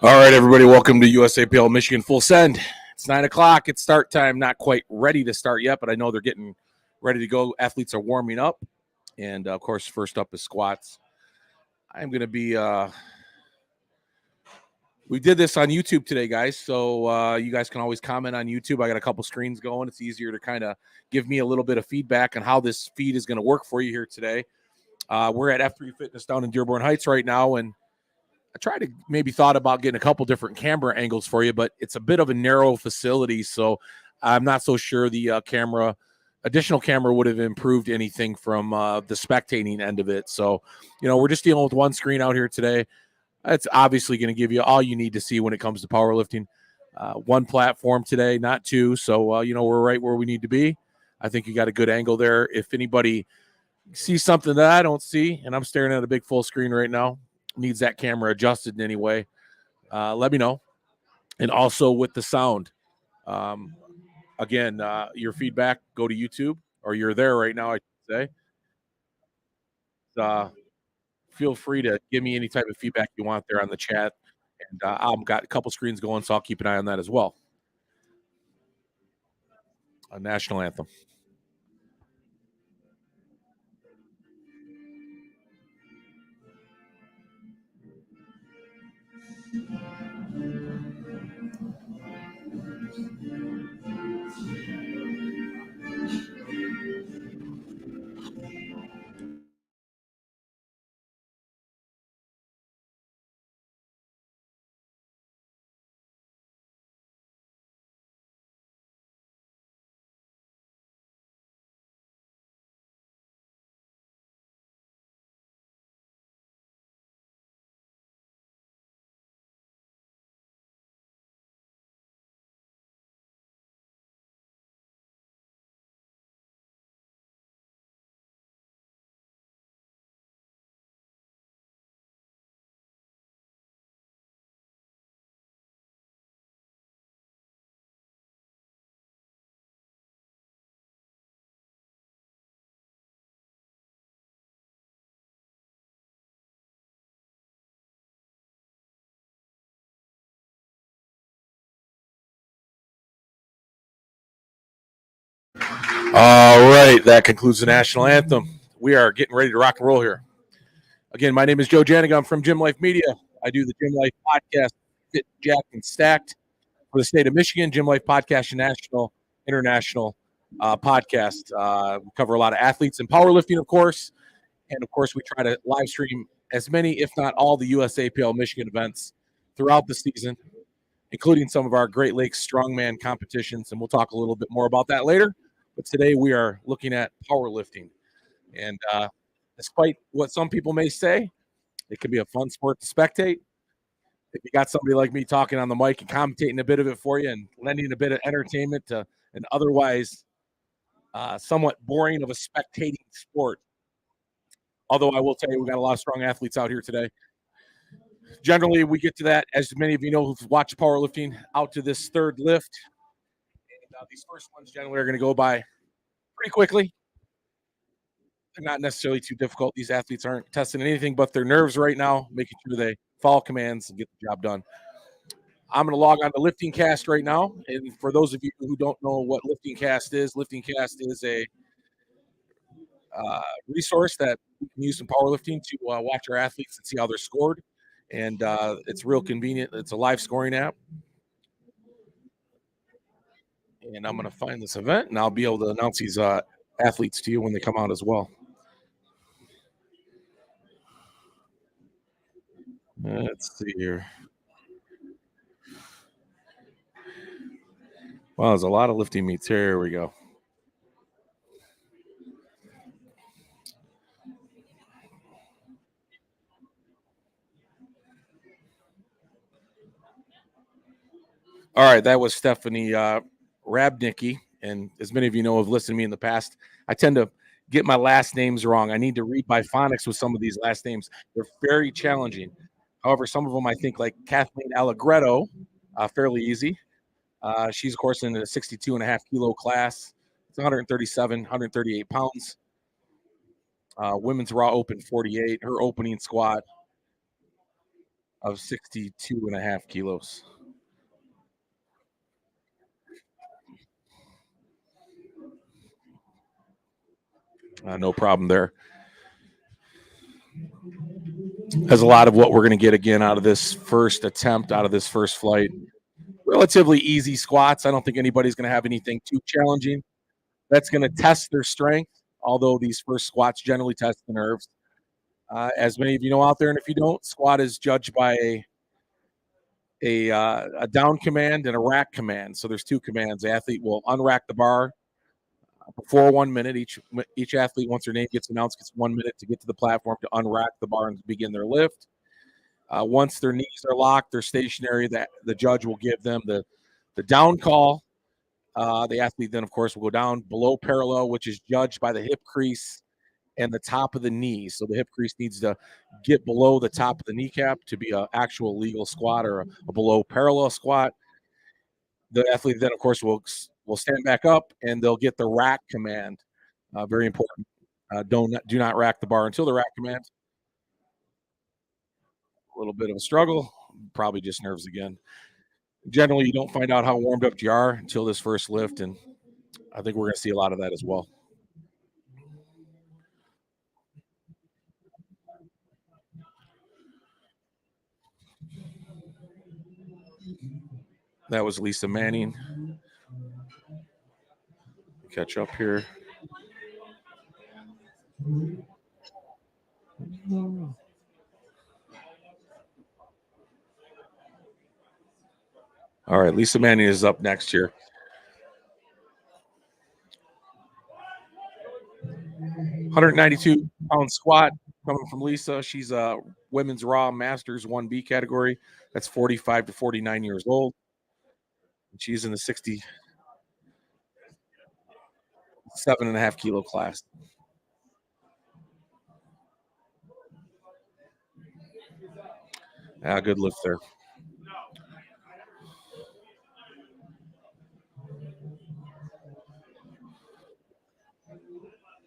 All right, everybody, welcome to USAPL Michigan Full Send. It's 9 o'clock. It's start time. Not quite ready to start yet, but I know they're getting ready to go. Athletes are warming up. And, of course, first up is squats. I'm going to be we did this on YouTube today, guys, so you guys can always comment on YouTube. I got a couple screens going. It's easier to kind of give me a little bit of feedback on how this feed is going to work for you here today. We're at F3 Fitness down in Dearborn Heights right now, and I tried to maybe thought about getting a couple different camera angles for you, but it's a bit of a narrow facility, so I'm not so sure the additional camera would have improved anything from the spectating end of it. So, we're just dealing with one screen out here today. It's obviously going to give you all you need to see when it comes to powerlifting. One platform today, not two. So, we're right where we need to be. I think you got a good angle there. If anybody sees something that I don't see, and I'm staring at a big full screen right now, needs that camera adjusted in any way, let me know. And also with the sound, again, your feedback, go to YouTube, or you're there right now, I should say. Feel free to give me any type of feedback you want there on the chat. And I've got a couple screens going, so I'll keep an eye on that as well. A national anthem. All right, that concludes the national anthem. We are getting ready to rock and roll here. Again, my name is Joe Janiga. I'm from Gym Life Media. I do the Gym Life podcast, Fit, Jacked, and Stacked for the state of Michigan. Gym Life Podcast, national, international podcast. We cover a lot of athletes and powerlifting, of course. And, of course, we try to live stream as many, if not all, the USAPL Michigan events throughout the season, including some of our Great Lakes strongman competitions. And we'll talk a little bit more about that later. But today we are looking at powerlifting. And despite what some people may say, it can be a fun sport to spectate. If you got somebody like me talking on the mic and commentating a bit of it for you and lending a bit of entertainment to an otherwise somewhat boring of a spectating sport. Although I will tell you, we got a lot of strong athletes out here today. Generally, we get to that, as many of you know who've watched powerlifting, out to this third lift. And these first ones generally are going to go by pretty quickly. They're not necessarily too difficult. These athletes aren't testing anything but their nerves right now, making sure they follow commands and get the job done. I'm going to log on to Lifting Cast right now. And for those of you who don't know what Lifting Cast is a resource that we can use in powerlifting to watch our athletes and see how they're scored. And it's real convenient. It's a live scoring app. And I'm going to find this event, and I'll be able to announce these athletes to you when they come out as well. Let's see here. Wow, there's a lot of lifting meets here. Here we go. All right, that was Stephanie Rabnicki. And as many of you know, have listened to me in the past, I tend to get my last names wrong. I need to read by phonics with some of these last names. They're very challenging. However, some of them I think, like Kathleen Allegretto, fairly easy. She's, of course, in the 62.5 kilo class. It's 137, 138 pounds. Women's raw open 48. Her opening squat of 62.5 kilos. No problem there. Has a lot of what we're going to get again out of this first attempt, out of this first flight. Relatively easy squats. I don't think anybody's going to have anything too challenging. That's going to test their strength, although these first squats generally test the nerves. As many of you know out there, and if you don't, squat is judged by a down command and a rack command. So there's two commands. The athlete will unrack the bar before 1 minute. Each athlete, once their name gets announced, gets 1 minute to get to the platform to unrack the bar and begin their lift. Once their knees are locked, they're stationary. That the judge will give them the down call. The athlete then, of course, will go down below parallel, which is judged by the hip crease and the top of the knee. So the hip crease needs to get below the top of the kneecap to be an actual legal squat or a below parallel squat. The athlete then, of course, will stand back up and they'll get the rack command. Very important. Do not rack the bar until the rack command. A little bit of a struggle, probably just nerves again. Generally, you don't find out how warmed up you are until this first lift, and I think we're going to see a lot of that as well. That was Lisa Manning. Catch up here. All right, Lisa Manning is up next here. 192-pound squat coming from Lisa. She's a women's raw masters 1B category. That's 45 to 49 years old. She's in the 67.5 kilo class. Good lift there.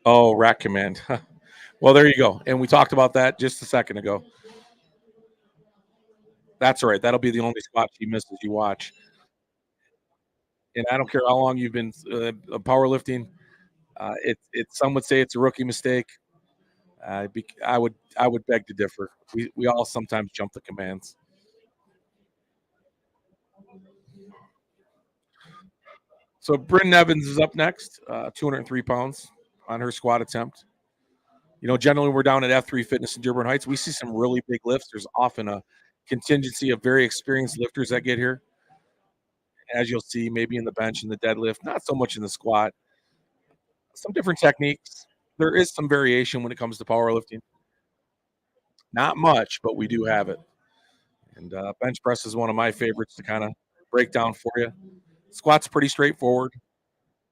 Oh, rack command. Well, there you go. And we talked about that just a second ago. That's all right. That'll be the only spot she misses you watch. And I don't care how long you've been powerlifting. Some would say it's a rookie mistake. I would beg to differ. We all sometimes jump the commands. So Bryn Evans is up next, 203 pounds on her squat attempt. Generally we're down at F3 Fitness in Dearborn Heights. We see some really big lifts. There's often a contingency of very experienced lifters that get here. As you'll see, maybe in the bench and the deadlift, not so much in the squat. Some different techniques. There is some variation when it comes to powerlifting. Not much, but we do have it. And bench press is one of my favorites to kind of break down for you. Squat's pretty straightforward.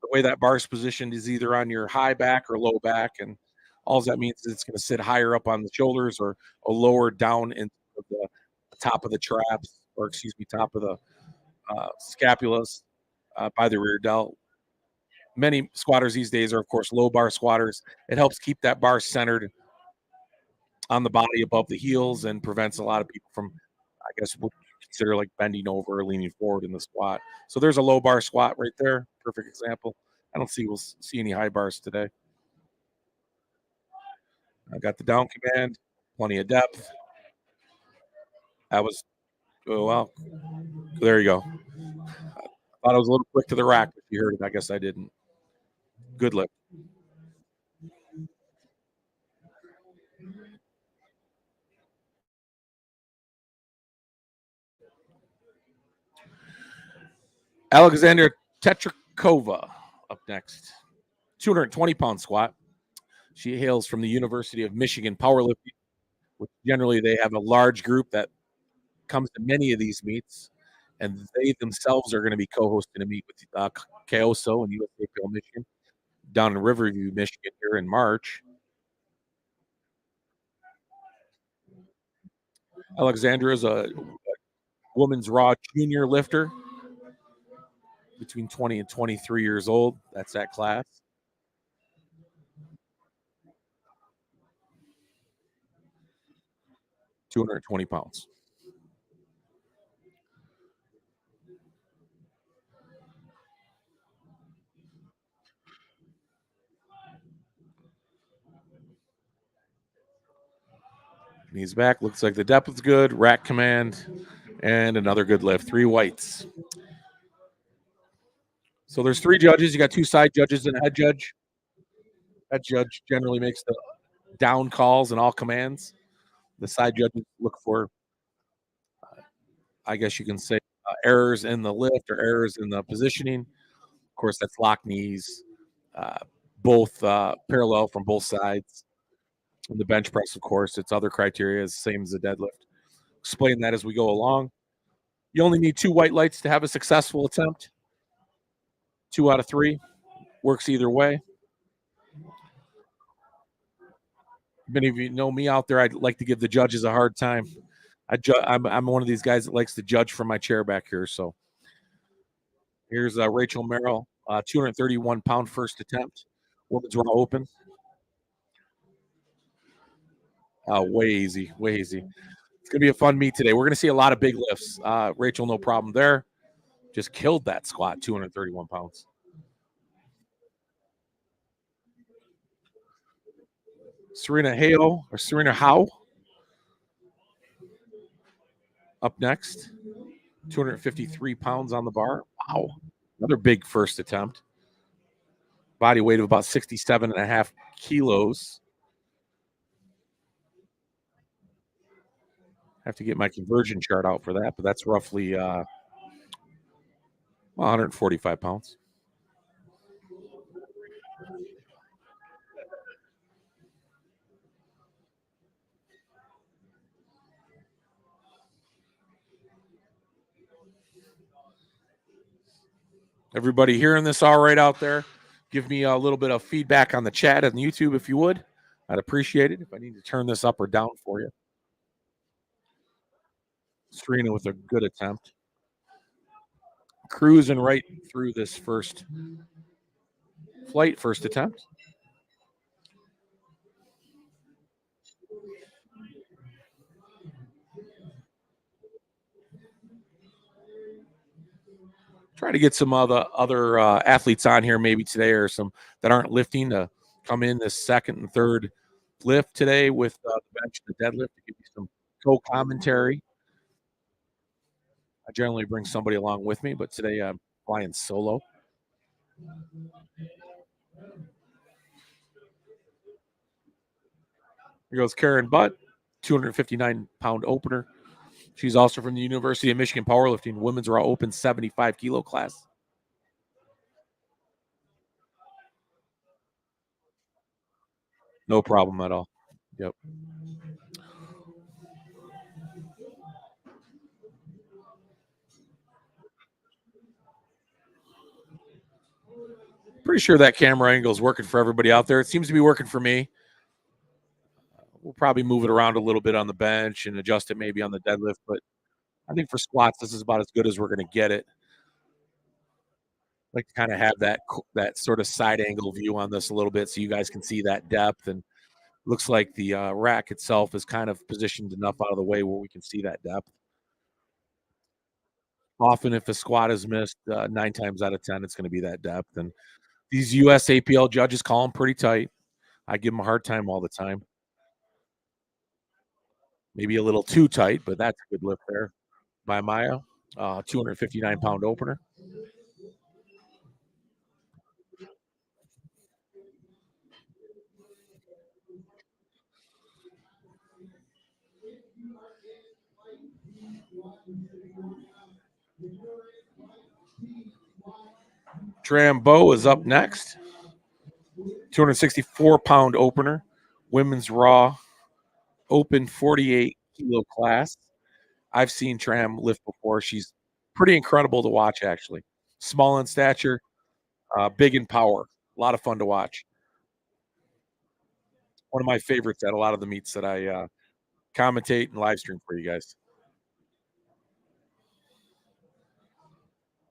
The way that bar is positioned is either on your high back or low back, and all that means is it's going to sit higher up on the shoulders or lower down into the top of the traps, or excuse me, top of the scapulas by the rear delt. Many squatters these days are, of course, low bar squatters. It helps keep that bar centered on the body above the heels and prevents a lot of people from, I guess, what you consider like bending over or leaning forward in the squat. So there's a low bar squat right there. Perfect example. I don't see we'll see any high bars today. I got the down command, plenty of depth. That was, well, there you go. I thought I was a little quick to the rack, if you heard it. I guess I didn't. Good lift. Alexander Tetrakova up next. 220-pound squat. She hails from the University of Michigan powerlifting, which generally they have a large group that comes to many of these meets, and they themselves are going to be co-hosting a meet with Keoso and USAPL Michigan down in Riverview, Michigan here in March. Alexandra is a women's raw junior lifter between 20 and 23 years old. That's that class. £220. Knees back. Looks like the depth is good. Rack command. And another good lift. 3 whites. So there's 3 judges. You got 2 side judges and a head judge. That judge generally makes the down calls and all commands. The side judges look for, I guess you can say, errors in the lift or errors in the positioning. Of course, that's lock knees, both parallel from both sides. And the bench press, of course, it's other criteria, same as the deadlift. Explain that as we go along. You only need 2 white lights to have a successful attempt. 2 out of 3 works either way. Many of you know me out there. I'd like to give the judges a hard time. I'm one of these guys that likes to judge from my chair back here. So here's Rachel Merrill, 231-pound first attempt. Women's raw open. Way easy, way easy. It's going to be a fun meet today. We're going to see a lot of big lifts. Rachel, no problem there. Just killed that squat, 231 pounds. Serena Howe up next. 253 pounds on the bar. Wow. Another big first attempt. Body weight of about 67.5 kilos. Have to get my conversion chart out for that, but that's roughly 145 pounds. Everybody hearing this all right out there? Give me a little bit of feedback on the chat and YouTube if you would. I'd appreciate it if I need to turn this up or down for you. Serena with a good attempt. Cruising right through this first attempt. Try to get some other athletes on here maybe today, or some that aren't lifting, to come in this second and third lift today with the bench and the deadlift to give you some co-commentary. I generally bring somebody along with me, but today I'm flying solo. Here goes Karen Butt, 259-pound opener. She's also from the University of Michigan powerlifting women's raw open 75 kilo class. No problem at all. Yep. Pretty sure that camera angle is working for everybody out there. It seems to be working for me. We'll probably move it around a little bit on the bench and adjust it maybe on the deadlift, but I think for squats, this is about as good as we're going to get it. Like to kind of have that sort of side angle view on this a little bit so you guys can see that depth. And looks like the rack itself is kind of positioned enough out of the way where we can see that depth. Often if a squat is missed, 9 times out of 10, it's going to be that depth. And these USAPL judges call them pretty tight. I give them a hard time all the time. Maybe a little too tight, but that's a good lift there by Maya. 259-pound opener. Trambo is up next. 264-pound opener. Women's raw open 48 kilo class. I've seen Tram lift before. She's pretty incredible to watch, actually. Small in stature, big in power. A lot of fun to watch. One of my favorites at a lot of the meets that I commentate and live stream for you guys.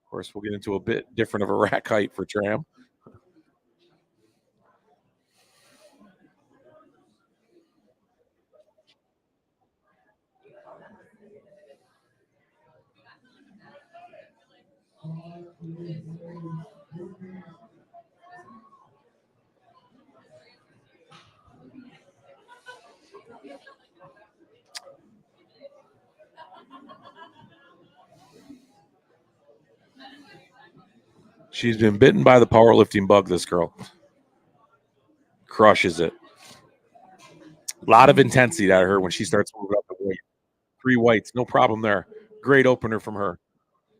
Of course, we'll get into a bit different of a rack height for Tram. She's been bitten by the powerlifting bug, this girl. Crushes it. A lot of intensity out of her when she starts moving up the weight. 3 whites, no problem there. Great opener from her.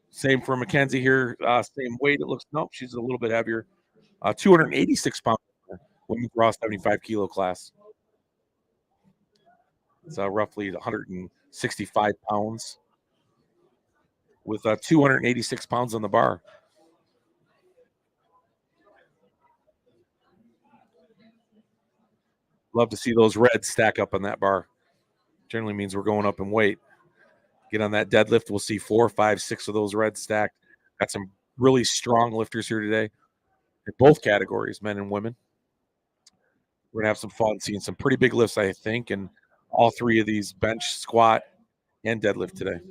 Same for Mackenzie here. Same weight. It looks, nope, she's a little bit heavier. 286 pounds. Women's raw 75 kilo class. It's roughly 165 pounds with 286 pounds on the bar. Love to see those reds stack up on that bar. Generally means we're going up in weight. Get on that deadlift. We'll see 4, 5, 6 of those reds stacked. Got some really strong lifters here today in both categories, men and women. We're going to have some fun seeing some pretty big lifts, I think, and all 3 of these bench, squat, and deadlift today.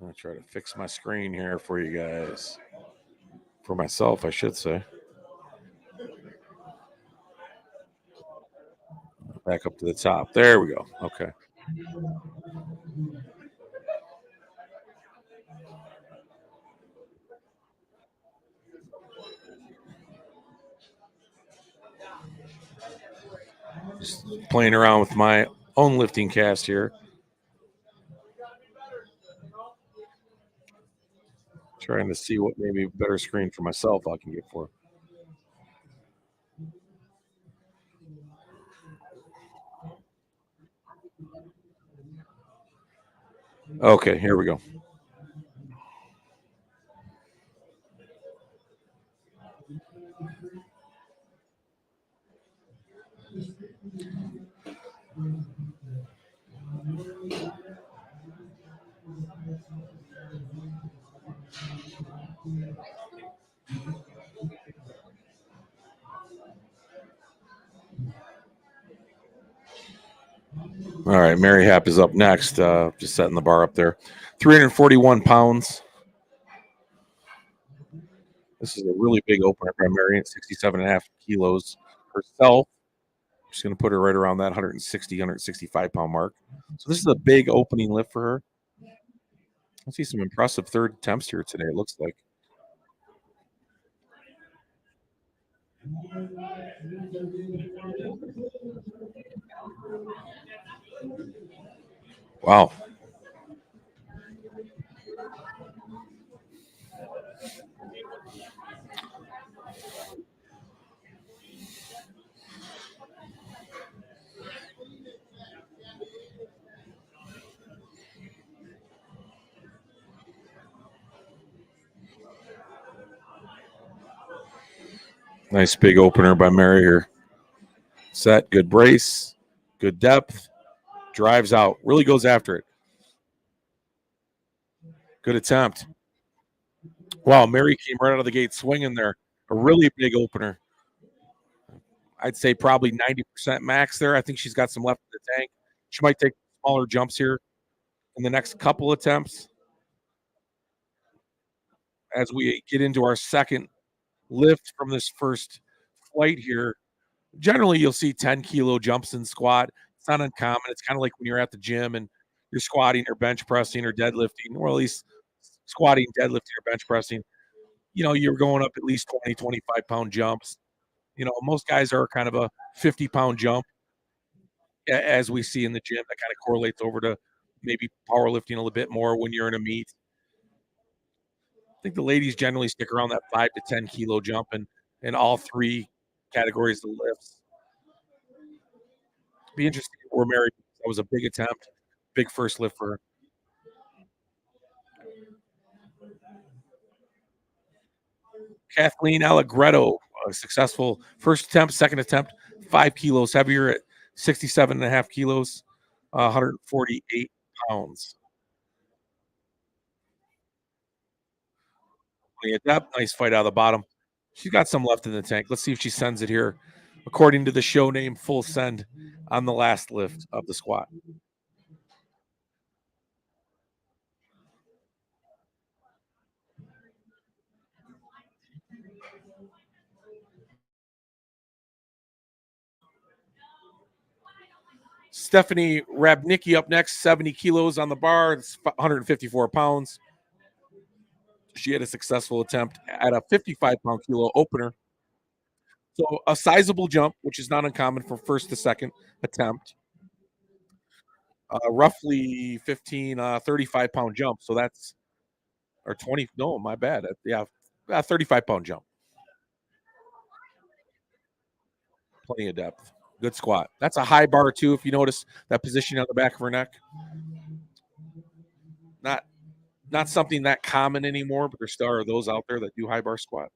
I'm going to try to fix my screen here for you guys. For myself, I should say. Back up to the top. There we go. Okay. Just playing around with my own lifting cast here. Trying to see what maybe better screen for myself I can get for. Okay, here we go. All right, Mary Happ is up next. Just setting the bar up there. 341 pounds. This is a really big opener by Mary at 67.5 kilos herself. Just going to put her right around that 160, 165 pound mark. So this is a big opening lift for her. I see some impressive third attempts here today, it looks like. Wow. Nice big opener by Mary here. Set, good brace, good depth, drives out, really goes after it. Good attempt. Wow, Mary came right out of the gate swinging there. A really big opener. I'd say probably 90% max there. I think she's got some left in the tank. She might take smaller jumps here in the next couple attempts as we get into our second lift from this first flight here. Generally, you'll see 10 kilo jumps in squat. It's not uncommon. It's kind of like when you're at the gym and you're squatting or bench pressing or deadlifting, or at least squatting, deadlifting, or bench pressing. You know, you're going up at least 20, 25-pound jumps. You know, most guys are kind of a 50-pound jump, as we see in the gym. That kind of correlates over to maybe powerlifting a little bit more when you're in a meet. I think the ladies generally stick around that 5 to 10 kilo jump in all 3 categories of lifts. Be interesting where Mary. That was a big attempt, big first lift for her. Kathleen Allegretto, a successful first attempt, second attempt, 5 kilos heavier at 67.5 kilos, 148 pounds. Nice fight out of the bottom. She's got some left in the tank. Let's see if she sends it here, according to the show name, full send on the last lift of the squat. Stephanie Rabnicki up next, 70 kilos on the bar. It's 154 pounds. She had a successful attempt at a 55-pound kilo opener. So a sizable jump, which is not uncommon from first to second attempt. Roughly 15, 35-pound jump. So that's, or 20, no, my bad. Yeah, 35-pound jump. Plenty of depth. Good squat. That's a high bar too. If you notice that position on the back of her neck, not something that common anymore, but there still are those out there that do high bar squat.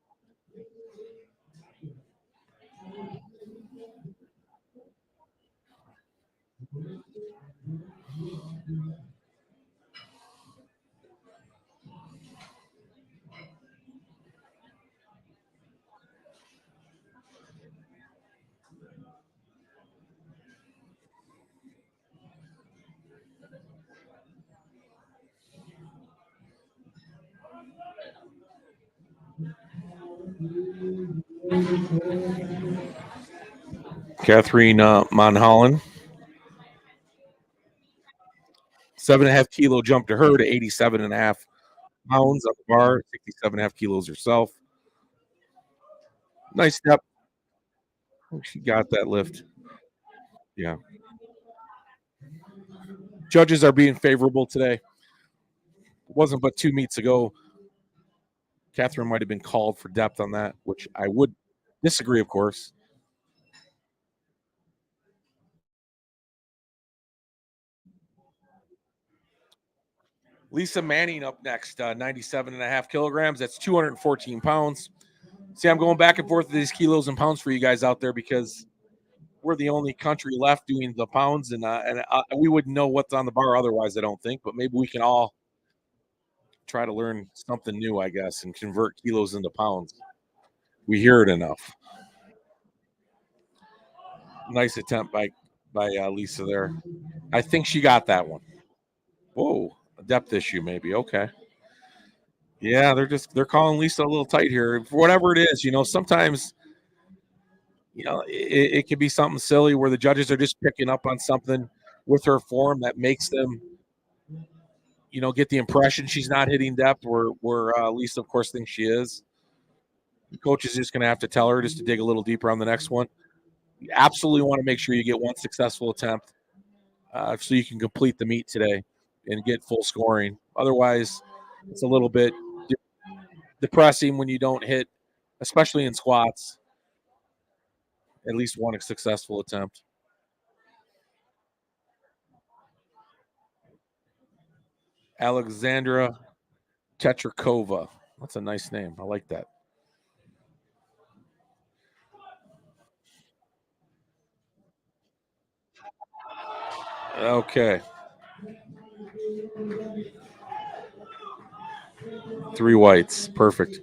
Catherine Monholland, 7.5 kilo jump to her to 87.5 pounds on the bar, 67.5 kilos herself. Nice step. She got that lift. Yeah. Judges are being favorable today. It wasn't but 2 meets ago. Catherine might have been called for depth on that, which I would disagree, of course. Lisa Manning up next, 97.5 kilograms. That's 214 pounds. See, I'm going back and forth with these kilos and pounds for you guys out there because we're the only country left doing the pounds, and we wouldn't know what's on the bar otherwise, I don't think. But maybe we can all try to learn something new, I guess, and convert kilos into pounds. We hear it enough. Nice attempt by Lisa there. I think she got that one. Whoa, a depth issue maybe. Okay. Yeah, they're calling Lisa a little tight here. For whatever it is, sometimes it could be something silly where the judges are just picking up on something with her form that makes them get the impression she's not hitting depth where Lisa, of course, thinks she is. The coach is just going to have to tell her just to dig a little deeper on the next one. You absolutely want to make sure you get one successful attempt so you can complete the meet today and get full scoring. Otherwise, it's a little bit depressing when you don't hit, especially in squats, at least one successful attempt. Alexandra Tetrakova. That's a nice name. I like that. Okay. 3 whites. Perfect.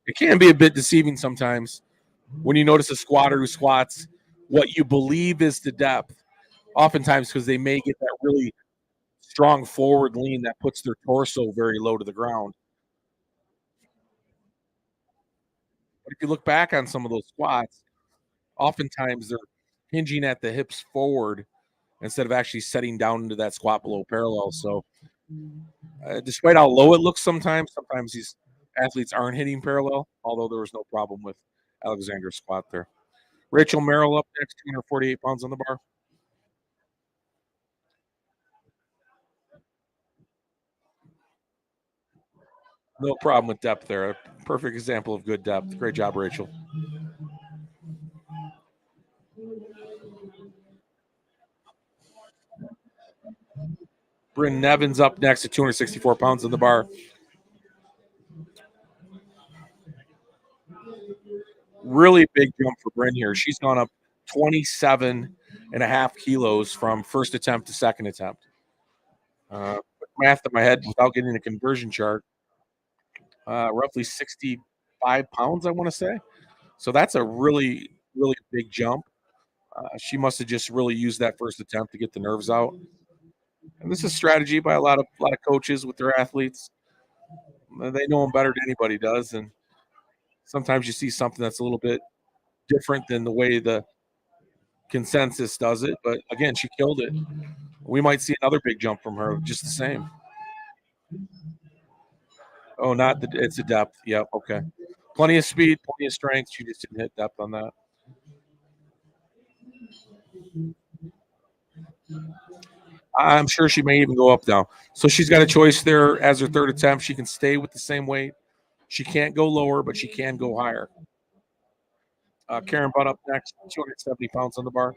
It can be a bit deceiving sometimes when you notice a squatter who squats what you believe is the depth, oftentimes because they may get that really strong forward lean that puts their torso very low to the ground. But if you look back on some of those squats, oftentimes they're hinging at the hips forward instead of actually setting down into that squat below parallel. So, despite how low it looks sometimes these athletes aren't hitting parallel, although there was no problem with Alexander's squat there. Rachel Merrill up next, 248 pounds on the bar. No problem with depth there. A perfect example of good depth. Great job, Rachel. Bryn Nevins up next at 264 pounds on the bar. Really big jump for Bryn here. She's gone up 27.5 kilos from first attempt to second attempt. Math in my head without getting a conversion chart. Roughly 65 pounds, I want to say. So that's a really, really big jump. She must have just really used that first attempt to get the nerves out. And this is strategy by a lot of coaches with their athletes. They know them better than anybody does, and Sometimes you see something that's a little bit different than the way the consensus does it. But again, she killed it. We might see another big jump from her, just the same. Oh, not the it's a depth. Yep. Okay. Plenty of speed, plenty of strength. She just didn't hit depth on that. I'm sure she may even go up now. So she's got a choice there as her third attempt. She can stay with the same weight. She can't go lower, but she can go higher. Karen Butt up next, 270 pounds on the bar.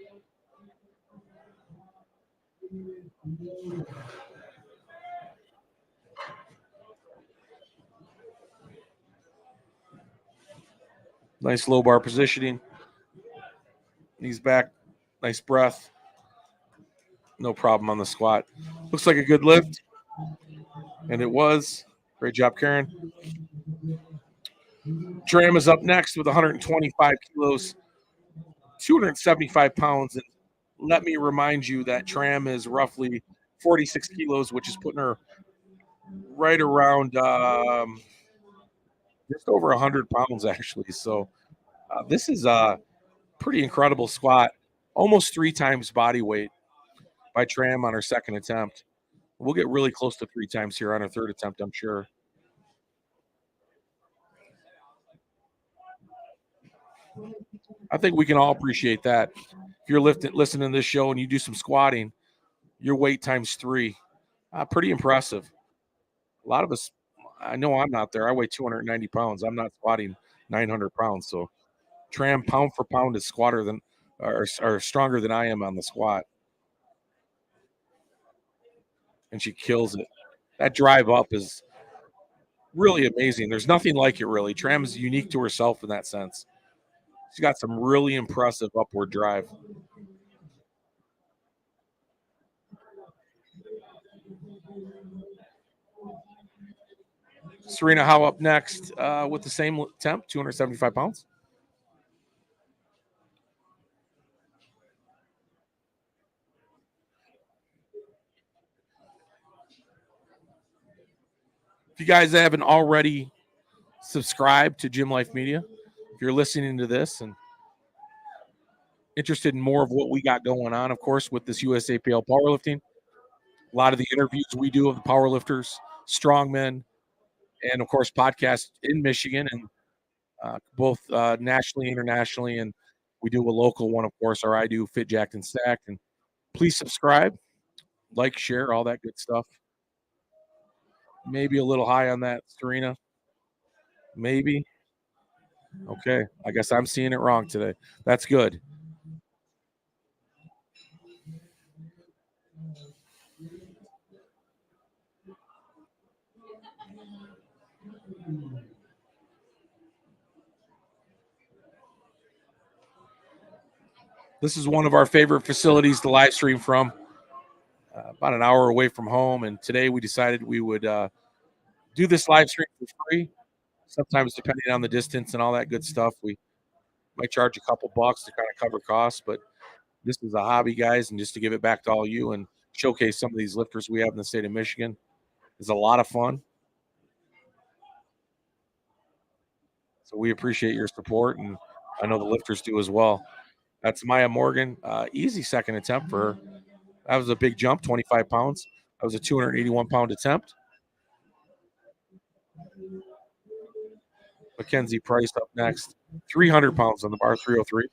Nice low bar positioning. Knees back. Nice breath. No problem on the squat. Looks like a good lift. And it was. Great job, Karen. Dram is up next with 125 kilos, 275 pounds. And let me remind you that Tram is roughly 46 kilos, which is putting her right around just over 100 pounds, actually. So this is a pretty incredible squat, almost 3 times body weight by Tram on her second attempt. We'll get really close to 3 times here on her third attempt, I'm sure. I think we can all appreciate that. If you're listening to this show and you do some squatting, your weight times 3. Pretty impressive. A lot of us, I know I'm not there. I weigh 290 pounds. I'm not squatting 900 pounds. So Tram, pound for pound, is squatter than or stronger than I am on the squat. And she kills it. That drive up is really amazing. There's nothing like it, really. Tram is unique to herself in that sense. She's got some really impressive upward drive. Serena Howe up next with the same attempt, 275 pounds. If you guys haven't already subscribed to Gym Life Media, if you're listening to this and interested in more of what we got going on, of course, with this USAPL powerlifting, a lot of the interviews we do of the powerlifters, strongmen, and of course, podcasts in Michigan and both nationally, internationally, and we do a local one, of course, or I do Fit Jacked and Stacked. And please subscribe, like, share, all that good stuff. Maybe a little high on that, Serena. Maybe. Okay. I guess I'm seeing it wrong today. That's good. This is one of our favorite facilities to live stream from, about an hour away from home. And today we decided we would do this live stream for free. Sometimes, depending on the distance and all that good stuff, we might charge a couple bucks to kind of cover costs. But this is a hobby, guys, and just to give it back to all you and showcase some of these lifters we have in the state of Michigan is a lot of fun. So we appreciate your support, and I know the lifters do as well. That's Maya Morgan. Easy second attempt for her. That was a big jump, 25 pounds. That was a 281-pound attempt. Mackenzie Price up next, 300 pounds on the bar, 303.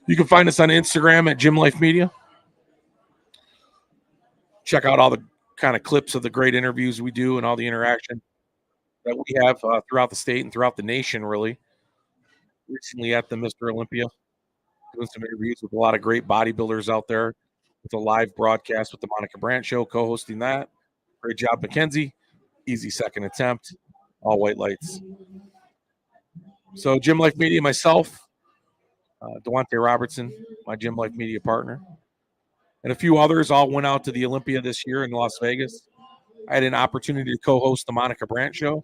You can find us on Instagram at Gym Life Media. Check out all the kind of clips of the great interviews we do and all the interaction that we have throughout the state and throughout the nation, really. Recently at the Mr. Olympia, doing some interviews with a lot of great bodybuilders out there with a live broadcast with the Monica Brandt Show, co-hosting that. Great job, Mackenzie. Easy second attempt. All white lights. So Gym Life Media, myself, Dewante Robertson, my Gym Life Media partner, and a few others all went out to the Olympia this year in Las Vegas. I had an opportunity to co-host the Monica Brandt Show.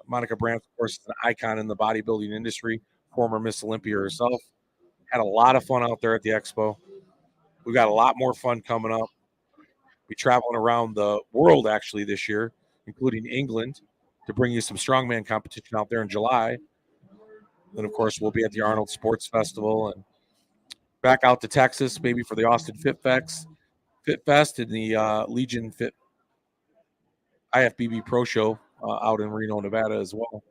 Monica Brandt, of course, is an icon in the bodybuilding industry, former Miss Olympia herself. Had a lot of fun out there at the expo. We got a lot more fun coming up. We're traveling around the world actually this year, including England, to bring you some strongman competition out there in July. Then, of course, we'll be at the Arnold Sports Festival and back out to Texas, maybe for the Austin Fit Fest and the Legion Fit IFBB Pro Show out in Reno, Nevada as well.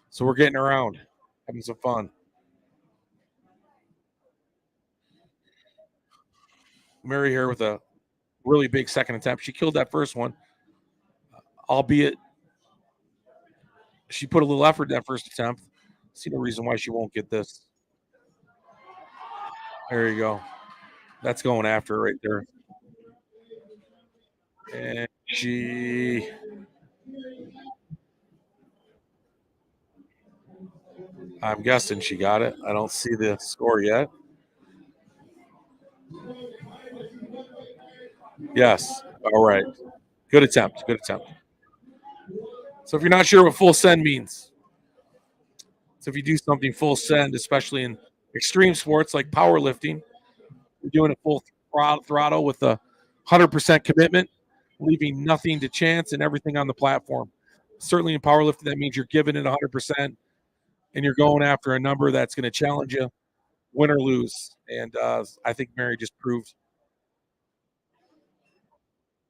So we're getting around, having some fun. Mary here with a really big second attempt. She killed that first one, albeit she put a little effort in that first attempt. See no reason why she won't get this. There you go. That's going after her right there. And I'm guessing she got it. I don't see the score yet. Yes. All right. Good attempt. Good attempt. So if you're not sure what full send means, so if you do something full send, especially in extreme sports like powerlifting, you're doing it full throttle with a 100% commitment, leaving nothing to chance and everything on the platform. Certainly in powerlifting, that means you're giving it 100% and you're going after a number that's going to challenge you, win or lose. And I think Mary just proved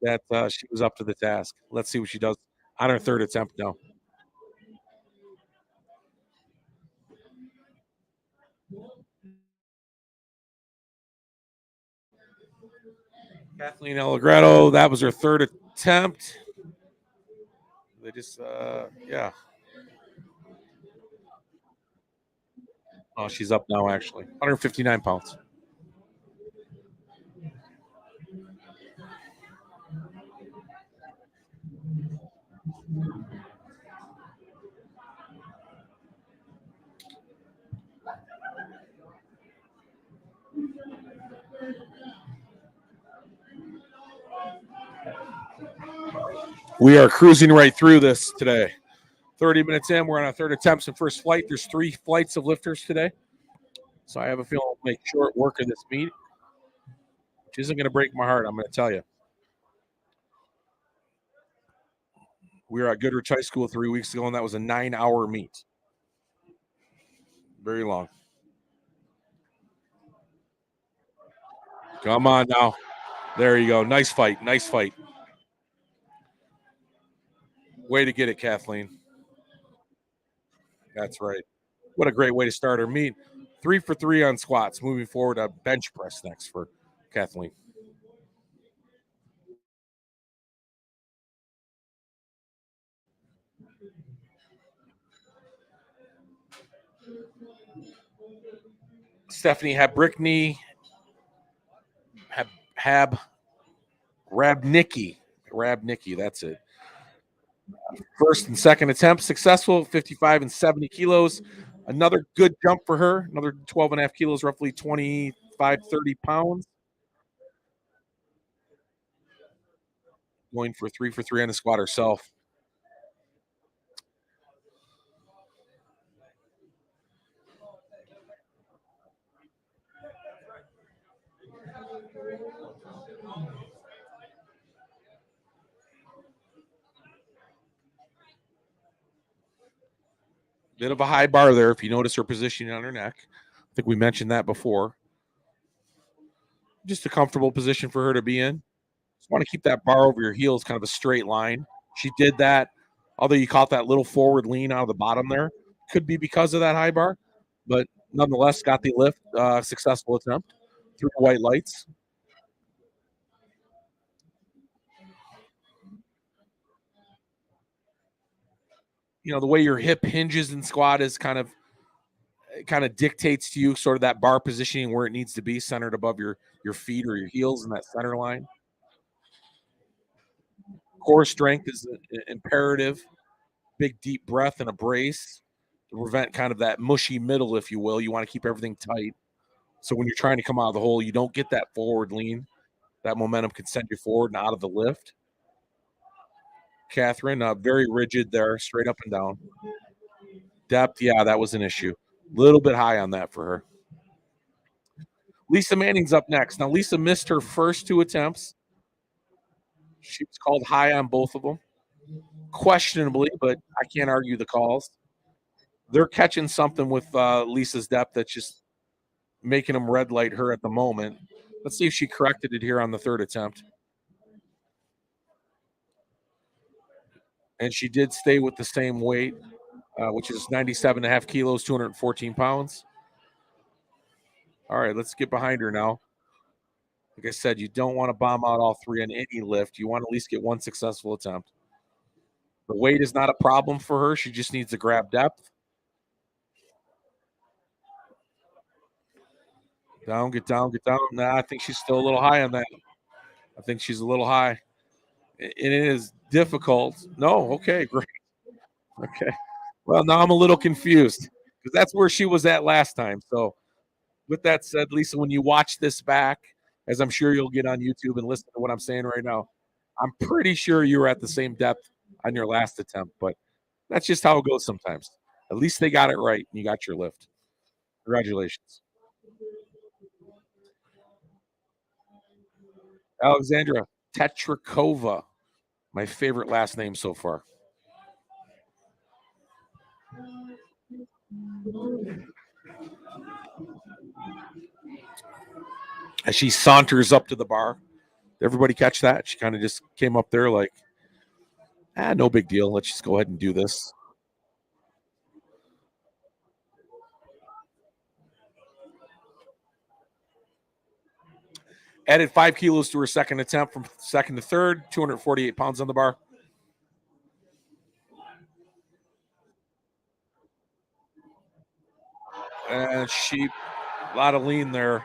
that she was up to the task. Let's see what she does on her third attempt now. Kathleen Allegretto, that was her third attempt. They just, yeah. Oh, she's up now, actually. 159 pounds. We are cruising right through this today. 30 minutes in, we're on our third attempts and first flight. There's 3 flights of lifters today. So I have a feeling we'll make short work of this meet, which isn't going to break my heart, I'm going to tell you. We were at Goodrich High School 3 weeks ago, and that was a 9-hour meet. Very long. Come on now. There you go. Nice fight. Nice fight. Way to get it, Kathleen. That's right. What a great way to start our meet. 3 for 3 on squats. Moving forward, a bench press next for Kathleen. Stephanie Habrickney, Rabnicki, that's it. First and second attempt successful, 55 and 70 kilos. Another good jump for her, another 12 and a half kilos, roughly 25, 30 pounds. Going for 3 for 3 on the squat herself. Bit of a high bar there if you notice her positioning on her neck. I think we mentioned that before. Just a comfortable position for her to be in. Just want to keep that bar over your heels, kind of a straight line. She did that, although you caught that little forward lean out of the bottom there. Could be because of that high bar, but nonetheless got the lift, successful attempt through the white lights. You know, the way your hip hinges in squat is kind of dictates to you sort of that bar positioning where it needs to be, centered above your feet or your heels in that center line. Core strength is imperative. Big deep breath and a brace to prevent kind of that mushy middle, if you will. You want to keep everything tight. So when you're trying to come out of the hole, you don't get that forward lean. That momentum can send you forward and out of the lift. Catherine, very rigid there, straight up and down. Depth, yeah, that was an issue. A little bit high on that for her. Lisa Manning's up next. Now, Lisa missed her first 2 attempts. She was called high on both of them. Questionably, but I can't argue the calls. They're catching something with Lisa's depth that's just making them red light her at the moment. Let's see if she corrected it here on the 3rd attempt. And she did stay with the same weight, which is 97.5 kilos, 214 pounds. All right, let's get behind her now. Like I said, you don't want to bomb out all 3 on any lift. You want to at least get 1 successful attempt. The weight is not a problem for her. She just needs to grab depth. Down, get down, get down. Nah, I think she's still a little high on that. I think she's a little high. And it is difficult. No, okay, great. Okay. Well, now I'm a little confused because that's where she was at last time. So, with that said, Lisa, when you watch this back, as I'm sure you'll get on YouTube and listen to what I'm saying right now, I'm pretty sure you were at the same depth on your last attempt, but that's just how it goes sometimes. At least they got it right and you got your lift. Congratulations. Alexandra Tetrakova, my favorite last name so far. As she saunters up to the bar, did everybody catch that? She kind of just came up there like, no big deal. Let's just go ahead and do this. Added 5 kilos to her second attempt from 2nd to 3rd, 248 pounds on the bar. And a lot of lean there.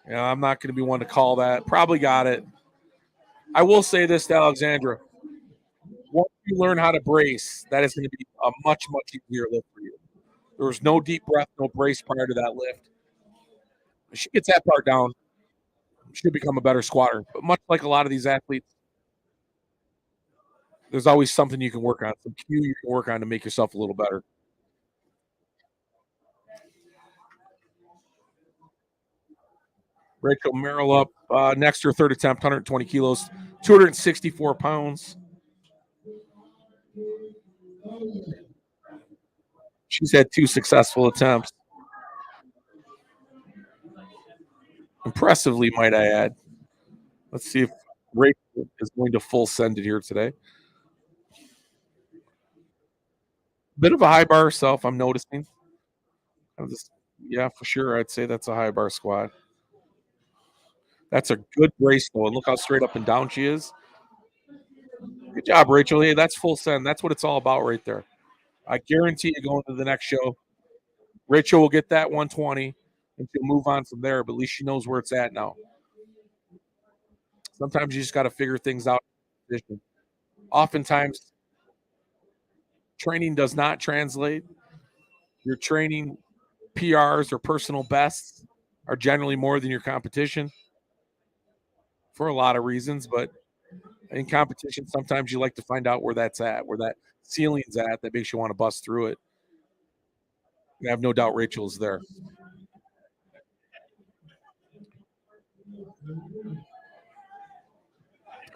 I'm not going to be one to call that. Probably got it. I will say this to Alexandra. Once you learn how to brace, that is going to be a much, much easier lift for you. There was no deep breath, no brace prior to that lift. If she gets that part down, she'll become a better squatter. But much like a lot of these athletes, there's always something you can work on, some cue you can work on to make yourself a little better. Rachel Merrill up next, her 3rd attempt, 120 kilos, 264 pounds. She's had 2 successful attempts. Impressively, might I add. Let's see if Rachel is going to full send it here today. Bit of a high bar herself, I'm noticing. Yeah, for sure. I'd say that's a high bar squat. That's a good brace, though. And look how straight up and down she is. Good job, Rachel. Hey, that's full send. That's what it's all about right there. I guarantee you going to the next show, Rachel will get that 120 and she'll move on from there, but at least she knows where it's at now. Sometimes you just got to figure things out. Oftentimes, training does not translate. Your training PRs or personal bests are generally more than your competition for a lot of reasons, but in competition, sometimes you like to find out where that's at, where that ceiling's at that makes you want to bust through it. I have no doubt Rachel's there.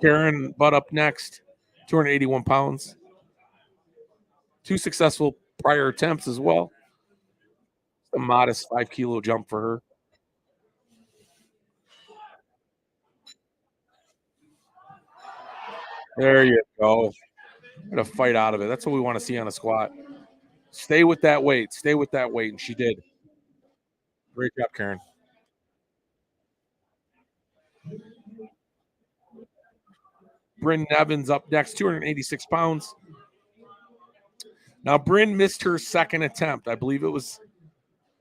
Karen Butt up next, 281 pounds. 2 successful prior attempts as well. A modest 5 kilo jump for her. There you go. Gonna fight out of it. That's what we want to see on a squat. Stay with that weight. Stay with that weight. And she did. Great job, Karen. Bryn Evans up next, 286 pounds. Now, Bryn missed her second attempt. I believe it was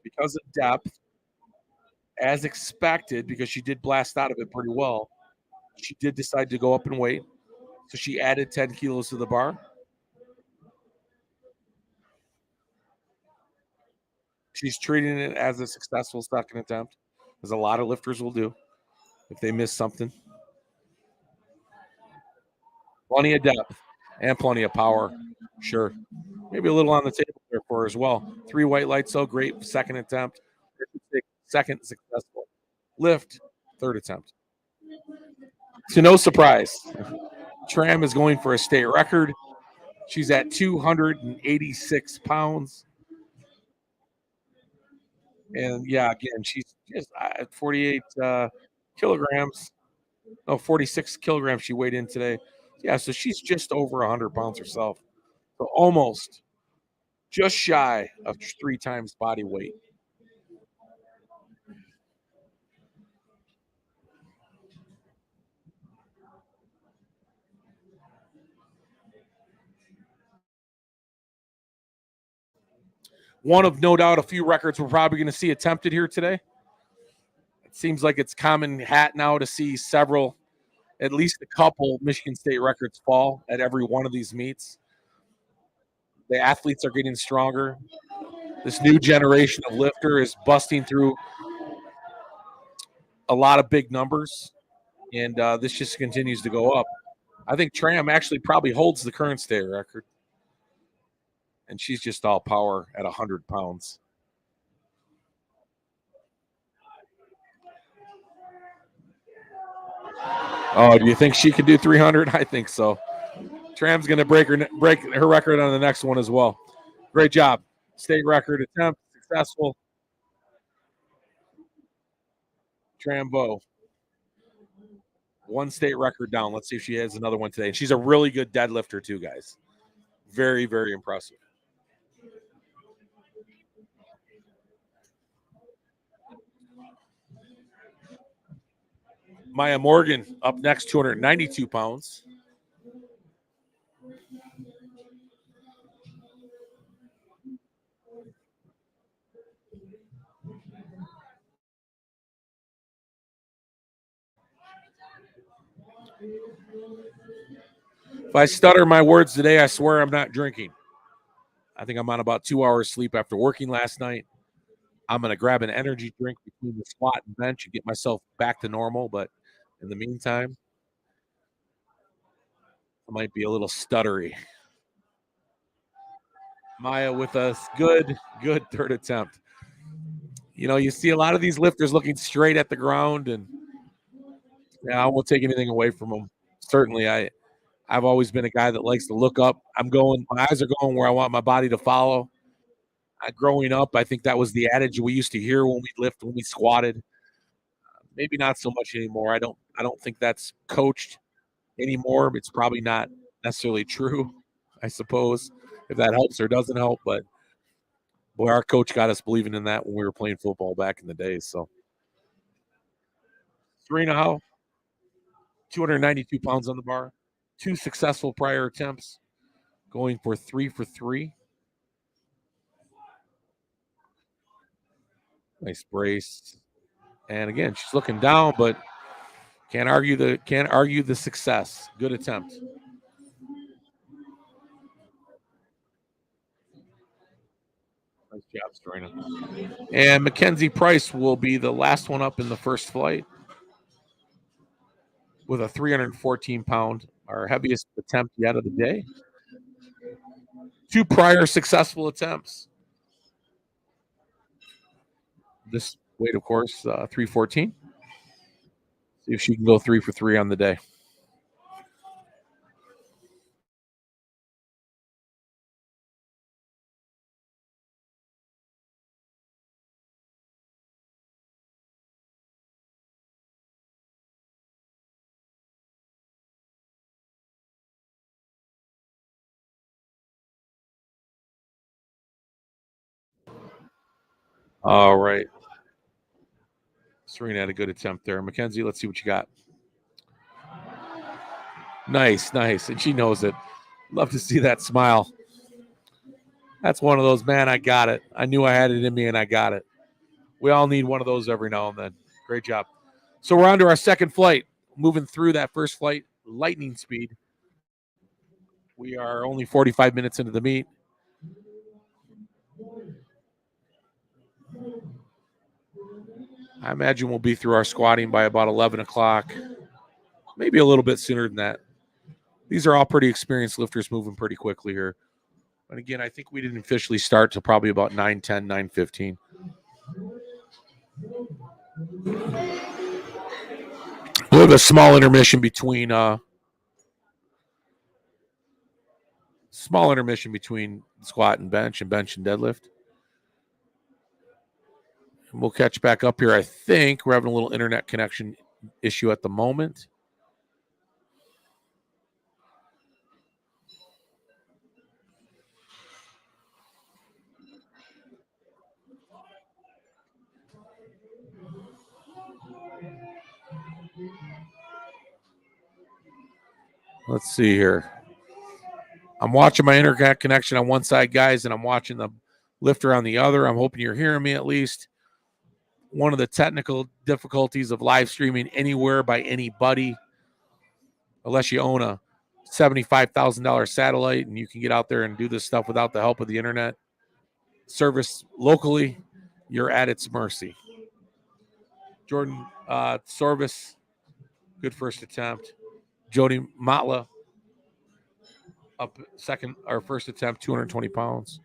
because of depth, as expected, because she did blast out of it pretty well. She did decide to go up in weight. So she added 10 kilos to the bar. She's treating it as a successful second attempt, as a lot of lifters will do if they miss something. Plenty of depth. and plenty of power. Sure. Maybe a little on the table there for her as well. 3 white lights, so great. Second attempt. Second successful. Lift, third attempt. To no surprise, Tram is going for a state record. She's at 286 pounds. And yeah, again, she's just at 48 kilograms. No, 46 kilograms she weighed in today. Yeah, so she's just over 100 pounds herself. So almost just shy of 3 times body weight. One of no doubt a few records we're probably going to see attempted here today. It seems like it's common hat now to see several, at least a couple Michigan State records fall at every one of these meets. The athletes are getting stronger. This new generation of lifter is busting through a lot of big numbers, and this just continues to go up. I think Tram actually probably holds the current state record, and she's just all power at 100 pounds. Oh, do you think she could do 300? I think so. Tram's going to break her record on the next one as well. Great job. State record attempt, successful. Trambo. One state record down. Let's see if she has another one today. And she's a really good deadlifter too, guys. Very, very impressive. Maya Morgan up next, 292 pounds. If I stutter my words today, I swear I'm not drinking. I think I'm on about 2 hours sleep after working last night. I'm going to grab an energy drink between the squat and bench and get myself back to normal. But in the meantime, I might be a little stuttery. Maya with a good third attempt. You know, you see a lot of these lifters looking straight at the ground, and I won't take anything away from them. Certainly, I've always been a guy that likes to look up. My eyes are going where I want my body to follow. Growing up, I think that was the adage we used to hear when when we squatted. Maybe not so much anymore. I don't think that's coached anymore. It's probably not necessarily true, I suppose, if that helps or doesn't help. But boy, our coach got us believing in that when we were playing football back in the day. So Serena Howe, 292 pounds on the bar, 2 successful prior attempts, going for 3 for 3. Nice brace. And again, she's looking down, but can't argue the success. Good attempt. Nice job, Serena. And Mackenzie Price will be the last one up in the first flight with a 314-pound, our heaviest attempt yet of the day. 2 prior successful attempts. This weight, of course, 314. See if she can go 3 for 3 on the day. All right. Serena had a good attempt there. Mackenzie, let's see what you got. Nice. And she knows it. Love to see that smile. That's one of those, man, I got it. I knew I had it in me and I got it. We all need one of those every now and then. Great job. So we're on to our second flight. Moving through that first flight, lightning speed. We are only 45 minutes into the meet. I imagine we'll be through our squatting by about 11 o'clock. Maybe a little bit sooner than that. these are all pretty experienced lifters moving pretty quickly here. And again, I think we didn't officially start till probably about 9:10, 9:15. We'll have a small intermission between squat and bench and deadlift. And we'll catch back up here. I think we're having a little internet connection issue at the moment. Let's see here. I'm watching my internet connection on one side, guys, and I'm watching the lifter on the other. I'm hoping you're hearing me at least. One of the technical difficulties of live streaming anywhere by anybody, unless you own a $75,000 satellite and you can get out there and do this stuff without the help of the internet service locally, you're at its mercy. Jordan Sorvis, good first attempt. Jody Matla, up second, our first attempt, 220 pounds.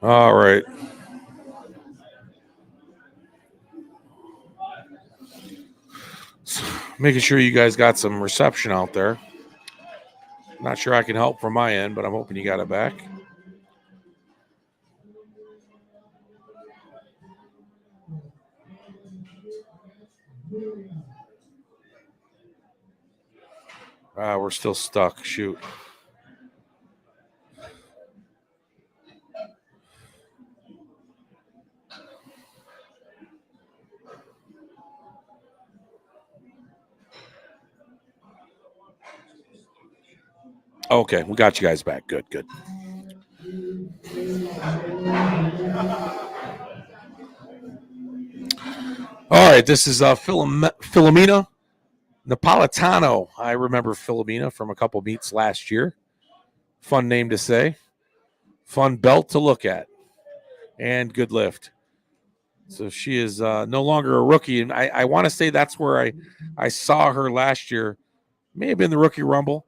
All right. So, making sure you guys got some reception out there. Not sure I can help from my end, but I'm hoping you got it back. We're still stuck. Shoot. Okay, we got you guys back. Good. All right, this is Filomena Napolitano. I remember Filomena from a couple meets last year. Fun name to say. Fun belt to look at. And good lift. So she is no longer a rookie. And I want to say that's where I saw her last year. May have been the Rookie Rumble,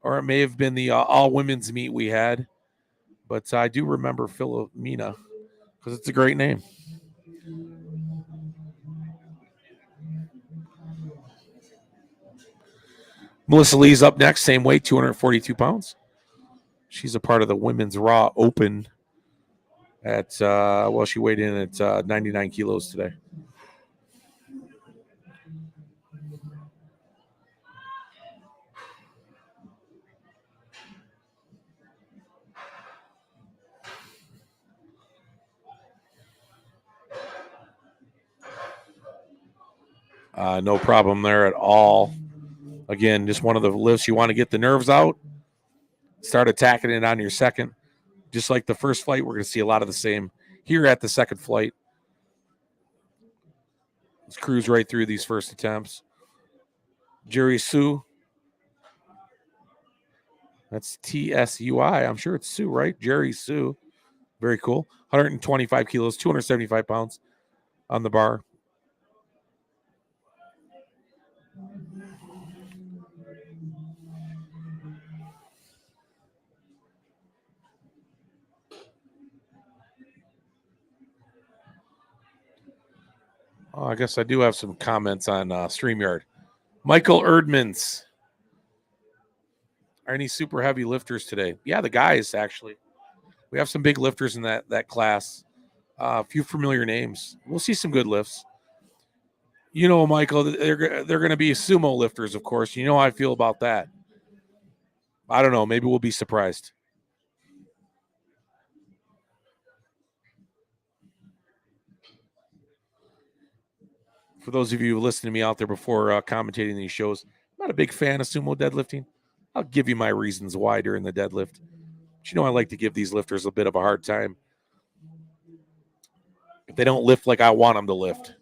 or it may have been the all-women's meet we had. But I do remember Filomena because it's a great name. Melissa Lee's up next, same weight, 242 pounds. She's a part of the Women's Raw Open at, she weighed in at 99 kilos today. No problem there at all. Again, just one of the lifts you want to get the nerves out. Start attacking it on your second. Just like the first flight, we're going to see a lot of the same here at the second flight. Let's cruise right through these first attempts. Jerry Sue. That's TSUI. I'm sure it's Sue, right? Jerry Sue. Very cool. 125 kilos, 275 pounds on the bar. Oh, I guess I do have some comments on StreamYard. Michael Erdmans. Are any super heavy lifters today? Yeah, the guys, actually. We have some big lifters in that class. A few familiar names. We'll see some good lifts. You know, Michael, they're going to be sumo lifters, of course. You know how I feel about that. I don't know. Maybe we'll be surprised. For those of you who listened to me out there before commentating these shows, I'm not a big fan of sumo deadlifting. I'll give you my reasons why during the deadlift. But you know, I like to give these lifters a bit of a hard time if they don't lift like I want them to lift.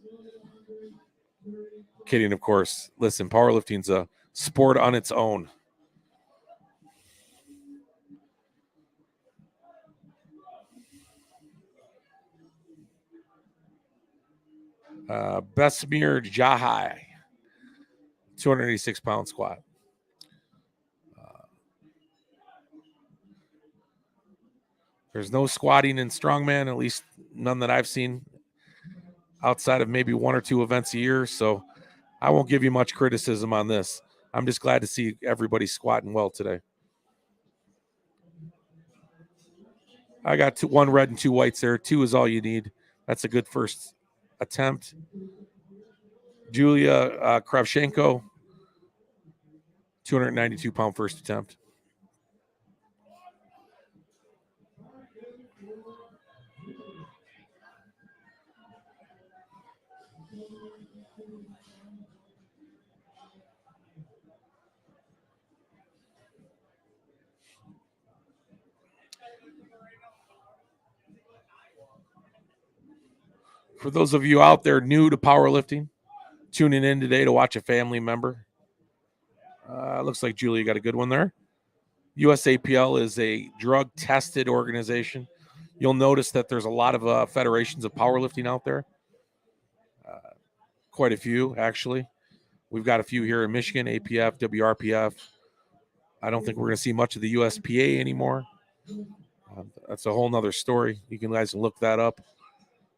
Kidding, of course. Listen, powerlifting's a sport on its own. Besmir Jahai, 286-pound squat. There's no squatting in strongman, at least none that I've seen, outside of maybe one or two events a year. So I won't give you much criticism on this. I'm just glad to see everybody squatting well today. I got one red and two whites there. 2 is all you need. That's a good first attempt. Julia Kravchenko, 292-pound first attempt. For those of you out there new to powerlifting, tuning in today to watch a family member, looks like Julia got a good one there. USAPL is a drug-tested organization. You'll notice that there's a lot of federations of powerlifting out there. Quite a few, actually. We've got a few here in Michigan, APF, WRPF. I don't think we're going to see much of the USPA anymore. That's a whole nother story. You guys can look that up.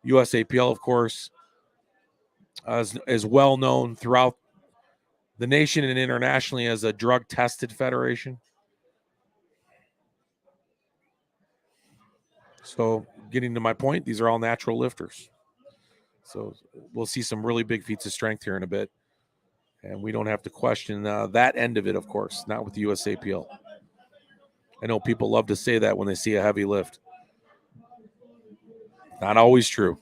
USAPL, of course, is well known throughout the nation and internationally as a drug-tested federation. So getting to my point, these are all natural lifters. So we'll see some really big feats of strength here in a bit. And we don't have to question that end of it, of course, not with the USAPL. I know people love to say that when they see a heavy lift. Not always true.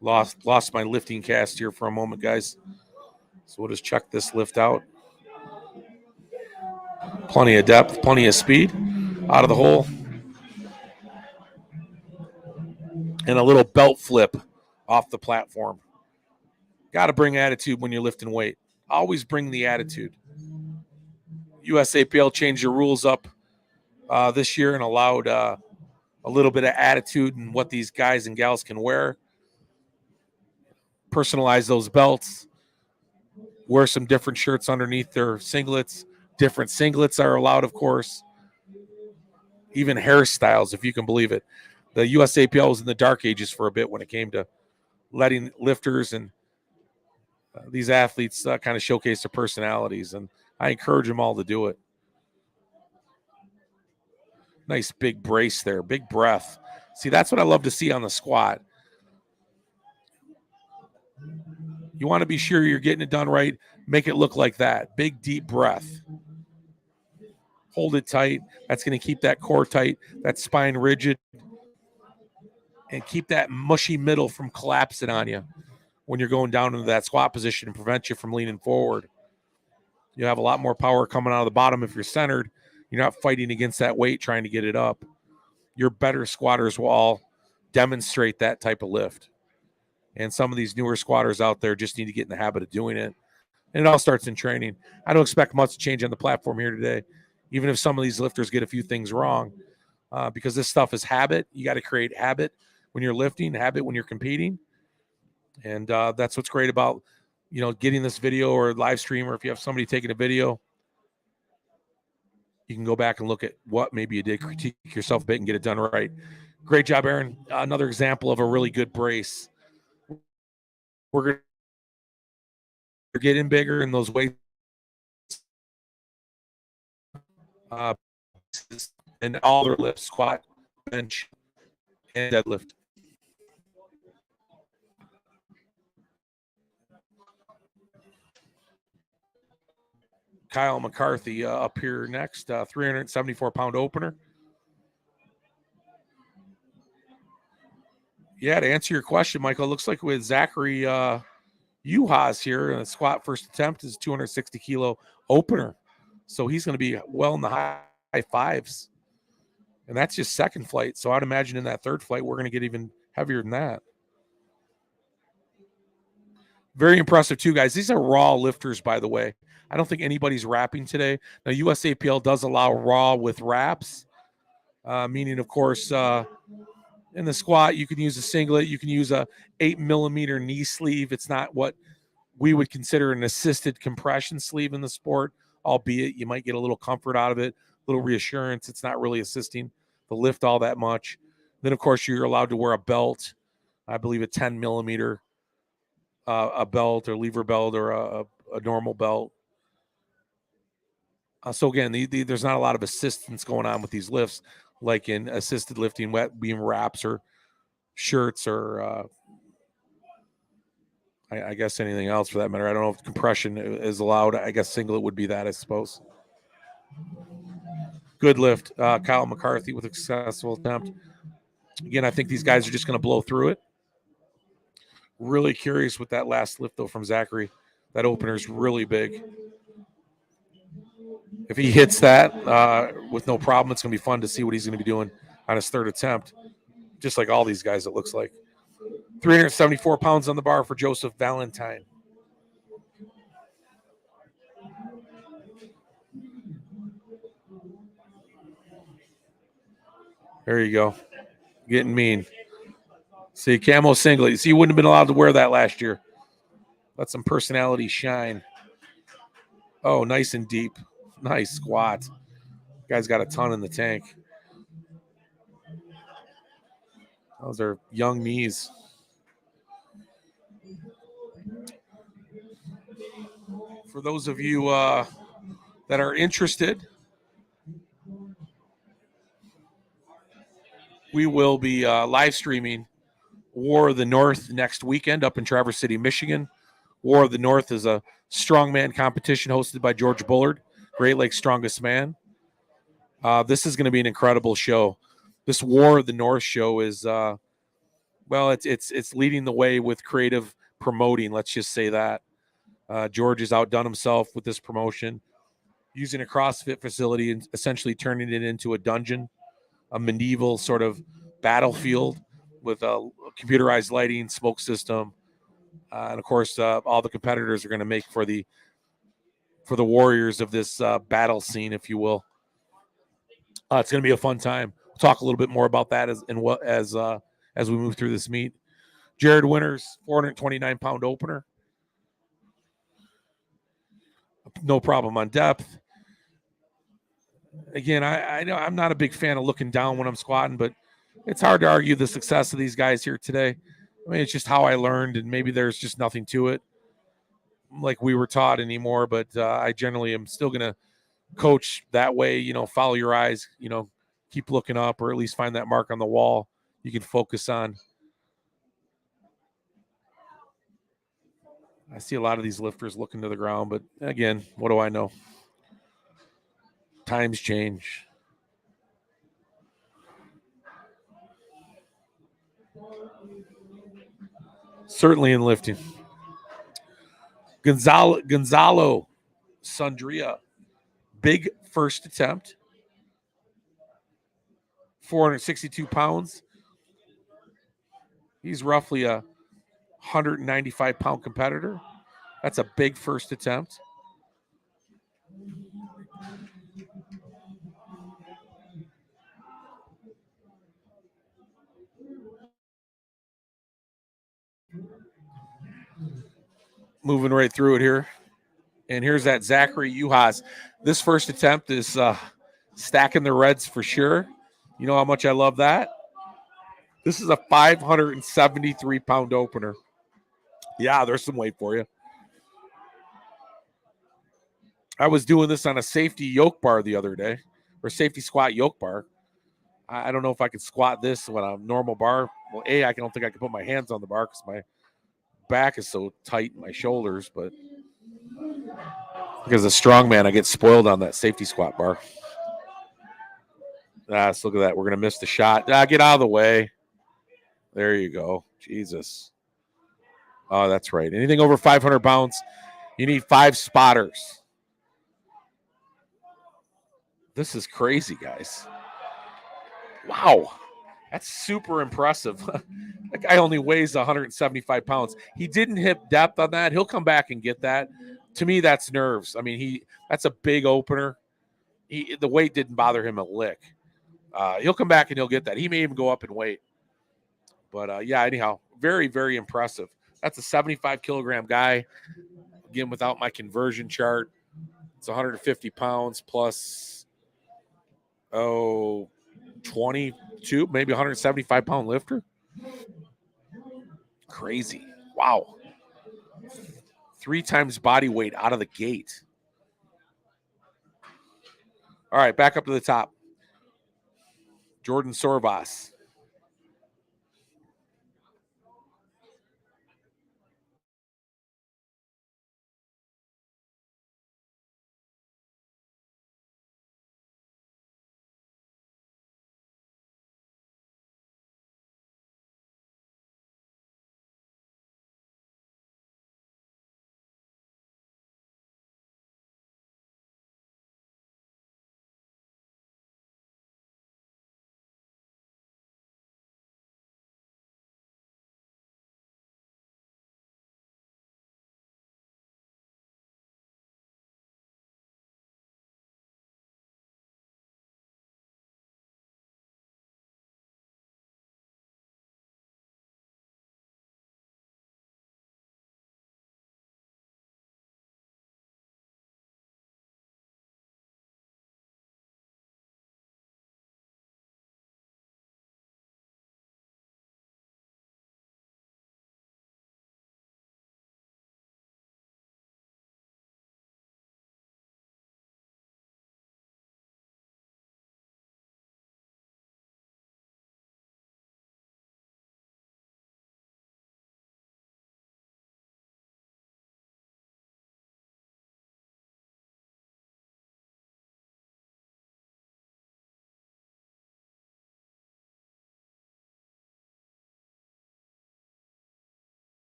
Lost my lifting cast here for a moment, guys. So we'll just check this lift out. Plenty of depth, plenty of speed out of the hole. And a little belt flip off the platform. Got to bring attitude when you're lifting weight. Always bring the attitude. USAPL changed the rules up this year and allowed a little bit of attitude in what these guys and gals can wear. Personalize those belts. Wear some different shirts underneath their singlets. Different singlets are allowed, of course. Even hairstyles, if you can believe it. The USAPL was in the dark ages for a bit when it came to letting lifters and these athletes kind of showcase their personalities. And I encourage them all to do it. Nice big brace there, big breath. See, that's what I love to see on the squat. You want to be sure you're getting it done right. Make it look like that. Big, deep breath. Hold it tight. That's going to keep that core tight, that spine rigid, and keep that mushy middle from collapsing on you when you're going down into that squat position and prevent you from leaning forward. You have a lot more power coming out of the bottom if you're centered. You're not fighting against that weight trying to get it up. Your better squatters will all demonstrate that type of lift. And some of these newer squatters out there just need to get in the habit of doing it. And it all starts in training. I don't expect much change on the platform here today, even if some of these lifters get a few things wrong, because this stuff is habit. You got to create habit when you're lifting, habit when you're competing. And that's what's great about, getting this video or live stream, or if you have somebody taking a video, you can go back and look at what maybe you did, critique yourself a bit, and get it done right. Great job, Aaron. Another example of a really good brace. We're going to get in bigger in those weights. And all their lifts, squat, bench, and deadlift. Kyle McCarthy up here next, 374-pound opener. Yeah, to answer your question, Michael, it looks like with Zachary Uhas here, and the squat first attempt is 260-kilo opener. So he's going to be well in the high fives. And that's just second flight. So I'd imagine in that third flight, we're going to get even heavier than that. Very impressive, too, guys. These are raw lifters, by the way. I don't think anybody's wrapping today. Now, USAPL does allow raw with wraps, meaning, of course, in the squat, you can use a singlet. You can use a 8-millimeter knee sleeve. It's not what we would consider an assisted compression sleeve in the sport, albeit you might get a little comfort out of it, a little reassurance. It's not really assisting the lift all that much. Then, of course, you're allowed to wear a belt. I believe a 10-millimeter a belt or lever belt or a normal belt. So, again, there's not a lot of assistance going on with these lifts, like in assisted lifting, wet beam wraps or shirts or I guess anything else for that matter. I don't know if compression is allowed. I guess singlet would be that, I suppose. Good lift. Kyle McCarthy with a successful attempt. Again, I think these guys are just going to blow through it. Really curious with that last lift, though, from Zachary. That opener is really big. If he hits that with no problem, it's going to be fun to see what he's going to be doing on his third attempt. Just like all these guys, it looks like. 374 pounds on the bar for Joseph Valentine. There you go. Getting mean. See, camo singlet. See, you wouldn't have been allowed to wear that last year. Let some personality shine. Oh, nice and deep. Nice squat. Guy's got a ton in the tank. Those are young knees. For those of you that are interested, we will be live streaming War of the North next weekend up in Traverse City, Michigan. War of the North is a strongman competition hosted by George Bullard, Great Lakes Strongest Man. This is going to be an incredible show. This War of the North show is, it's leading the way with creative promoting. Let's just say that. George has outdone himself with this promotion, using a CrossFit facility and essentially turning it into a dungeon, a medieval sort of battlefield with a computerized lighting, smoke system, and of course, all the competitors are going to make for the warriors of this battle scene, if you will. It's going to be a fun time. We'll talk a little bit more about that as we move through this meet. Jared Winters, 429-pound opener. No problem on depth. Again, I know I'm not a big fan of looking down when I'm squatting, but it's hard to argue the success of these guys here today. I mean, it's just how I learned, and maybe there's just nothing to it like we were taught anymore, but I generally am still going to coach that way. Follow your eyes, keep looking up, or at least find that mark on the wall you can focus on. I see a lot of these lifters looking to the ground, but again, what do I know? Times change. Certainly in lifting. Gonzalo Sundria, big first attempt, 462 pounds. He's roughly a 195-pound competitor. That's a big first attempt. Moving right through it here. And here's that Zachary Uhas. This first attempt is Stacking the reds for sure. You know how much I love that? This is a 573-pound opener. Yeah, there's some weight for you. I was doing this on a safety yoke bar the other day, or safety squat yoke bar. I don't know if I could squat this on a normal bar. Well, I don't think I can put my hands on the bar because my back is so tight in my shoulders, but because a strong man, I get spoiled on that safety squat bar. So look at that. We're going to miss the shot. Get out of the way. There you go. Jesus. Oh, that's right. Anything over 500 pounds, you need 5 spotters. This is crazy, guys. Wow. That's super impressive. That guy only weighs 175 pounds. He didn't hit depth on that. He'll come back and get that. To me, that's nerves. I mean, that's a big opener. The weight didn't bother him a lick. He'll come back and he'll get that. He may even go up in weight. But, anyhow, very, very impressive. That's a 75-kilogram guy. Again, without my conversion chart, it's 150 pounds plus, 22, maybe 175-pound lifter. Crazy. Wow. 3 times body weight out of the gate. All right, back up to the top. Jordan Sorvas.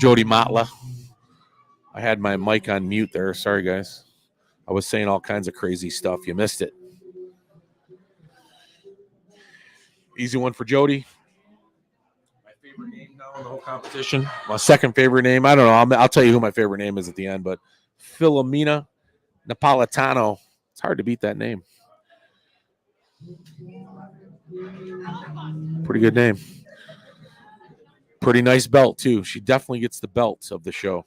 Jody Matla. I had my mic on mute there. Sorry, guys. I was saying all kinds of crazy stuff. You missed it. Easy one for Jody. My favorite name now in the whole competition. My second favorite name. I don't know. I'll tell you who my favorite name is at the end, but Filomena Napolitano. It's hard to beat that name. Pretty good name. Pretty nice belt, too. She definitely gets the belt of the show.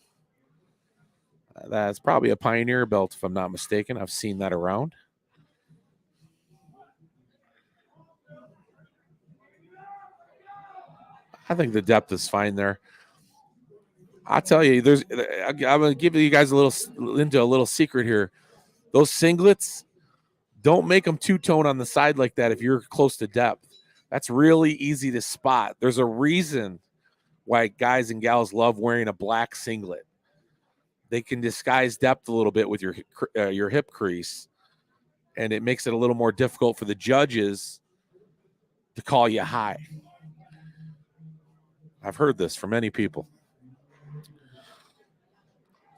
That's probably a Pioneer belt, if I'm not mistaken. I've seen that around. I think the depth is fine there. I'll tell you, I'm going to give you guys a little secret here. Those singlets, don't make them two-tone on the side like that if you're close to depth. That's really easy to spot. There's a reason why guys and gals love wearing a black singlet. They can disguise depth a little bit with your hip crease, and it makes it a little more difficult for the judges to call you high. I've heard this from many people.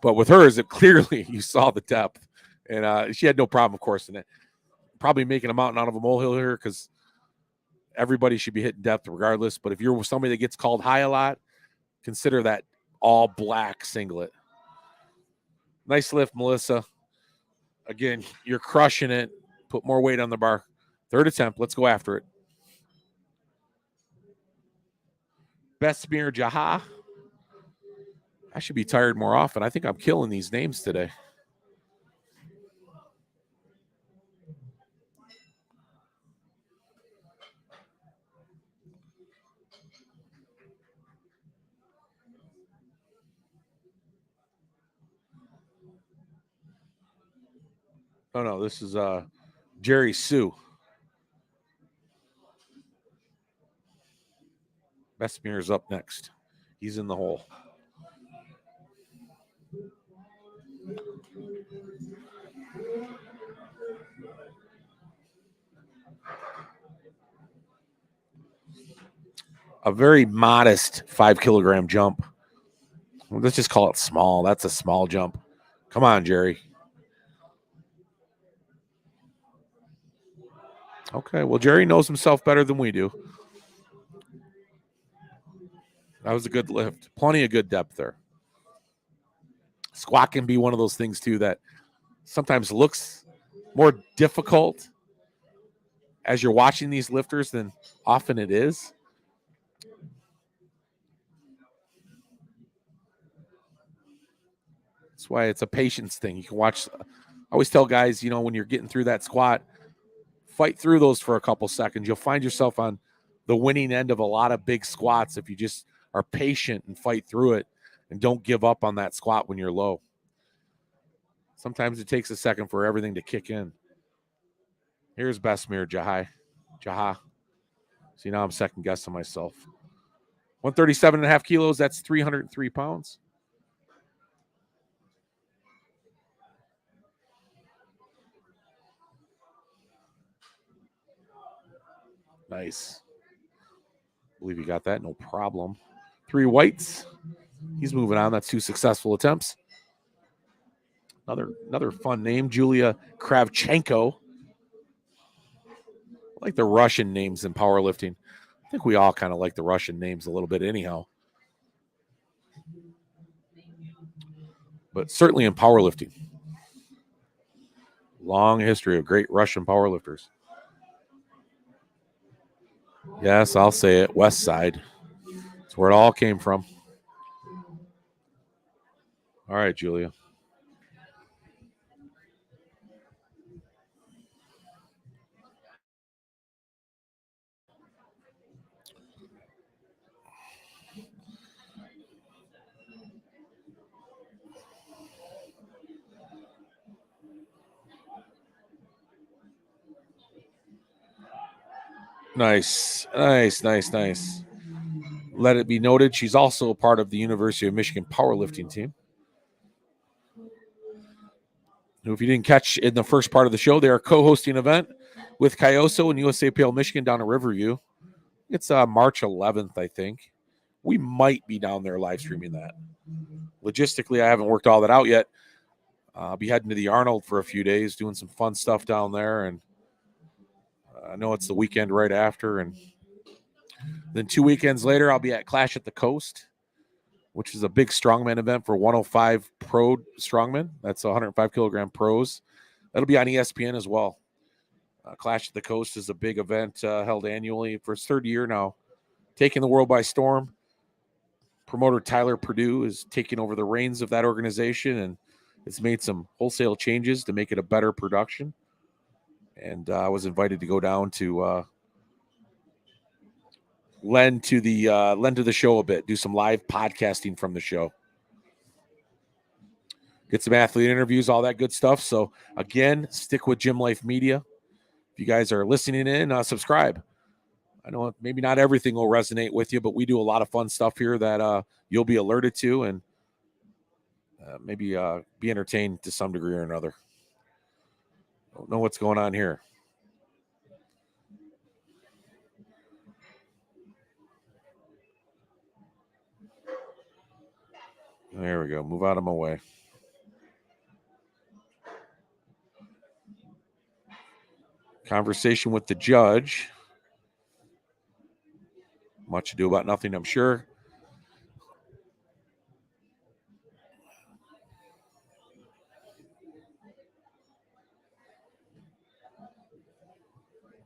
But with hers, it clearly you saw the depth. And she had no problem, of course, in it. Probably making a mountain out of a molehill here because everybody should be hitting depth regardless. But if you're somebody that gets called high a lot, consider that all black singlet. Nice lift, Melissa. Again, you're crushing it. Put more weight on the bar. Third attempt. Let's go after it. Besmir Jaha. I should be tired more often. I think I'm killing these names today. Oh, no, this is Jerry Sue. Besmir's up next. He's in the hole. A very modest 5 kilogram jump. Let's just call it small. That's a small jump. Come on, Jerry. Okay, well, Jerry knows himself better than we do. That was a good lift. Plenty of good depth there. Squat can be one of those things, too, that sometimes looks more difficult as you're watching these lifters than often it is. That's why it's a patience thing. You can watch. I always tell guys, when you're getting through that squat, fight through those for a couple seconds. You'll find yourself on the winning end of a lot of big squats if you just are patient and fight through it and don't give up on that squat when you're low. Sometimes it takes a second for everything to kick in. Here's Besmir Jaha. See, now I'm second guessing myself. 137.5 kilos. That's 303 pounds. Nice. I believe you got that. No problem. 3 whites. He's moving on. That's 2 successful attempts. Another fun name, Julia Kravchenko. I like the Russian names in powerlifting. I think we all kind of like the Russian names a little bit anyhow. But certainly in powerlifting. Long history of great Russian powerlifters. Yes, I'll say it. West Side. That's where it all came from. All right, Julia. Nice. Let it be noted, she's also a part of the University of Michigan powerlifting team. If you didn't catch in the first part of the show, they are co-hosting an event with Kyoso and USAPL Michigan down in Riverview. It's March 11th, I think. We might be down there live streaming that. Logistically, I haven't worked all that out yet. I'll be heading to the Arnold for a few days, doing some fun stuff down there. And I know it's the weekend right after. And then 2 weekends later, I'll be at Clash at the Coast, which is a big strongman event for 105 pro strongmen. That's 105 kilogram pros. That'll be on ESPN as well. Clash at the Coast is a big event held annually for its 3rd year now, taking the world by storm. Promoter Tyler Purdue is taking over the reins of that organization, and it's made some wholesale changes to make it a better production. And I was invited to go down to lend to the show a bit, do some live podcasting from the show, get some athlete interviews, all that good stuff. So again, stick with Gym Life Media. If you guys are listening in, subscribe. I know maybe not everything will resonate with you, but we do a lot of fun stuff here that you'll be alerted to and maybe be entertained to some degree or another. Don't know what's going on here. There we go. Move out of my way. Conversation with the judge. Much ado about nothing, I'm sure.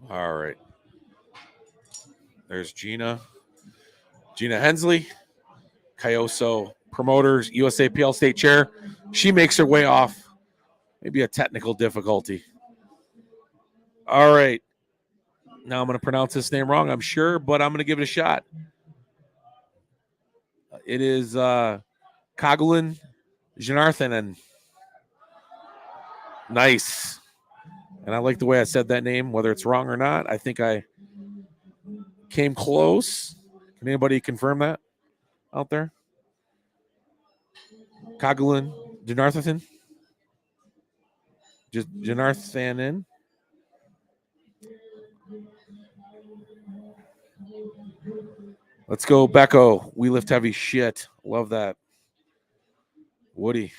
All right. There's Gina. Gina Hensley, Cayoso Promoters, USAPL State Chair. She makes her way off. Maybe a technical difficulty. All right. Now I'm going to pronounce this name wrong, I'm sure, but I'm going to give it a shot. It is Kagulin Janarthanan. Nice. And I like the way I said that name, whether it's wrong or not. I think I came close. Can anybody confirm that out there? Kagulin Janarthanan? Janarthanan? Let's go, Becco. We lift heavy shit. Love that. Woody.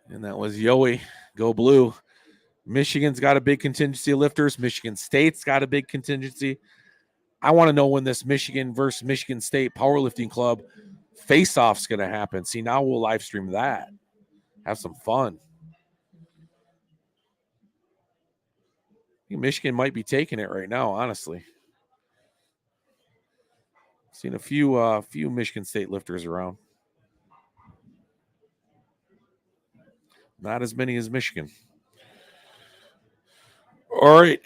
And that was Yoey. Go Blue. Michigan's got a big contingency of lifters. Michigan State's got a big contingency. I want to know when this Michigan versus Michigan State powerlifting club face-off's going to happen. See, now we'll live stream that. Have some fun. I think Michigan might be taking it right now, honestly. Seen a few Michigan State lifters around. Not as many as Michigan. All right.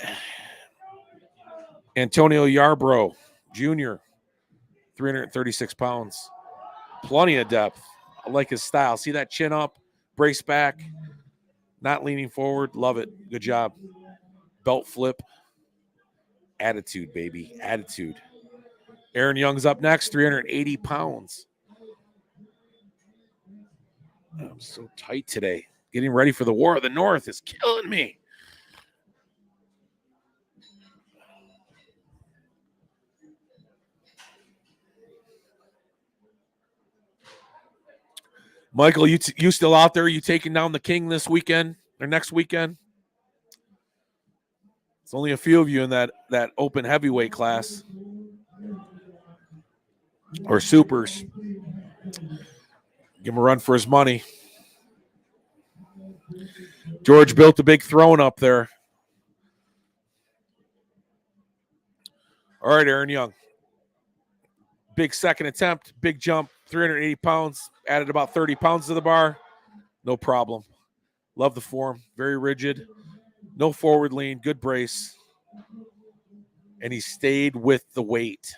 Antonio Yarbrough Jr., 336 pounds. Plenty of depth. I like his style. See that chin up, brace back, not leaning forward. Love it. Good job. Belt flip. Attitude, baby. Attitude. Aaron Young's up next, 380 pounds. I'm so tight today. Getting ready for the War of the North is killing me. Michael, you still out there? You taking down the King this weekend or next weekend? It's only a few of you in that open heavyweight class or supers. Give him a run for his money. George built a big throne up there. All right, Aaron Young. Big second attempt, big jump, 380 pounds, added about 30 pounds to the bar. No problem. Love the form. Very rigid. No forward lean. Good brace. And he stayed with the weight.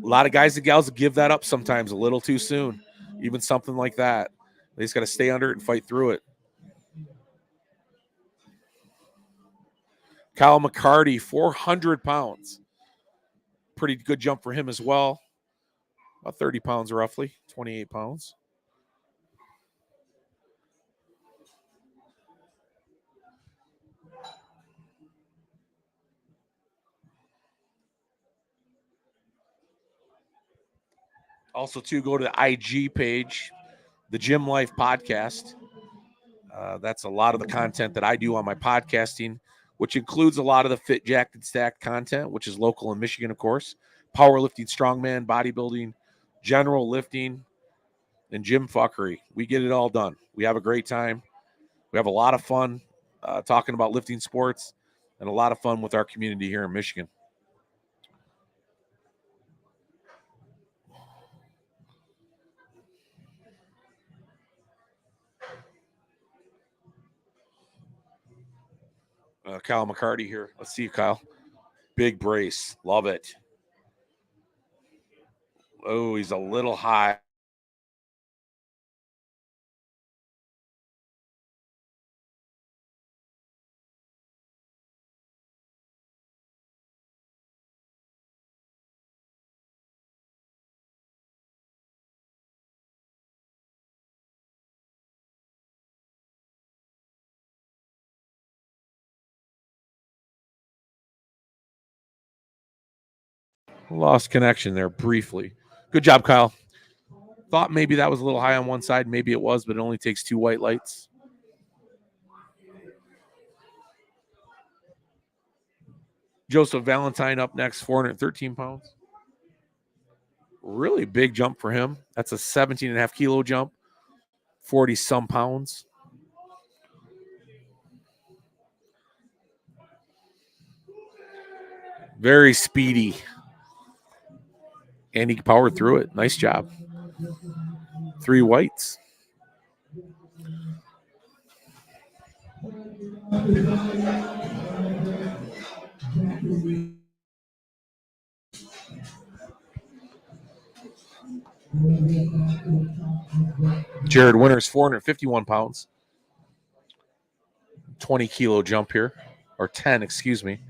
A lot of guys and gals give that up sometimes a little too soon. Even something like that. They just got to stay under it and fight through it. Kyle McCarty, 400 pounds. Pretty good jump for him as well. About 30 pounds roughly, 28 pounds. Also, too, go to the IG page, the Gym Life Podcast. That's a lot of the content that I do on my podcasting, which includes a lot of the Fit, Jacked, and Stacked content, which is local in Michigan, of course. Powerlifting, strongman, bodybuilding, general lifting, and gym fuckery. We get it all done. We have a great time. We have a lot of fun talking about lifting sports and a lot of fun with our community here in Michigan. Kyle McCarty here. Let's see you, Kyle. Big brace. Love it. Oh, he's a little high. Lost connection there briefly. Good job, Kyle. Thought maybe that was a little high on one side. Maybe it was, but it only takes 2 white lights. Joseph Valentine up next, 413 pounds. Really big jump for him. That's a 17.5 kilo jump, 40 some pounds. Very speedy. And he powered through it. Nice job. 3 whites. Jared Winters, 451 pounds. 20 kilo jump here. Or 10, excuse me.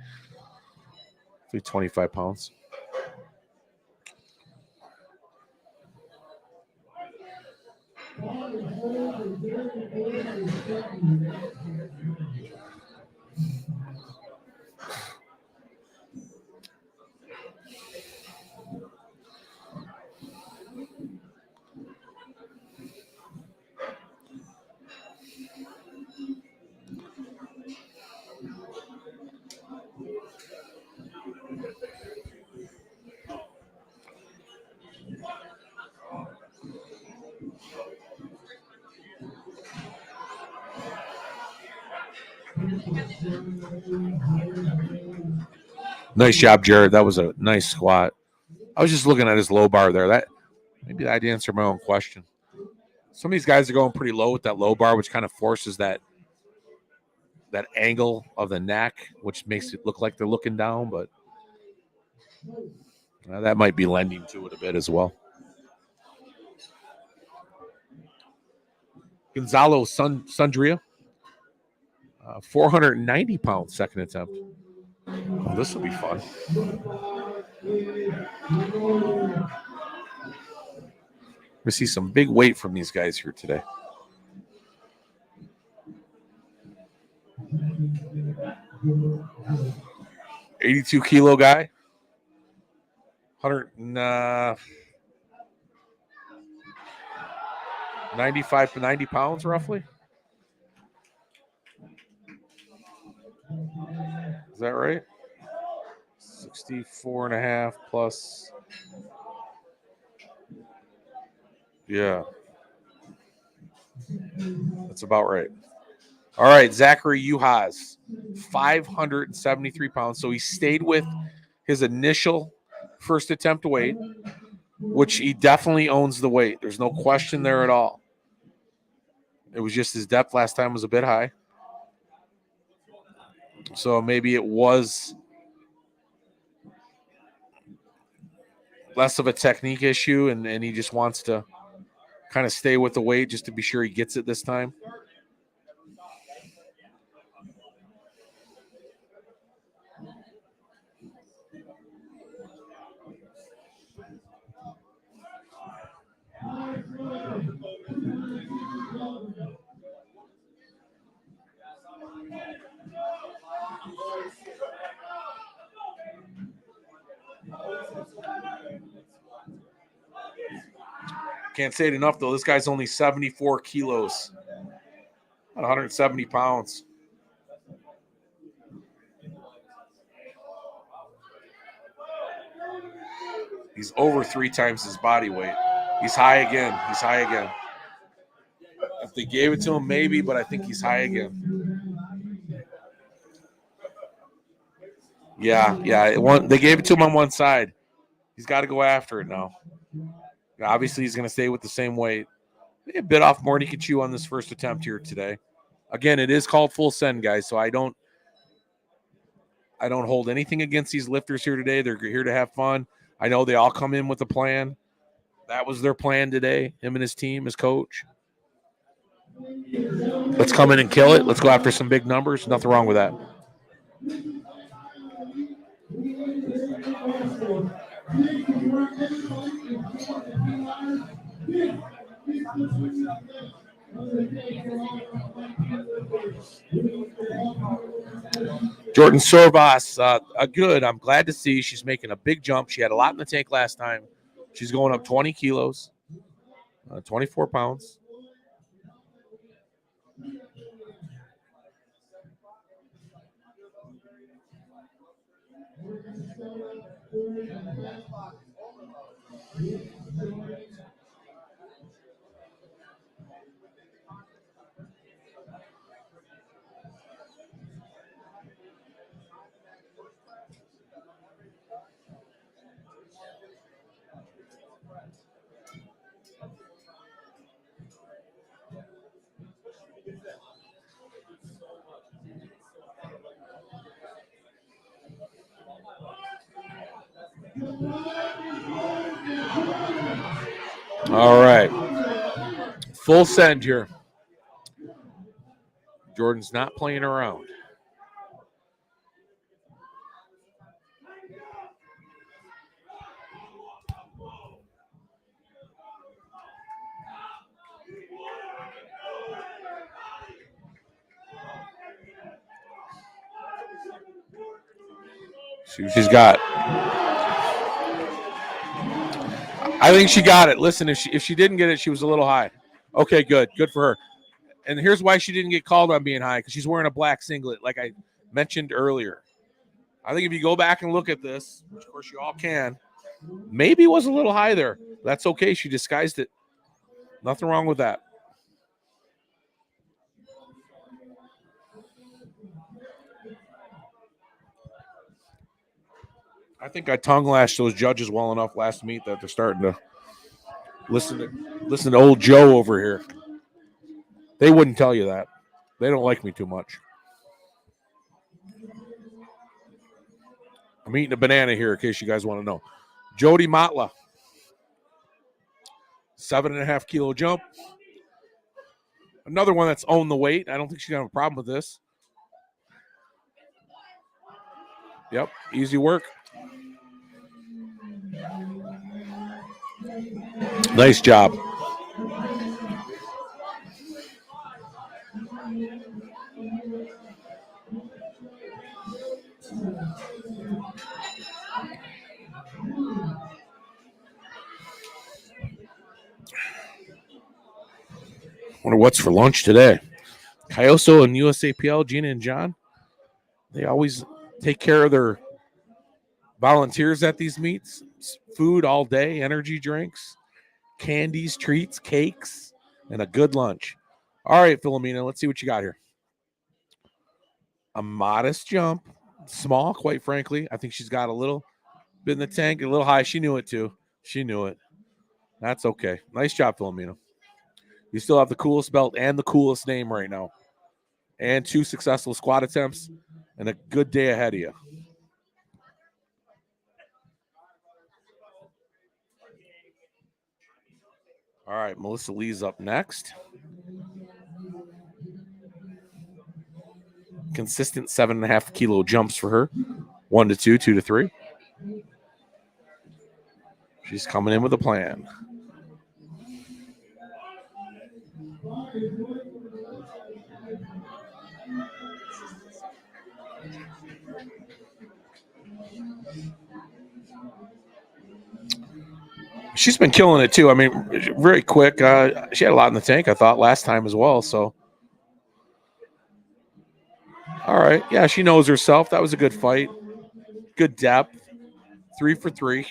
25 pounds. Nice job, Jared. That was a nice squat. I was just looking at his low bar there. That maybe I'd answer my own question. Some of these guys are going pretty low with that low bar, which kind of forces that angle of the neck, which makes it look like they're looking down, but that might be lending to it a bit as well. Gonzalo Sundria, 490 pounds, second attempt. Oh, this will be fun. We see some big weight from these guys here today. $82 kilo guy, 95 to 90 pounds roughly. Is that right? 64 and a half plus. Yeah. That's about right. All right, Zachary Uhas, 573 pounds. So he stayed with his initial first attempt weight, which he definitely owns the weight. There's no question there at all. It was just his depth last time was a bit high. So maybe it was less of a technique issue, and he just wants to kind of stay with the weight just to be sure he gets it this time. Can't say it enough, though. This guy's only 74 kilos, 170 pounds. He's over 3 times his body weight. He's high again. He's high again. If they gave it to him, maybe, but I think he's high again. Yeah. They gave it to him on one side. He's got to go after it now. Obviously, he's going to stay with the same weight. Maybe a bit off more than he can chew on this first attempt here today. Again, it is called full send, guys, so I don't hold anything against these lifters here today. They're here to have fun. I know they all come in with a plan. That was their plan today, him and his team, his coach. Let's come in and kill it. Let's go after some big numbers. Nothing wrong with that. Jordan Sorvas, good. I'm glad to see she's making a big jump. She had a lot in the tank last time. She's going up 20 kilos, 24 pounds. All right. Full send here. Jordan's not playing around. See what she's got. I think she got it. Listen, if she didn't get it, she was a little high. Okay, good. Good for her. And here's why she didn't get called on being high, because she's wearing a black singlet, like I mentioned earlier. I think if you go back and look at this, which of course you all can, maybe it was a little high there. That's okay. She disguised it. Nothing wrong with that. I think I tongue lashed those judges well enough last meet that they're starting to listen to old Joe over here. They wouldn't tell you that. They don't like me too much. I'm eating a banana here in case you guys want to know. Jody Matla, 7.5 kilo jump. Another one that's owned the weight. I don't think she's gonna have a problem with this. Yep, easy work. Nice job. Wonder what's for lunch today. Kyoso and USAPL, Gina and John, they always take care of their volunteers at these meets. Food all day, energy drinks, candies, treats, cakes, and a good lunch. All right, Philomena, let's see what you got here. A modest jump, small, quite frankly. I think she's got a little bit in the tank, a little high. She knew it too. She knew it. That's okay. Nice job, Philomena. You still have the coolest belt and the coolest name right now. And 2 successful squat attempts and a good day ahead of you. All right, Melissa Lee's up next. Consistent 7.5 kilo jumps for her. 1 to 2, 2 to 3. She's coming in with a plan. She's been killing it too. I mean, very quick. She had a lot in the tank, I thought, last time as well. So, all right. Yeah, she knows herself. That was a good fight. Good depth. 3 for 3.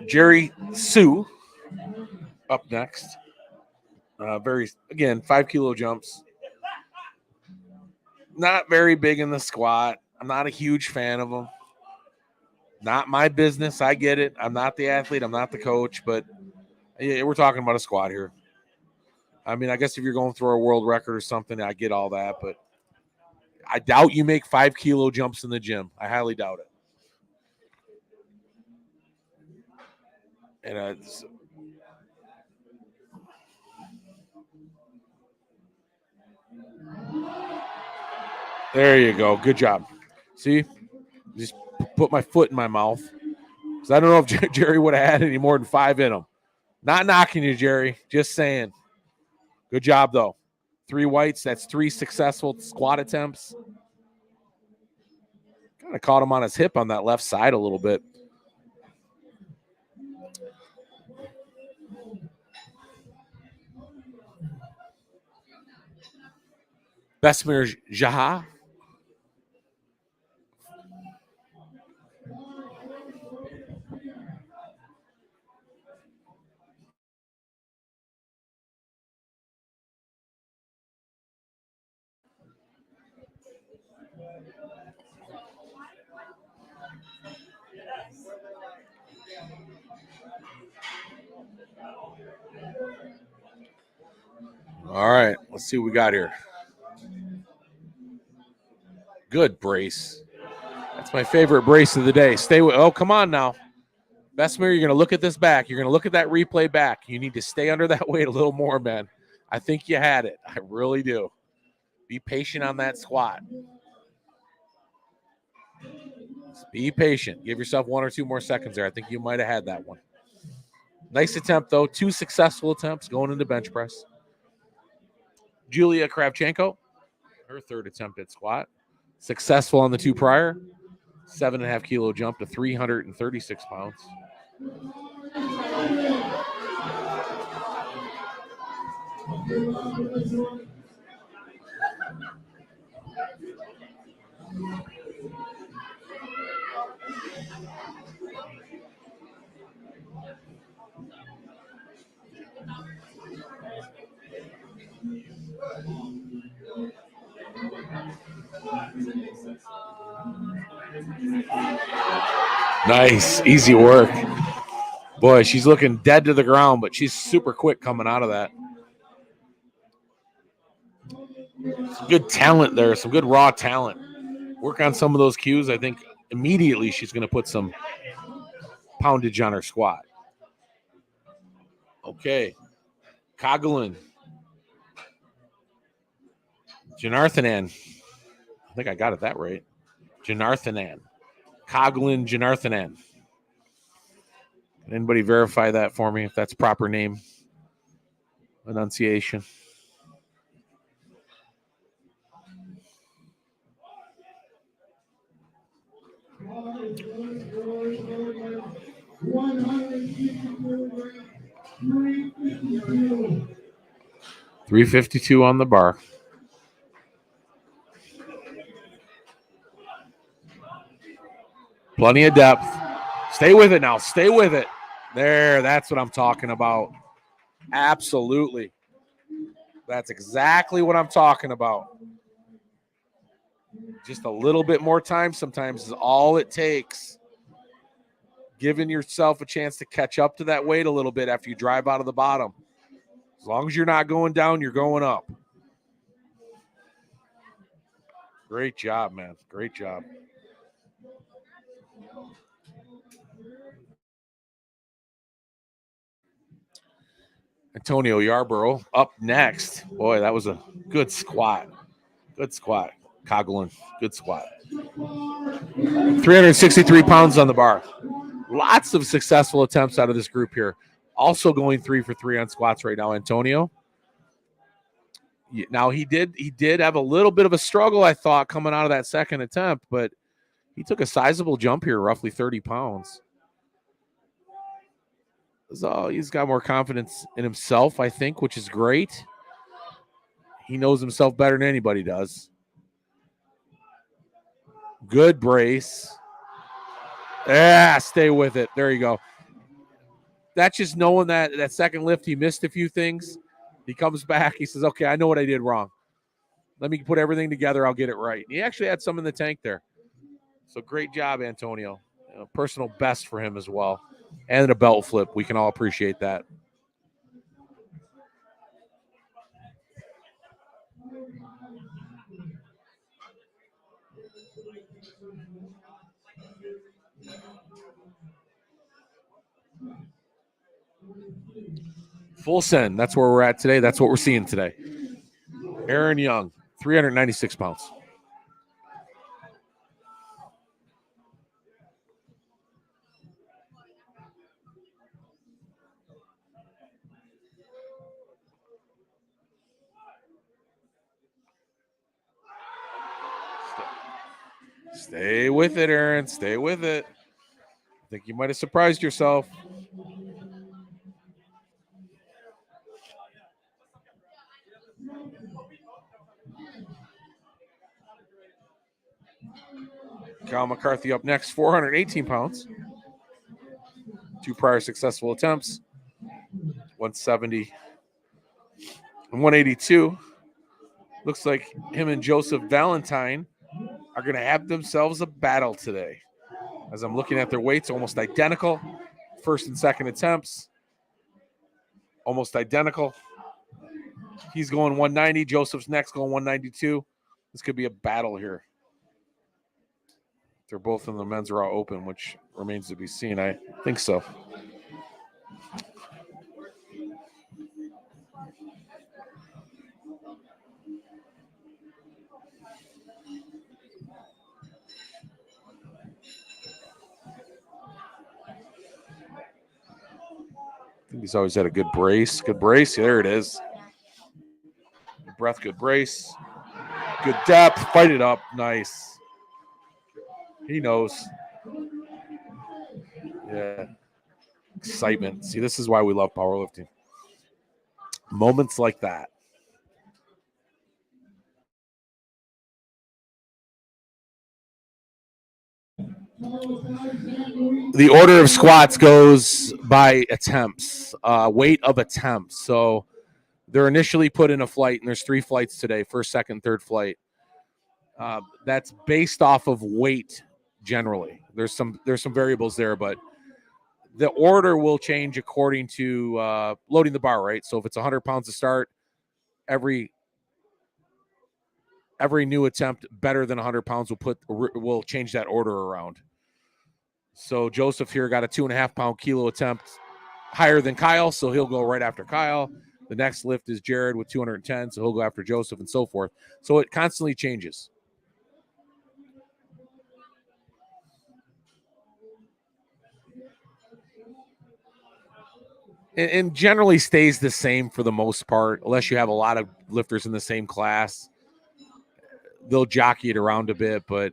Jerry Sue up next. Again, 5 kilo jumps. Not very big in the squat. I'm not a huge fan of them. Not my business. I get it. I'm not the athlete. I'm not the coach, but we're talking about a squat here. I mean, I guess if you're going through a world record or something, I get all that, but I doubt you make 5 kilo jumps in the gym. I highly doubt it. And there you go. Good job. See, just put my foot in my mouth. So I don't know if Jerry would have had any more than 5 in him. Not knocking you, Jerry. Just saying. Good job, though. 3 whites. That's 3 successful squat attempts. Kind of caught him on his hip on that left side a little bit. Besmir Jaha. All right, let's see what we got here. Good brace. That's my favorite brace of the day. Stay with. Oh, come on now. Bessemer, you're going to look at this back. You're going to look at that replay back. You need to stay under that weight a little more, man. I think you had it. I really do. Be patient on that squat. Just be patient. Give yourself 1 or 2 more seconds there. I think you might have had that one. Nice attempt, though. 2 successful attempts going into bench press. Julia Kravchenko, her 3rd attempt at squat. Successful on the 2 prior. 7.5 kilo jump to 336 pounds. Nice, easy work. Boy, she's looking dead to the ground, but she's super quick coming out of that. Some good talent there, some good raw talent. Work on some of those cues. I think immediately she's going to put some poundage on her squat. Okay. Kogelin. Janarthanan. I think I got it that right. Janarthanan. Kogelin Janarthanan. Can anybody verify that for me if that's proper name? Enunciation. $352 on the bar. Plenty of depth. Stay with it now. Stay with it. There, that's what I'm talking about. Absolutely. That's exactly what I'm talking about. Just a little bit more time sometimes is all it takes. Giving yourself a chance to catch up to that weight a little bit after you drive out of the bottom. As long as you're not going down, you're going up. Great job, man. Great job. Antonio Yarborough up next. Boy, that was a good squat. Good squat. Kogelin, good squat. 363 pounds on the bar. Lots of successful attempts out of this group here. Also going 3 for 3 on squats right now, Antonio. Now he did have a little bit of a struggle, I thought, coming out of that second attempt, but he took a sizable jump here, roughly 30 pounds. So he's got more confidence in himself, I think, which is great. He knows himself better than anybody does. Good brace. Yeah, stay with it. There you go. That's just knowing that second lift, he missed a few things. He comes back. He says, okay, I know what I did wrong. Let me put everything together. I'll get it right. He actually had some in the tank there. So great job, Antonio. Personal best for him as well. And a belt flip. We can all appreciate that. Full send. That's where we're at today. That's what we're seeing today. Aaron Young, 396 pounds. Stay with it, Aaron. Stay with it. I think you might have surprised yourself. Kyle McCarthy up next, 418 pounds. 2 prior successful attempts, 170 and 182. Looks like him and Joseph Valentine are going to have themselves a battle today. As I'm looking at their weights, almost identical. First and second attempts, almost identical. He's going 190. Joseph's next going 192. This could be a battle here. They're both in the men's raw open, which remains to be seen. I think so. I think he's always had a good brace. Good brace. There it is. Good breath, good brace. Good depth. Fight it up. Nice. He knows. Yeah. Excitement. See, this is why we love powerlifting. Moments like that. The order of squats goes by attempts, weight of attempts. So they're initially put in a flight, and there's 3 flights today, first, second, third flight. That's based off of weight generally. There's some variables there, but the order will change according to loading the bar, right? So if it's 100 pounds to start, every new attempt better than 100 pounds will change that order around. So Joseph here got a 2.5 pound kilo attempt higher than Kyle, so he'll go right after Kyle. The next lift is Jared with 210, so he'll go after Joseph and so forth. So it constantly changes. And generally stays the same for the most part, unless you have a lot of lifters in the same class. They'll jockey it around a bit, but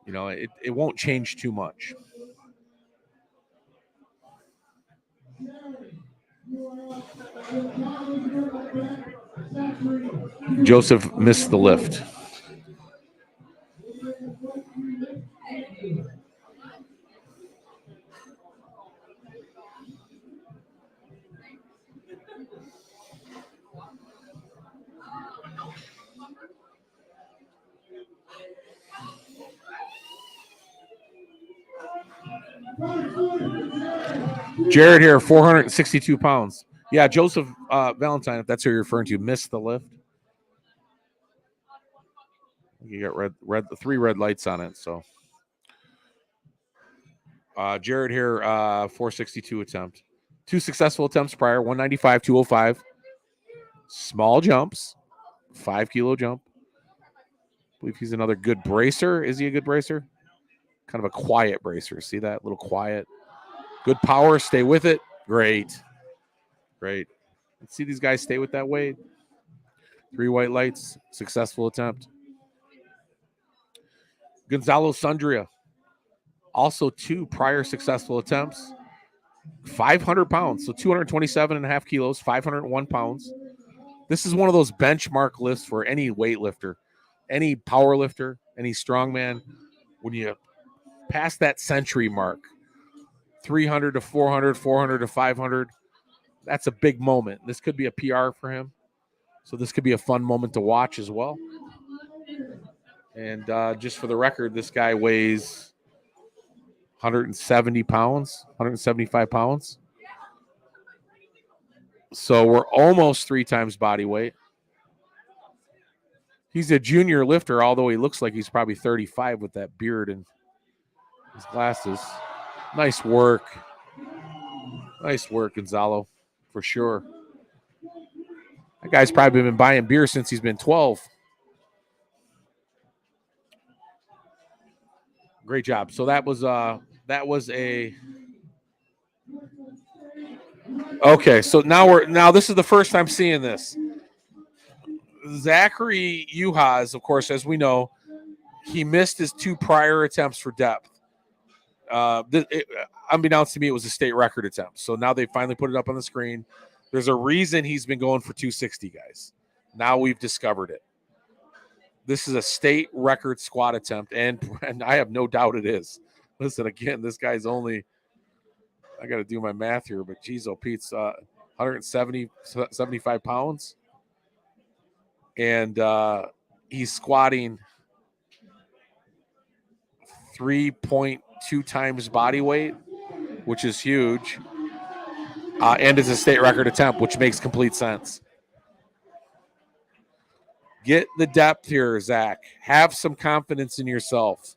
you know, it won't change too much. Joseph missed the lift. Jared here, 462 pounds. Yeah, Joseph Valentine, if that's who you're referring to, missed the lift. You got the 3 red lights on it. So Jared here, 462 attempt. 2 successful attempts prior, 195, 205. Small jumps, 5 kilo jump. I believe he's another good bracer. Is he a good bracer? Kind of a quiet bracer. See that? Little quiet. Good power. Stay with it. Great. Great. Let's see these guys stay with that weight. 3 white lights. Successful attempt. Gonzalo Sundria. Also 2 prior successful attempts. 500 pounds. So 227.5 kilos, 501 pounds. This is one of those benchmark lifts for any weightlifter, any power lifter, any strongman. When you pass that century mark, 300 to 400, 400 to 500, that's a big moment. This could be a PR for him. So this could be a fun moment to watch as well. And just for the record, this guy weighs 170 pounds, 175 pounds. So we're almost 3 times body weight. He's a junior lifter, although he looks like he's probably 35 with that beard and his glasses. Nice work. Nice work, Gonzalo, for sure. That guy's probably been buying beer since he's been 12. Great job. So that was a okay. So now this is the first time seeing this. Zachary Uhas, of course, as we know, he missed his 2 prior attempts for depth. Unbeknownst to me, it was a state record attempt. So now they finally put it up on the screen. There's a reason he's been going for 260, guys. Now we've discovered it. This is a state record squat attempt, and I have no doubt it is. Listen, again, this guy's only, I got to do my math here, but geez, oh, Pete's 175 pounds. And he's squatting 3.2 times body weight, which is huge. And it's a state record attempt, which makes complete sense. Get the depth here, Zach. Have some confidence in yourself.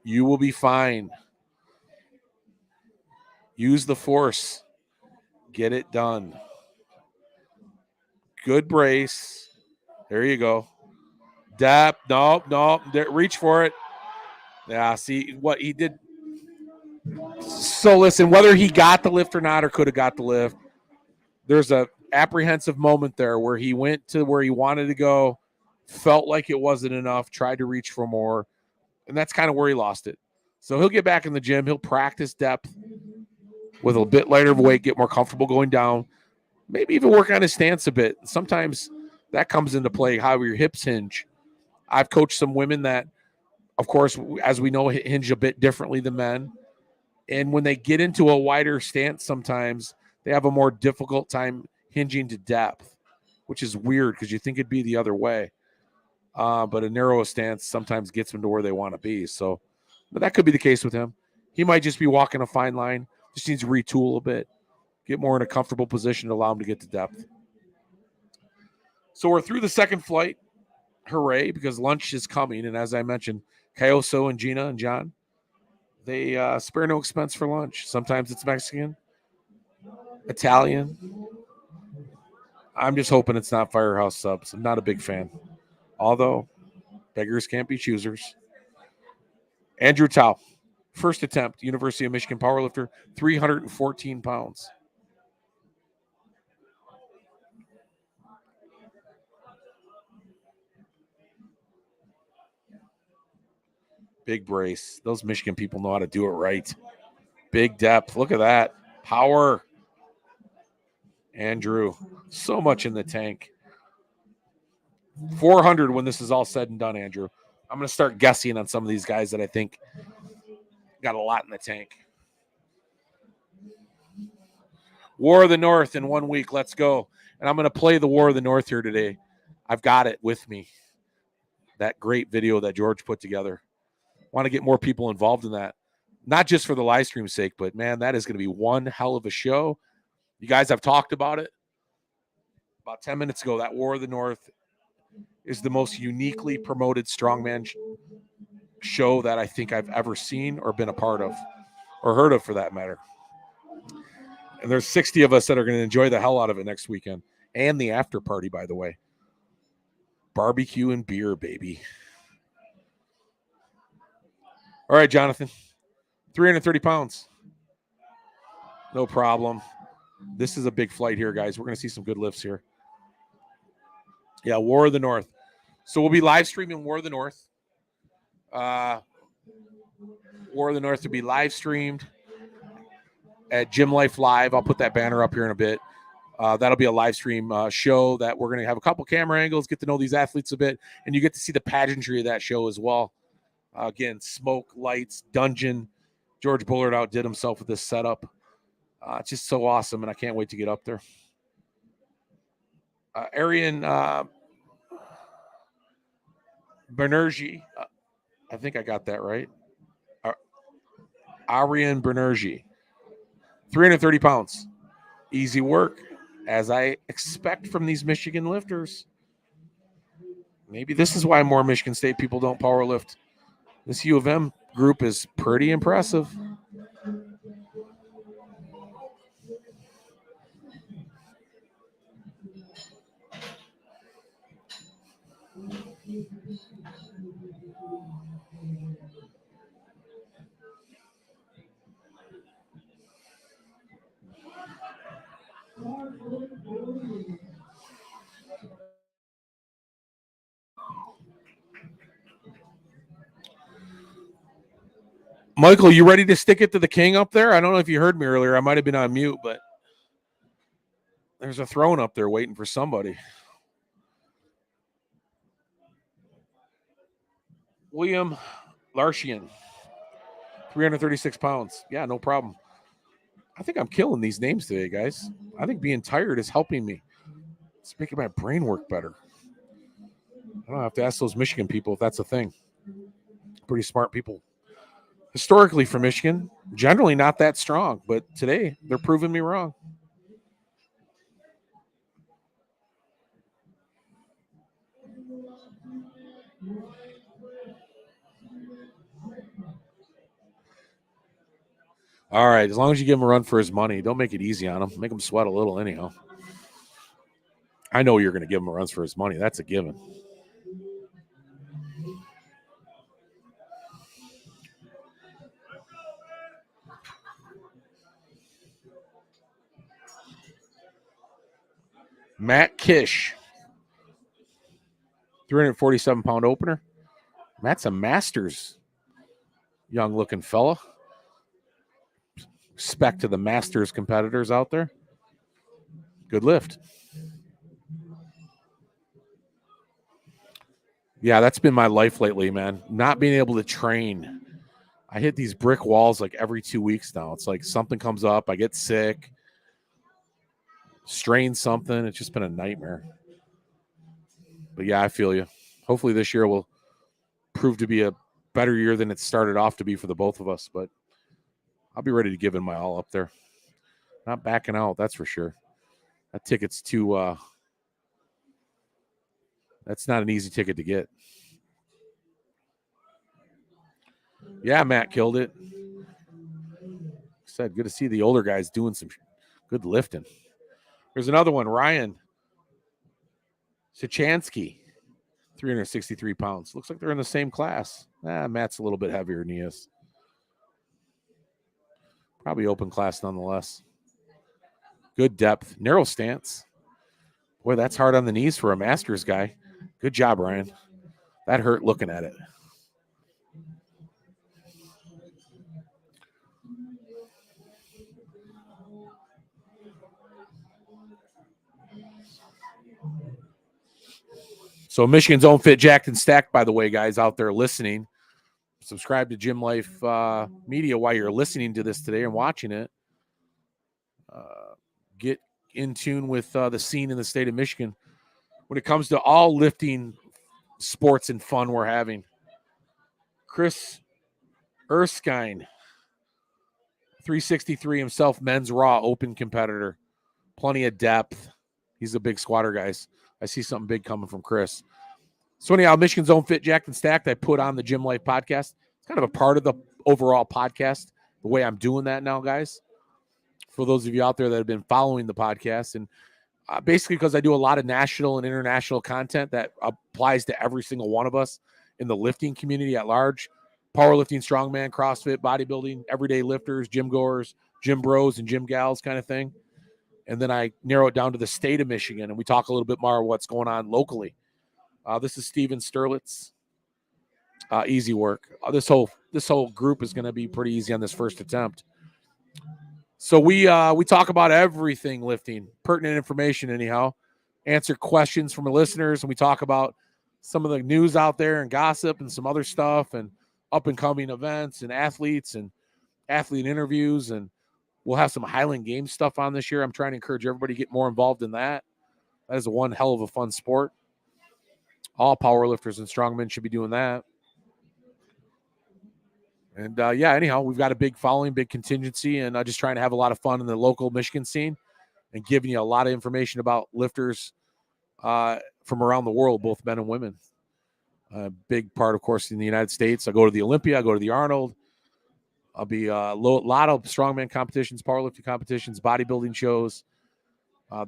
You will be fine. Use the force. Get it done. Good brace. There you go. Depth. Nope. Reach for it. Yeah, see what he did. So listen, whether he got the lift or not, or could have got the lift, there's a apprehensive moment there where he went to where he wanted to go, felt like it wasn't enough, tried to reach for more, and that's kind of where he lost it. So he'll get back in the gym. He'll practice depth with a bit lighter of weight, get more comfortable going down, maybe even work on his stance a bit. Sometimes that comes into play, how your hips hinge. I've coached some women that, of course, as we know, hinge a bit differently than men. And when they get into a wider stance, sometimes they have a more difficult time hinging to depth, which is weird because you think it'd be the other way. But a narrow stance sometimes gets them to where they want to be. So but that could be the case with him. He might just be walking a fine line, just needs to retool a bit, get more in a comfortable position to allow him to get to depth. So we're through the second flight. Hooray, because lunch is coming. And as I mentioned, Cayoso and Gina and John, they spare no expense for lunch. Sometimes it's Mexican, Italian. I'm just hoping it's not Firehouse Subs. I'm not a big fan. Although, beggars can't be choosers. Andrew Tao, first attempt, University of Michigan powerlifter, 314 pounds. Big brace. Those Michigan people know how to do it right. Big depth. Look at that. Power. Andrew, so much in the tank. 400 when this is all said and done, Andrew. I'm going to start guessing on some of these guys that I think got a lot in the tank. War of the North in 1 week. Let's go. And I'm going to play the War of the North here today. I've got it with me. That great video that George put together. Want to get more people involved in that. Not just for the live stream's sake, but man, that is going to be one hell of a show. You guys have talked about it about 10 minutes ago. That War of the North is the most uniquely promoted strongman show that I think I've ever seen or been a part of or heard of, for that matter. And there's 60 of us that are going to enjoy the hell out of it next weekend. And the after party, by the way. Barbecue and beer, baby. All right, Jonathan. 330 pounds. No problem. This is a big flight here, guys. We're going to see some good lifts here. Yeah, War of the North. So we'll be live streaming War of the North. War of the North will be live streamed at Gym Life Live. I'll put that banner up here in a bit. That'll be a live stream show that we're going to have a couple camera angles, get to know these athletes a bit, and you get to see the pageantry of that show as well. Again, smoke, lights, dungeon. George Bullard outdid himself with this setup. It's just so awesome, and I can't wait to get up there. Arian Banerjee, I think I got that right. Arian Banerjee, 330 pounds. Easy work, as I expect from these Michigan lifters. Maybe this is why more Michigan State people don't power lift. This U of M group is pretty impressive. Michael, you ready to stick it to the king up there? I don't know if you heard me earlier. I might have been on mute, but there's a throne up there waiting for somebody. William Larshian, 336 pounds. Yeah, no problem. I think I'm killing these names today, guys. I think being tired is helping me. It's making my brain work better. I don't have to ask those Michigan people if that's a thing. Pretty smart people. Historically for Michigan, generally not that strong, but today they're proving me wrong. All right, as long as you give him a run for his money, don't make it easy on him. Make him sweat a little anyhow. I know you're going to give him a run for his money. That's a given. Matt Kish, 347-pound opener. Matt's a Masters young-looking fella. Respect to the Masters competitors out there. Good lift. Yeah, that's been my life lately, man. Not being able to train. I hit these brick walls like every 2 weeks now. It's like something comes up, I get sick, strain something. It's just been a nightmare. But yeah, I feel you. Hopefully this year will prove to be a better year than it started off to be for the both of us. But I'll be ready to give it my all up there. Not backing out, that's for sure. That ticket's too that's not an easy ticket to get. Yeah, Matt killed it. Said good to see the older guys doing some good lifting. There's another one, Ryan Sichansky, 363 pounds. Looks like they're in the same class. Matt's a little bit heavier than he is. Probably open class nonetheless. Good depth, narrow stance. Boy, that's hard on the knees for a Masters guy. Good job, Ryan. That hurt looking at it. So Michigan's own Fit Jacked and Stacked, by the way, guys out there listening. Subscribe to Gym Life Media while you're listening to this today and watching it. Get in tune with the scene in the state of Michigan when it comes to all lifting sports and fun we're having. Chris Erskine, 363 himself, men's raw open competitor. Plenty of depth. He's a big squatter, guys. I see something big coming from Chris. So anyhow, Michigan's own Fit Jacked and Stacked, I put on the Gym Life podcast. It's kind of a part of the overall podcast, the way I'm doing that now, guys. For those of you out there that have been following the podcast, and basically because I do a lot of national and international content that applies to every single one of us in the lifting community at large. Powerlifting, strongman, CrossFit, bodybuilding, everyday lifters, gym goers, gym bros, and gym gals kind of thing. And then I narrow it down to the state of Michigan, and we talk a little bit more what's going on locally. This is Steven Sterlitz. Easy work. This whole group is going to be pretty easy on this first attempt. So we talk about everything lifting, pertinent information anyhow, answer questions from the listeners, and we talk about some of the news out there and gossip and some other stuff and up-and-coming events and athletes and athlete interviews, and we'll have some Highland Games stuff on this year. I'm trying to encourage everybody to get more involved in that. That is one hell of a fun sport. All powerlifters and strongmen should be doing that. And, anyhow, we've got a big following, big contingency, and just trying to have a lot of fun in the local Michigan scene and giving you a lot of information about lifters from around the world, both men and women. A big part, of course, in the United States. I go to the Olympia, I go to the Arnold. I'll be a lot of strongman competitions, powerlifting competitions, bodybuilding shows.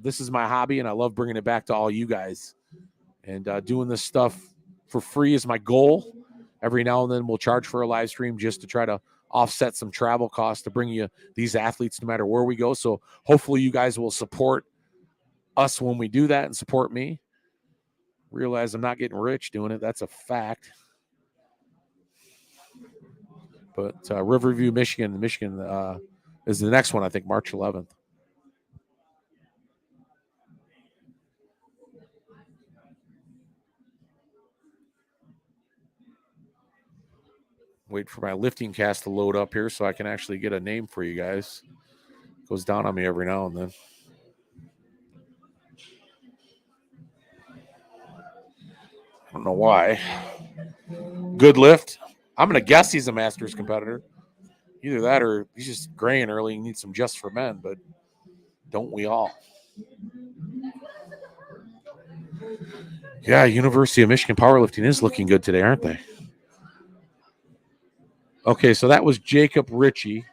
This is my hobby, and I love bringing it back to all you guys. And doing this stuff for free is my goal. Every now and then we'll charge for a live stream just to try to offset some travel costs to bring you these athletes no matter where we go. So hopefully you guys will support us when we do that and support me. Realize I'm not getting rich doing it. That's a fact. But Riverview, Michigan is the next one, I think, March 11th. Wait for my lifting cast to load up here so I can actually get a name for you guys. Goes down on me every now and then. I don't know why. Good lift. I'm going to guess he's a Masters competitor. Either that or he's just graying early and needs some just for men, but don't we all? Yeah, University of Michigan powerlifting is looking good today, aren't they? Okay, so that was Jacob Ritchie,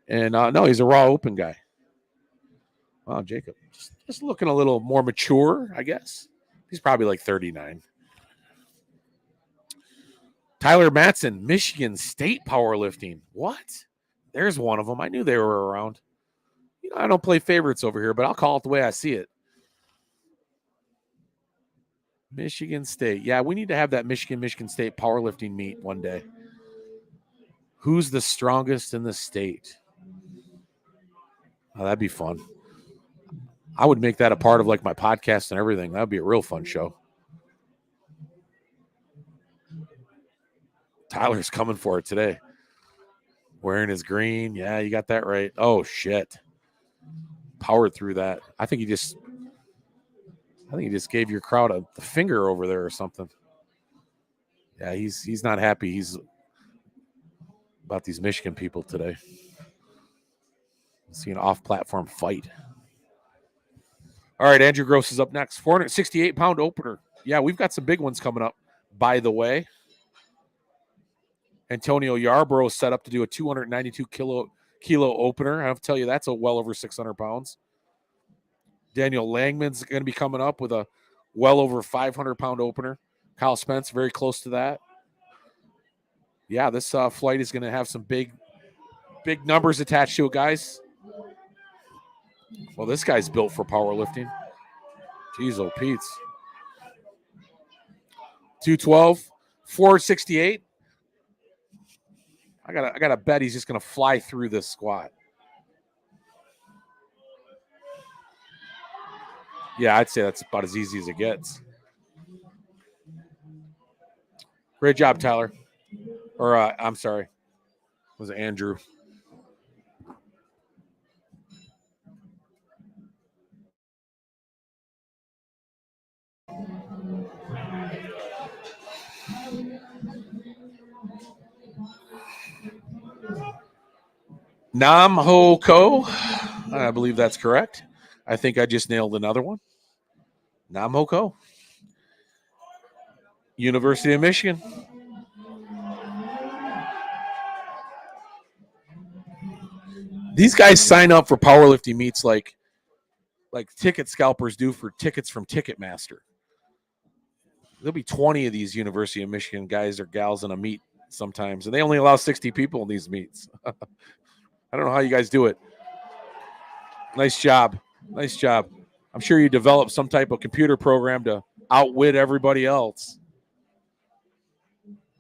And no, he's a raw open guy. Wow, Jacob, just looking a little more mature, I guess. He's probably like 39. Tyler Matson, Michigan State powerlifting. What? There's one of them. I knew they were around. You know, I don't play favorites over here, but I'll call it the way I see it. Michigan State. Yeah, we need to have that Michigan State powerlifting meet one day. Who's the strongest in the state? Oh, that'd be fun. I would make that a part of like my podcast and everything. That'd be a real fun show. Tyler's coming for it today. Wearing his green. Yeah, you got that right. Oh, shit. Powered through that. I think he just gave your crowd the finger over there or something. Yeah, he's not happy. He's about these Michigan people today. See an off-platform fight. All right, Andrew Gross is up next. 468-pound opener. Yeah, we've got some big ones coming up, by the way. Antonio Yarbrough set up to do a 292 kilo opener. I have to tell you, that's a well over 600 pounds. Daniel Langman's going to be coming up with a well over 500-pound opener. Kyle Spence, very close to that. Yeah, this flight is going to have some big numbers attached to it, guys. Well, this guy's built for powerlifting. Jeez, oh, Pete's. 212, 468. I gotta bet he's just gonna fly through this squat. Yeah, I'd say that's about as easy as it gets. Great job, Tyler. Or I'm sorry, it was Andrew. Nam Ho Ko. I believe that's correct. I think I just nailed another one. Nam Ho Ko. University of Michigan. These guys sign up for powerlifting meets like ticket scalpers do for tickets from Ticketmaster. There'll be 20 of these University of Michigan guys or gals in a meet sometimes, and they only allow 60 people in these meets. I don't know how you guys do it. Nice job. Nice job. I'm sure you developed some type of computer program to outwit everybody else.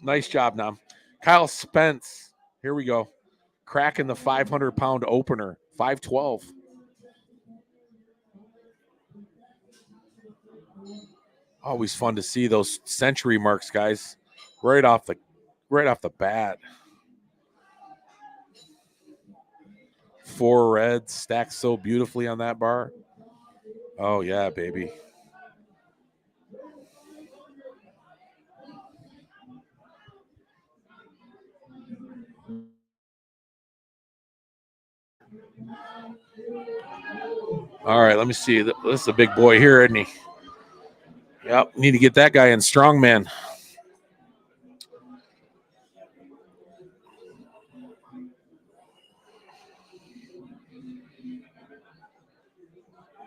Nice job, Nam. Kyle Spence. Here we go. Cracking the 500-pound opener. 512. Always fun to see those century marks, guys. Right off the bat. 4 reds stacked so beautifully on that bar. Oh, yeah, baby. All right, let me see. This is a big boy here, isn't he? Yep, need to get that guy in strongman.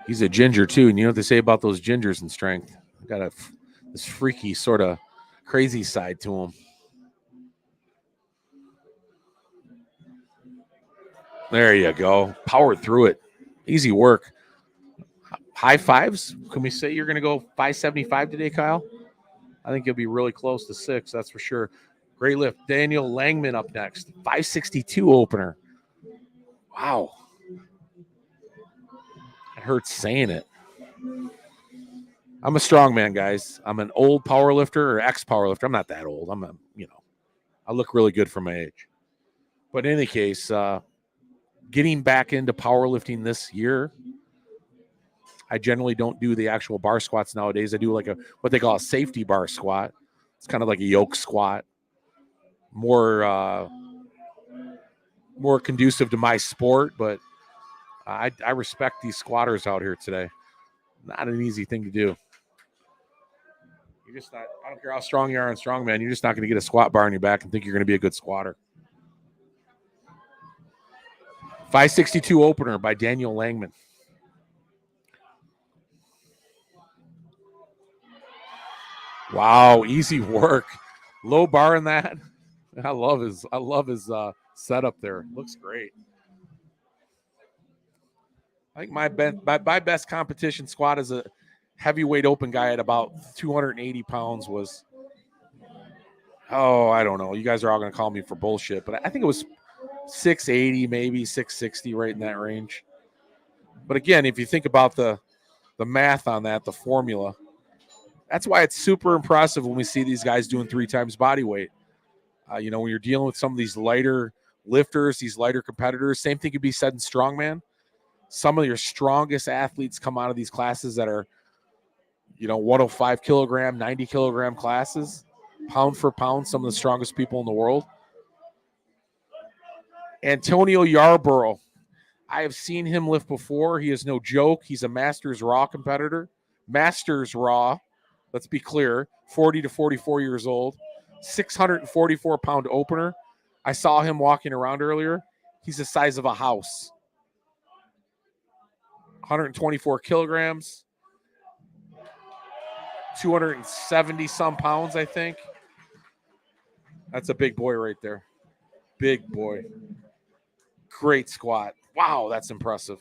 He's a ginger, too. And you know what they say about those gingers in strength? Got this freaky sort of crazy side to him. There you go. Power through it. Easy work. High fives? Can we say you're going to go 575 today, Kyle? I think you'll be really close to 6, that's for sure. Great lift. Daniel Langman up next. 562 opener. Wow. It hurts saying it. I'm a strongman, guys. I'm an old power lifter or ex-power lifter. I'm not that old. I look really good for my age. But in any case, getting back into powerlifting this year, I generally don't do the actual bar squats nowadays. I do like what they call a safety bar squat. It's kind of like a yoke squat. More conducive to my sport, but I respect these squatters out here today. Not an easy thing to do. You're just not. I don't care how strong you are in strongman. You're just not going to get a squat bar on your back and think you're going to be a good squatter. 562 opener by Daniel Langman. Wow, easy work. Low bar in that. I love his setup there. Looks great. I think my best competition squat as a heavyweight open guy at about 280 pounds was, I don't know. You guys are all going to call me for bullshit, but I think it was 680, maybe 660, right in that range. But again, if you think about the math on that, the formula, that's why it's super impressive when we see these guys doing 3 times body weight. When you're dealing with some of these lighter lifters, these lighter competitors, same thing could be said in strongman. Some of your strongest athletes come out of these classes that are, 105 kilogram, 90 kilogram classes, pound for pound, some of the strongest people in the world. Antonio Yarborough, I have seen him lift before. He is no joke. He's a Masters Raw competitor. Masters Raw, let's be clear, 40 to 44 years old, 644-pound opener. I saw him walking around earlier. He's the size of a house. 124 kilograms, 270-some pounds, I think. That's a big boy right there. Big boy. Great squat. Wow, that's impressive.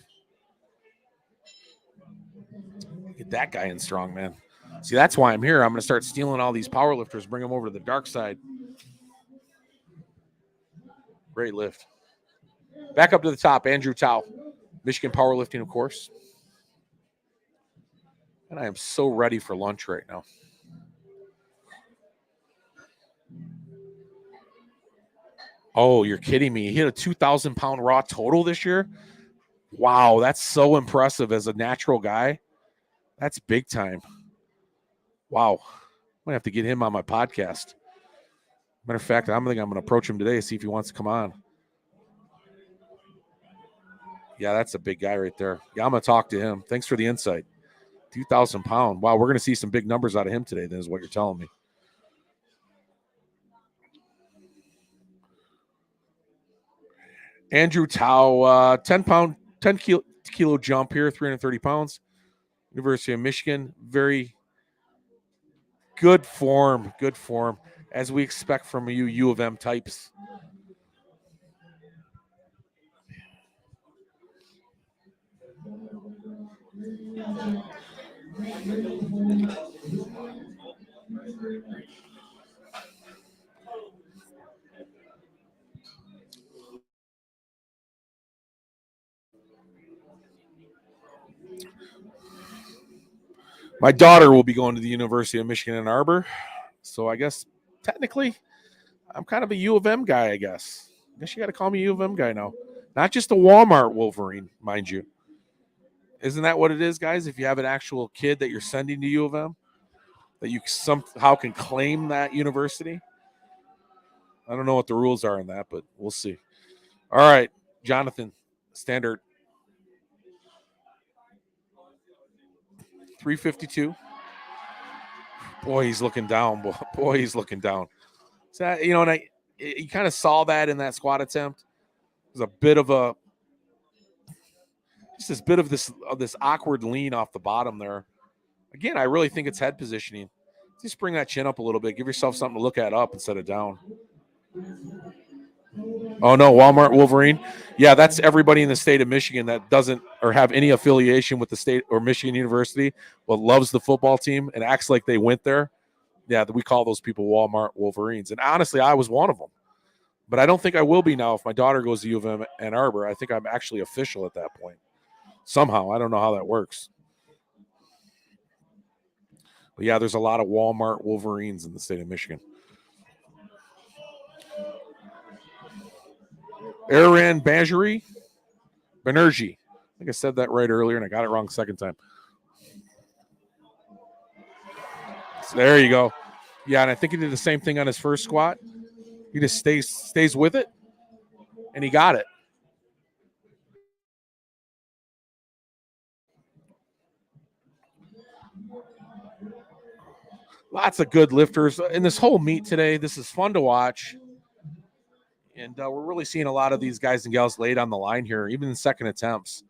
Get that guy in strong, man. See, that's why I'm here. I'm going to start stealing all these powerlifters, bring them over to the dark side. Great lift. Back up to the top, Andrew Tao. Michigan powerlifting, of course. And I am so ready for lunch right now. Oh, you're kidding me. He hit a 2,000-pound raw total this year? Wow, that's so impressive as a natural guy. That's big time. Wow. I'm going to have to get him on my podcast. Matter of fact, I'm going to approach him today, see if he wants to come on. Yeah, that's a big guy right there. Yeah, I'm going to talk to him. Thanks for the insight. 2,000 pound. Wow, we're going to see some big numbers out of him today, then, is what you're telling me. Andrew Tao, 10 kilo jump here, 330 pounds. University of Michigan, very good form, as we expect from you U of M types. My daughter will be going to the University of Michigan Ann Arbor, so I guess technically I'm kind of a U of M guy, I guess. I guess you got to call me U of M guy now. Not just a Walmart Wolverine, mind you. Isn't that what it is, guys? If you have an actual kid that you're sending to U of M, that you somehow can claim that university? I don't know what the rules are in that, but we'll see. All right, Jonathan, standard 352. Boy, he's looking down. Boy, he's looking down. So, and you kind of saw that in that squat attempt. There's a bit of this awkward lean off the bottom there. Again, I really think it's head positioning. Just bring that chin up a little bit. Give yourself something to look at up instead of down. Oh, no, Walmart Wolverine. Yeah, that's everybody in the state of Michigan that doesn't or have any affiliation with the state or Michigan University, but loves the football team and acts like they went there. Yeah, we call those people Walmart Wolverines. And honestly, I was one of them. But I don't think I will be now if my daughter goes to U of M Ann Arbor. I think I'm actually official at that point. Somehow. I don't know how that works. But yeah, there's a lot of Walmart Wolverines in the state of Michigan. Aaron Banerjee. I think I said that right earlier, and I got it wrong the second time. So there you go. Yeah, and I think he did the same thing on his first squat. He just stays with it, and he got it. Lots of good lifters in this whole meet today. This is fun to watch. And we're really seeing a lot of these guys and gals laid on the line here, even in second attempts,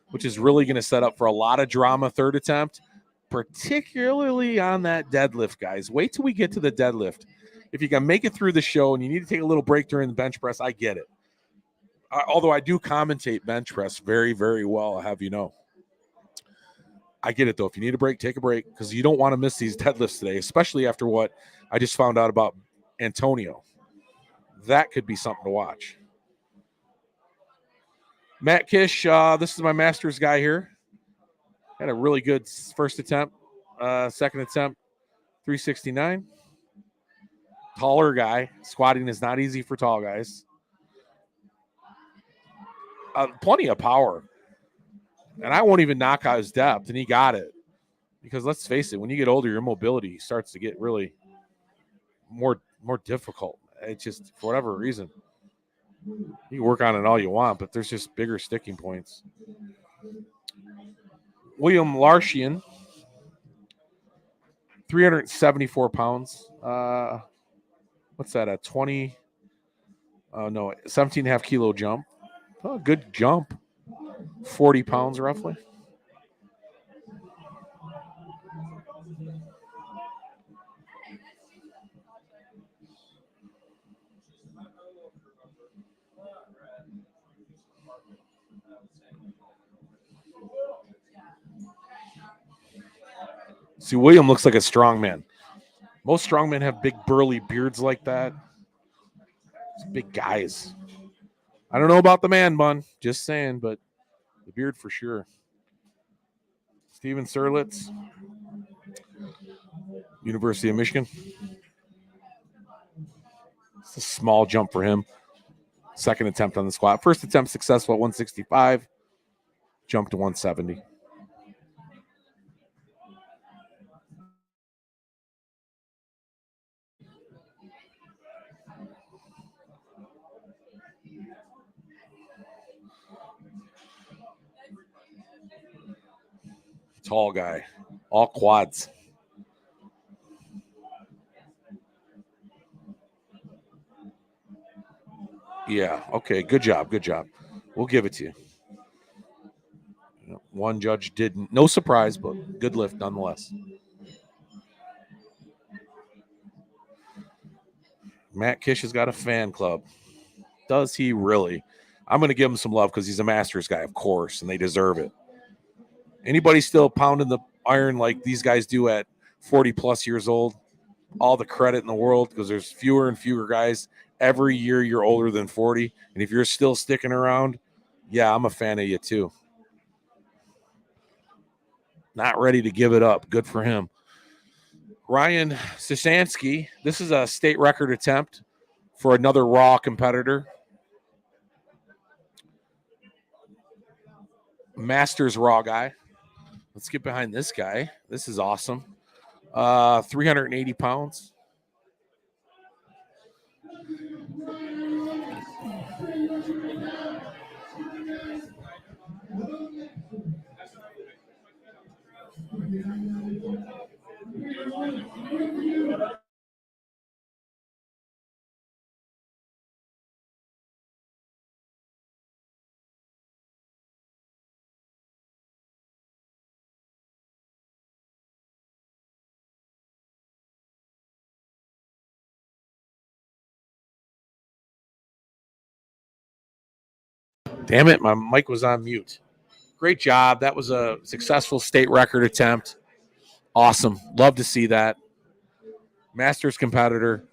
which is really going to set up for a lot of drama third attempt, particularly on that deadlift, guys. Wait till we get to the deadlift. If you can make it through the show and you need to take a little break during the bench press, I get it. Although I do commentate bench press very, very well, I have you know. I get it, though. If you need a break, take a break, because you don't want to miss these deadlifts today, especially after what I just found out about Antonio. That could be something to watch. Matt Kish, this is my master's guy here. Had a really good first attempt, second attempt, 369. Taller guy. Squatting is not easy for tall guys. Plenty of power. And I won't even knock out his depth, and he got it. Because let's face it, when you get older, your mobility starts to get really more difficult. It's just, for whatever reason, you can work on it all you want, but there's just bigger sticking points. William Larshian, 374 pounds. What's that, a 20? Oh, no, 17 and a half kilo jump. Oh, good jump. 40 pounds roughly. See, William looks like a strong man. Most strong men have big burly beards like that. It's big guys. I don't know about the man bun, just saying, but the beard for sure. Steven Serlitz, University of Michigan. It's a small jump for him. Second attempt on the squat. First attempt successful at 165. Jump to 170. Tall guy. All quads. Yeah. Okay. Good job. Good job. We'll give it to you. One judge didn't. No surprise, but good lift nonetheless. Matt Kish has got a fan club. Does he really? I'm going to give him some love because he's a Masters guy, of course, and they deserve it. Anybody still pounding the iron like these guys do at 40 plus years old? All the credit in the world, because there's fewer and fewer guys. Every year you're older than 40. And if you're still sticking around, yeah, I'm a fan of you too. Not ready to give it up. Good for him. Ryan Sisansky, this is a state record attempt for another Raw competitor. Masters Raw guy. Let's get behind this guy. This is awesome. 380 pounds. Damn it, my mic was on mute. Great job. That was a successful state record attempt. Awesome. Love to see that. Masters competitor.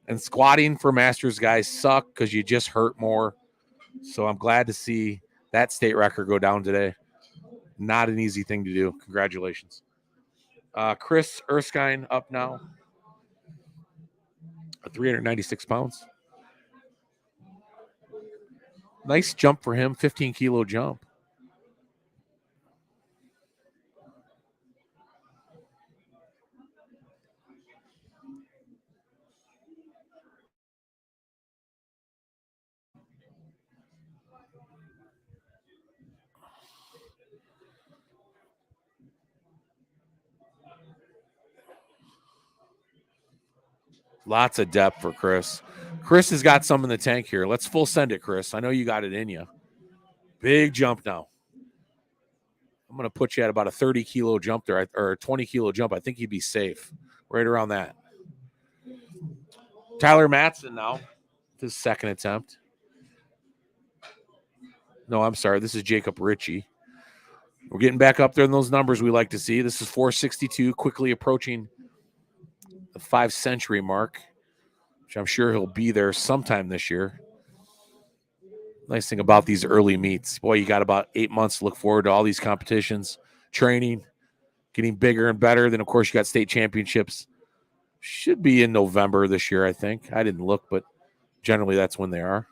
And squatting for Masters guys suck because you just hurt more. So I'm glad to see that state record go down today. Not an easy thing to do. Congratulations. Chris Erskine up now. 396 pounds. Nice jump for him. 15 kilo jump. Lots of depth for Chris. Chris has got some in the tank here. Let's full send it, Chris. I know you got it in you. Big jump now. I'm going to put you at about a 30-kilo jump there, or a 20-kilo jump. I think you'd be safe right around that. Tyler Matson now, his second attempt. No, I'm sorry. This is Jacob Ritchie. We're getting back up there in those numbers we like to see. This is 462, quickly approaching the 5-century mark, which I'm sure he'll be there sometime this year. Nice thing about these early meets, boy, you got about 8 months to look forward to all these competitions, training, getting bigger and better. Then, of course, you got state championships. Should be in November this year, I think. I didn't look, but generally that's when they are.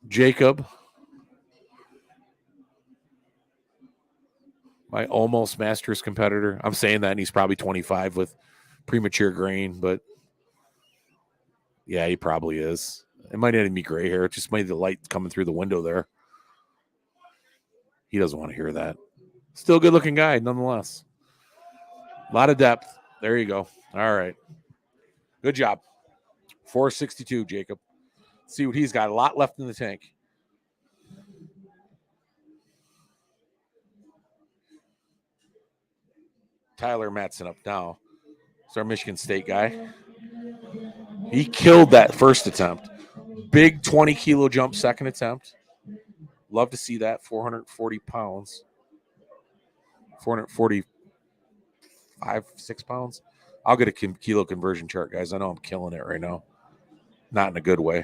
Jacob, my almost Masters competitor. I'm saying that, and he's probably 25 with premature grain, but yeah, he probably is. It might not even be gray hair. It just might be the light coming through the window there. He doesn't want to hear that. Still a good-looking guy, nonetheless. A lot of depth. There you go. All right. Good job. 462, Jacob. See what he's got. A lot left in the tank. Tyler Matson up now. It's our Michigan State guy. He killed that first attempt. Big 20-kilo jump second attempt. Love to see that. 440 pounds. 445, 6 pounds. I'll get a kilo conversion chart, guys. I know I'm killing it right now. Not in a good way.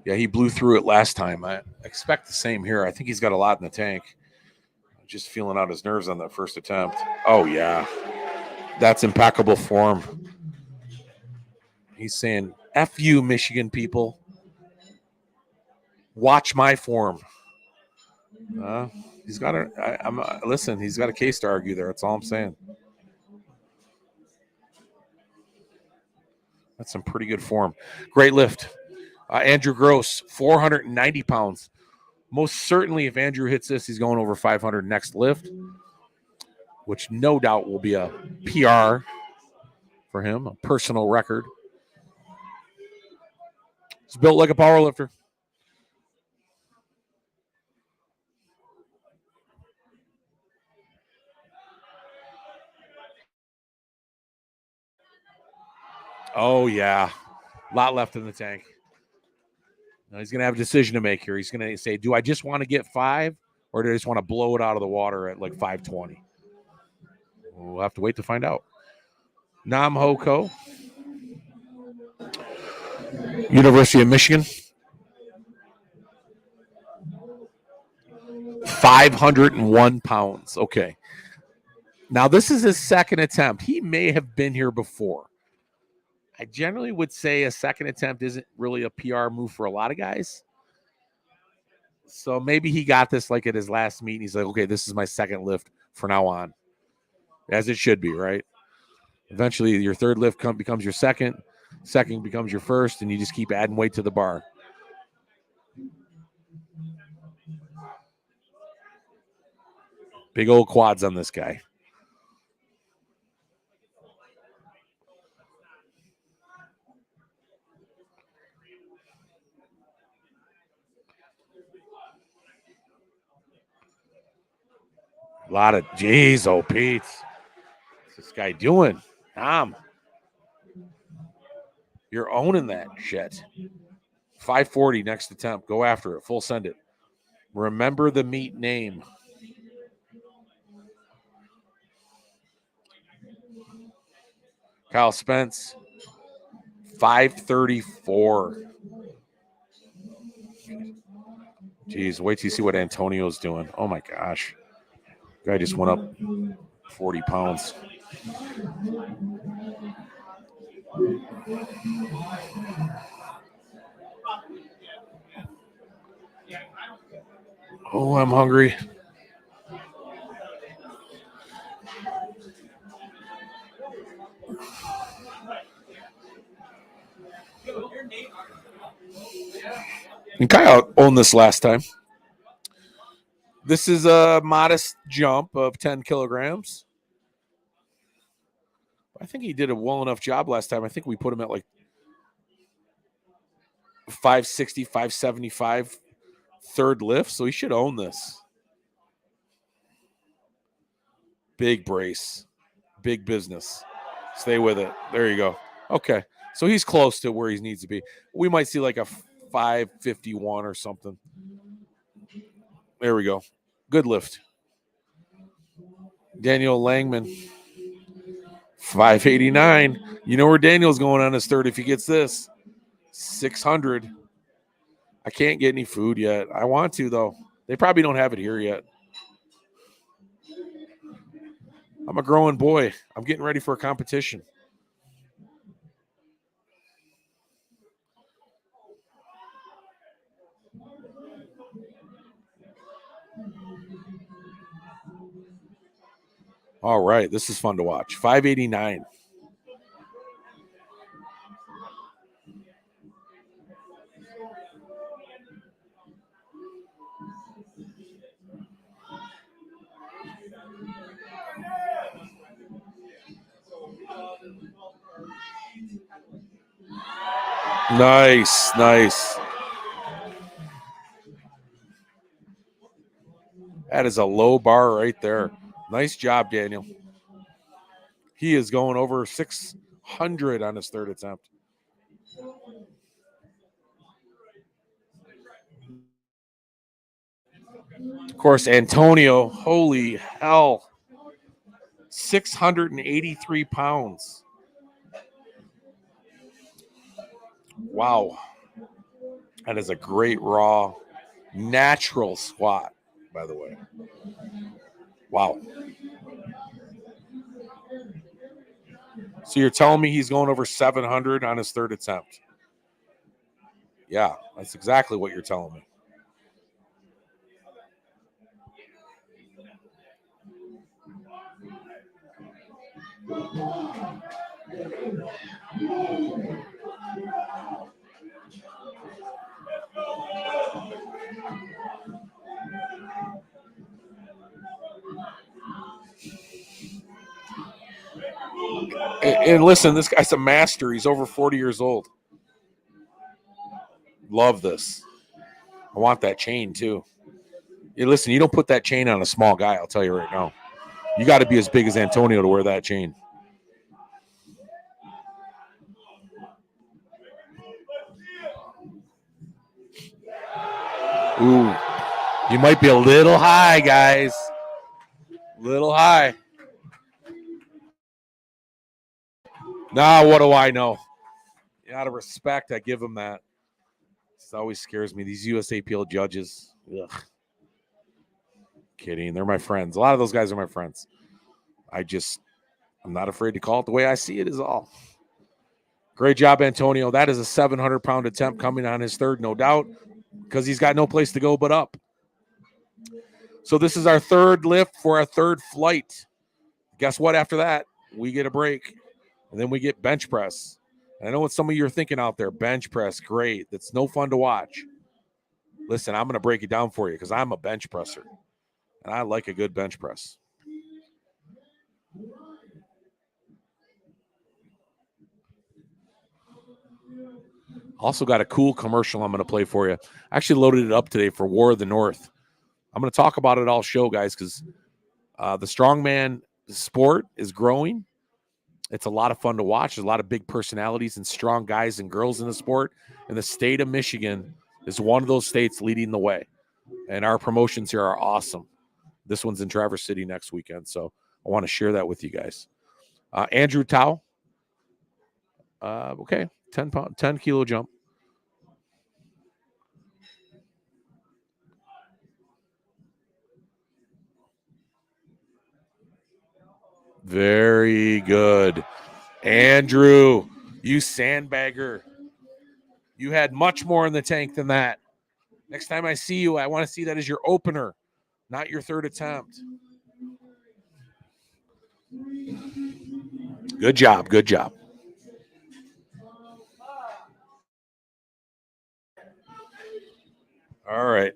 Yeah, he blew through it last time. I expect the same here. I think he's got a lot in the tank. Just feeling out his nerves on that first attempt. Oh, yeah. That's impeccable form. He's saying, F you, Michigan people. Watch my form. He's got a listen, he's got a case to argue there. That's all I'm saying. That's some pretty good form. Great lift. Andrew Gross, 490 pounds. Most certainly, if Andrew hits this, he's going over 500 next lift, which no doubt will be a PR for him, a personal record. He's built like a power lifter. Oh, yeah. A lot left in the tank. Now he's going to have a decision to make here. He's going to say, do I just want to get 5 or do I just want to blow it out of the water at like 520? We'll have to wait to find out. Nam Ho Ko, University of Michigan. 501 pounds. Okay. Now, this is his second attempt. He may have been here before. I generally would say a second attempt isn't really a PR move for a lot of guys. So maybe he got this like at his last meet. And he's like, okay, this is my second lift for now on. As it should be, right? Eventually, your third lift becomes your second. Second becomes your first, and you just keep adding weight to the bar. Big old quads on this guy. A lot of, geez, oh, Pete. What's this guy doing? You're owning that shit. 540 next attempt. Go after it. Full send it. Remember the meet name. Kyle Spence, 534. Jeez, wait till you see what Antonio's doing. Oh, my gosh. Guy just went up 40 pounds. Oh, I'm hungry. And Kyle owned this last time. This is a modest jump of 10 kilograms. I think he did a well enough job last time. I think we put him at like 560, 575 third lift, so he should own this. Big brace, big business. Stay with it. There you go. Okay, so he's close to where he needs to be. We might see like a 551 or something. There we go. Good lift. Daniel Langman, 589. You know where Daniel's going on his third if he gets this. 600. I can't get any food yet. I want to, though. They probably don't have it here yet. I'm a growing boy. I'm getting ready for a competition. All right. This is fun to watch. 589. Nice, nice. That is a low bar right there. Nice job, Daniel. He is going over 600 on his third attempt. Of course, Antonio, holy hell, 683 pounds. Wow. That is a great raw, natural squat, by the way. Wow. So you're telling me he's going over 700 on his third attempt? Yeah, that's exactly what you're telling me. And listen, this guy's a master. He's over 40 years old. Love this. I want that chain too. Hey, listen, you don't put that chain on a small guy, I'll tell you right now. You got to be as big as Antonio to wear that chain. Ooh, you might be a little high, guys. Little high. Nah, what do I know? Out of respect, I give him that. This always scares me. These USAPL judges. Ugh. Kidding. They're my friends. A lot of those guys are my friends. I'm not afraid to call it the way I see it is all. Great job, Antonio. That is a 700-pound attempt coming on his third, no doubt, because he's got no place to go but up. So this is our third lift for our third flight. Guess what? After that, we get a break, and then we get bench press. And I know what some of you are thinking out there. Bench press, great. That's no fun to watch. Listen, I'm going to break it down for you because I'm a bench presser, and I like a good bench press. Also got a cool commercial I'm going to play for you. I actually loaded it up today for War of the North. I'm going to talk about it all show, guys, because the strongman sport is growing. It's a lot of fun to watch. There's a lot of big personalities and strong guys and girls in the sport. And the state of Michigan is one of those states leading the way. And our promotions here are awesome. This one's in Traverse City next weekend. So I want to share that with you guys. Andrew Tao. Okay, 10 kilo jump. Very good. Andrew, you sandbagger. You had much more in the tank than that. Next time I see you, I want to see that as your opener, not your third attempt. Good job. Good job. All right.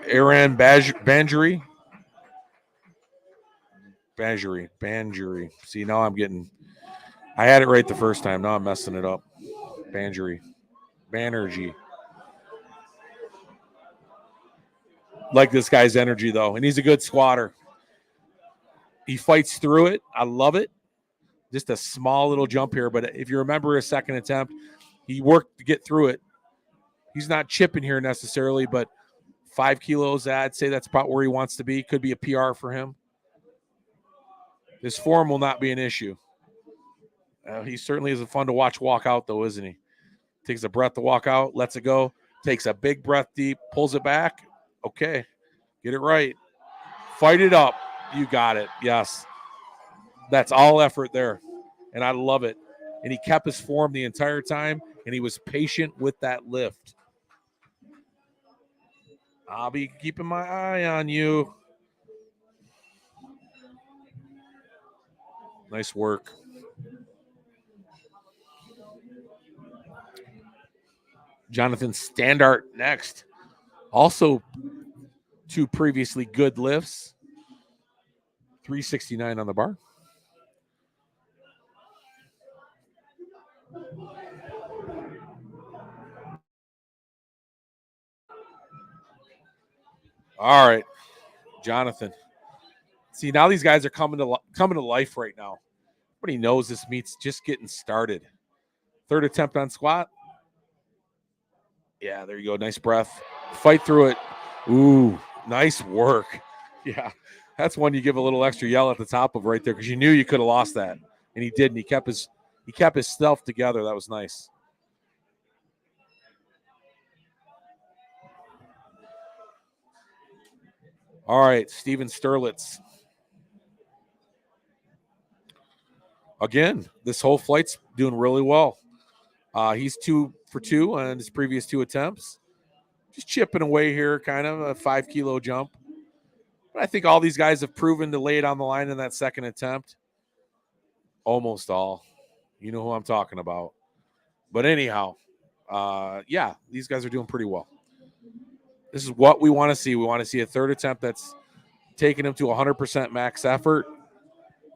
Aaron Banjuri. Banjuri. See, now I'm getting. I had it right the first time. Now I'm messing it up. Banjuri. Banerjee. Like this guy's energy, though. And he's a good squatter. He fights through it. I love it. Just a small little jump here. But if you remember his second attempt, he worked to get through it. He's not chipping here necessarily, but 5 kilos, I'd say that's about where he wants to be. Could be a PR for him. His form will not be an issue. He certainly is fun to watch walk out, though, isn't he? Takes a breath to walk out, lets it go, takes a big breath deep, pulls it back. Okay, get it right. Fight it up. You got it. Yes. That's all effort there, and I love it. And he kept his form the entire time, and he was patient with that lift. I'll be keeping my eye on you. Nice work. Jonathan Standart next. Also 2 previously good lifts. 369 on the bar. All right, Jonathan. See, now these guys are coming to life right now. Everybody knows this meet's just getting started. 3rd attempt on squat. Yeah, there you go. Nice breath. Fight through it. Ooh, nice work. Yeah, that's one you give a little extra yell at the top of right there because you knew you could have lost that, and he didn't. He kept his stuff together. That was nice. All right, Steven Sterlitz. Again, this whole flight's doing really well. He's 2 for 2 on his previous 2 attempts. Just chipping away here, kind of a 5 kilo jump. But I think all these guys have proven to lay it on the line in that second attempt. Almost all. You know who I'm talking about. But anyhow, yeah, these guys are doing pretty well. This is what we want to see. We want to see a 3rd attempt that's taking them to 100% max effort.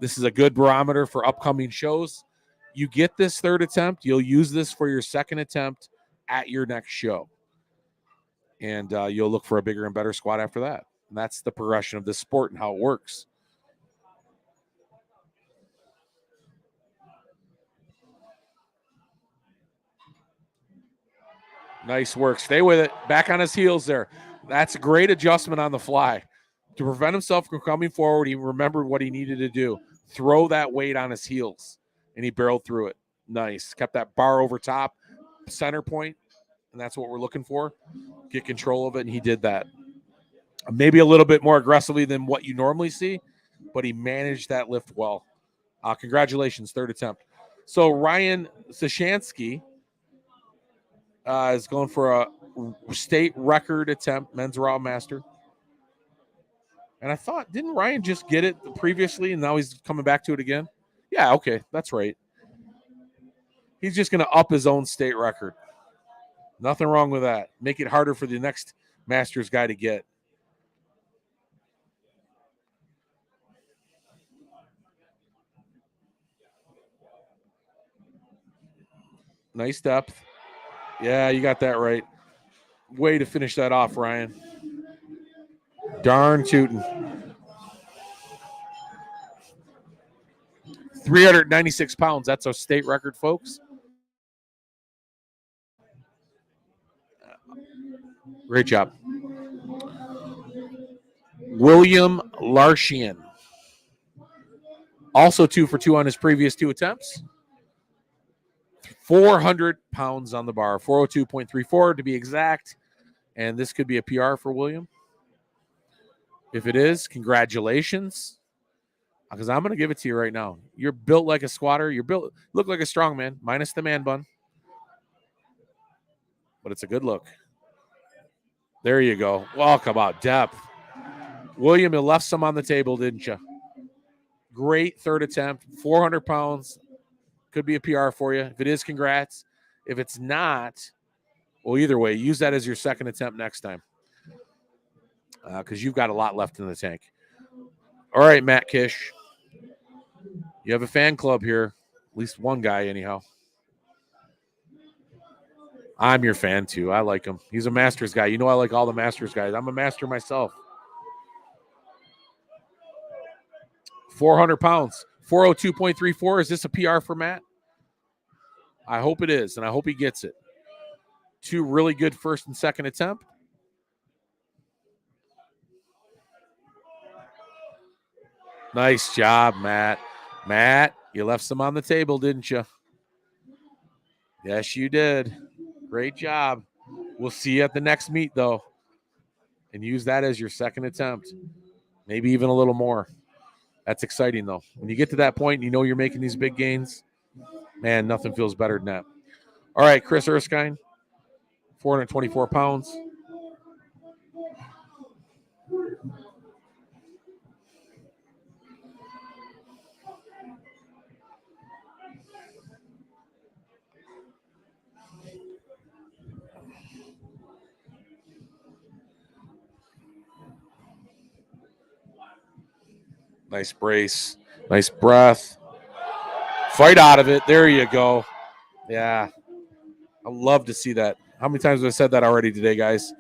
This is a good barometer for upcoming shows. You get this 3rd attempt, you'll use this for your 2nd attempt at your next show. And you'll look for a bigger and better squat after that. And that's the progression of this sport and how it works. Nice work. Stay with it. Back on his heels there. That's a great adjustment on the fly. To prevent himself from coming forward, he remembered what he needed to do. Throw that weight on his heels. And he barreled through it. Nice. Kept that bar over top, center point, and that's what we're looking for. Get control of it, and he did that. Maybe a little bit more aggressively than what you normally see, but he managed that lift well. Congratulations, 3rd attempt. So Ryan Sashansky is going for a state record attempt, men's raw master. And I thought, didn't Ryan just get it previously, and now he's coming back to it again? Yeah, okay, that's right. He's just going to up his own state record. Nothing wrong with that. Make it harder for the next Masters guy to get. Nice depth. Yeah, you got that right. Way to finish that off, Ryan. Darn tootin'. 396 pounds. That's our state record, folks. Great job. William Larshian. Also 2 for 2 on his previous 2 attempts. 400 pounds on the bar. 402.34 to be exact. And this could be a PR for William. If it is, congratulations. Because I'm going to give it to you right now. You're built like a squatter. Look like a strong man, minus the man bun. But it's a good look. There you go. Welcome out. Depth. William, you left some on the table, didn't you? Great third attempt, 400 pounds. Could be a PR for you. If it is, congrats. If it's not, well, either way, use that as your second attempt next time because you've got a lot left in the tank. All right, Matt Kish. You have a fan club here. At least one guy, anyhow. I'm your fan, too. I like him. He's a Masters guy. You know I like all the Masters guys. I'm a Master myself. 400 pounds. 402.34. Is this a PR for Matt? I hope it is, and I hope he gets it. 2 really good first and second attempt. Nice job, Matt. Matt, you left some on the table, didn't you? Yes, you did. Great job. We'll see you at the next meet, though. And use that as your second attempt. Maybe even a little more. That's exciting, though. When you get to that point and you know you're making these big gains, man, nothing feels better than that. All right, Chris Erskine, 424 pounds. Nice brace. Nice breath. Fight out of it. There you go. Yeah. I love to see that. How many times have I said that already today, guys?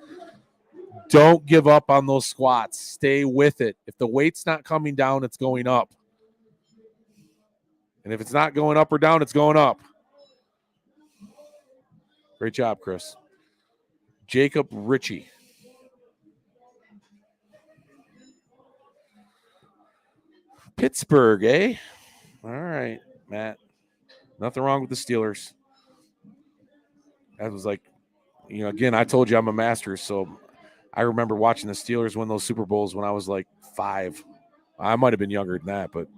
Don't give up on those squats. Stay with it. If the weight's not coming down, it's going up. And if it's not going up or down, it's going up. Great job, Chris. Jacob Ritchie. Pittsburgh, eh? All right, Matt. Nothing wrong with the Steelers. That was like, again, I told you I'm a Masters, so I remember watching the Steelers win those Super Bowls when I was like 5. I might have been younger than that, but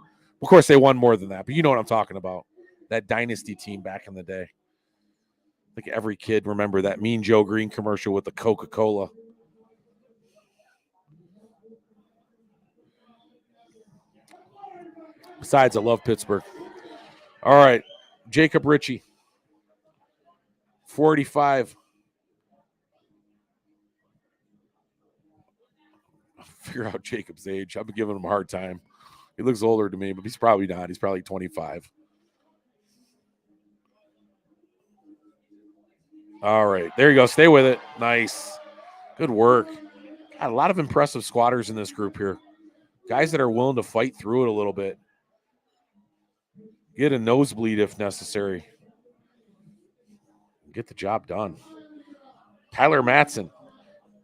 of course they won more than that. But you know what I'm talking about. That dynasty team back in the day. I think every kid remember that Mean Joe Green commercial with the Coca-Cola. Besides, I love Pittsburgh. All right, Jacob Ritchie, 45. Figure out Jacob's age. I've been giving him a hard time. He looks older to me, but he's probably not. He's probably 25. All right, there you go. Stay with it. Nice. Good work. Got a lot of impressive squatters in this group here. Guys that are willing to fight through it a little bit. Get a nosebleed if necessary. Get the job done. Tyler Matson.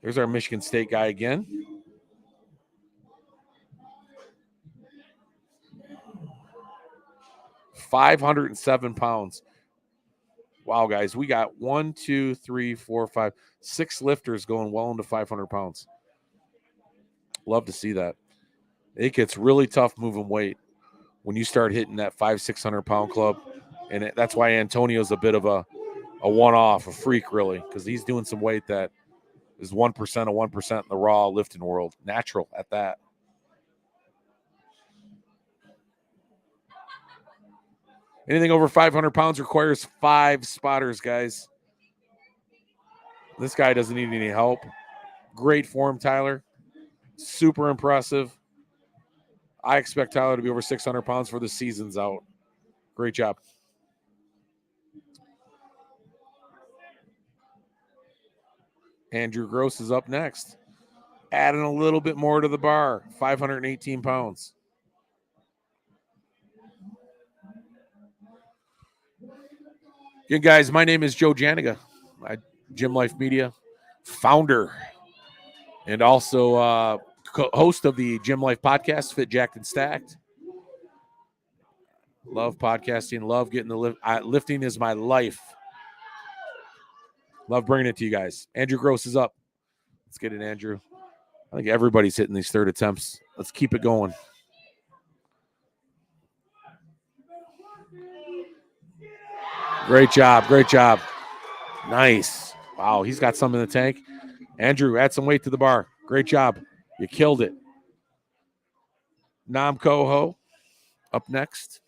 There's our Michigan State guy again. £507. Wow, guys. We got 1, 2, 3, 4, 5, 6 lifters going well into 500 pounds. Love to see that. It gets really tough moving weight when you start hitting that 500-600 pound club. And that's why Antonio's a bit of a one-off, a freak, really, because he's doing some weight that is 1% of 1% in the raw lifting world. Natural at that. Anything over 500 pounds requires 5 spotters, guys. This guy doesn't need any help. Great form, Tyler. Super impressive. I expect Tyler to be over 600 pounds for the season's out. Great job. Andrew Gross is up next. Adding a little bit more to the bar. 518 pounds. Good guys, my name is Joe Janiga. Gym Life Media founder and also host of the Gym Life podcast, Fit, Jacked, and Stacked. Love podcasting. Love getting the lift. Lifting is my life. Love bringing it to you guys. Andrew Gross is up. Let's get it, Andrew. I think everybody's hitting these third attempts. Let's keep it going. Great job. Great job. Nice. Wow, he's got some in the tank. Andrew, add some weight to the bar. Great job. You killed it. Nam Coho. up next.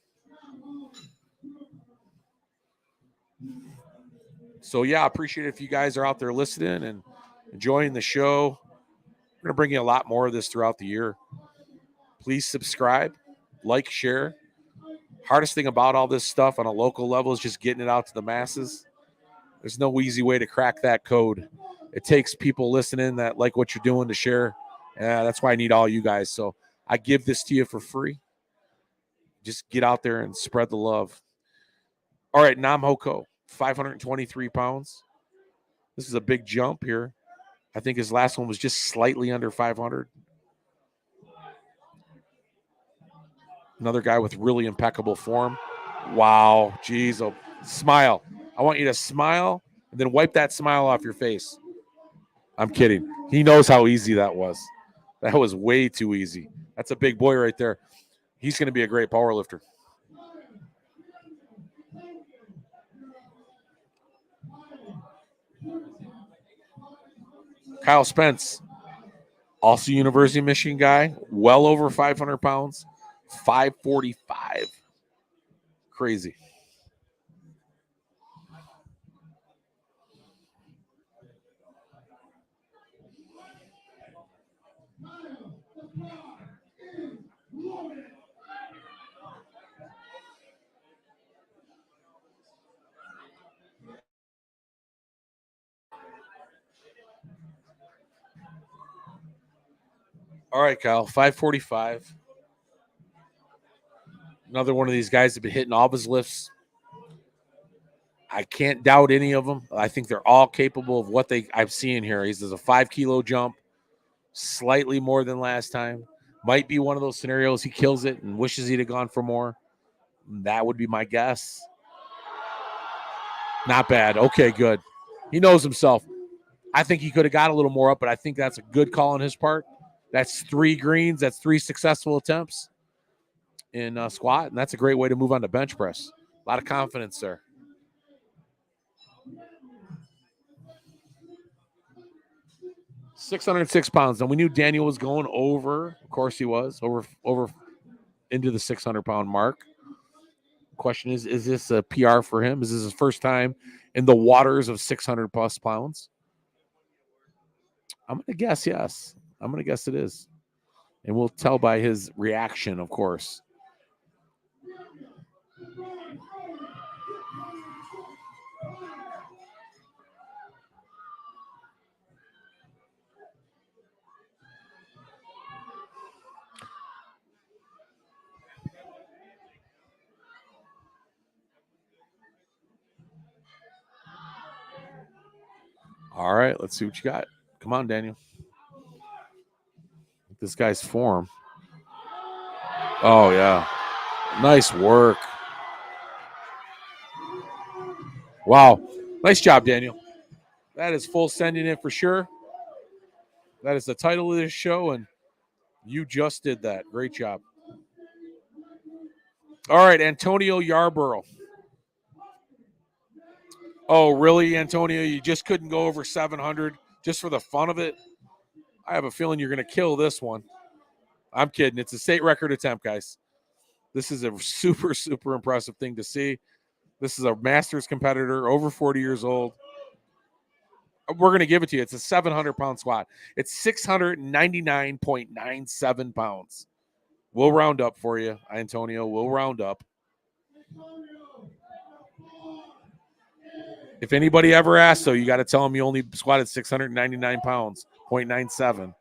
So, yeah, I appreciate it if you guys are out there listening and enjoying the show. We're going to bring you a lot more of this throughout the year. Please subscribe, like, share. Hardest thing about all this stuff on a local level is just getting it out to the masses. There's no easy way to crack that code. It takes people listening that like what you're doing to share. That's why I need all you guys. So I give this to you for free. Just get out there and spread the love. All right, Nam Hoko, 523 pounds. This is a big jump here. I think his last one was just slightly under 500. Another guy with really impeccable form. Wow, geez. Oh, smile. I want you to smile and then wipe that smile off your face. I'm kidding. He knows how easy that was. That was way too easy. That's a big boy right there. He's going to be a great power lifter. Kyle Spence, also University of Michigan guy, well over 500 pounds, 545. Crazy. All right, Kyle, 545. Another one of these guys that have been hitting all of his lifts. I can't doubt any of them. I think they're all capable of what I've seen here. He's a 5 kilo jump, slightly more than last time. Might be one of those scenarios he kills it and wishes he'd have gone for more. That would be my guess. Not bad. Okay, good. He knows himself. I think he could have got a little more up, but I think that's a good call on his part. That's 3 greens. That's 3 successful attempts in squat, and that's a great way to move on to bench press. A lot of confidence there. £606. Now we knew Daniel was going over. Of course he was over into the 600-pound mark. Question is this a PR for him? Is this his first time in the waters of 600-plus pounds? I'm going to guess yes. I'm going to guess it is. And we'll tell by his reaction, of course. All right, let's see what you got. Come on, Daniel. This guy's form. Oh, yeah. Nice work. Wow. Nice job, Daniel. That is full sending it for sure. That is the title of this show, and you just did that. Great job. All right, Antonio Yarborough. Oh, really, Antonio? You just couldn't go over 700 just for the fun of it? I have a feeling you're going to kill this one. I'm kidding. It's a state record attempt, guys. This is a super, super impressive thing to see. This is a Masters competitor, over 40 years old. We're going to give it to you. It's a 700-pound squat. It's 699.97 pounds. We'll round up for you, Antonio. We'll round up. If anybody ever asks, though, you got to tell them you only squatted 699 pounds, 0.97.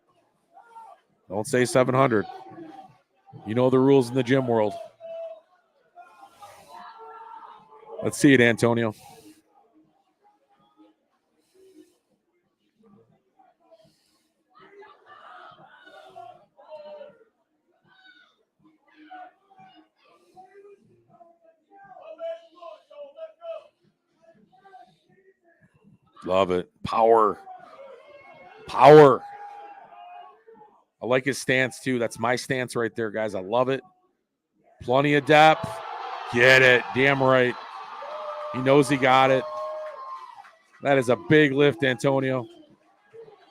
Don't say 700. You know the rules in the gym world. Let's see it, Antonio. Love it. Power. Power. I like his stance, too. That's my stance right there, guys. I love it. Plenty of depth. Get it. Damn right. He knows he got it. That is a big lift, Antonio.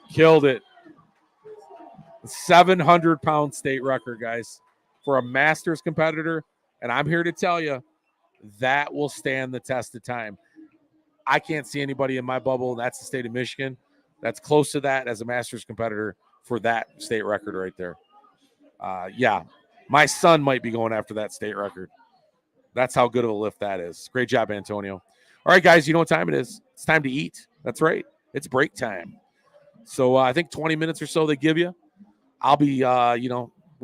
Killed it. 700-pound state record, guys. For a Masters competitor, And I'm here to tell you that will stand the test of time. I can't see anybody in my bubble, and that's the state of Michigan, that's close to that as a Masters competitor for that state record right there. Yeah, my son might be going after that state record. That's how good of a lift that is. Great job, Antonio. All right, guys, you know what time it is. It's time to eat. That's right. It's break time. So I think 20 minutes or so they give you. I'll be,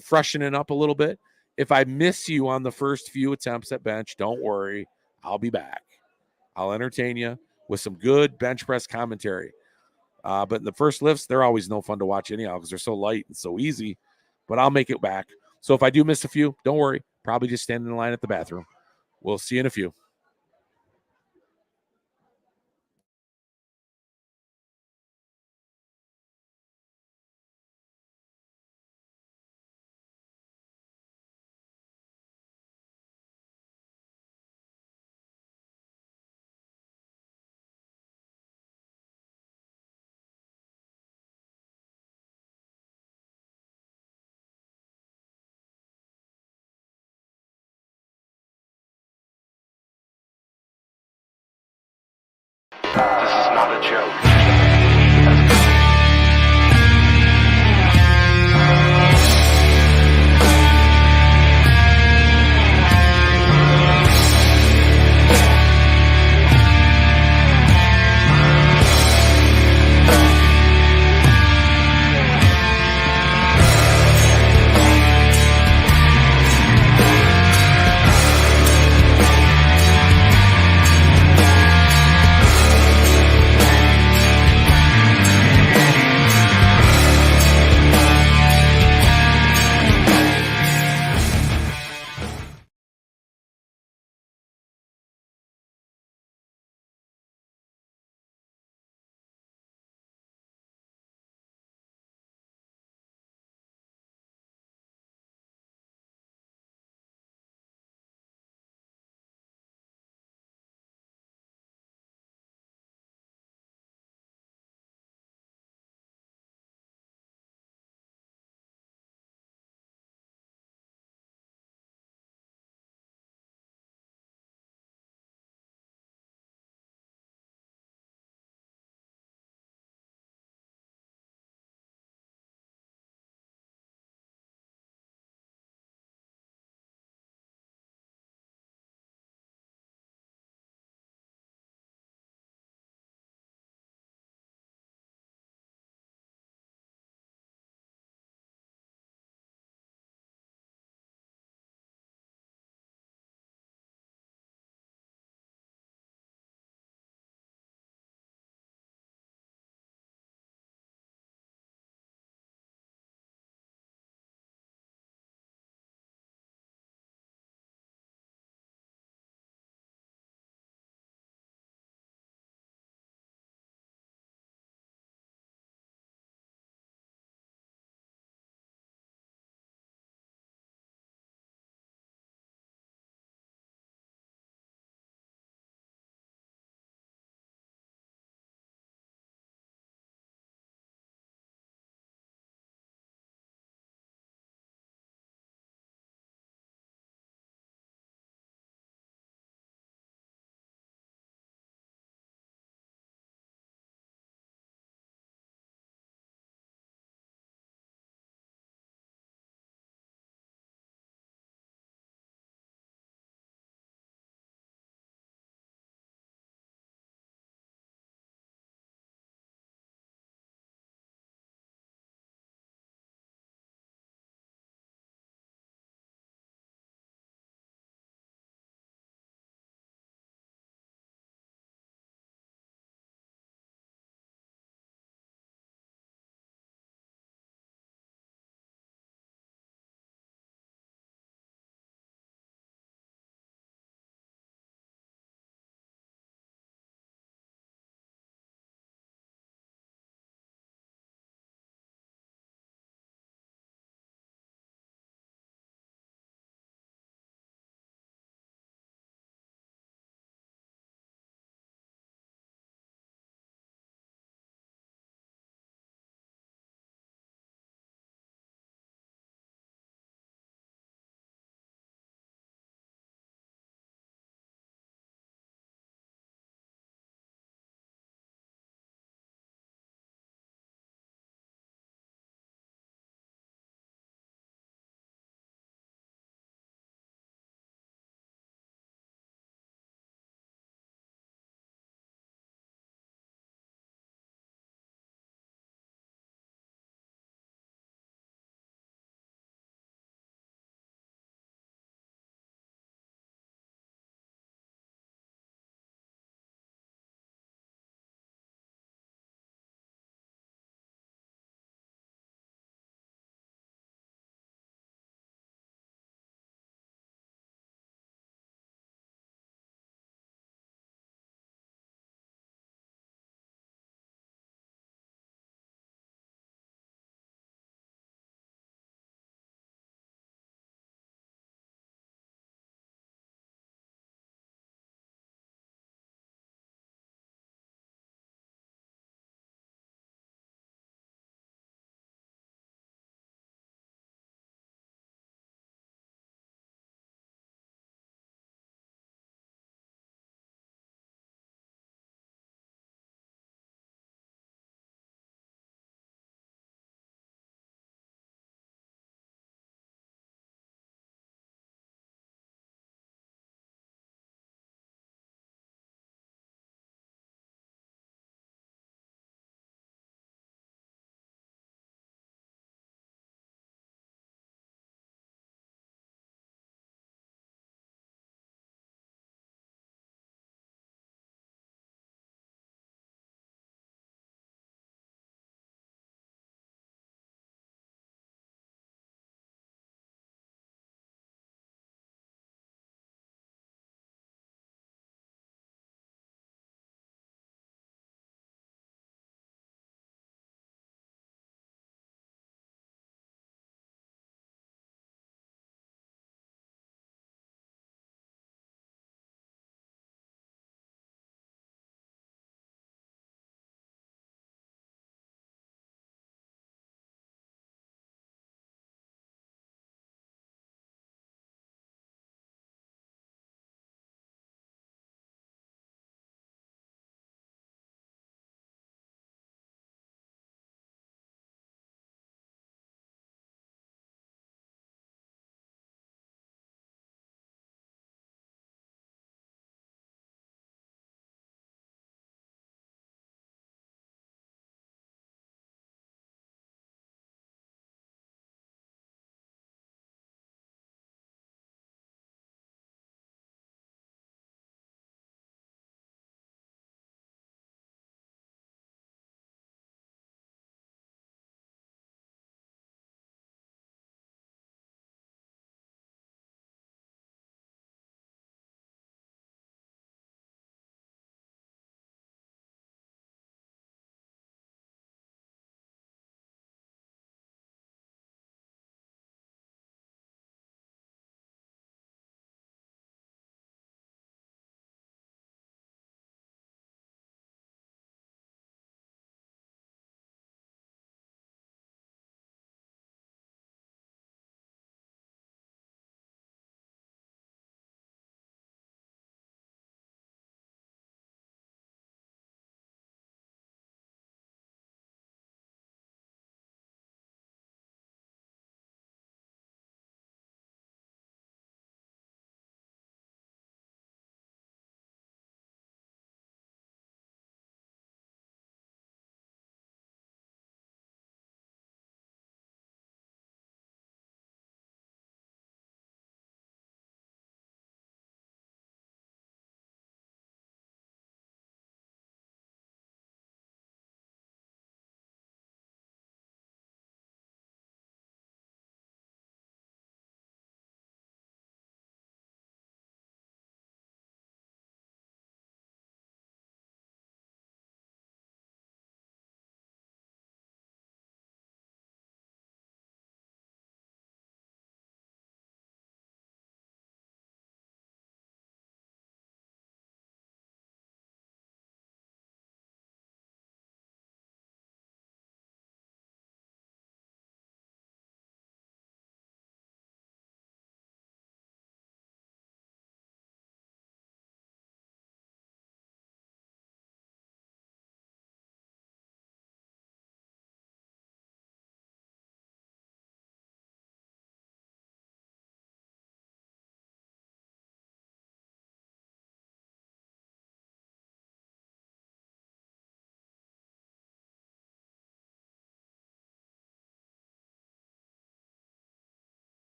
freshening up a little bit. If I miss you on the first few attempts at bench, don't worry. I'll be back. I'll entertain you with some good bench press commentary. But the first lifts, they're always no fun to watch anyhow because they're so light and so easy. But I'll make it back. So if I do miss a few, don't worry. Probably just standing in line at the bathroom. We'll see you in a few.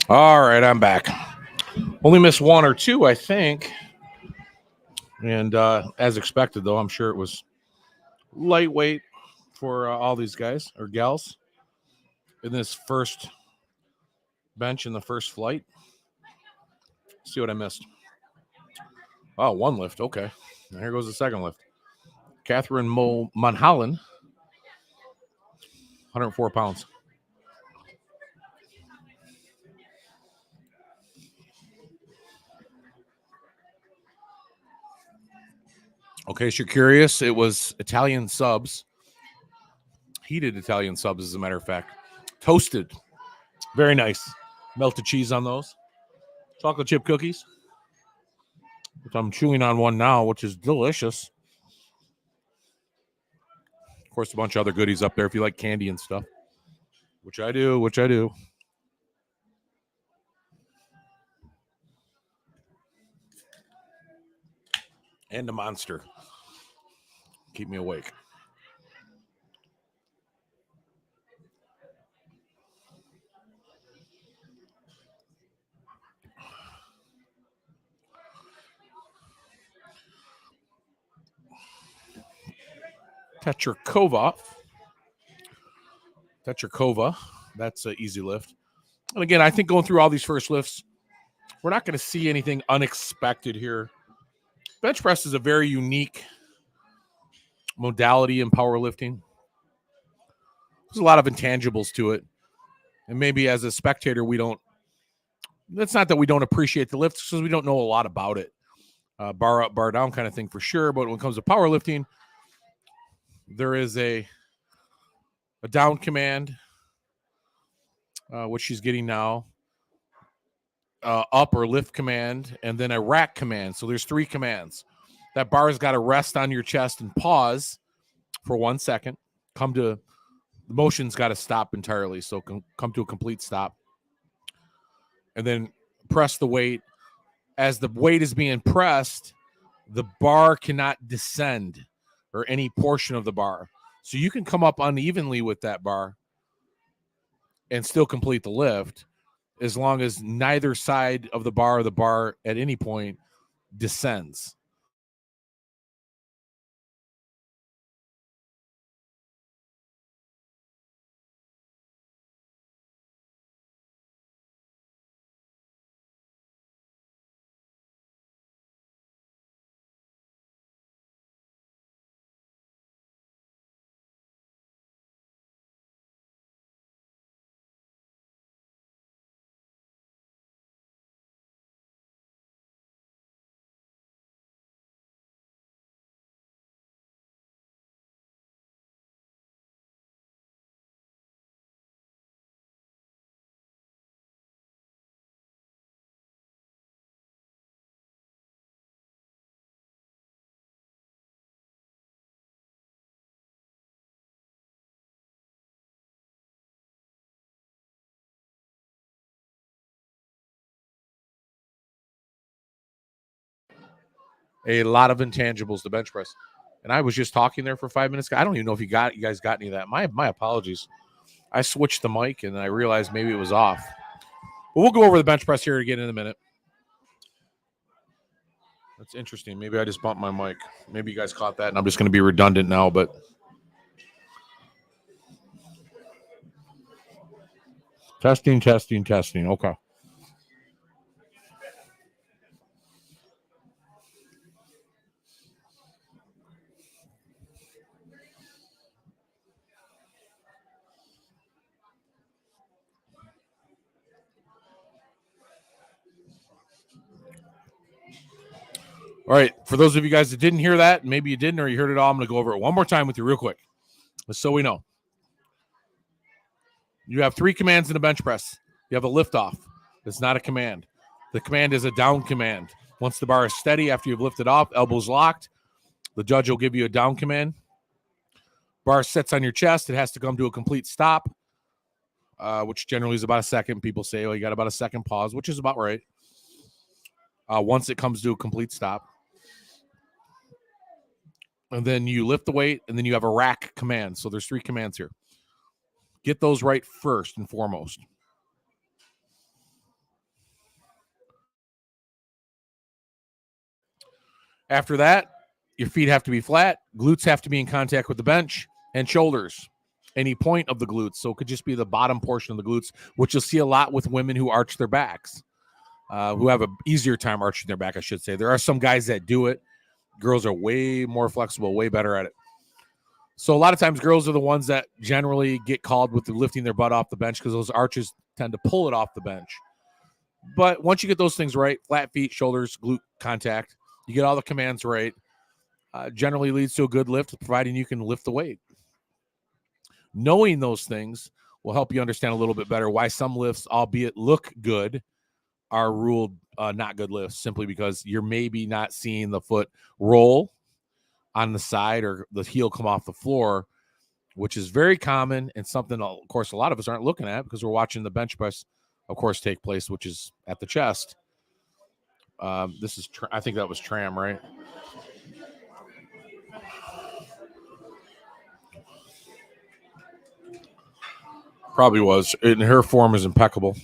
All right, I'm back. Only missed one or two, I think. And as expected, though, I'm sure it was lightweight for all these guys or gals in this first bench in the first flight. Let's see what I missed. Oh, one lift. Okay. And here goes the second lift. Catherine Monholland, 104 pounds. Okay, so you're curious. It was Italian subs. Heated Italian subs, as a matter of fact. Toasted. Very nice. Melted cheese on those. Chocolate chip cookies. Which I'm chewing on one now, which is delicious. Of course, a bunch of other goodies up there if you like candy and stuff. Which I do. And a Monster. Keep me awake. Tetrikova. That's an easy lift. And again, I think going through all these first lifts, we're not going to see anything unexpected here. Bench press is a very unique modality in powerlifting. There's a lot of intangibles to it. And maybe as a spectator, that's not that we don't appreciate the lift, because we don't know a lot about it. Bar up, bar down kind of thing for sure. But when it comes to powerlifting, there is a down command, which she's getting now, up or lift command, and then a rack command. So there's 3 commands. That bar's got to rest on your chest and pause for 1 second. The motion's got to stop entirely, so come to a complete stop. And then press the weight. As the weight is being pressed, the bar cannot descend, or any portion of the bar. So you can come up unevenly with that bar and still complete the lift, as long as neither side of the bar at any point descends. A lot of intangibles to bench press. And I was just talking there for 5 minutes. I don't even know if you guys got any of that. My apologies. I switched the mic and I realized maybe it was off. But we'll go over the bench press here again in a minute. That's interesting. Maybe I just bumped my mic. Maybe you guys caught that, and I'm just going to be redundant now, but testing. Okay. All right. For those of you guys that didn't hear that, maybe you didn't, or you heard it all, I'm going to go over it one more time with you real quick, so we know. You have 3 commands in a bench press. You have a lift off. It's not a command. The command is a down command. Once the bar is steady after you've lifted off, elbows locked, the judge will give you a down command. Bar sits on your chest. It has to come to a complete stop, which generally is about a second. People say, you got about a second pause, which is about right. Once it comes to a complete stop. And then you lift the weight, and then you have a rack command. So there's 3 commands here. Get those right first and foremost. After that, your feet have to be flat, glutes have to be in contact with the bench, and shoulders. Any point of the glutes. So it could just be the bottom portion of the glutes, which you'll see a lot with women who arch their backs, who have an easier time arching their back, I should say. There are some guys that do it. Girls are way more flexible, way better at it. So a lot of times girls are the ones that generally get called with lifting their butt off the bench because those arches tend to pull it off the bench. But once you get those things right, flat feet, shoulders, glute contact, you get all the commands right, generally leads to a good lift, providing you can lift the weight. Knowing those things will help you understand a little bit better why some lifts, albeit look good, are ruled not good lifts, simply because you're maybe not seeing the foot roll on the side or the heel come off the floor, which is very common and something, of course, a lot of us aren't looking at because we're watching the bench press, of course, take place, which is at the chest. This is, I think that was Tram, right? Probably was. And her form is impeccable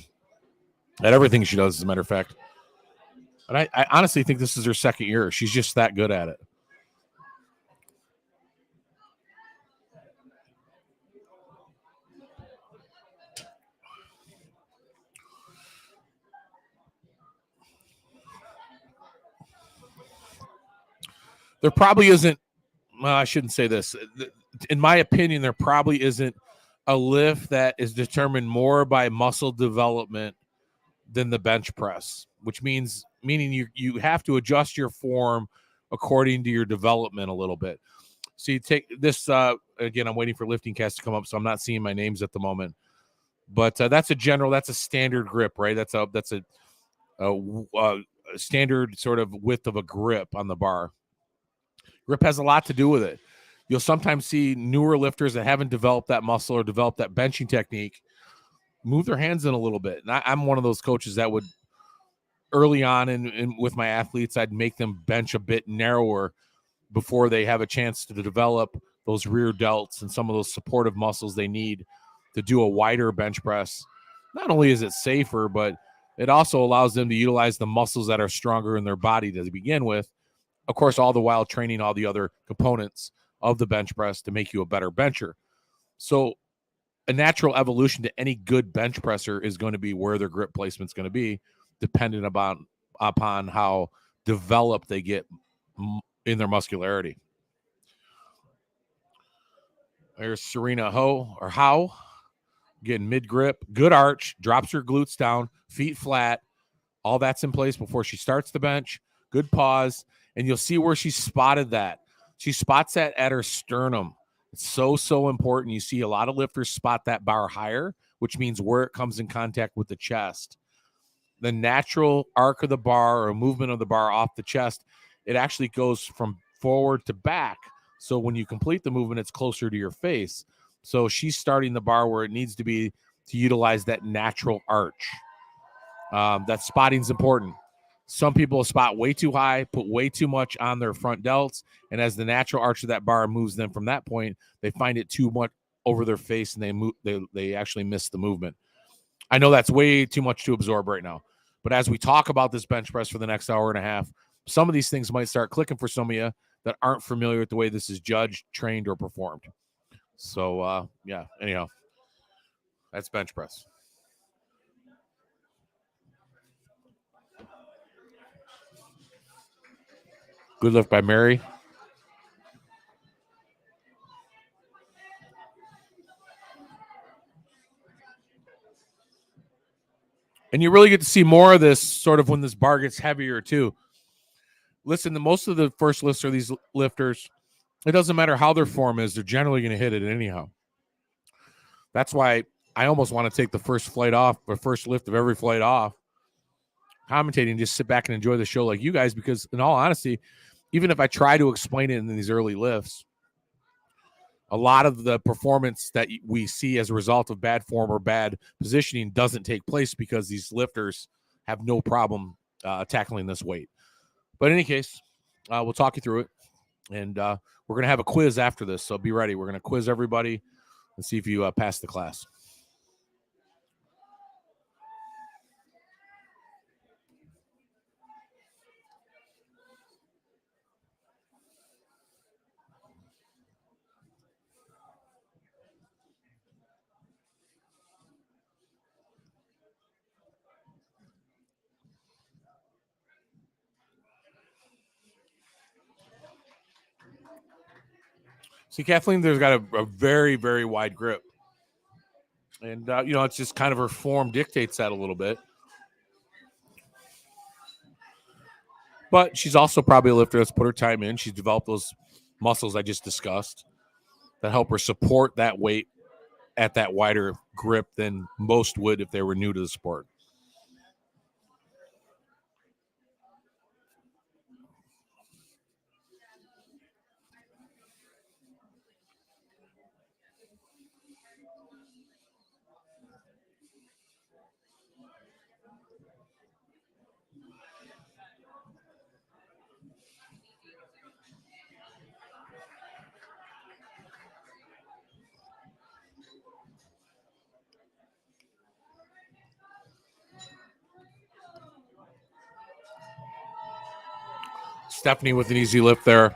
at everything she does, as a matter of fact. And I honestly think this is her second year. She's just that good at it. There probably isn't, well, I shouldn't say this. In my opinion, there probably isn't a lift that is determined more by muscle development than the bench press, which meaning you have to adjust your form according to your development a little bit. So you take this, again, I'm waiting for lifting cast to come up, so I'm not seeing my names at the moment. But that's a standard grip, right? That's a standard sort of width of a grip on the bar. Grip has a lot to do with it. You'll sometimes see newer lifters that haven't developed that muscle or developed that benching technique move their hands in a little bit. And I'm one of those coaches that would early on in with my athletes, I'd make them bench a bit narrower before they have a chance to develop those rear delts and some of those supportive muscles they need to do a wider bench press. Not only is it safer, but it also allows them to utilize the muscles that are stronger in their body to begin with. Of course, all the while training all the other components of the bench press to make you a better bencher. So a natural evolution to any good bench presser is going to be where their grip placement is going to be, dependent upon how developed they get in their muscularity. There's Serena Howe getting mid grip, good arch, drops her glutes down, feet flat. All that's in place before she starts the bench. Good pause. And you'll see where she spotted that. She spots that at her sternum. It's so important. You see a lot of lifters spot that bar higher, which means where it comes in contact with the chest. The natural arc of the bar or movement of the bar off the chest, it actually goes from forward to back. So when you complete the movement, it's closer to your face. So she's starting the bar where it needs to be to utilize that natural arch. That spotting is important. Some people spot way too high, put way too much on their front delts, and as the natural arch of that bar moves them from that point, they find it too much over their face, and they actually miss the movement. I know that's way too much to absorb right now, but as we talk about this bench press for the next hour and a half, some of these things might start clicking for some of you that aren't familiar with the way this is judged, trained, or performed. So, anyhow, that's bench press. Good lift by Mary. And you really get to see more of this sort of when this bar gets heavier too. Listen, most of the first lifts are these lifters. It doesn't matter how their form is. They're generally going to hit it anyhow. That's why I almost want to take the first flight off, or first lift of every flight off, commentating, just sit back and enjoy the show like you guys, because in all honesty, even if I try to explain it in these early lifts, a lot of the performance that we see as a result of bad form or bad positioning doesn't take place because these lifters have no problem tackling this weight. But in any case, we'll talk you through it. And we're going to have a quiz after this, so be ready. We're going to quiz everybody and see if you pass the class. See, Kathleen, there's got a very, very wide grip. And, it's just kind of her form dictates that a little bit. But she's also probably a lifter that's put her time in. She's developed those muscles I just discussed that help her support that weight at that wider grip than most would if they were new to the sport. Stephanie with an easy lift there.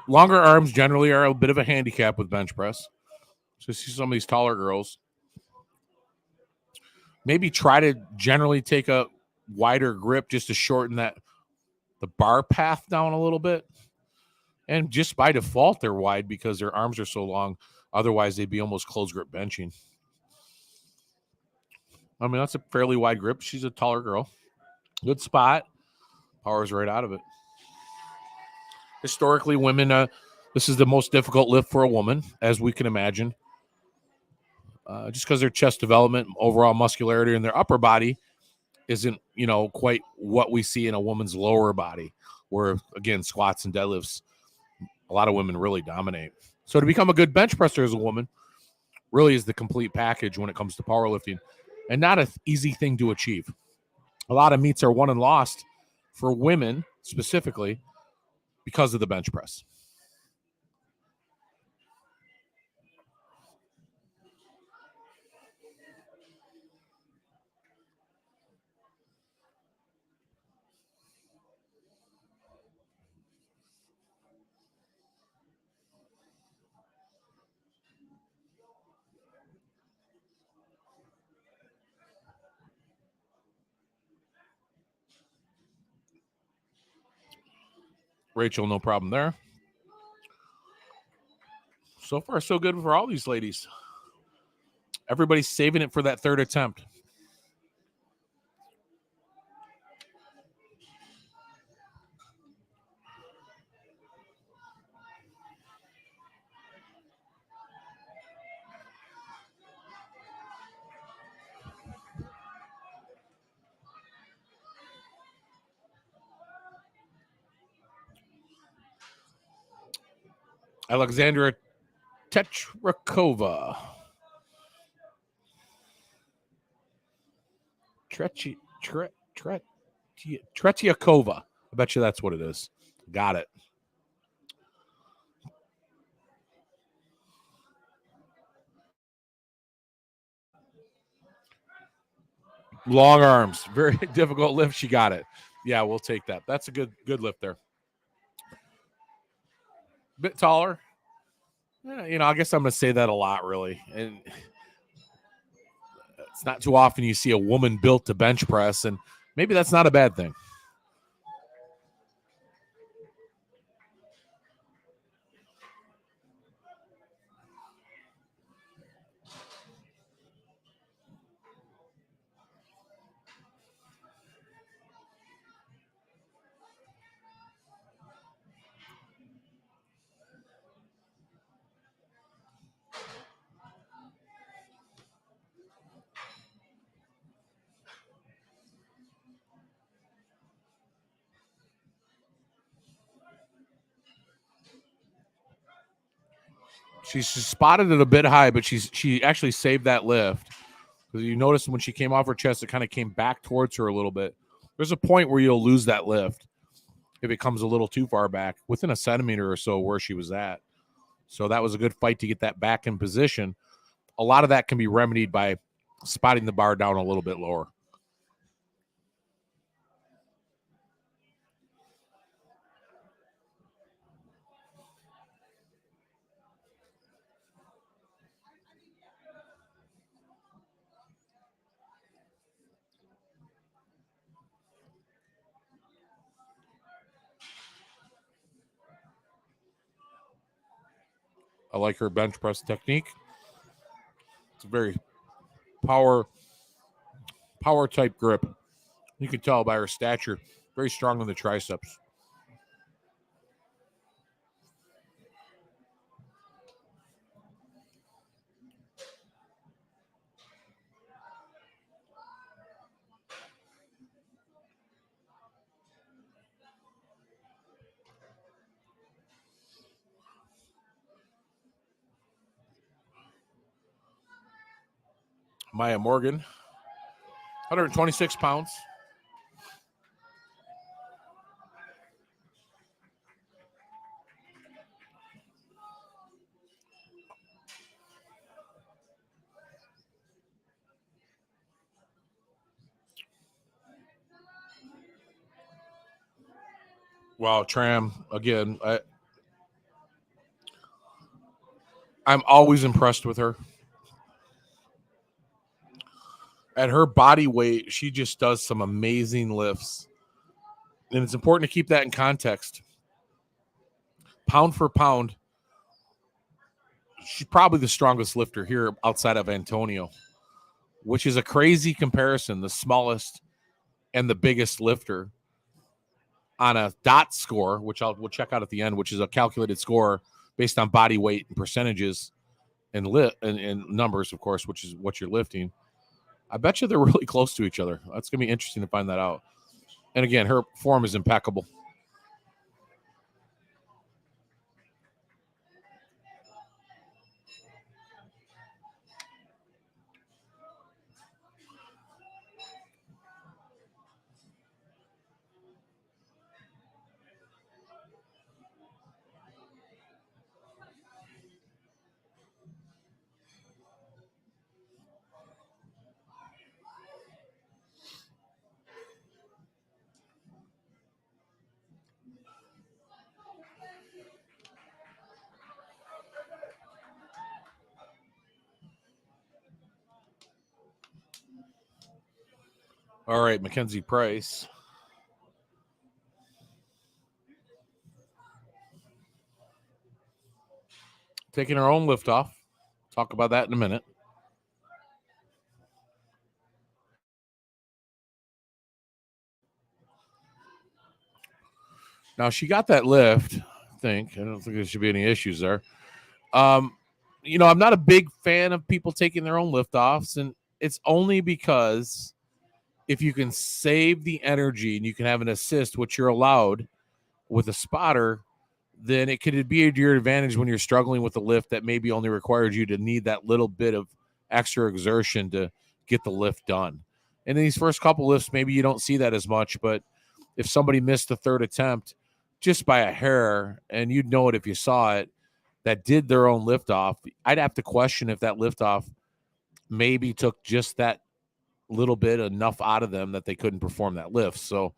Longer arms generally are a bit of a handicap with bench press. So see some of these taller girls. Maybe try to generally take a wider grip just to shorten the bar path down a little bit. And just by default, they're wide because their arms are so long. Otherwise, they'd be almost closed grip benching. I mean, that's a fairly wide grip. She's a taller girl. Good spot. Power's right out of it. Historically, women, this is the most difficult lift for a woman, as we can imagine. Just because their chest development, overall muscularity in their upper body isn't, quite what we see in a woman's lower body, where, again, squats and deadlifts, a lot of women really dominate. So to become a good bench presser as a woman really is the complete package when it comes to powerlifting, and not an easy thing to achieve. A lot of meets are won and lost for women specifically because of the bench press. Rachel, no problem there. So far, so good for all these ladies. Everybody's saving it for that third attempt. Alexandra Tetrakova. Tretiakova. I bet you that's what it is. Got it. Long arms. Very difficult lift. She got it. Yeah, we'll take that. That's a good lift there. Bit taller. Yeah, I guess I'm going to say that a lot, really. And it's not too often you see a woman built to bench press, and maybe that's not a bad thing. She's spotted it a bit high, but she actually saved that lift. Because you notice when she came off her chest, it kind of came back towards her a little bit. There's a point where you'll lose that lift if it comes a little too far back, within a centimeter or so where she was at. So that was a good fight to get that back in position. A lot of that can be remedied by spotting the bar down a little bit lower. I like her bench press technique. It's a very power type grip. You can tell by her stature, very strong on the triceps. Maya Morgan, 126 pounds. Wow, Tram, again, I'm always impressed with her. At her body weight, she just does some amazing lifts. And it's important to keep that in context. Pound for pound, she's probably the strongest lifter here outside of Antonio, which is a crazy comparison. The smallest and the biggest lifter on a dot score, which we'll check out at the end, which is a calculated score based on body weight and percentages and numbers, of course, which is what you're lifting. I bet you they're really close to each other. That's going to be interesting to find that out. And again, her form is impeccable. All right, Mackenzie Price. Taking her own lift off. Talk about that in a minute. Now, she got that lift, I think. I don't think there should be any issues there. I'm not a big fan of people taking their own lift offs, and it's only because if you can save the energy and you can have an assist, which you're allowed with a spotter, then it could be to your advantage when you're struggling with a lift that maybe only requires you to need that little bit of extra exertion to get the lift done. And in these first couple lifts, maybe you don't see that as much, but if somebody missed the third attempt just by a hair, and you'd know it if you saw it, that did their own lift off, I'd have to question if that lift off maybe took just that little bit enough out of them that they couldn't perform that lift. So,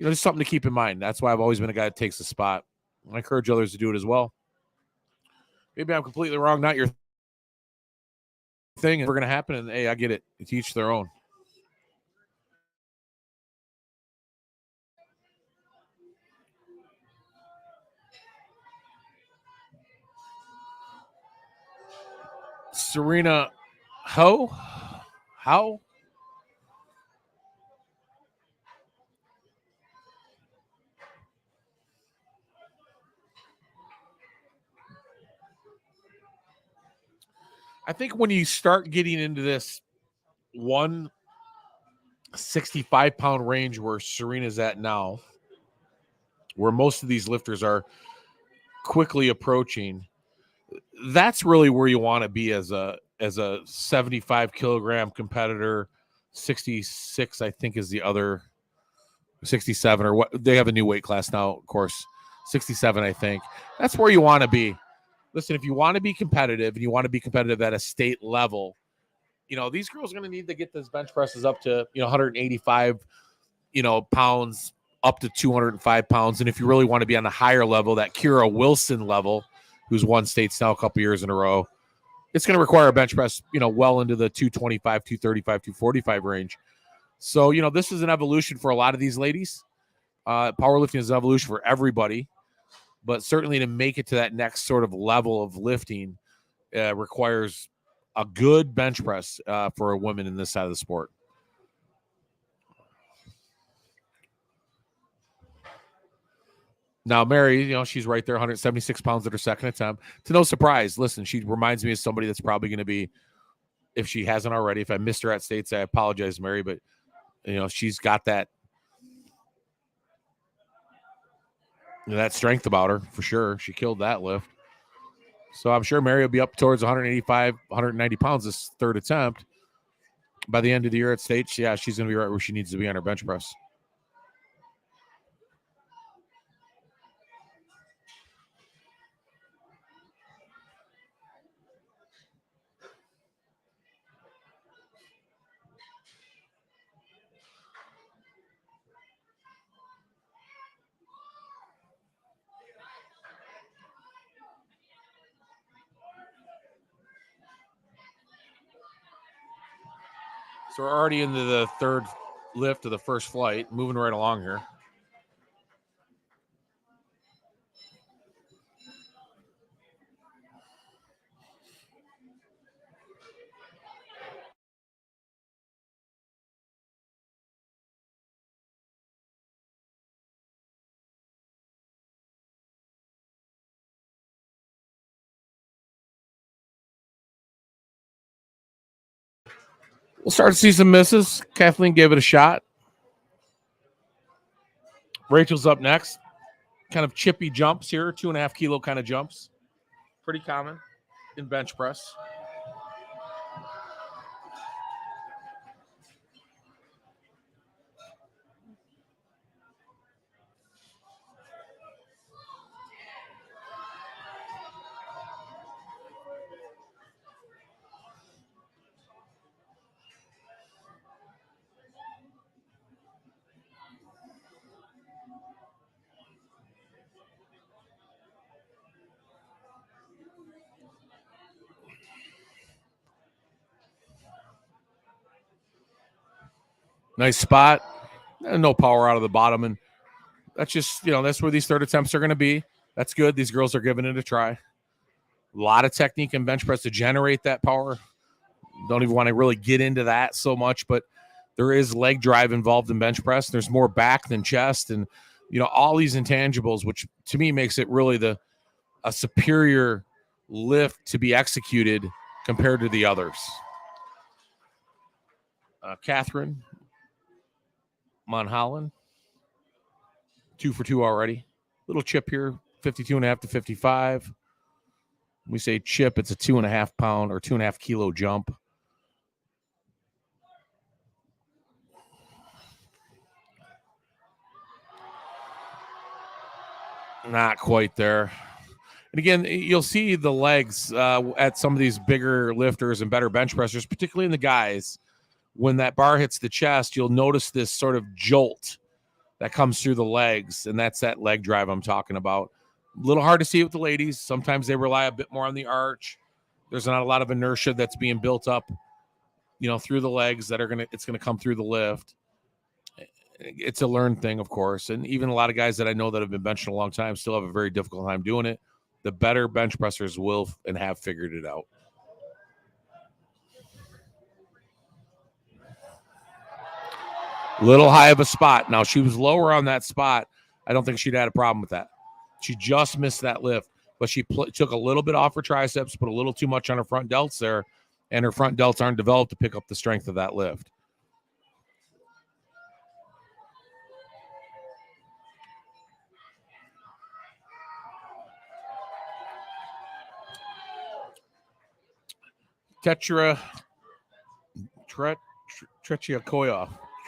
just something to keep in mind. That's why I've always been a guy that takes the spot. I encourage others to do it as well. Maybe I'm completely wrong, not your thing. It's never going to happen, and hey, I get it. It's each their own. Serena How? I think when you start getting into this 165-pound range where Serena's at now, where most of these lifters are quickly approaching, that's really where you want to be as a 75-kilogram competitor. 66, I think, is the other. 67 or what? They have a new weight class now, of course. 67, I think. That's where you want to be. Listen, if you want to be competitive and you want to be competitive at a state level, these girls are going to need to get those bench presses up to 185 pounds up to 205 pounds. And if you really want to be on a higher level, that Kira Wilson level, who's won states now a couple years in a row, it's going to require a bench press, well into the 225, 235, 245 range. So, this is an evolution for a lot of these ladies. Powerlifting is an evolution for everybody. but certainly to make it to that next sort of level of lifting requires a good bench press for a woman in this side of the sport. Now, Mary, she's right there, 176 pounds at her second attempt. To no surprise, listen, she reminds me of somebody that's probably going to be, if she hasn't already, if I missed her at States, I apologize, Mary, but, she's got that strength about her for sure. She killed that lift. So I'm sure Mary will be up towards 185, 190 pounds this third attempt. By the end of the year at States, yeah, she's going to be right where she needs to be on her bench press. So we're already into the third lift of the first flight, moving right along here. We'll start to see some misses. Kathleen gave it a shot. Rachel's up next. Kind of chippy jumps here, 2.5 kilo kind of jumps. Pretty common in bench press. Nice spot. No power out of the bottom. And that's just, that's where these third attempts are going to be. That's good. These girls are giving it a try. A lot of technique in bench press to generate that power. Don't even want to really get into that so much, but there is leg drive involved in bench press. There's more back than chest, and all these intangibles, which to me makes it really a superior lift to be executed compared to the others. Catherine Monholland, 2 for 2 already. Little chip here, 52.5 to 55. We say chip, it's a 2.5 pound or 2.5 kilo jump. Not quite there. And again, you'll see the legs at some of these bigger lifters and better bench pressers, particularly in the guys. When that bar hits the chest, you'll notice this sort of jolt that comes through the legs, and that's that leg drive I'm talking about. A little hard to see with the ladies. Sometimes they rely a bit more on the arch. There's not a lot of inertia that's being built up, through the legs that it's gonna come through the lift. It's a learned thing, of course. And even a lot of guys that I know that have been benching a long time still have a very difficult time doing it. The better bench pressers will and have figured it out. Little high of a spot. Now, she was lower on that spot. I don't think she'd had a problem with that. She just missed that lift, but she took a little bit off her triceps, put a little too much on her front delts there, and her front delts aren't developed to pick up the strength of that lift.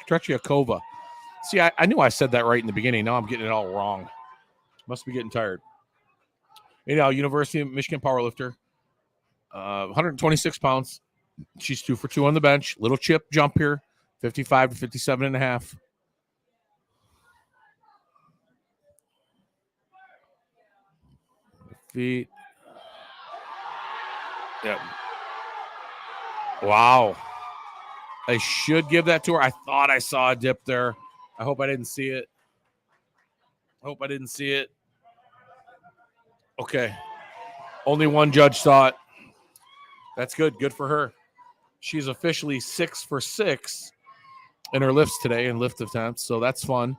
Tretyakova. See, I knew I said that right in the beginning. Now I'm getting it all wrong. Must be getting tired. University of Michigan powerlifter, 126 pounds. She's 2 for 2 on the bench. Little chip jump here, 55 to 57.5. Feet. Yep. Wow. I should give that to her. I thought I saw a dip there. I hope I didn't see it. Okay. Only one judge saw it. That's good. Good for her. She's officially 6 for 6 in her lifts today in lift attempts, so that's fun.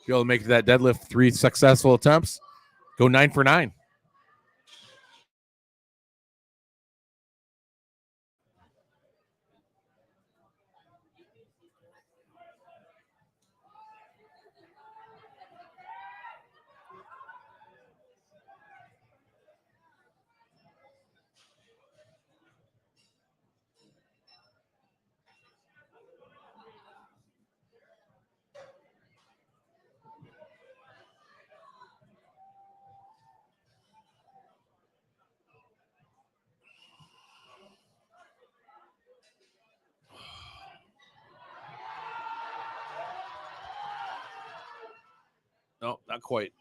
Be able to make that deadlift 3 successful attempts. Go 9 for 9. No, not quite.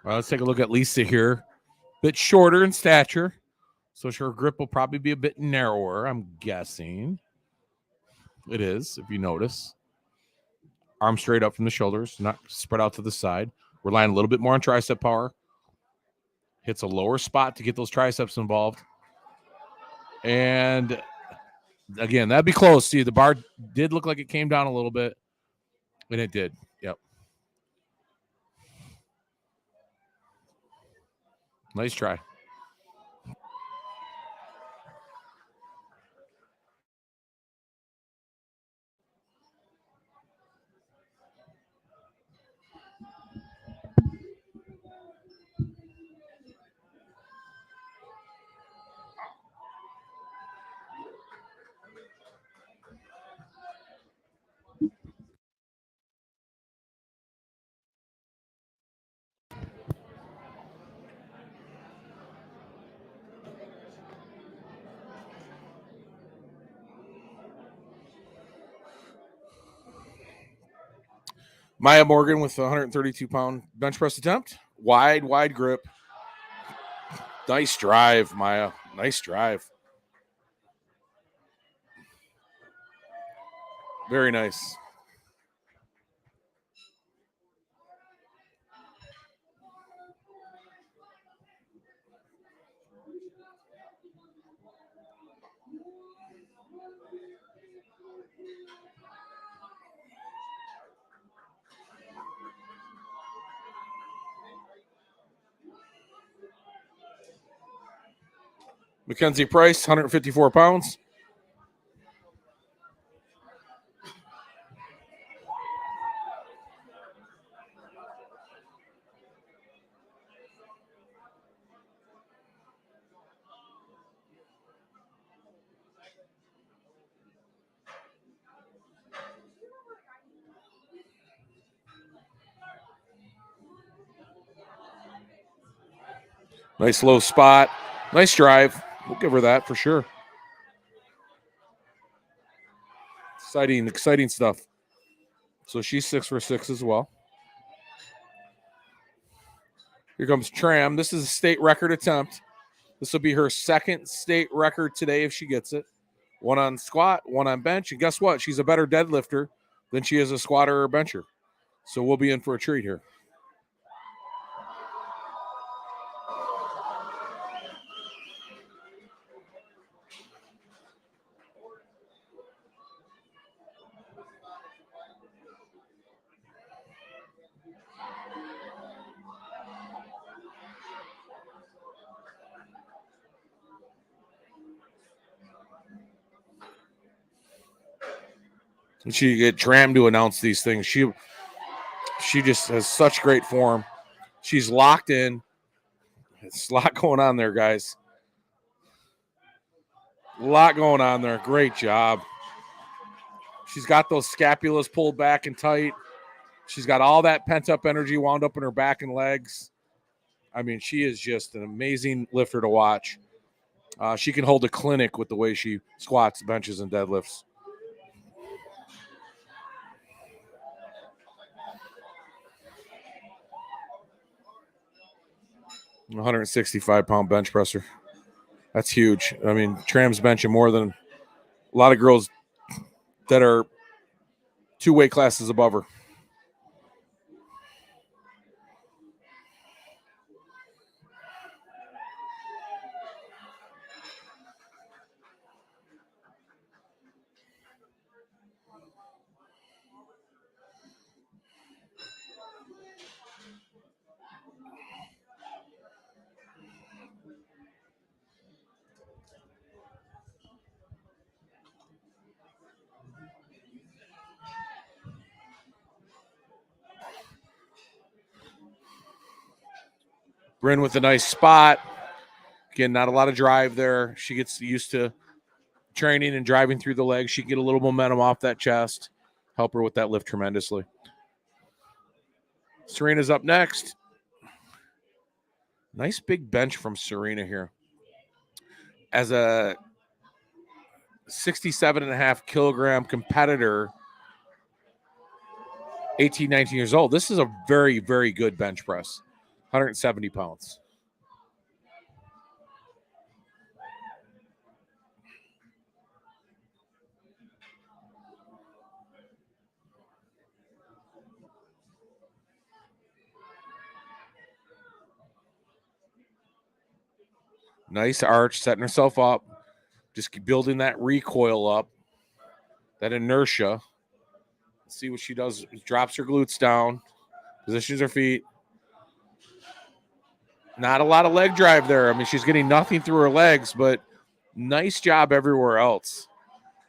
Well, let's take a look at Lisa here. Bit shorter in stature, so her grip will probably be a bit narrower, I'm guessing. It is, if you notice. Arm straight up from the shoulders, not spread out to the side. Relying a little bit more on tricep power. Hits a lower spot to get those triceps involved. And again, that'd be close. See, the bar did look like it came down a little bit, and it did. Yep. Nice try. Maya Morgan with a 132-pound bench press attempt. Wide grip. Nice drive, Maya. Nice drive. Very nice. Mackenzie Price, 154 pounds. Nice low spot. Nice drive. We'll give her that for sure. Exciting stuff. So she's 6 for 6 as well. Here comes Tram. This is a state record attempt. This will be her second state record today if she gets it. One on squat, one on bench. And guess what? She's a better deadlifter than she is a squatter or bencher. So we'll be in for a treat here. And she get Tram to announce these things. She just has such great form. She's locked in. It's a lot going on there, guys. A lot going on there. Great job. She's got those scapulas pulled back and tight. She's got all that pent-up energy wound up in her back and legs. I mean, she is just an amazing lifter to watch. She can hold a clinic with the way she squats, benches, and deadlifts. A 165-pound bench presser. That's huge. I mean, Tram's benching more than a lot of girls that are 2 weight classes above her. Bryn with a nice spot. Again, not a lot of drive there. She gets used to training and driving through the legs. She can get a little momentum off that chest. Help her with that lift tremendously. Serena's up next. Nice big bench from Serena here. As a 67.5-kilogram competitor, 18, 19 years old, this is a very, very good bench press. 170 pounds. Nice arch, setting herself up. Just building that recoil up, that inertia. Let's see what she does. Drops her glutes down, positions her feet. Not a lot of leg drive there. I mean, she's getting nothing through her legs, but nice job everywhere else.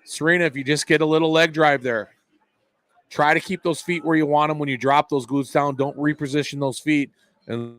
Serena, if you just get a little leg drive there, try to keep those feet where you want them when you drop those glutes down. Don't reposition those feet. And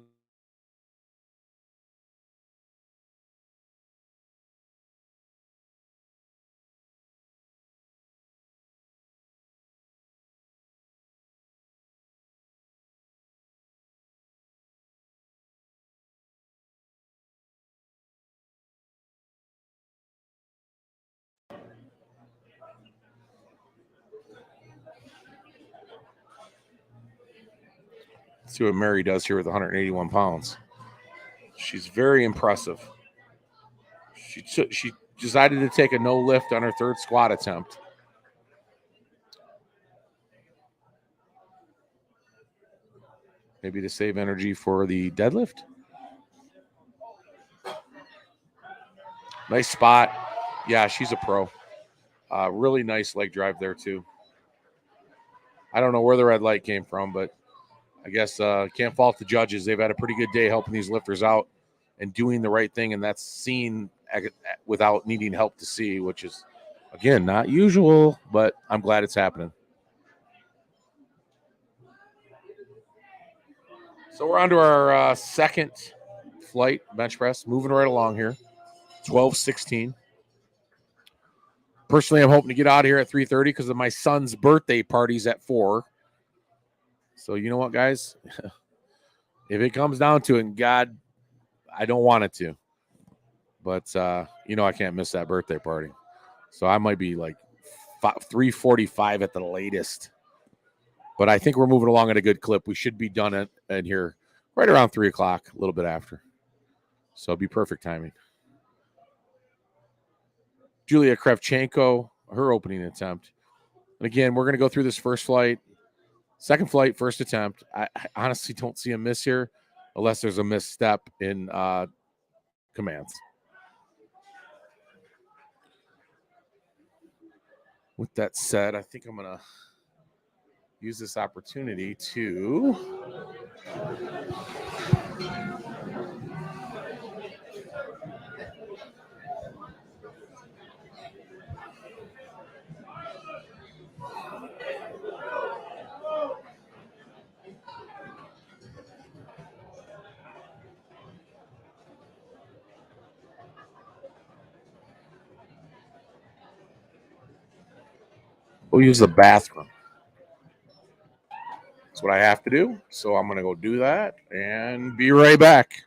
see what Mary does here with 181 pounds. She's very impressive. She decided to take a no lift on her third squat attempt. Maybe to save energy for the deadlift. Nice spot. Yeah, she's a pro. Really nice leg drive there, too. I don't know where the red light came from, but I guess can't fault the judges. They've had a pretty good day helping these lifters out and doing the right thing, and that's seen without needing help to see, which is, again, not usual, but I'm glad it's happening. So we're on to our second flight bench press, moving right along here. 12:16. Personally, I'm hoping to get out of here at 3:30 because of my son's birthday parties at 4. So you know what, guys? If it comes down to it, and God, I don't want it to, but I can't miss that birthday party. So I might be like 3:45 at the latest. But I think we're moving along at a good clip. We should be done in here right around 3 o'clock, a little bit after. So it'll be perfect timing. Julia Kravchenko, her opening attempt. And again, we're going to go through this first flight. Second flight, first attempt. I honestly don't see a miss here unless there's a misstep in commands. With that said, I think I'm going to use this opportunity to we'll use the bathroom. That's what I have to do. So I'm going to go do that and be right back.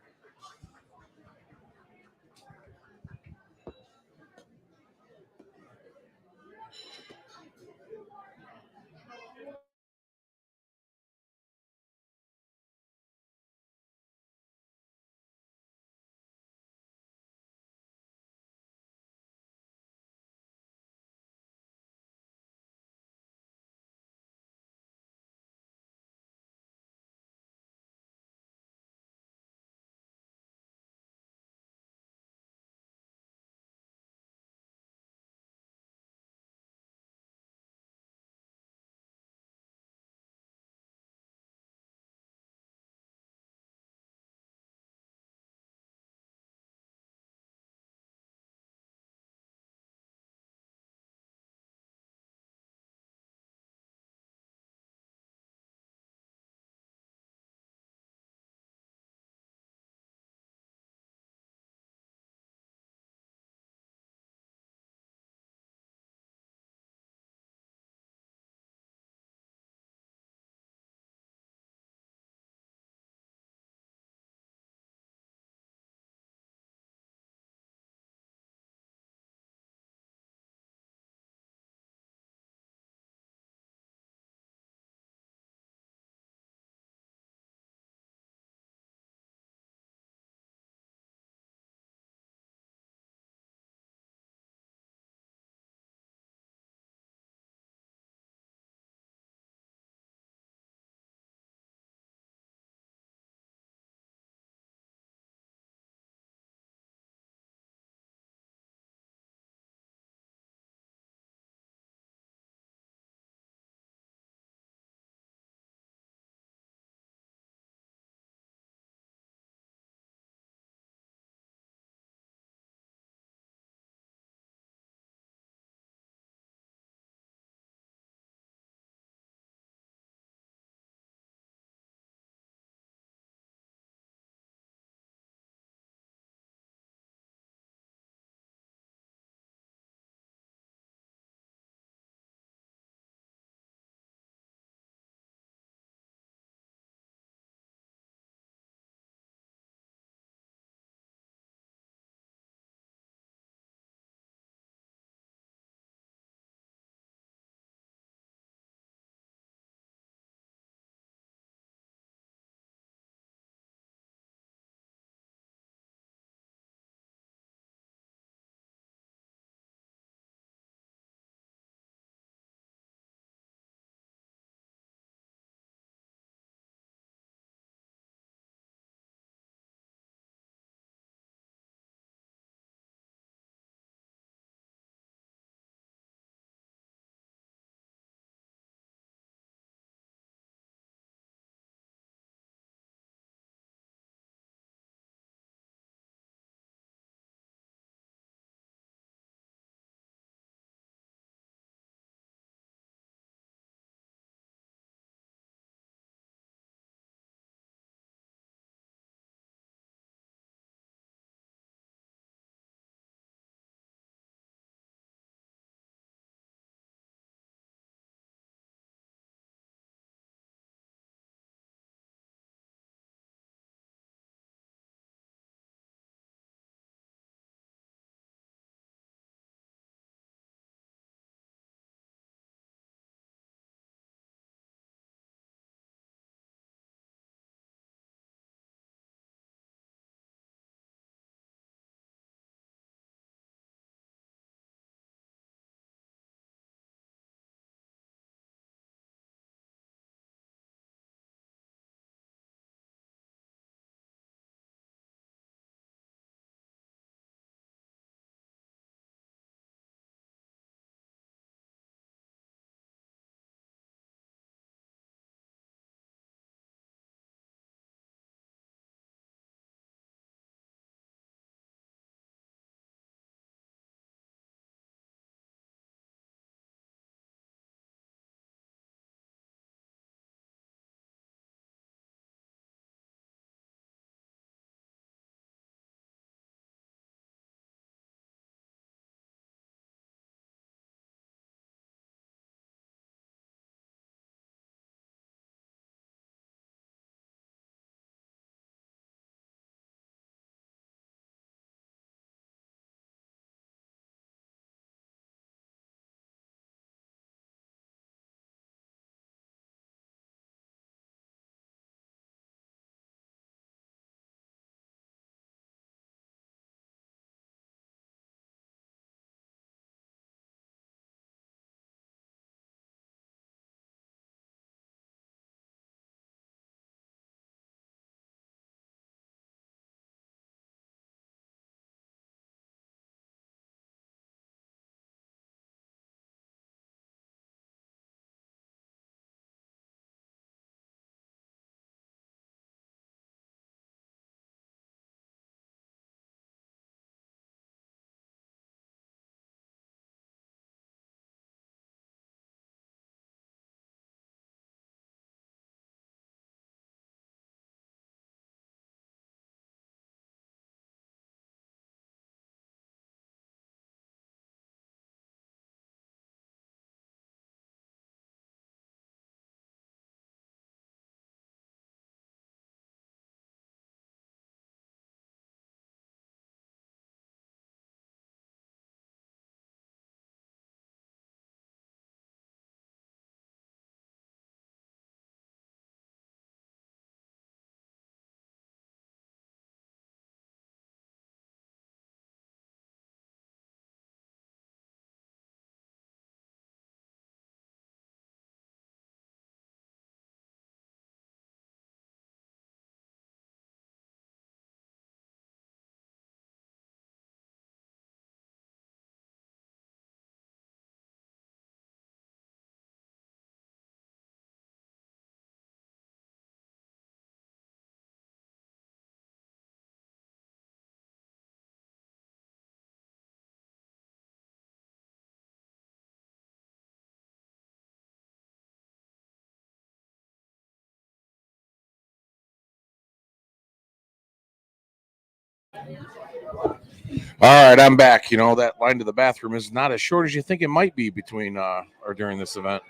All right, I'm back. You know, that line to the bathroom is not as short as you think it might be between or during this event.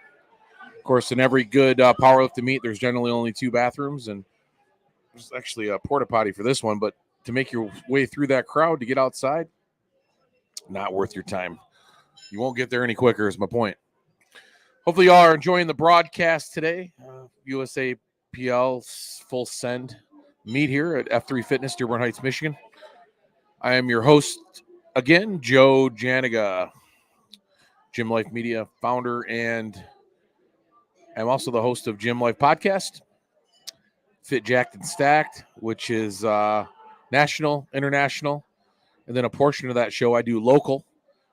Of course, in every good powerlifting meet, there's generally only 2 bathrooms, and there's actually a porta potty for this one. But to make your way through that crowd to get outside, not worth your time. You won't get there any quicker, is my point. Hopefully, y'all are enjoying the broadcast today. USAPL full send meet here at F3 Fitness, Dearborn Heights, Michigan. I am your host again, Joe Janiga, Gym Life Media founder, and I'm also the host of Gym Life Podcast, Fit Jacked and Stacked, which is national, international, and then a portion of that show I do local,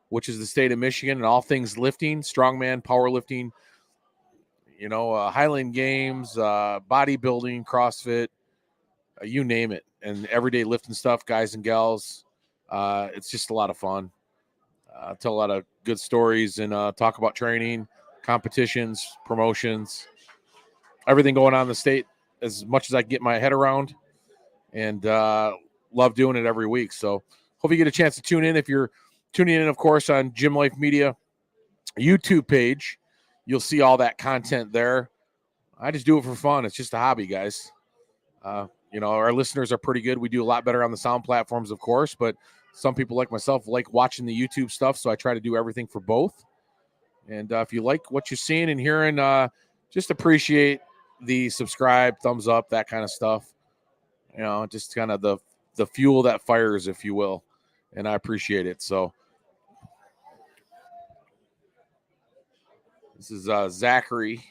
which is the state of Michigan, and all things lifting, strongman, powerlifting, you know, Highland Games, bodybuilding, CrossFit, you name it, and everyday lifting stuff, guys and gals. It's just a lot of fun. Tell a lot of good stories and talk about training, competitions, promotions, everything going on in the state as much as I can get my head around, and love doing it every week. So hope you get a chance to tune in. If you're tuning in, of course, on Gym Life Media YouTube page, you'll see all that content there. I just do it for fun. It's just a hobby, guys. You know, our listeners are pretty good. We do a lot better on the sound platforms, of course, but some people like myself like watching the YouTube stuff, so I try to do everything for both. And if you like what you're seeing and hearing, just appreciate the subscribe, thumbs up, that kind of stuff. You know, just kind of the fuel that fires, if you will, and I appreciate it. So this is Zachary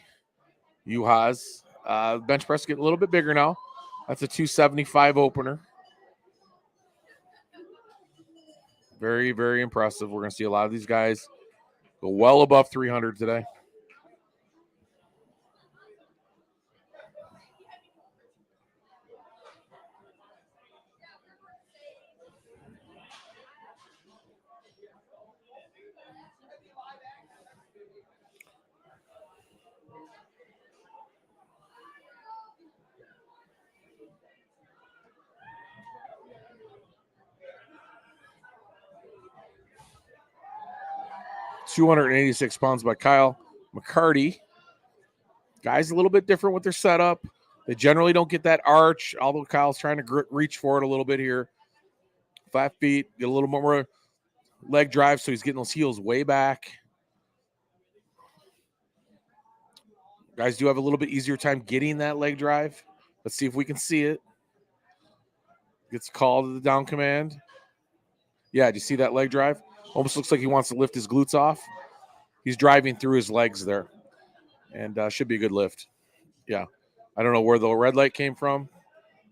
Uhas. Bench press getting a little bit bigger now. That's a 275 opener. Very, very impressive. We're going to see a lot of these guys go well above 300 today. £286 by Kyle McCarty. Guys a little bit different with their setup. They generally don't get that arch, although Kyle's trying to reach for it a little bit here. 5 feet, get a little more leg drive, so he's getting those heels way back. Guys do have a little bit easier time getting that leg drive. Let's see if we can see it. Gets called to the down command. Yeah, do you see that leg drive? Almost looks like he wants to lift his glutes off. He's driving through his legs there, and should be a good lift. Yeah, I don't know where the red light came from.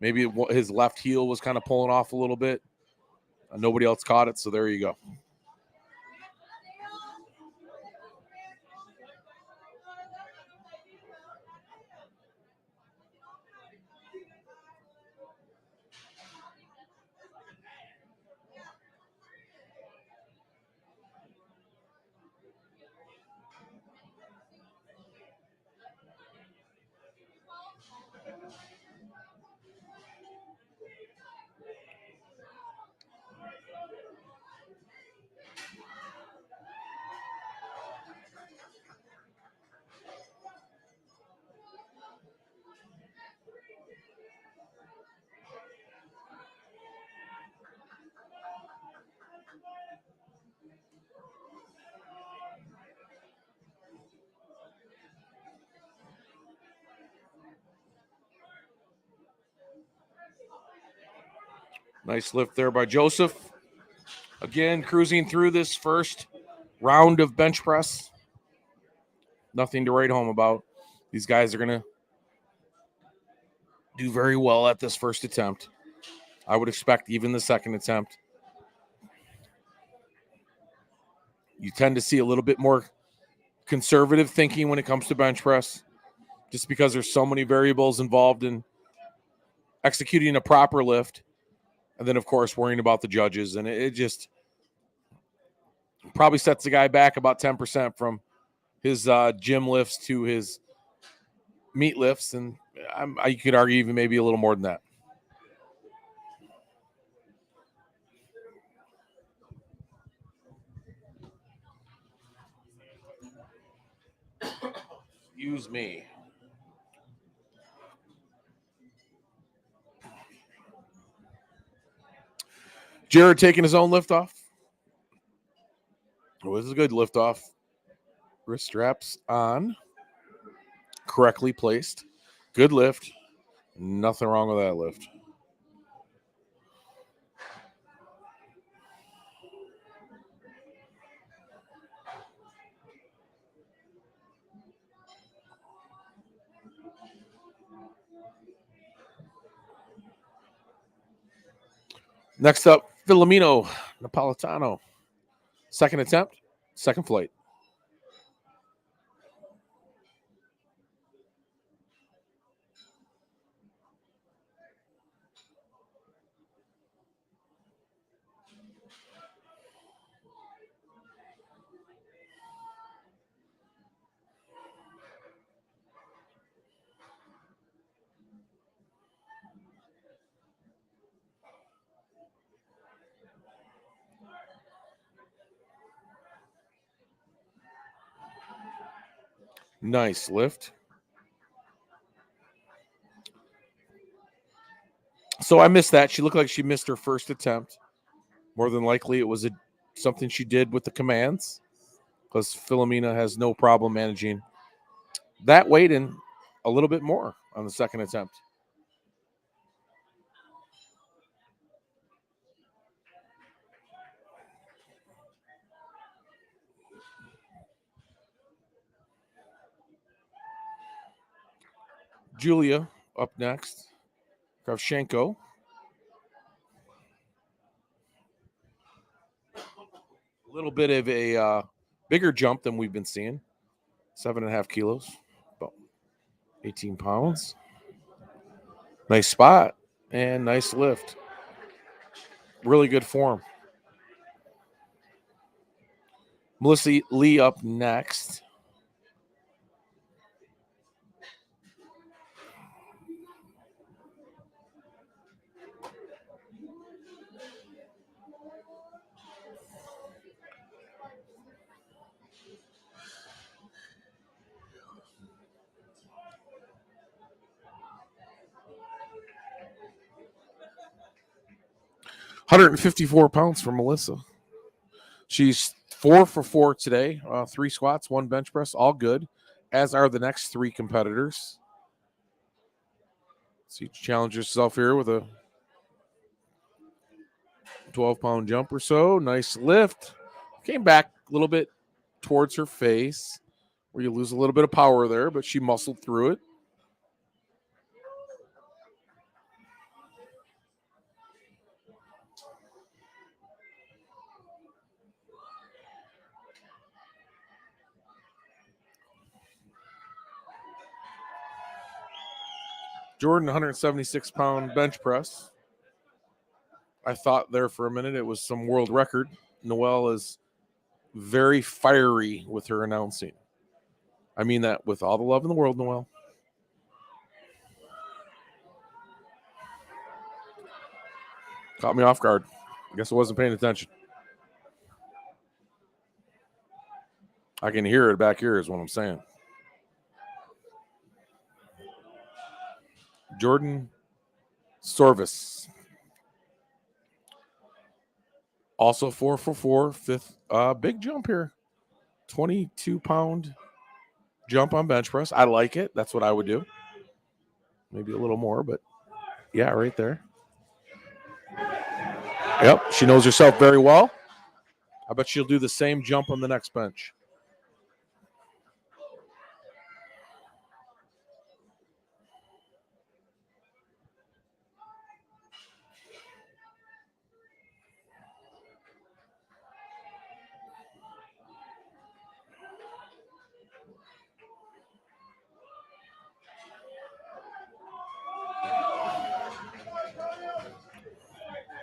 Maybe his left heel was kind of pulling off a little bit. Nobody else caught it, so there you go. Nice lift there by Joseph. Again, cruising through this first round of bench press. Nothing to write home about. These guys are going to do very well at this first attempt. I would expect even the second attempt. You tend to see a little bit more conservative thinking when it comes to bench press, just because there's so many variables involved in executing a proper lift. And then, of course, worrying about the judges. And it just probably sets the guy back about 10% from his gym lifts to his meet lifts. And I could argue even maybe a little more than that. Use me. Jared taking his own lift off. Oh, this is a good lift off. Wrist straps on. Correctly placed. Good lift. Nothing wrong with that lift. Next up, Filomeno Napolitano. Second attempt, second flight. Nice lift. So I missed that. She looked like she missed her first attempt. More than likely, it was something she did with the commands, because Filomena has no problem managing that weight and a little bit more on the second attempt. Julia up next. Kravchenko. A little bit of a bigger jump than we've been seeing. 7.5 kilos, about 18 pounds. Nice spot and nice lift. Really good form. Melissa Lee up next. £154 for Melissa. She's 4 for 4 today. 3 squats, 1 bench press, all good. As are the next 3 competitors. She challenged herself here with a 12-pound jump or so. Nice lift. Came back a little bit towards her face, where you lose a little bit of power there, but she muscled through it. Jordan, 176-pound bench press. I thought there for a minute it was some world record. Noelle is very fiery with her announcing. I mean that with all the love in the world, Noelle. Caught me off guard. I guess I wasn't paying attention. I can hear it back here is what I'm saying. Jordan Sorvis. Also 4 for 4. Fifth big jump here. 22-pound jump on bench press. I like it. That's what I would do. Maybe a little more, but yeah, right there. Yep, she knows herself very well. I bet she'll do the same jump on the next bench.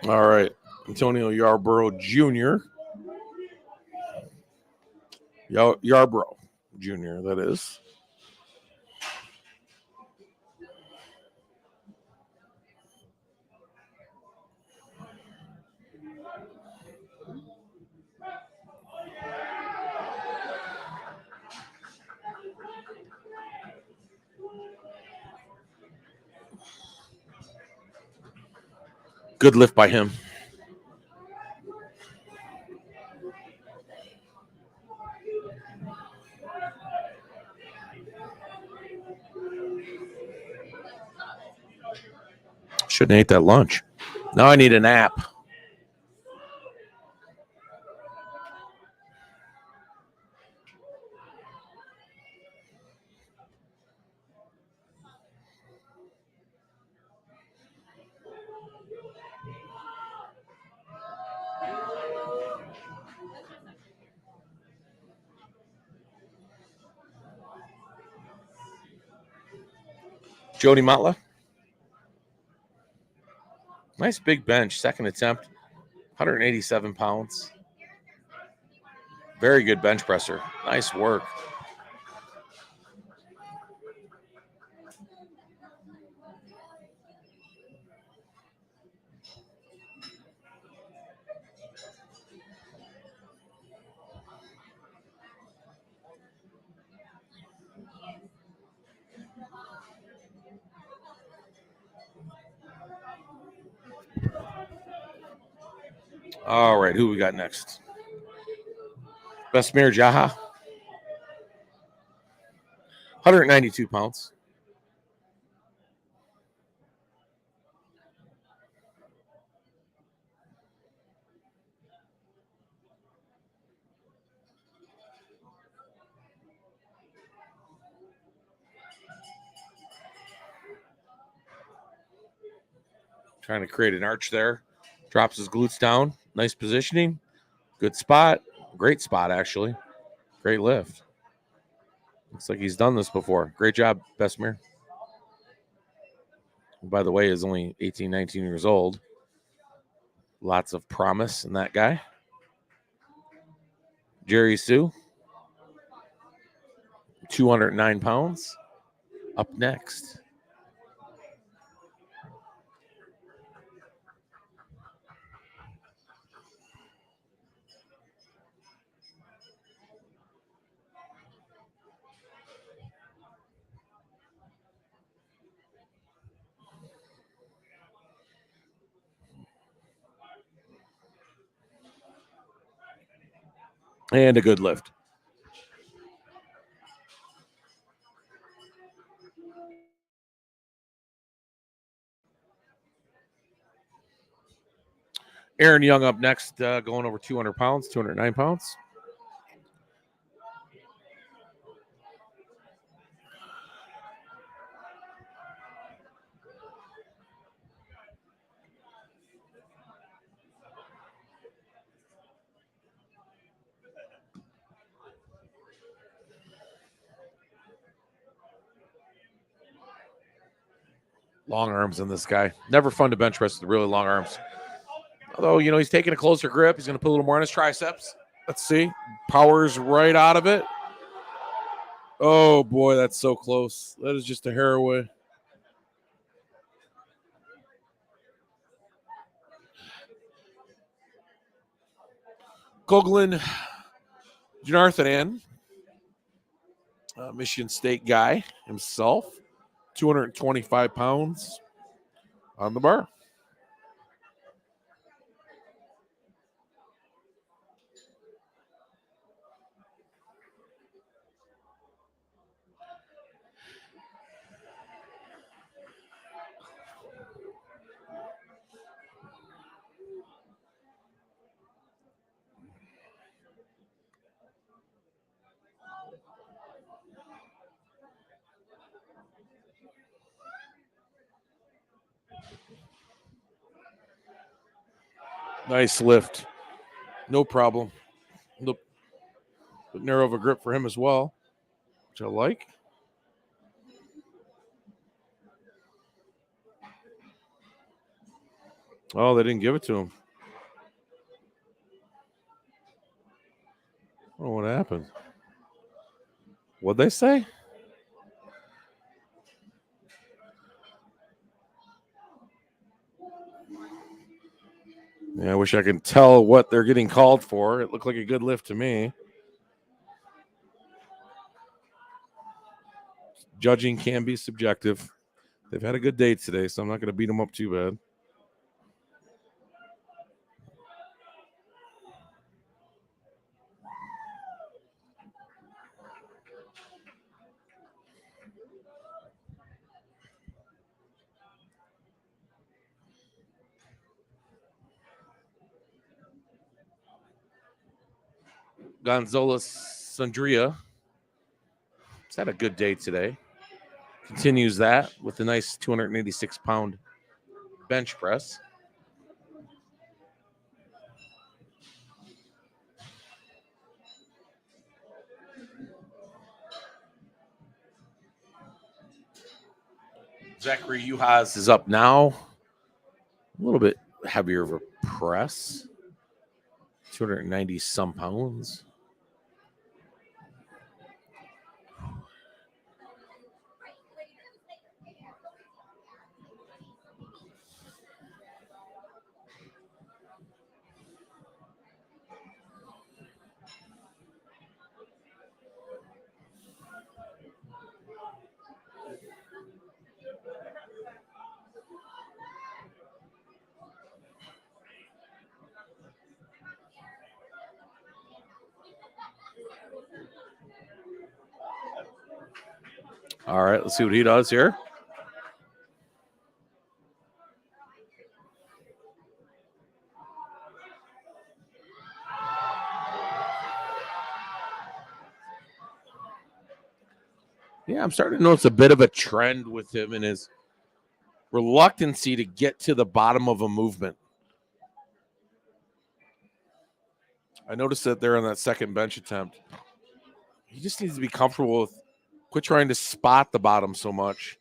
All right, Antonio Yarborough Jr. Yarborough Jr., that is. Good lift by him. Shouldn't have ate that lunch. Now I need a nap. Jody Matla. Nice big bench. Second attempt. 187 pounds. Very good bench presser. Nice work. All right, who we got next? Besmir Jaha. 192 pounds. Trying to create an arch there. Drops his glutes down. Nice positioning. Good spot. Great spot, actually. Great lift. Looks like he's done this before. Great job, Besmir. By the way, is only 18, 19 years old. Lots of promise in that guy. Jerry Sue, 209 pounds. Up next. And a good lift. Aaron Young up next, going over 200 pounds, 209 pounds. Long arms in this guy. Never fun to bench press with really long arms. Although, he's taking a closer grip. He's going to put a little more on his triceps. Let's see. Powers right out of it. Oh, boy, that's so close. That is just a hair away. Goglin Janarthanan, Michigan State guy himself, 225 pounds on the bar. Nice lift. No problem. Look, narrow of a grip for him as well, which I like. Oh, they didn't give it to him. Oh, what happened? What'd they say? Yeah, I wish I could tell what they're getting called for. It looked like a good lift to me. Judging can be subjective. They've had a good day today, so I'm not going to beat them up too bad. Gonzalez Sandria. He's had a good day today. Continues that with a nice 286-pound bench press. Zachary Uhas is up now. A little bit heavier of a press. 290-some pounds. All right, let's see what he does here. Yeah, I'm starting to notice a bit of a trend with him and his reluctancy to get to the bottom of a movement. I noticed that there on that second bench attempt. He just needs to be comfortable with quit trying to spot the bottom so much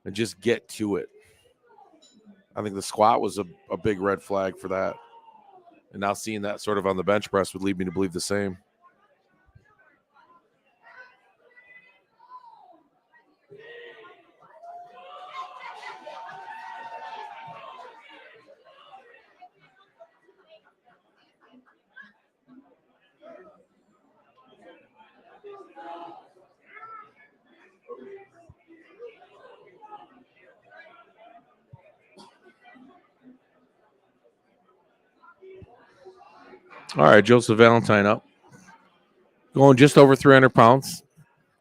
and just get to it. I think the squat was a big red flag for that. And now seeing that sort of on the bench press would lead me to believe the same. All right, Joseph Valentine up. Going just over 300 pounds.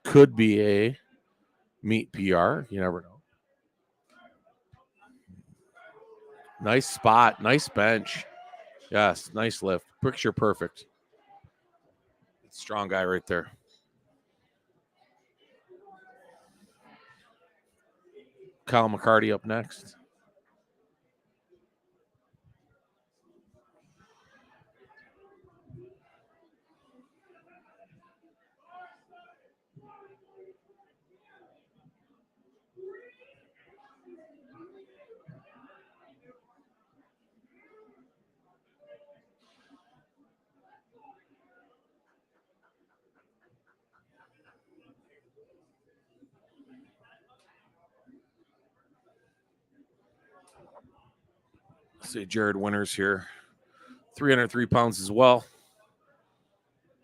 Could be a meet PR. You never know. Nice spot. Nice bench. Yes, nice lift. Picture perfect. Strong guy right there. Kyle McCarty up next. See Jared Winters here. 303 pounds as well.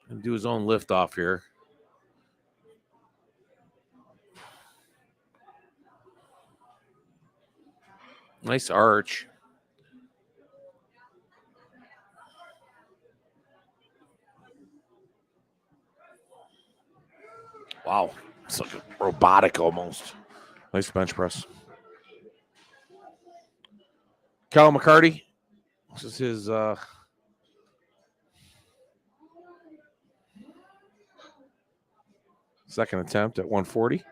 And do his own lift off here. Nice arch. Wow. It's like robotic almost. Nice bench press. Kyle McCarty. This is his second attempt at 140.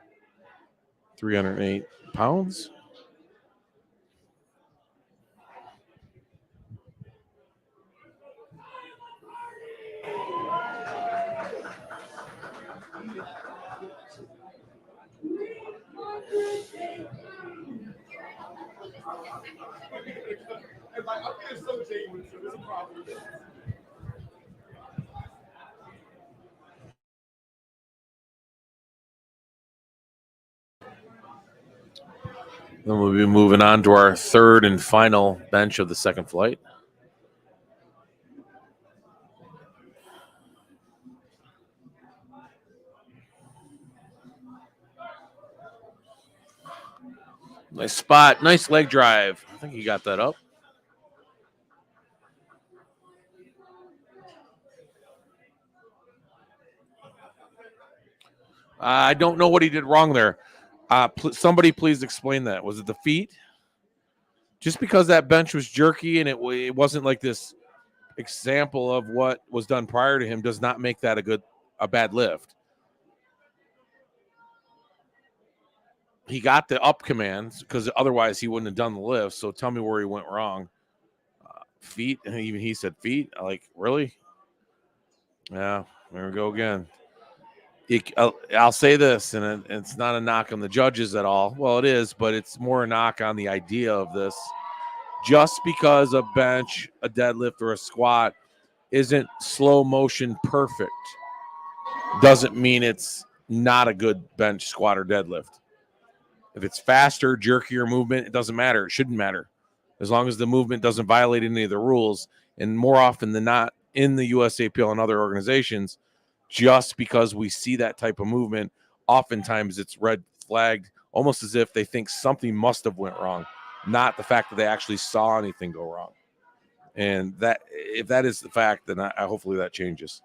308 pounds. Then we'll be moving on to our third and final bench of the second flight. Nice spot. Nice leg drive. I think he got that up. I don't know what he did wrong there. Somebody please explain that. Was it the feet? Just because that bench was jerky and it wasn't like this example of what was done prior to him does not make that a bad lift. He got the up commands because otherwise he wouldn't have done the lift. So tell me where he went wrong. Feet, and even he said feet. Like, really? Yeah, there we go again. I'll say this, and it's not a knock on the judges at all. Well, it is, but it's more a knock on the idea of this. Just because a bench, a deadlift, or a squat isn't slow motion perfect doesn't mean it's not a good bench, squat, or deadlift. If it's faster, jerkier movement, it doesn't matter. It shouldn't matter. As long as the movement doesn't violate any of the rules. And more often than not, in the USAPL and other organizations, just because we see that type of movement, oftentimes it's red flagged, almost as if they think something must have went wrong, not the fact that they actually saw anything go wrong. And that, if that is the fact, then I hopefully that changes.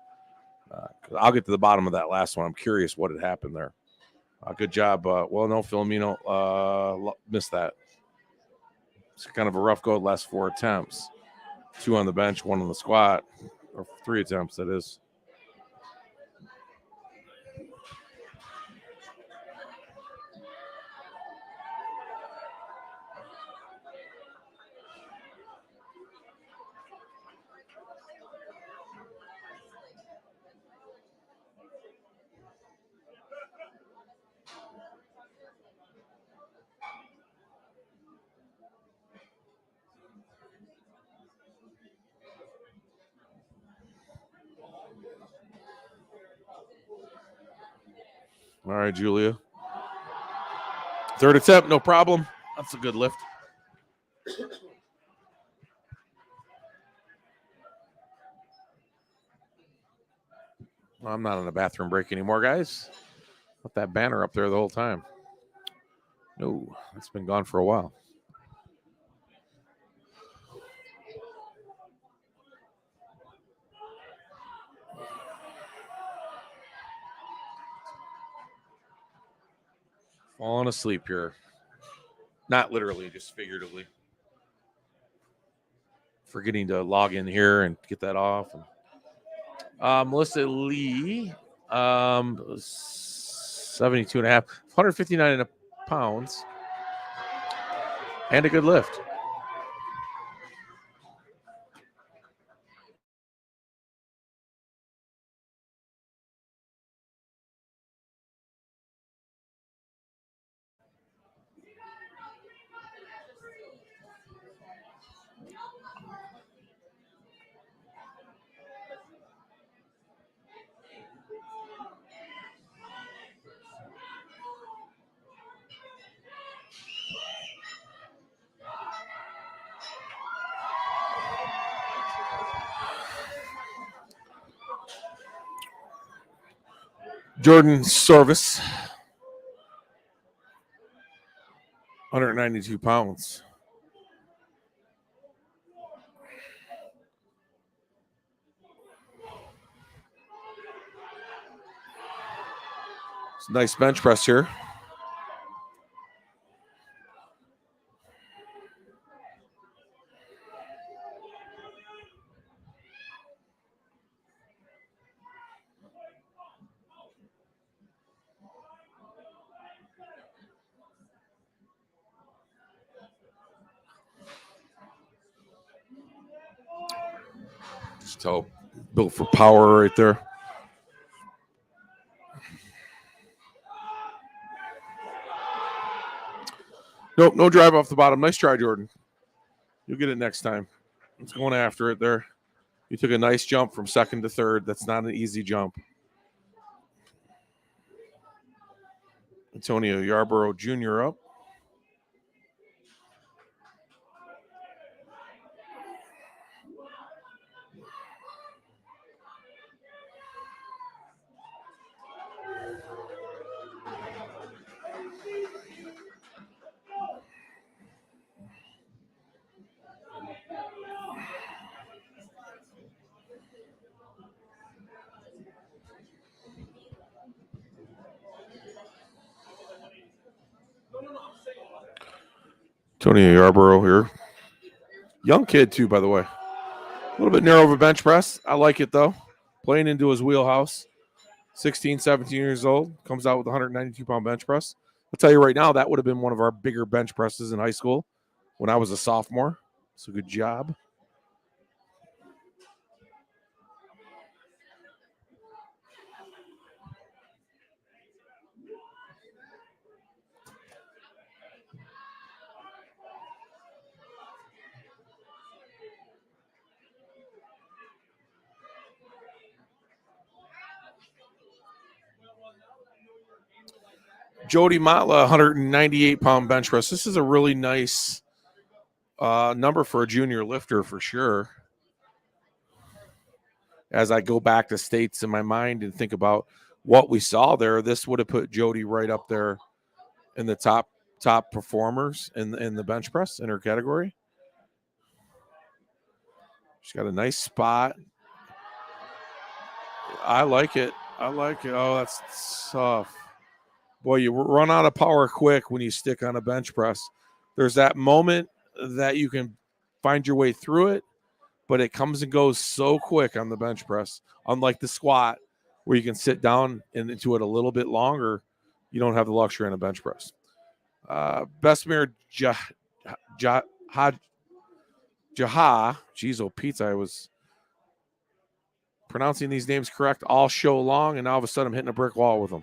I'll get to the bottom of that last one. I'm curious what had happened there. Good job. Well, no, Filomeno missed that. It's kind of a rough go. Last 4 attempts, 2 on the bench, 1 on the squat, or 3 attempts. That is. All right, Julia. 3rd attempt, no problem. That's a good lift. Well, I'm not on a bathroom break anymore, guys. Put that banner up there the whole time. No, it's been gone for a while. Falling asleep here. Not literally, just figuratively. Forgetting to log in here and get that off. Melissa Lee, 72 and a half, 159 pounds, and a good lift. Jordan Service, 192 pounds. It's a nice bench press here. Just tell built for power right there. Nope, no drive off the bottom. Nice try, Jordan. You'll get it next time. It's going after it there. You took a nice jump from 2nd to 3rd. That's not an easy jump. Antonio Yarborough Jr. up. Antonio Yarborough here. Young kid, too, by the way. little bit narrow of a bench press. I like it, though. Playing into his wheelhouse. 16, 17 years old. Comes out with a 192-pound bench press. I'll tell you right now, that would have been one of our bigger bench presses in high school when I was a sophomore. So good job. Jody Matla, 198-pound bench press. This is a really nice number for a junior lifter for sure. As I go back to states in my mind and think about what we saw there, this would have put Jody right up there in the top performers in the bench press in her category. She's got a nice spot. I like it. Oh, that's tough. Boy, you run out of power quick when you stick on a bench press. There's that moment that you can find your way through it, but it comes and goes so quick on the bench press. Unlike the squat, where you can sit down into it a little bit longer, you don't have the luxury on a bench press. Besmir Jaha, geez, oh pizza, I was pronouncing these names correct all show long, and now all of a sudden I'm hitting a brick wall with them.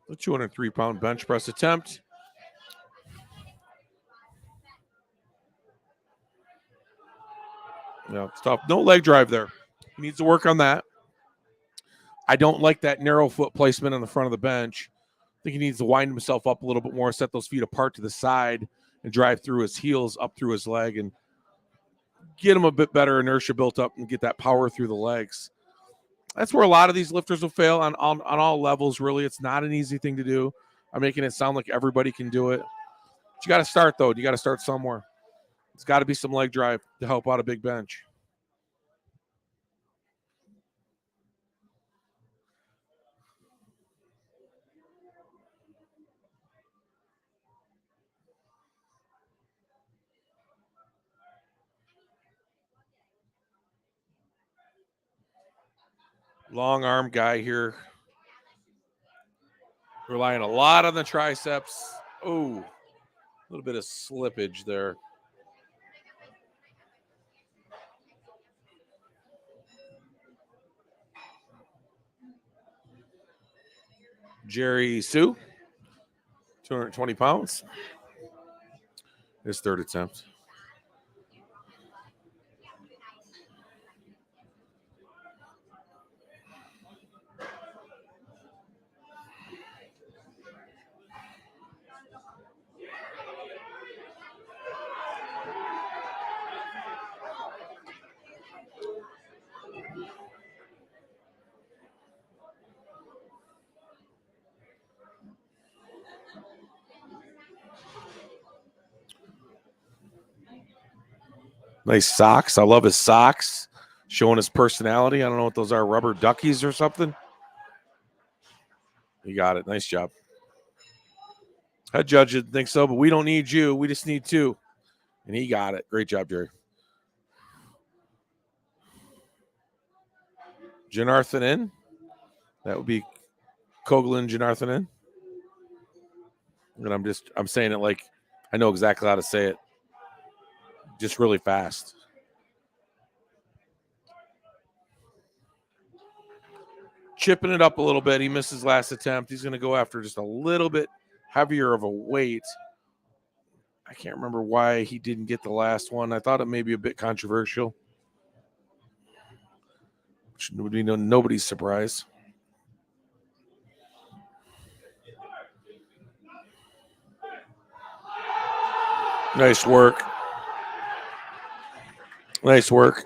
The 203-pound bench press attempt. Yeah, it's tough. No leg drive there. He needs to work on that. I don't like that narrow foot placement on the front of the bench. I think he needs to wind himself up a little bit more, set those feet apart to the side, and drive through his heels up through his leg and get him a bit better inertia built up and get that power through the legs. That's where a lot of these lifters will fail on all levels, really. It's not an easy thing to do. I'm making it sound like everybody can do it. But you got to start, though. You got to start somewhere. It's got to be some leg drive to help out a big bench. Long arm guy here. Relying a lot on the triceps. Oh, a little bit of slippage there. Jerry Sue, 220 pounds. His third attempt. Nice socks. I love his socks, showing his personality. I don't know what those are, rubber duckies or something. You got it. Nice job. Head judge didn't think so, but we don't need you. We just need two. And he got it. Great job, Jerry. Janarthanan. That would be Koglin Janarthanan. And I'm saying it like I know exactly how to say it. Just really fast. Chipping it up a little bit. He missed his last attempt. He's going to go after just a little bit heavier of a weight. I can't remember why he didn't get the last one. I thought it may be a bit controversial, which would be nobody's surprise. Nice work. Nice work.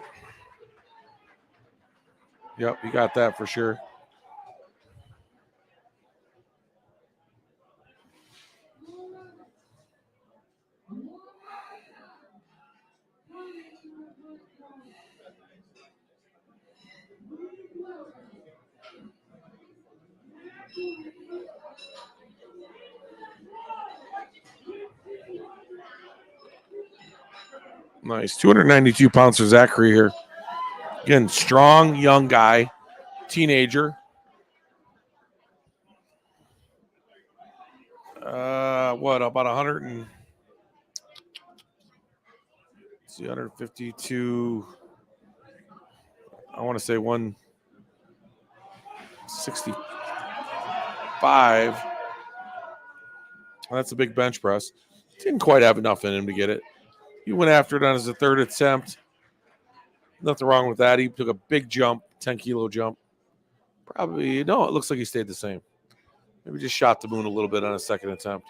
Yep, you got that for sure. Nice. 292 pounds for Zachary here. Again, strong, young guy, teenager. About 100 and 152. I want to say 165. That's a big bench press. Didn't quite have enough in him to get it. He went after it on his third attempt. Nothing wrong with that. He took a big jump, 10-kilo jump. Probably, no, it looks like he stayed the same. Maybe just shot the moon a little bit on his second attempt.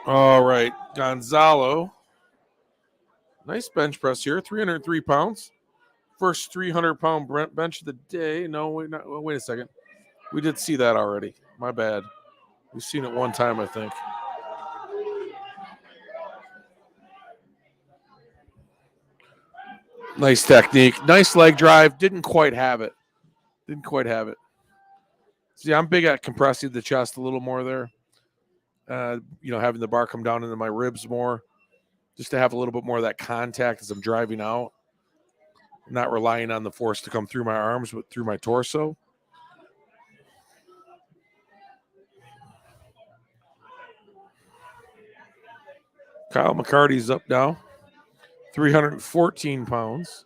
All right, Gonzalo. Nice bench press here, 303 pounds. First 300-pound bench of the day. No, wait a second. We did see that already. My bad. We've seen it one time, I think. Nice technique. Nice leg drive. Didn't quite have it. See, I'm big at compressing the chest a little more there. Having the bar come down into my ribs more, just to have a little bit more of that contact as I'm driving out. Not relying on the force to come through my arms, but through my torso. Kyle McCarty's up now, 314 pounds.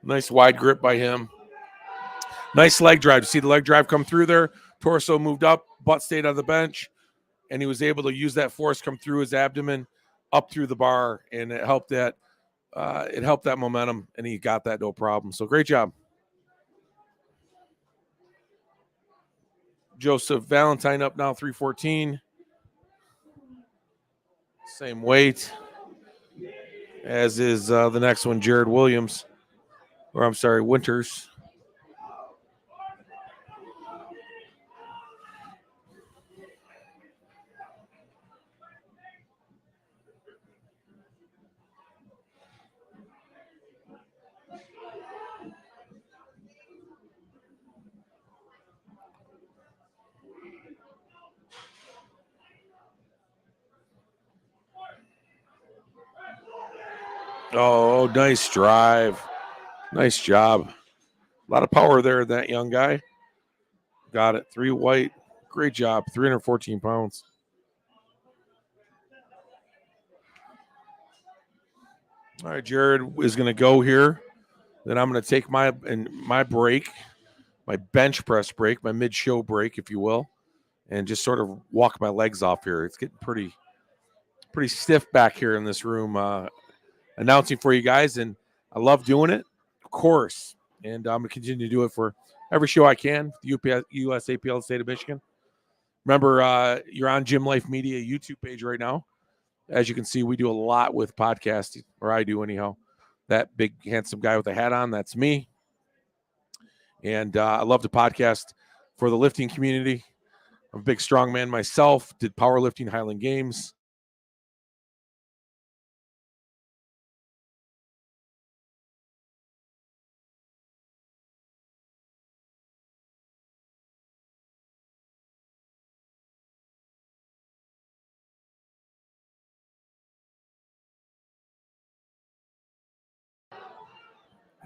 Nice wide grip by him. Nice leg drive. See the leg drive come through there? Torso moved up, butt stayed on the bench, and he was able to use that force come through his abdomen up through the bar, and it helped that momentum, and he got that no problem. So great job. Joseph Valentine up now, 314. Same weight as is the next one, Jared Williams. Or I'm sorry, Winters. Oh, nice drive. Nice job. A lot of power there, that young guy. Got it. 3 white. Great job. 314 pounds. All right, Jared is going to go here. Then I'm going to take my break, my bench press break, my mid-show break, if you will, and just sort of walk my legs off here. It's getting pretty stiff back here in this room, announcing for you guys, and I love doing it, of course, and I'm going to continue to do it for every show I can, the USAPL state of Michigan. Remember, you're on Gym Life Media YouTube page right now. As you can see, we do a lot with podcasting, or I do anyhow. That big, handsome guy with the hat on, that's me. And I love to podcast for the lifting community. I'm a big strongman myself, did powerlifting Highland Games.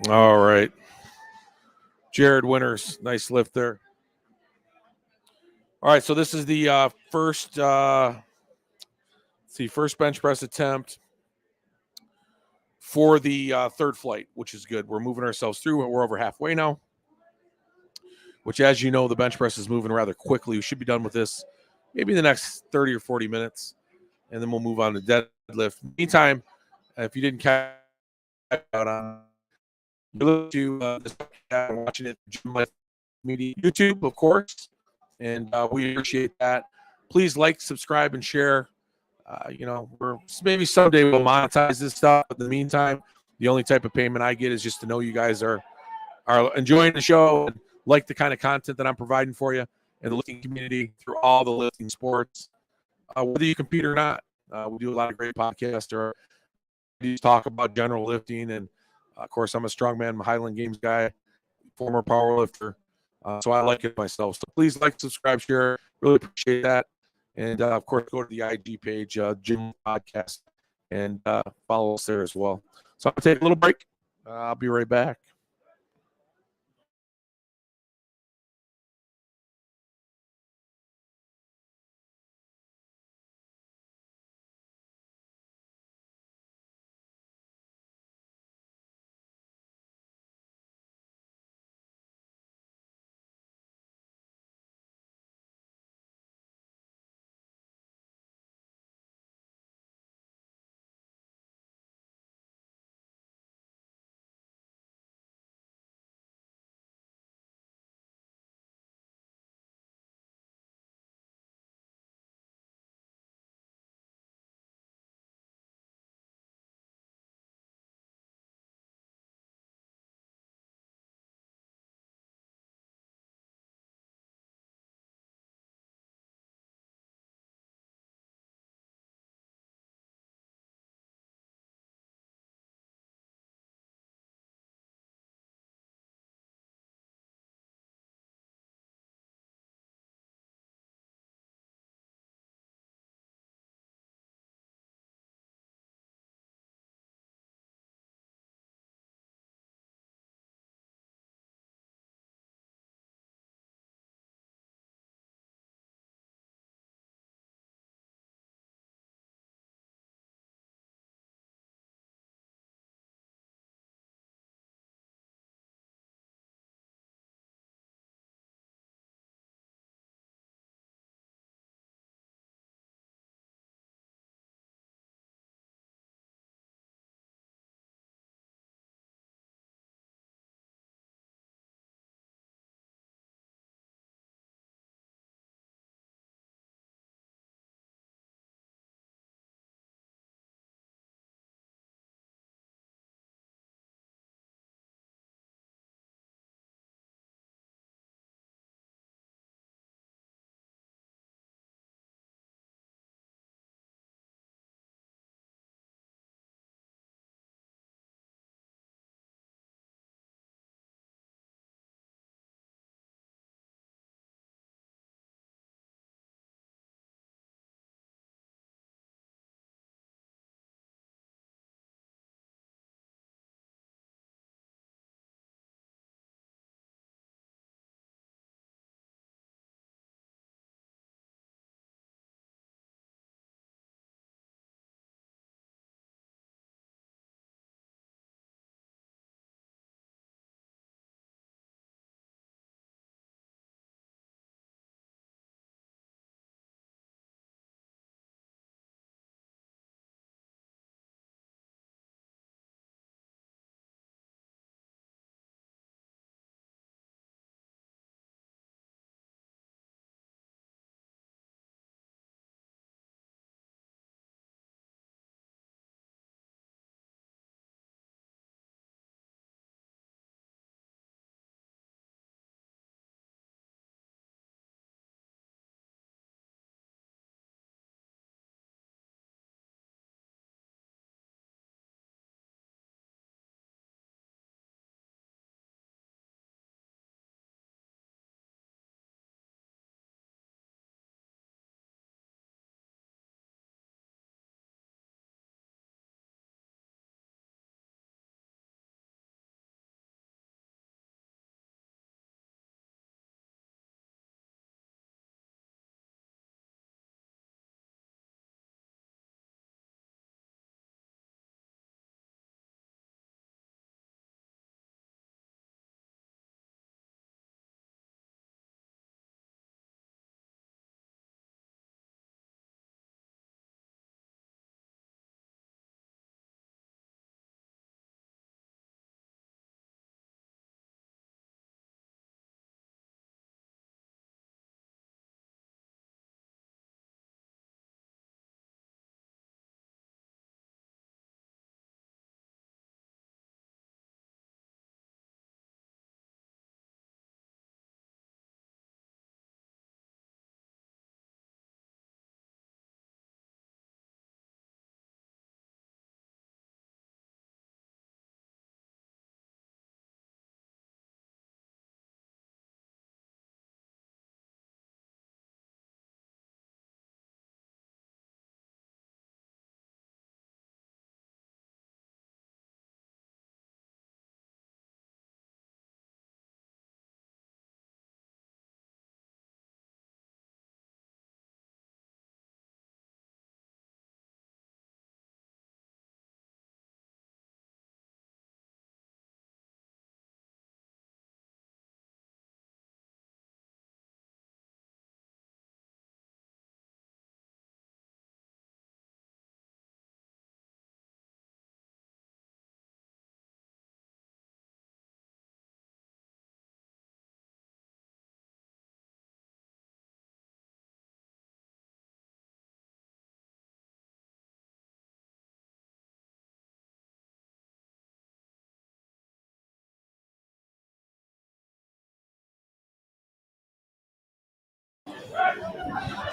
All right. Jared Winters, nice lift there. All right, so this is the first bench press attempt for the third flight, which is good. We're moving ourselves through. We're over halfway now, which, as you know, the bench press is moving rather quickly. We should be done with this maybe in the next 30 or 40 minutes, and then we'll move on to deadlift. Meantime, if you didn't catch out on, you're listening to this podcast, watching it, Gym Life Media YouTube, of course, and we appreciate that. Please like, subscribe, and share. We're maybe someday we'll monetize this stuff. But in the meantime, the only type of payment I get is just to know you guys are enjoying the show and like the kind of content that I'm providing for you in the lifting community through all the lifting sports, whether you compete or not. We do a lot of great podcasts or we talk about general lifting. And of course, I'm a strongman, I'm a Highland Games guy, former power lifter. So I like it myself. So please like, subscribe, share. Really appreciate that. And of course, go to the IG page, Gym Podcast, and follow us there as well. So I'll take a little break. I'll be right back.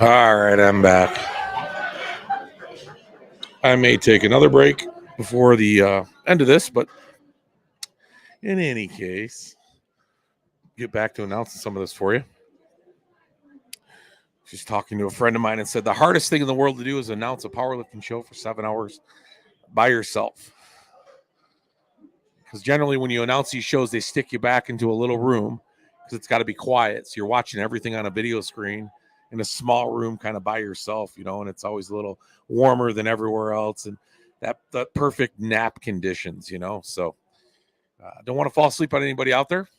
All right, I'm back. I may take another break before the end of this, but in any case, get back to announcing some of this for you. She's talking to a friend of mine and said the hardest thing in the world to do is announce a powerlifting show for 7 hours by yourself. Because generally when you announce these shows, they stick you back into a little room because it's got to be quiet. So you're watching everything on a video screen in a small room kind of by yourself, and it's always a little warmer than everywhere else. And that perfect nap conditions, So I don't want to fall asleep on anybody out there.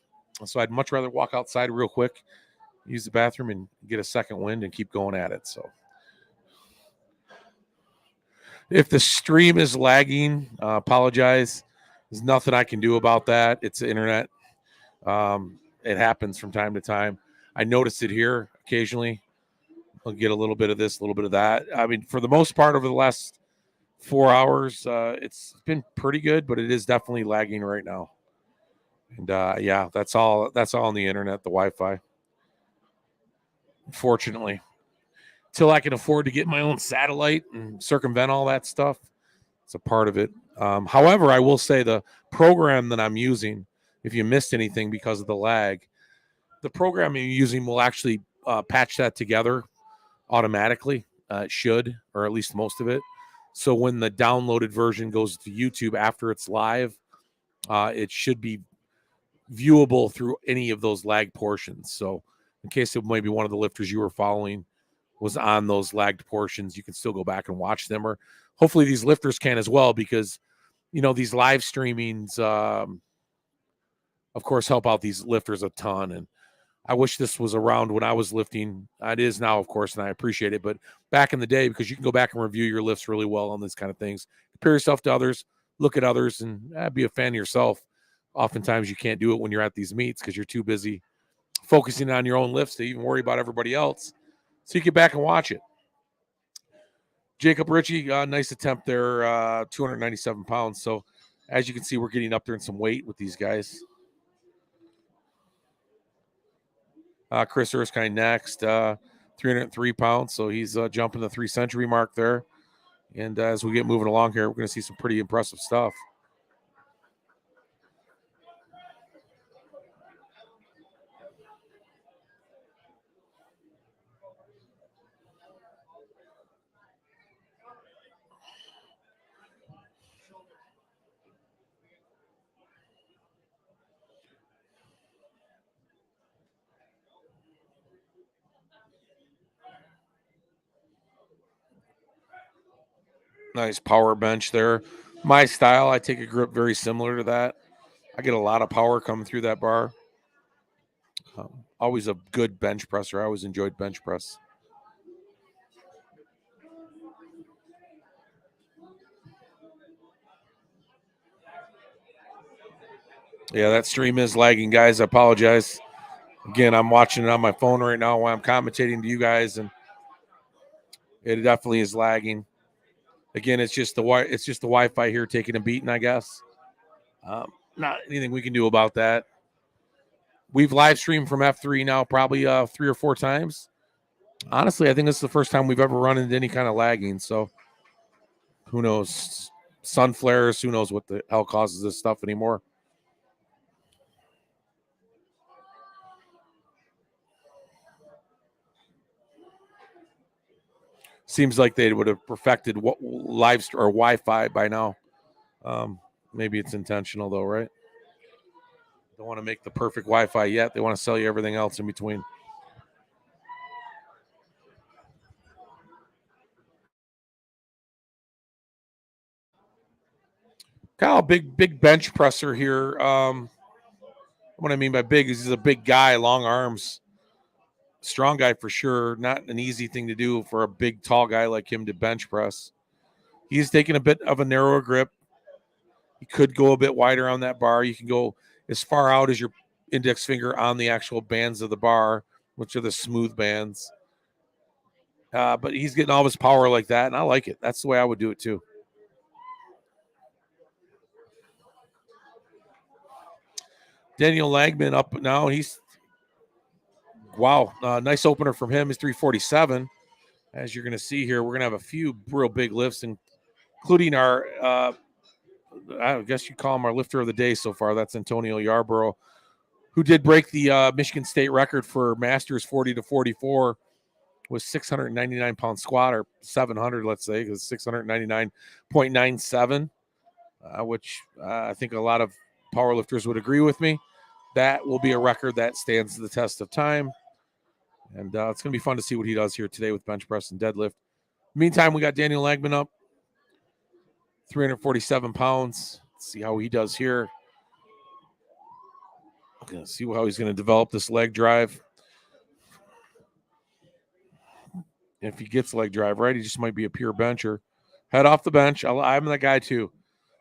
So I'd much rather walk outside real quick, use the bathroom and get a second wind and keep going at it. So if the stream is lagging, apologize. There's nothing I can do about that. It's the internet. It happens from time to time. I notice it here occasionally. I'll get a little bit of this, a little bit of that. I mean, for the most part, over the last 4 hours, it's been pretty good, but it is definitely lagging right now. And yeah, that's all on the internet, the Wi-Fi. Unfortunately, till I can afford to get my own satellite and circumvent all that stuff, it's a part of it. However, I will say the program that I'm using, if you missed anything because of the lag, the program you're using will actually patch that together automatically. It should, or at least most of it. So when the downloaded version goes to YouTube after it's live, it should be viewable through any of those lag portions. So in case it maybe one of the lifters you were following was on those lagged portions, you can still go back and watch them, or hopefully these lifters can as well, because these live streamings of course help out these lifters a ton. And I wish this was around when I was lifting. It is now, of course, and I appreciate it. But back in the day, because you can go back and review your lifts really well on these kind of things, compare yourself to others, look at others, and be a fan of yourself. Oftentimes you can't do it when you're at these meets because you're too busy focusing on your own lifts to even worry about everybody else. So you get back and watch it. Jacob Ritchie, nice attempt there, 297 pounds. So as you can see, we're getting up there in some weight with these guys. Chris Erskine next, 303 pounds. So he's jumping the 3-century mark there. And as we get moving along here, we're going to see some pretty impressive stuff. Nice power bench there. My style, I take a grip very similar to that. I get a lot of power coming through that bar. Always a good bench presser. I always enjoyed bench press. Yeah, that stream is lagging, guys. I apologize. Again, I'm watching it on my phone right now while I'm commentating to you guys, and it definitely is lagging. Again, it's just the Wi-Fi here taking a beating, I guess. Not anything we can do about that. We've live streamed from F3 now probably 3 or 4 times. Honestly, I think this is the first time we've ever run into any kind of lagging. So who knows? Sun flares, who knows what the hell causes this stuff anymore. Seems like they would have perfected live or Wi-Fi by now. Maybe it's intentional though, right? Don't want to make the perfect Wi-Fi yet. They want to sell you everything else in between. Kyle, big bench presser here. What I mean by big is he's a big guy, long arms, strong guy for sure. Not an easy thing to do for a big, tall guy like him to bench press. He's taking a bit of a narrower grip. You could go a bit wider on that bar. You can go as far out as your index finger on the actual bands of the bar, which are the smooth bands. But he's getting all his power like that, and I like it. That's the way I would do it too. Daniel Langman up now. He's wow, nice opener from him. He's 347. As you're going to see here, we're going to have a few real big lifts, including our, I guess you call him our lifter of the day so far. That's Antonio Yarborough, who did break the Michigan State record for Masters 40 to 44 with 699 pound squat, or 700, let's say, because 699.97, which I think a lot of powerlifters would agree with me. That will be a record that stands the test of time. And it's going to be fun to see what he does here today with bench press and deadlift. Meantime, we got Daniel Langman up, 347 pounds. Let's see how he does here. Going to see how he's going to develop this leg drive. If he gets leg drive right, he just might be a pure bencher. Head off the bench. I'm that guy too.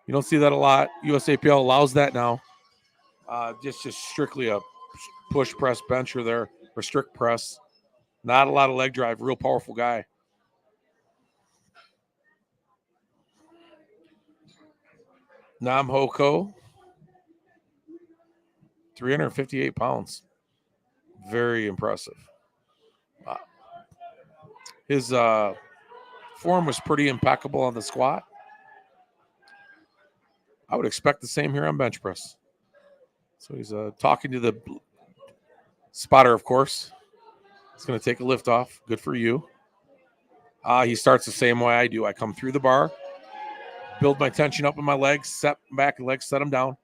You don't see that a lot. USAPL allows that now. Just strictly a push press bencher there, or strict press. Not a lot of leg drive. Real powerful guy. Nam Hoko, 358 pounds. Very impressive. His form was pretty impeccable on the squat. I would expect the same here on bench press. So he's talking to the spotter, of course. He's going to take a lift off. Good for you. He starts the same way I do. I come through the bar, build my tension up in my legs, set back legs, set them down.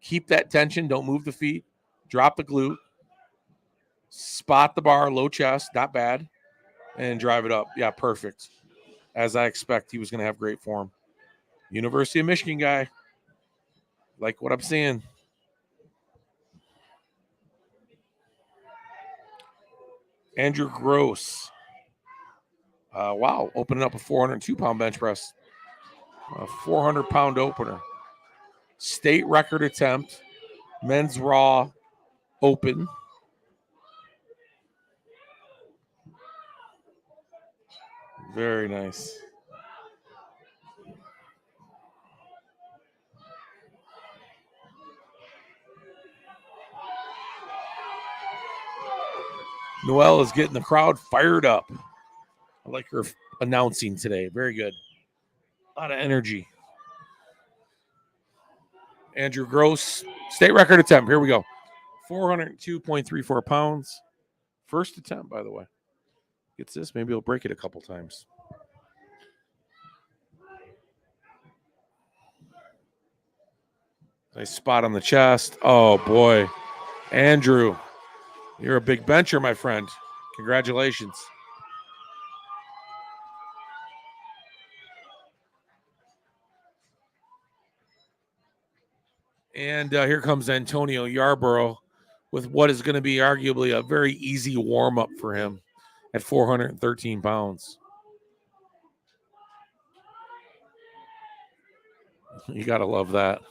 Keep that tension. Don't move the feet. Drop the glute. Spot the bar, low chest, not bad, and drive it up. Yeah, perfect. As I expect, he was going to have great form. University of Michigan guy. Like what I'm seeing. Andrew Gross. Wow, opening up a 402-pound bench press. A 400-pound opener. State record attempt. Men's raw open. Very nice. Noelle is getting the crowd fired up. I like her announcing today. Very good. A lot of energy. Andrew Gross, state record attempt. Here we go. 402.34 pounds. First attempt, by the way. Gets this. Maybe he'll break it a couple times. Nice spot on the chest. Oh, boy. Andrew, you're a big bencher, my friend. Congratulations. And here comes Antonio Yarborough with what is going to be arguably a very easy warm-up for him at 413 pounds. You got to love that.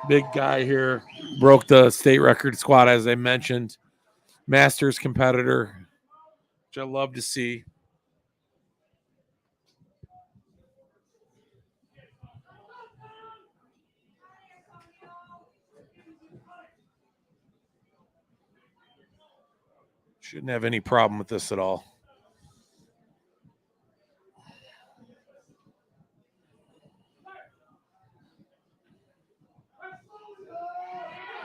Big guy here. Broke the state record squat, as I mentioned. Masters competitor, which I love to see. Shouldn't have any problem with this at all.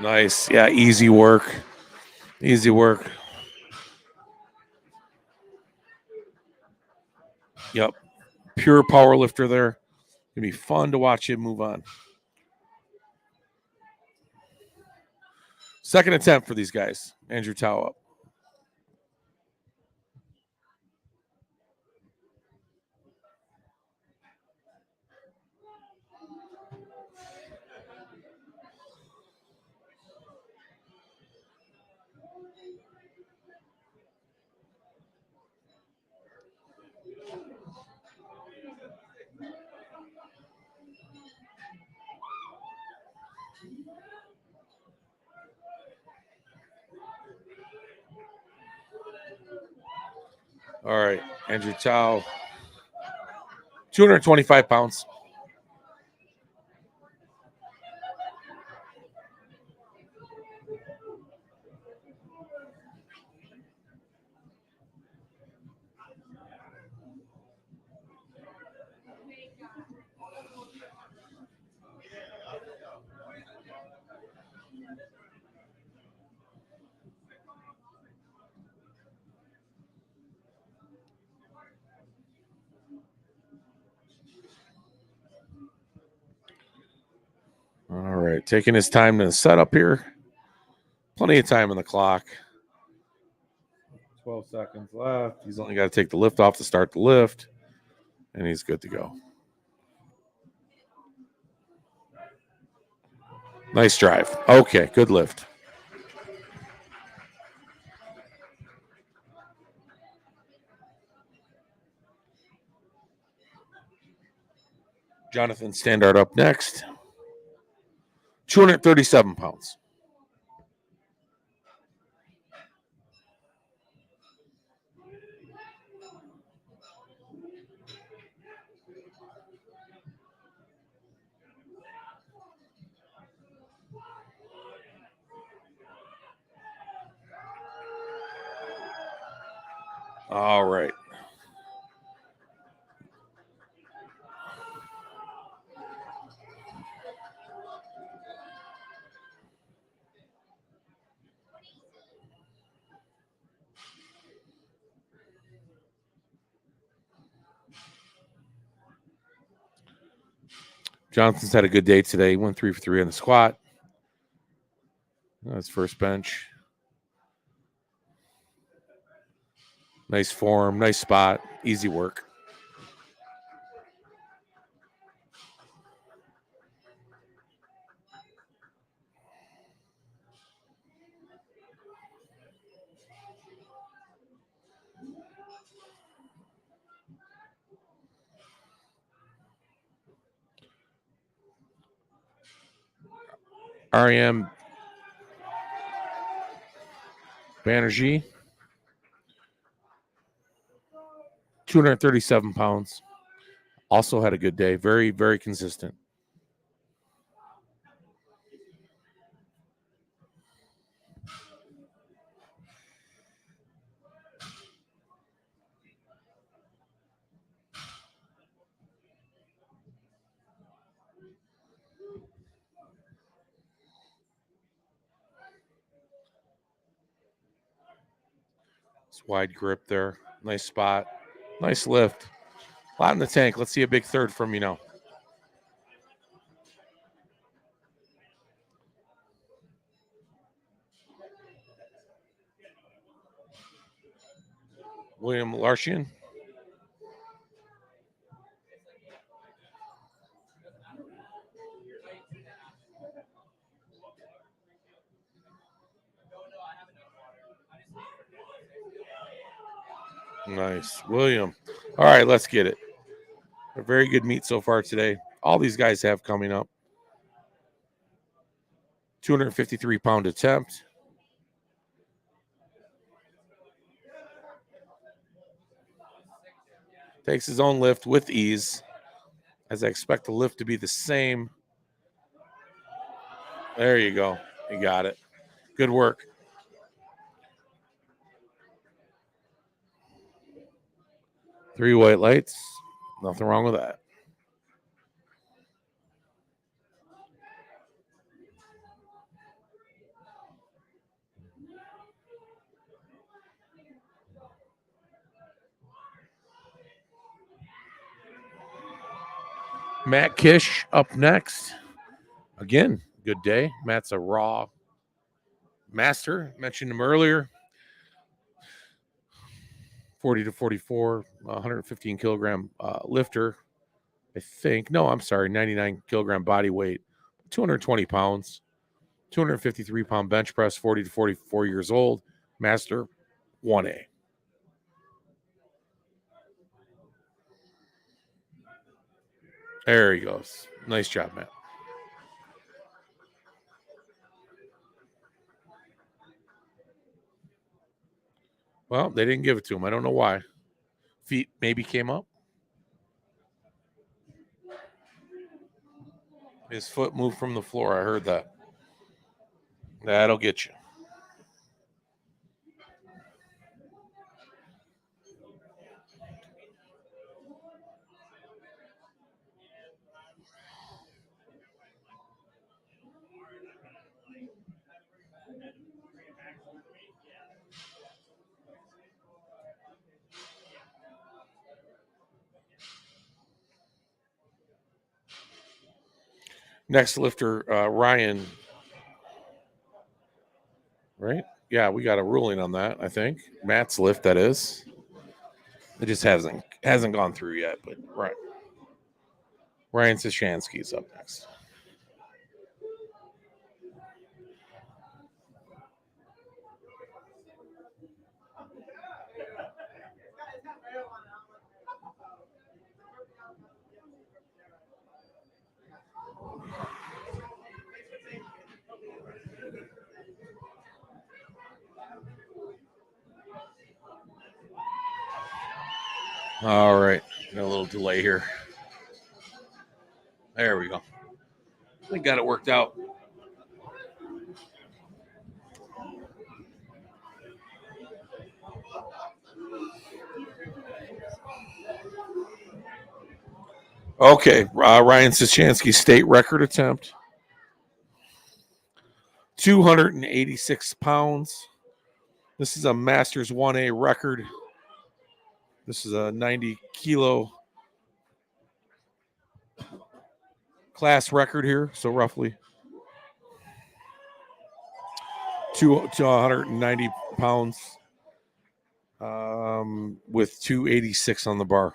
Nice. Yeah, easy work. Easy work. Yep. Pure power lifter there. It'll be fun to watch him move on. Second attempt for these guys. Andrew Tao up. All right, Andrew Tao, 225 pounds. right, taking his time to set up here. Plenty of time on the clock. 12 seconds left. He's only got to take the lift off to start the lift, and he's good to go. Nice drive. Okay, good lift. Jonathan Standard up next. 237 pounds. All right. Johnson's had a good day today. He went 3 for 3 on the squat. That's first bench. Nice form, nice spot, easy work. REM Banerjee, 237 pounds. Also had a good day. Very, very consistent. It's wide grip there. Nice spot. Nice lift. A lot in the tank. Let's see a big third from you now. William Larsian. Nice. William. All right, let's get it. A very good meet so far today. All these guys have coming up. 253-pound attempt. Takes his own lift with ease, as I expect the lift to be the same. There you go. You got it. Good work. Three white lights. Nothing wrong with that. Matt Kish up next. Again, good day. Matt's a raw master. Mentioned him earlier. 40 to 44, 115 kilogram lifter. I think. No, I'm sorry. 99 kilogram body weight, 220 pounds, 253 pound bench press, 40 to 44 years old. Master 1A. There he goes. Nice job, Matt. Well, they didn't give it to him. I don't know why. Feet maybe came up. His foot moved from the floor. I heard that. That'll get you. Next lifter, Ryan. Right? Yeah, we got a ruling on that, I think. Matt's lift, that is. It just hasn't gone through yet, but right. Ryan Sishansky's up next. All right. Got a little delay here. There we go. We got it worked out. Okay. Ryan Sishansky state record attempt. 286 pounds. This is a Masters 1A record. This is a 90 kilo class record here. So roughly 290 pounds with 286 on the bar.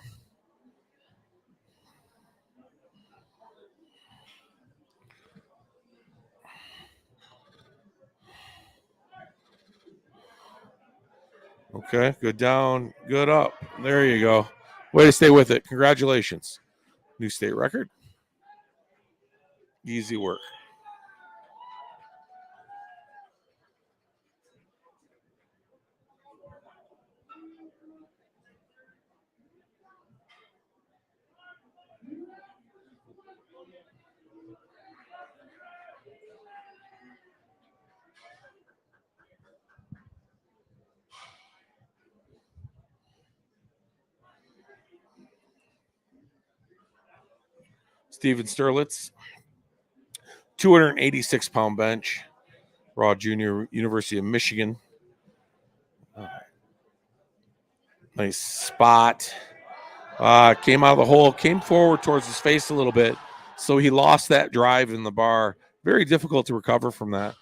Okay, good down, good up. There you go. Way to stay with it. Congratulations. New state record. Easy work. Steven Sterlitz, 286 pound bench, Raw Junior, University of Michigan. Nice spot. Came out of the hole, came forward towards his face a little bit. So he lost that drive in the bar. Very difficult to recover from that.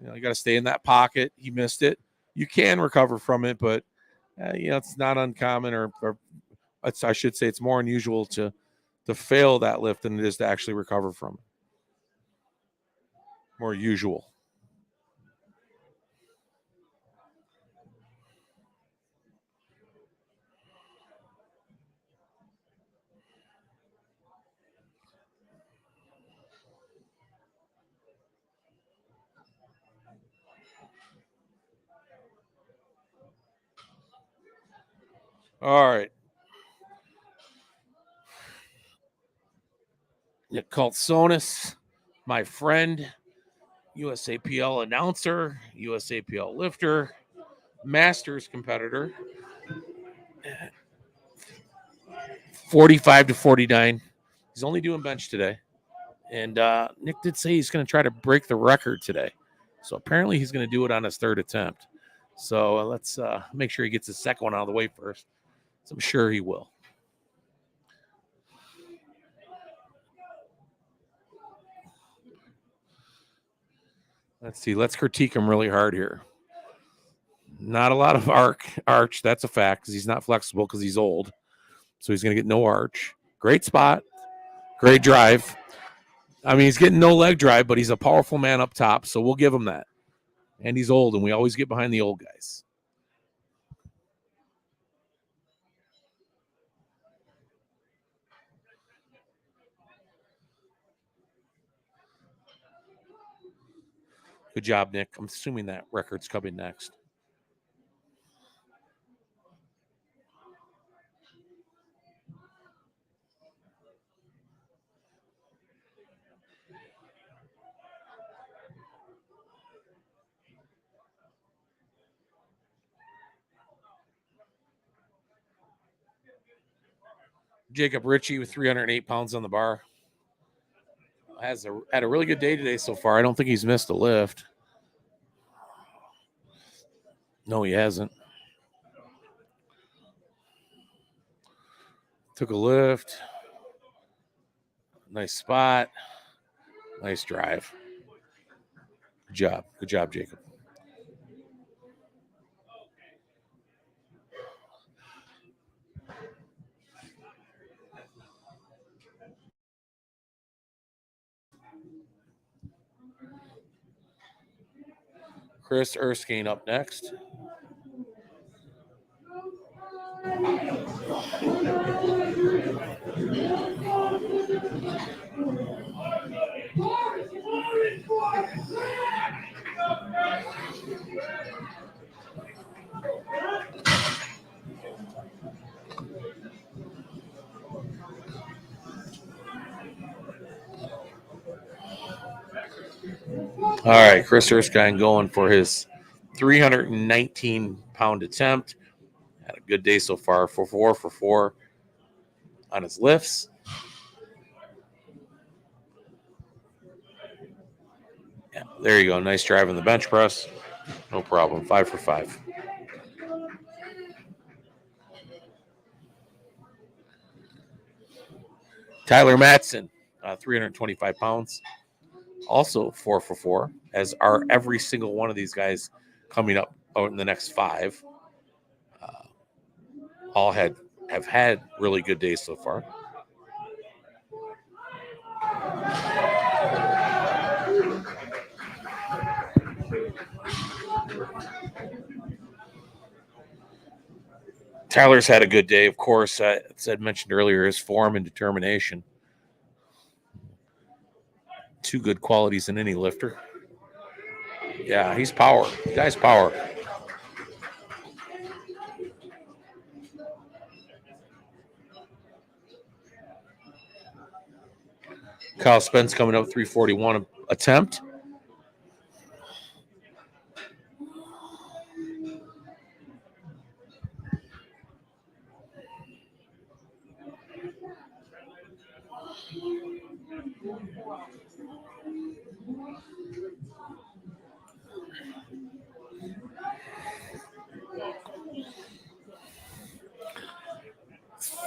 You got to stay in that pocket. He missed it. You can recover from it, but it's not uncommon, or I should say it's more unusual to fail that lift than it is to actually recover from it. More usual. All right. Nick Coltsonis, my friend, USAPL announcer, USAPL lifter, Masters competitor, 45 to 49. He's only doing bench today. And Nick did say he's going to try to break the record today. So apparently he's going to do it on his third attempt. So let's make sure he gets his second one out of the way first. So I'm sure he will. Let's see. Let's critique him really hard here. Not a lot of arch. That's a fact, because he's not flexible because he's old. So he's going to get no arch. Great spot. Great drive. I mean, he's getting no leg drive, but he's a powerful man up top. So we'll give him that. And he's old, and we always get behind the old guys. Good job, Nick. I'm assuming that record's coming next. Jacob Ritchie with 308 pounds on the bar. Had a really good day today so far. I don't think he's missed a lift. No, he hasn't. Took a lift. Nice spot. Nice drive. Good job. Good job, Jacob. Chris Erskine up next. All right, Chris Erskine going for his 319-pound attempt. Had a good day so far. 4 on his lifts. Yeah, there you go. Nice drive in the bench press. No problem. 5 for 5. Tyler Matson, 325 pounds. Also 4 for 4, as are every single one of these guys coming up in the next 5. All have had really good days so far. Tyler's had a good day, of course. As I mentioned earlier, his form and determination. 2 good qualities in any lifter. Yeah, he's power. The guy's power. Kyle Spence coming up 341 attempt.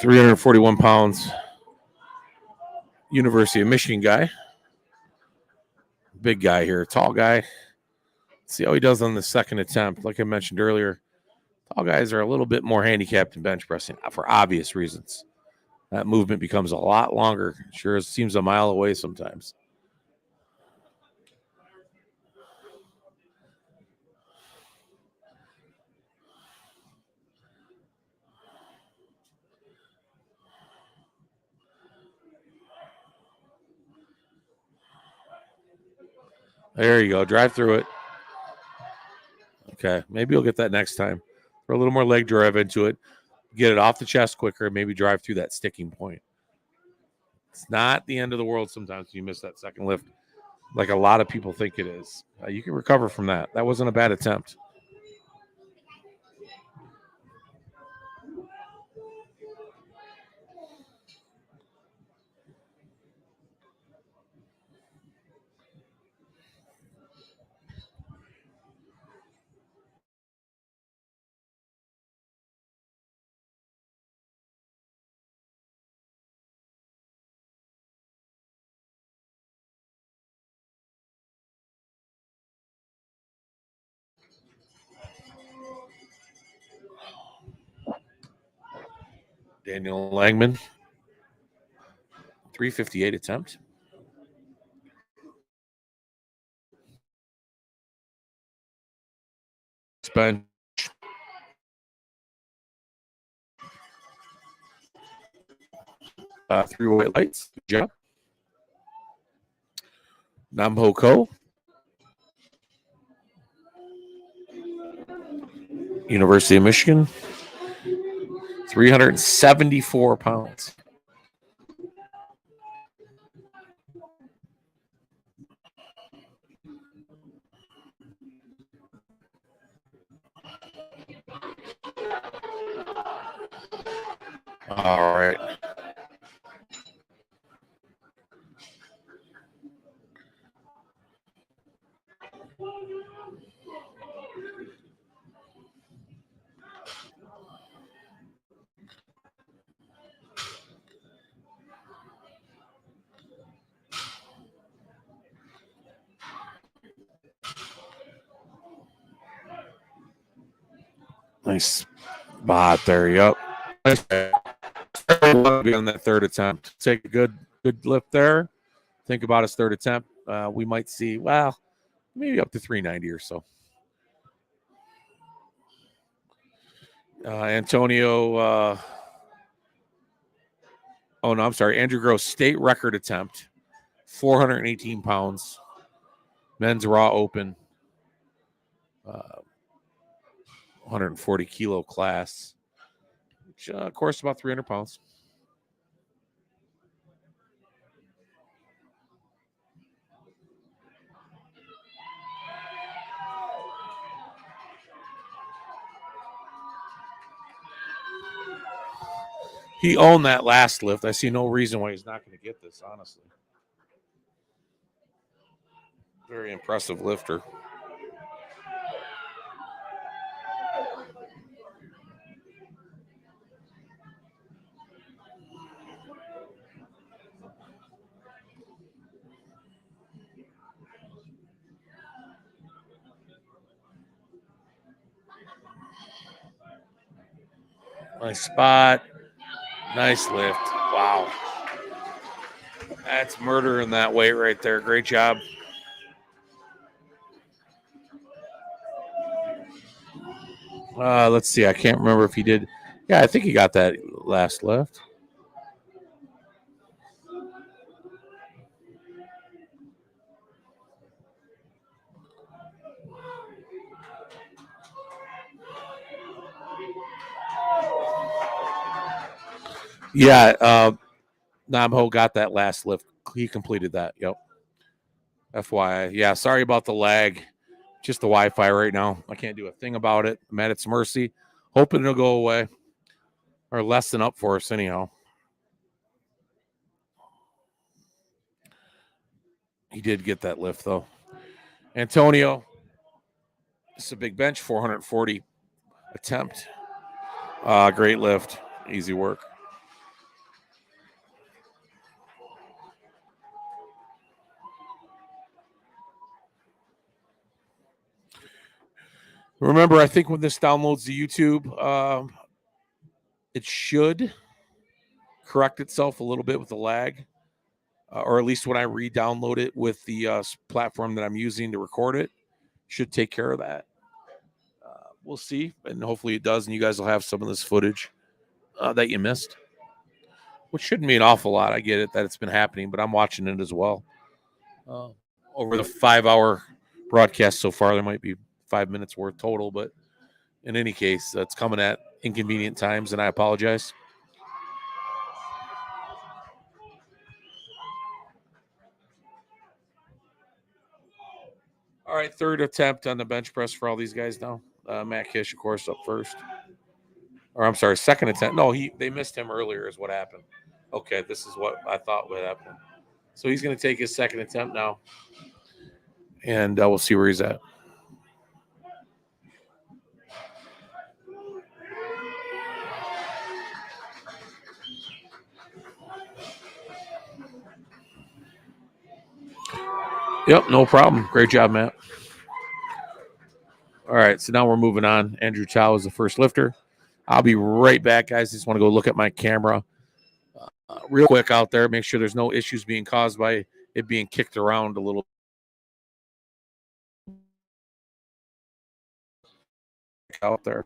£341. University of Michigan guy. Big guy here. Tall guy. See how he does on the second attempt. Like I mentioned earlier, tall guys are a little bit more handicapped in bench pressing for obvious reasons. That movement becomes a lot longer. Sure, it seems a mile away sometimes. There you go. Drive through it. Okay. Maybe you'll get that next time. Throw a little more leg drive into it. Get it off the chest quicker. Maybe drive through that sticking point. It's not the end of the world sometimes when you miss that second lift like a lot of people think it is. You can recover from that. That wasn't a bad attempt. Daniel Langman, 358 attempt. Bench. 3 white lights. Good job. Namho Ko. University of Michigan. 374 pounds. All right. Nice spot there. Yep. Nice. Be on that third attempt. Take a good lift there. Think about his third attempt. We might see, well, maybe up to 390 or so. Antonio. Andrew Gross, state record attempt, 418 pounds, men's raw open, 140 kilo class, which, of course, about 300 pounds. He owned that last lift. I see no reason why he's not going to get this, honestly. Very impressive lifter. Nice spot. Nice lift. Wow. That's murder in that weight right there. Great job. Let's see. I can't remember if he did. Yeah, I think he got that last lift. Yeah, Namho got that last lift. He completed that. Yep. FYI. Yeah, sorry about the lag. Just the Wi-Fi right now. I can't do a thing about it. I'm at its mercy. Hoping it'll go away or lessen up for us anyhow. He did get that lift though. Antonio. It's a big bench, 440 attempt. Great lift. Easy work. Remember, I think when this downloads to YouTube, it should correct itself a little bit with the lag, or at least when I re-download it with the platform that I'm using to record it, should take care of that. We'll see, and hopefully it does, and you guys will have some of this footage that you missed, which shouldn't be an awful lot. I get it that it's been happening, but I'm watching it as well. Over the 5-hour broadcast so far, there might be 5 minutes worth total, but in any case, it's coming at inconvenient times, and I apologize. All right, third attempt on the bench press for all these guys now. Matt Kish, of course, up first. Or I'm sorry, second attempt. No, they missed him earlier is what happened. Okay, this is what I thought would happen. So he's going to take his second attempt now, and we'll see where he's at. Yep, no problem. Great job, Matt. All right, so now we're moving on. Andrew Chow is the first lifter. I'll be right back, guys. Just want to go look at my camera real quick out there. Make sure there's no issues being caused by it being kicked around a little out there.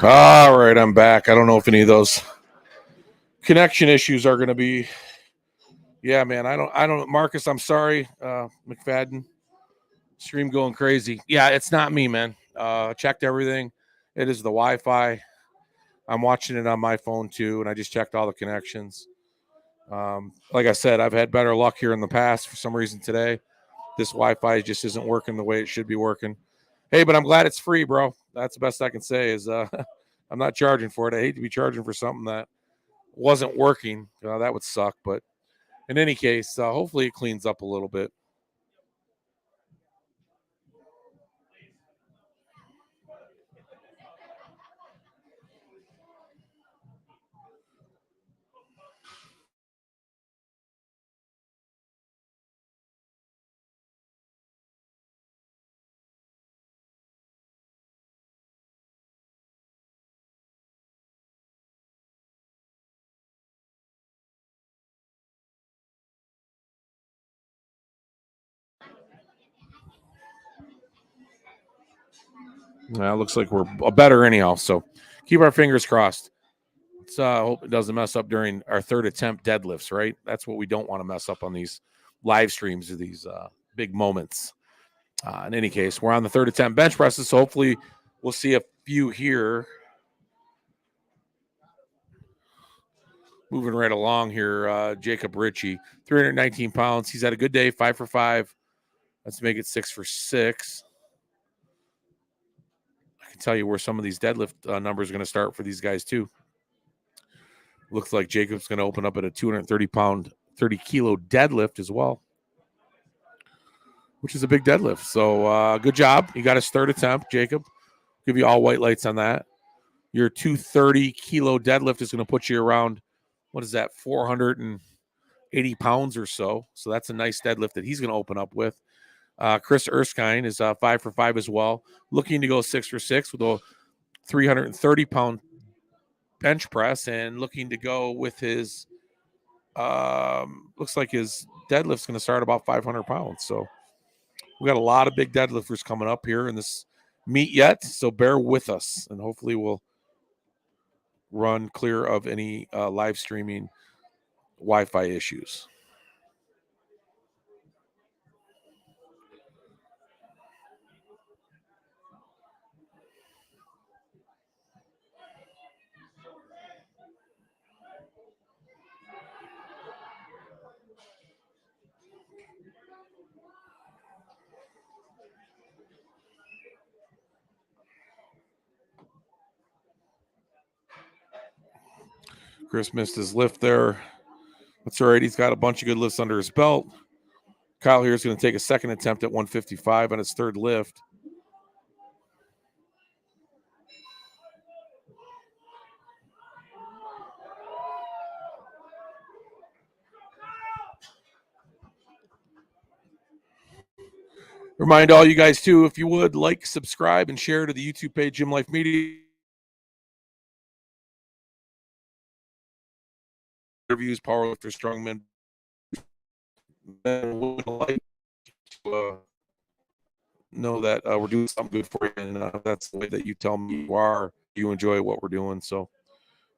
All right, I'm back. I don't know if any of those connection issues are going to be. Yeah, man. I don't. Marcus, I'm sorry. McFadden, stream going crazy. Yeah, it's not me, man. Checked everything. It is the Wi-Fi. I'm watching it on my phone too, and I just checked all the connections. Like I said, I've had better luck here in the past. For some reason today, this Wi-Fi just isn't working the way it should be working. Hey, but I'm glad it's free, bro. That's the best I can say is I'm not charging for it. I hate to be charging for something that wasn't working. That would suck. But in any case, hopefully it cleans up a little bit. Well, it looks like we're better anyhow. So keep our fingers crossed. Let's hope it doesn't mess up during our third attempt deadlifts, right? That's what we don't want to mess up on these live streams of these big moments. In any case, we're on the third attempt bench presses, so hopefully we'll see a few here. Moving right along here, Jacob Ritchie, 319 pounds. He's had a good day, 5 for 5. Let's make it 6 for 6. I can tell you where some of these deadlift numbers are going to start for these guys too. Looks like Jacob's going to open up at a 230 kilo deadlift as well, which is a big deadlift. So good job. You got his third attempt, Jacob. Give you all white lights on that. Your 230 kilo deadlift is going to put you around, what is that, 480 pounds or so. So that's a nice deadlift that he's going to open up with. Chris Erskine is 5 for 5 as well. Looking to go 6 for 6 with a 330-pound bench press and looking to go with his, looks like his deadlift's going to start about 500 pounds. So we got a lot of big deadlifters coming up here in this meet yet. So bear with us and hopefully we'll run clear of any live streaming Wi-Fi issues. Chris missed his lift there. That's all right. He's got a bunch of good lifts under his belt. Kyle here is going to take a second attempt at 155 on his third lift. Remind all you guys, too, if you would, like, subscribe, and share to the YouTube page, Gym Life Media. Interviews, powerlifters, strongmen. Like to know that we're doing something good for you, and that's the way that you tell me you enjoy what we're doing. So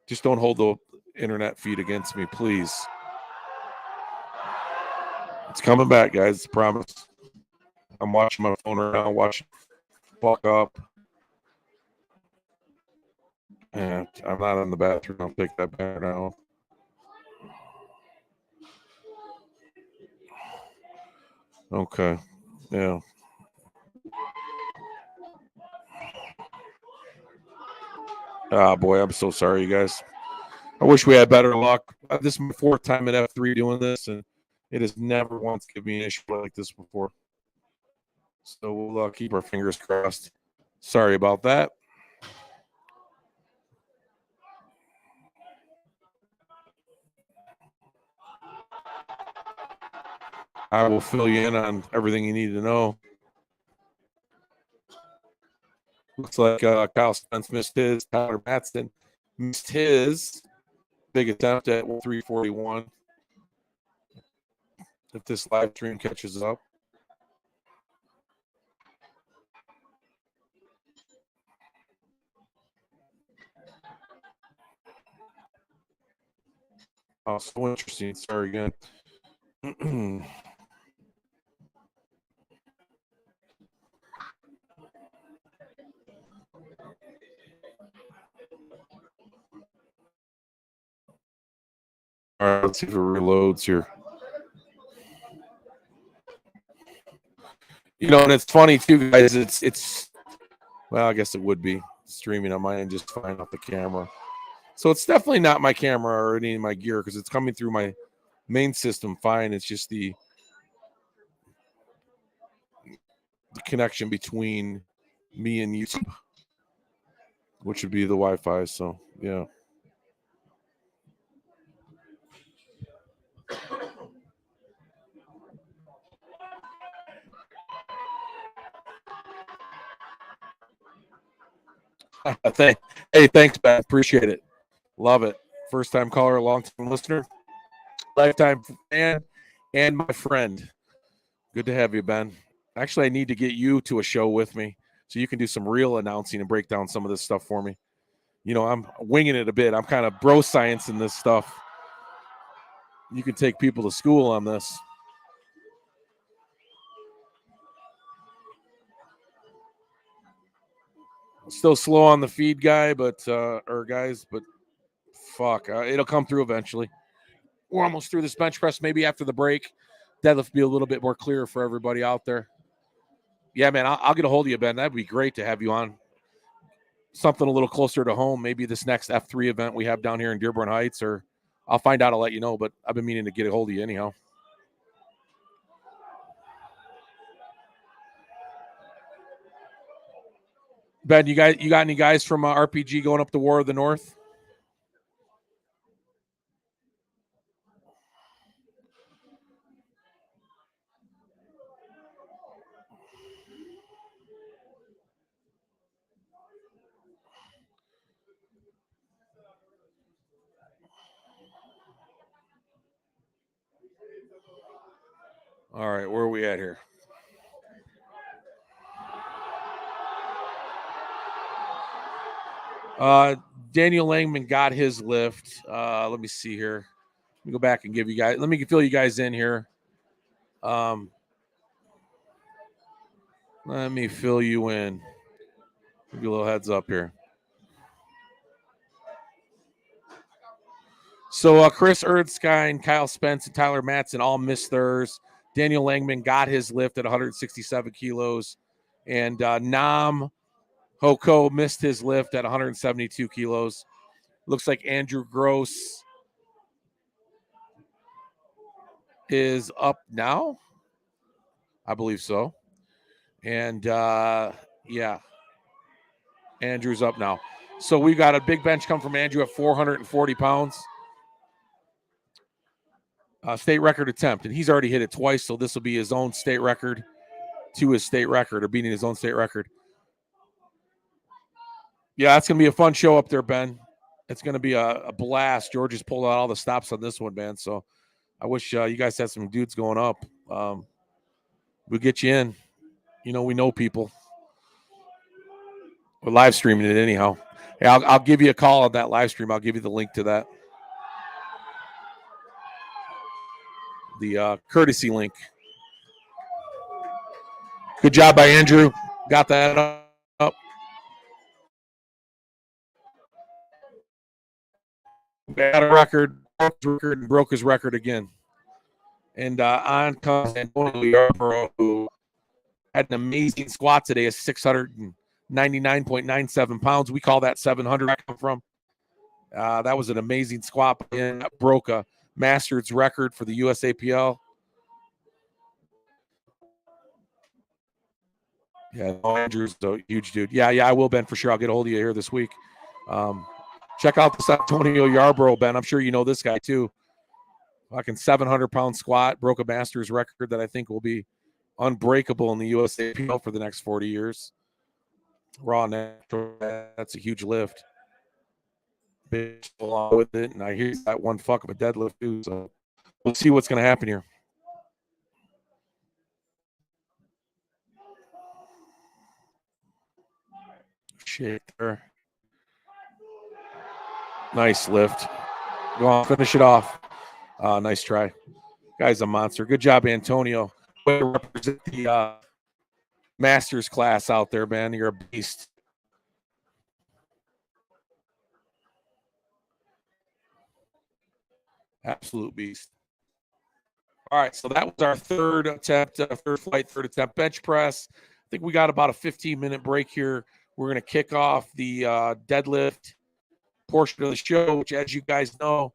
just don't hold the internet feed against me, please. It's coming back, guys. I promise. I'm watching my phone right now, watching fuck up. And I'm not in the bathroom. I'll pick that back now. Okay. Yeah. Ah, boy, I'm so sorry, you guys. I wish we had better luck. This is my fourth time at F3 doing this, and it has never once given me an issue like this before. So we'll keep our fingers crossed. Sorry about that. I will fill you in on everything you need to know. Looks like Kyle Spence missed his. Tyler Matson missed his big attempt at 341. If this live stream catches up. Oh, so interesting. Sorry again. All right, let's see if it reloads here. You know, and it's funny too, guys. It's well, I guess it would be streaming on my end just fine off the camera. So it's definitely not my camera or any of my gear because it's coming through my main system fine. It's just the connection between me and YouTube, which would be the Wi-Fi. So yeah. Hey, thanks, Ben. Appreciate it. Love it. First time caller, long time listener, lifetime fan, and my friend. Good to have you, Ben. Actually, I need to get you to a show with me so you can do some real announcing and break down some of this stuff for me. You know, I'm winging it a bit. I'm kind of bro science in this stuff. You can take people to school on this. Still slow on the feed guy, but guys, but fuck, it'll come through eventually. We're almost through this bench press. Maybe after the break, deadlift be a little bit more clear for everybody out there. Yeah, man, I'll get a hold of you, Ben. That'd be great to have you on. Something a little closer to home. Maybe this next F3 event we have down here in Dearborn Heights, or I'll find out. I'll let you know. But I've been meaning to get a hold of you anyhow. Ben, you got any guys from RPG going up to War of the North? All right, where are we at here? Daniel Langman got his lift. Let me see here. Let me go back and give you guys. Let me fill you guys in here. Let me fill you in. Give you a little heads up here. So Chris Erdskine, Kyle Spence, and Tyler Matson all missed theirs. Daniel Langman got his lift at 167 kilos. And Nam Hoko missed his lift at 172 kilos. Looks like Andrew Gross is up now. I believe so. And yeah, Andrew's up now. So we got a big bench come from Andrew at 440 pounds. State record attempt, and he's already hit it twice, so this will be his own state record to his state record, or beating his own state record. Yeah, that's going to be a fun show up there, Ben. It's going to be a blast. George has pulled out all the stops on this one, man, so I wish you guys had some dudes going up. We'll get you in. You know, we know people. We're live streaming it anyhow. Hey, I'll give you a call on that live stream. I'll give you the link to that. The courtesy link. Good job by Andrew. Got that up. Got a record, broke his record again. And on comes Antonio Yarborough, who had an amazing squat today of 699.97 pounds. We call that 700 from. That was an amazing squat. And that broke a Masters record for the USAPL. Yeah, Andrew's a huge dude. Yeah, I will, Ben, for sure. I'll get a hold of you here this week. Check out this Antonio Yarborough, Ben. I'm sure you know this guy too. Fucking 700-pound squat, broke a Masters record that I think will be unbreakable in the USAPL for the next 40 years. Raw natural, that's a huge lift. Bitch along with it, and I hear that one fuck of a deadlift too. So we'll see what's going to happen here. Shit there. Nice lift. Go on, finish it off. Nice try. Guy's a monster. Good job, Antonio. Way to represent the Masters class out there, man. You're a beast. Absolute beast. All right, so that was our third attempt bench press. I think we got about a 15-minute break here. We're going to kick off the deadlift portion of the show, which, as you guys know,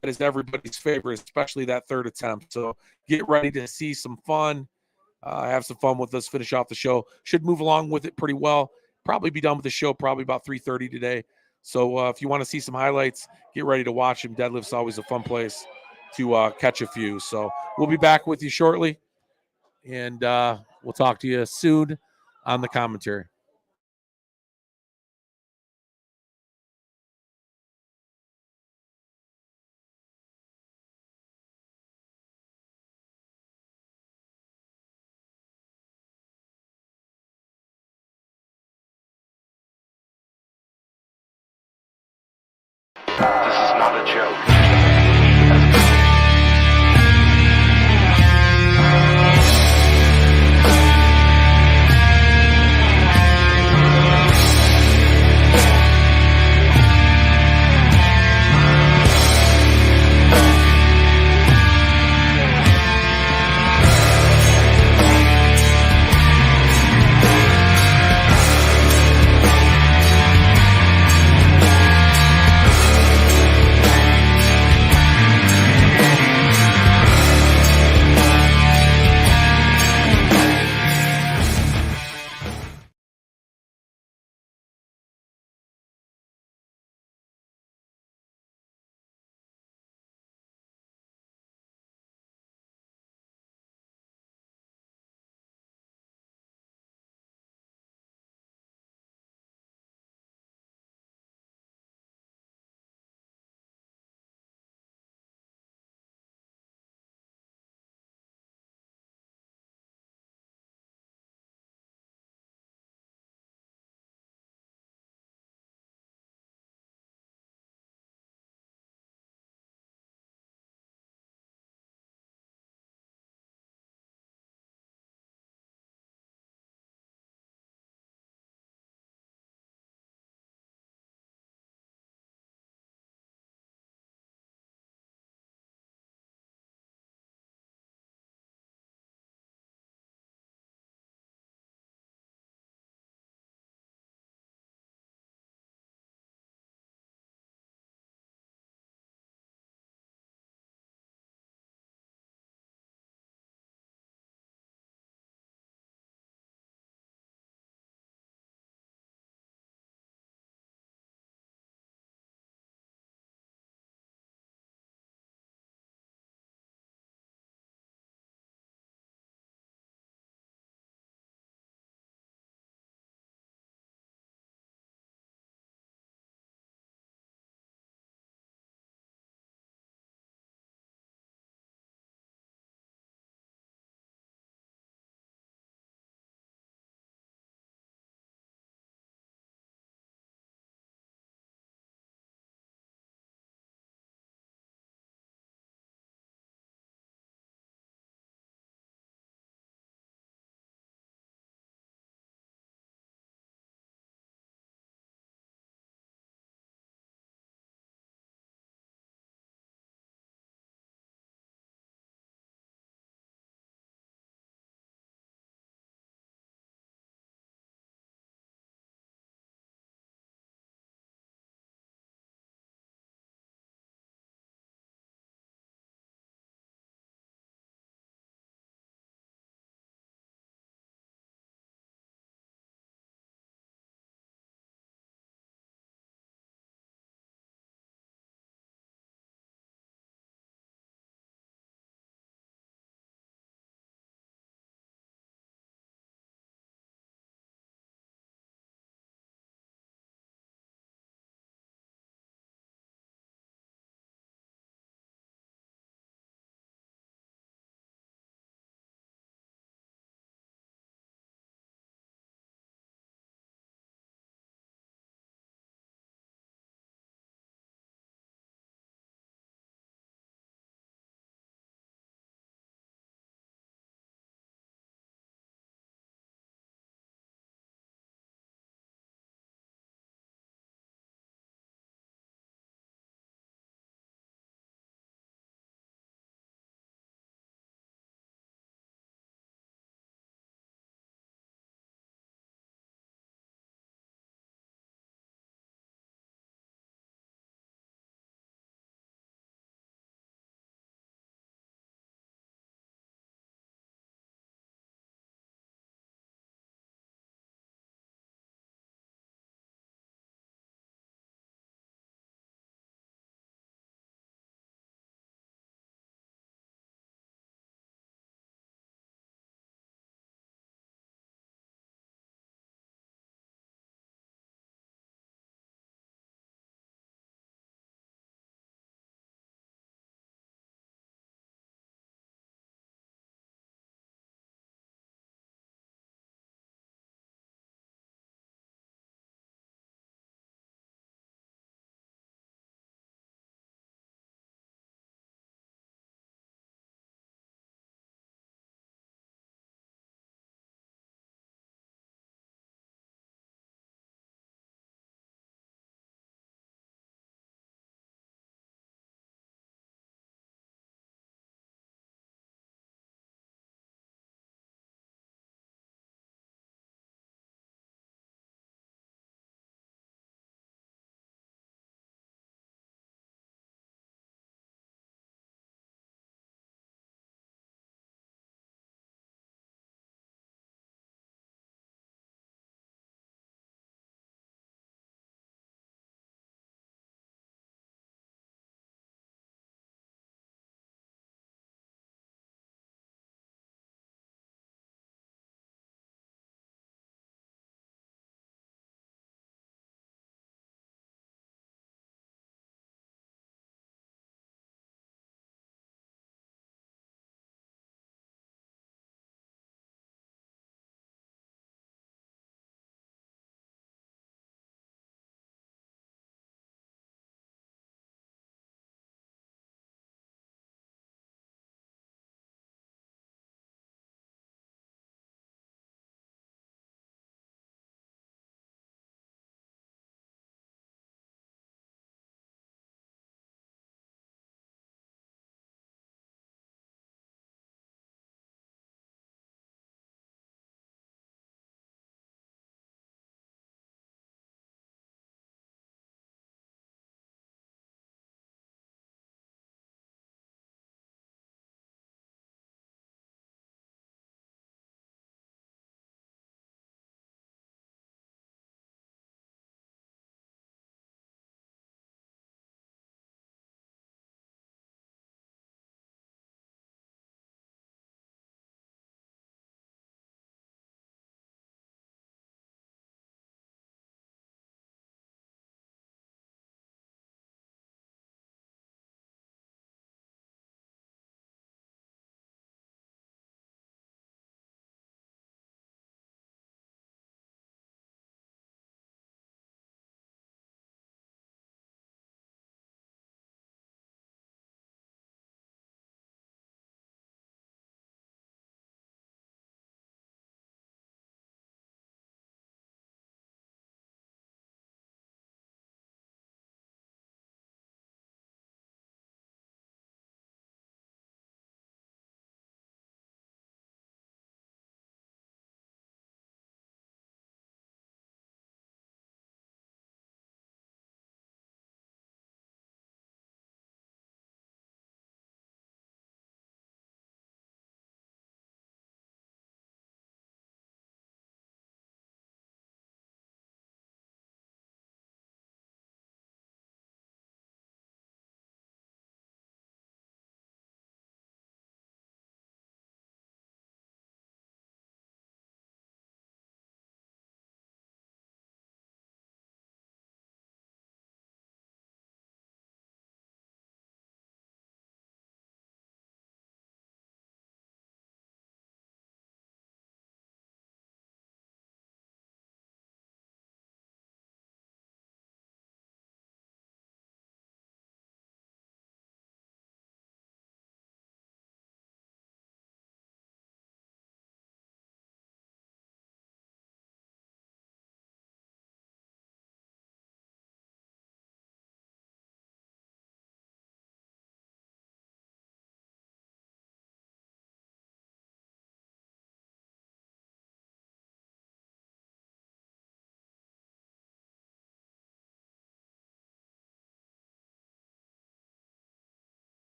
that is everybody's favorite, especially that third attempt. So get ready to see some fun. Have some fun with us. Finish off the show. Should move along with it pretty well. Probably be done with the show probably about 3:30 today. So if you want to see some highlights, get ready to watch them. Deadlift's always a fun place to catch a few. So we'll be back with you shortly, and we'll talk to you soon on the commentary. This is not a joke.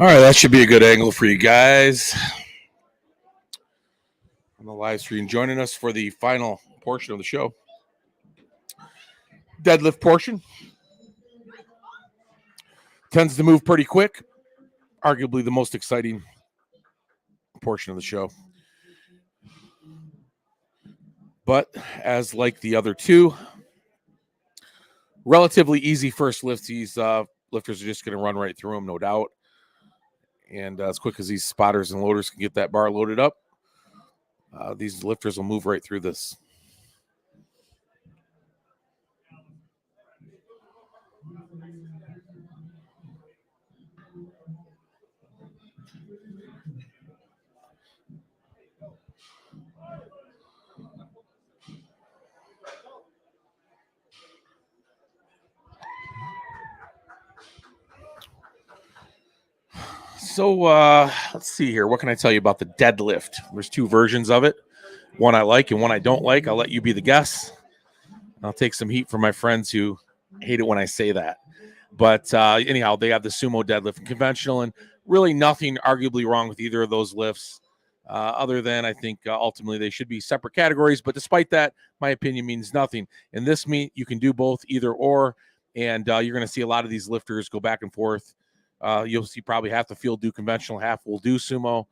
All right, that should be a good angle for you guys on the live stream. Joining us for the final portion of the show, deadlift portion. Tends to move pretty quick. Arguably the most exciting portion of the show. But as like the other two, relatively easy first lifts. These lifters are just going to run right through them, no doubt. And as quick as these spotters and loaders can get that bar loaded up, these lifters will move right through this. So let's see here. What can I tell you about the deadlift? There's two versions of it. One I like and one I don't like. I'll let you be the guess. I'll take some heat from my friends who hate it when I say that. But anyhow, they have the sumo deadlift and conventional, and really nothing arguably wrong with either of those lifts, other than I think ultimately they should be separate categories. But despite that, my opinion means nothing. In this meet, you can do both, either or, and you're going to see a lot of these lifters go back and forth. You'll see probably half the field do conventional, half will do sumo.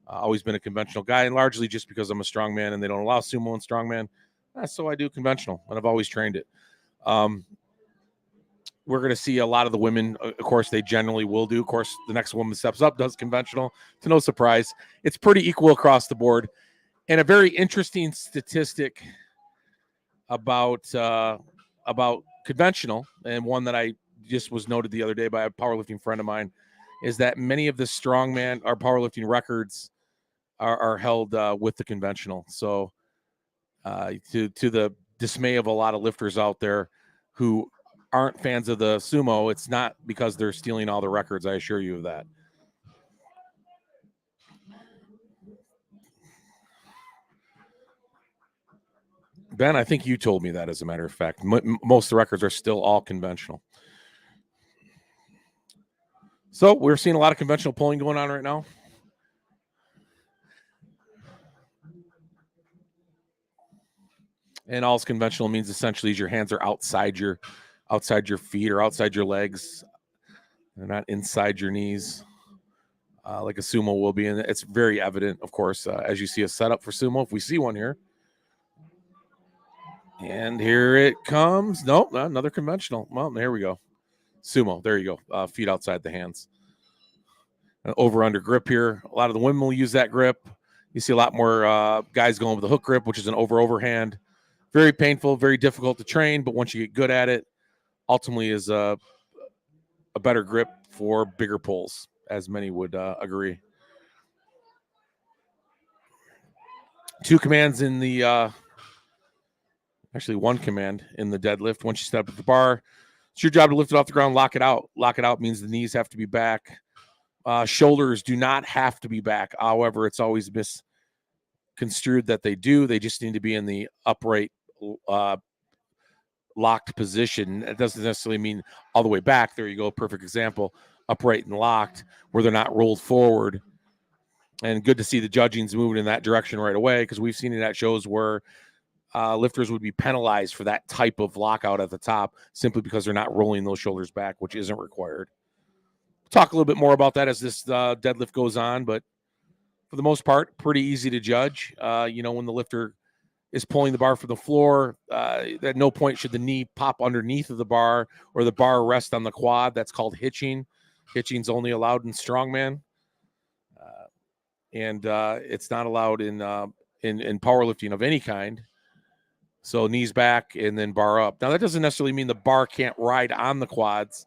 Always been a conventional guy, and largely just because I'm a strongman and they don't allow sumo and strongman. So I do conventional, and I've always trained it. We're going to see a lot of the women, of course, they generally will do. Of course, the next woman steps up, does conventional, to no surprise. It's pretty equal across the board. And a very interesting statistic about conventional, and one that I just was noted the other day by a powerlifting friend of mine, is that many of the strongman or powerlifting records are held with the conventional. So to the dismay of a lot of lifters out there who aren't fans of the sumo, it's not because they're stealing all the records. I assure you of that. Ben, I think you told me that, as a matter of fact. Most of the records are still all conventional. So we're seeing a lot of conventional pulling going on right now. And all conventional means essentially is your hands are outside your feet or outside your legs. They're not inside your knees, like a sumo will be. And it's very evident, of course, as you see a setup for sumo. If we see one here. And here it comes. Nope, another conventional. Well, there we go. Sumo. There you go. Feet outside the hands. Over under grip here. A lot of the women will use that grip. You see a lot more guys going with the hook grip, which is an overhand. Very painful, very difficult to train, but once you get good at it, ultimately is a better grip for bigger pulls, as many would agree. Two commands in the actually one command in the deadlift. Once you step at the bar, it's your job to lift it off the ground, lock it out. Lock it out means the knees have to be back. Shoulders do not have to be back. However, it's always misconstrued that they do. They just need to be in the upright locked position. It doesn't necessarily mean all the way back. There you go. Perfect example. Upright and locked, where they're not rolled forward. And good to see the judging's moving in that direction right away, because we've seen it at shows where lifters would be penalized for that type of lockout at the top simply because they're not rolling those shoulders back, which isn't required. We'll talk a little bit more about that as this deadlift goes on, but for the most part, pretty easy to judge. When the lifter is pulling the bar from the floor, at no point should the knee pop underneath of the bar or the bar rest on the quad. That's called hitching. Hitching's only allowed in strongman, and it's not allowed in powerlifting of any kind. So knees back and then bar up. Now, that doesn't necessarily mean the bar can't ride on the quads.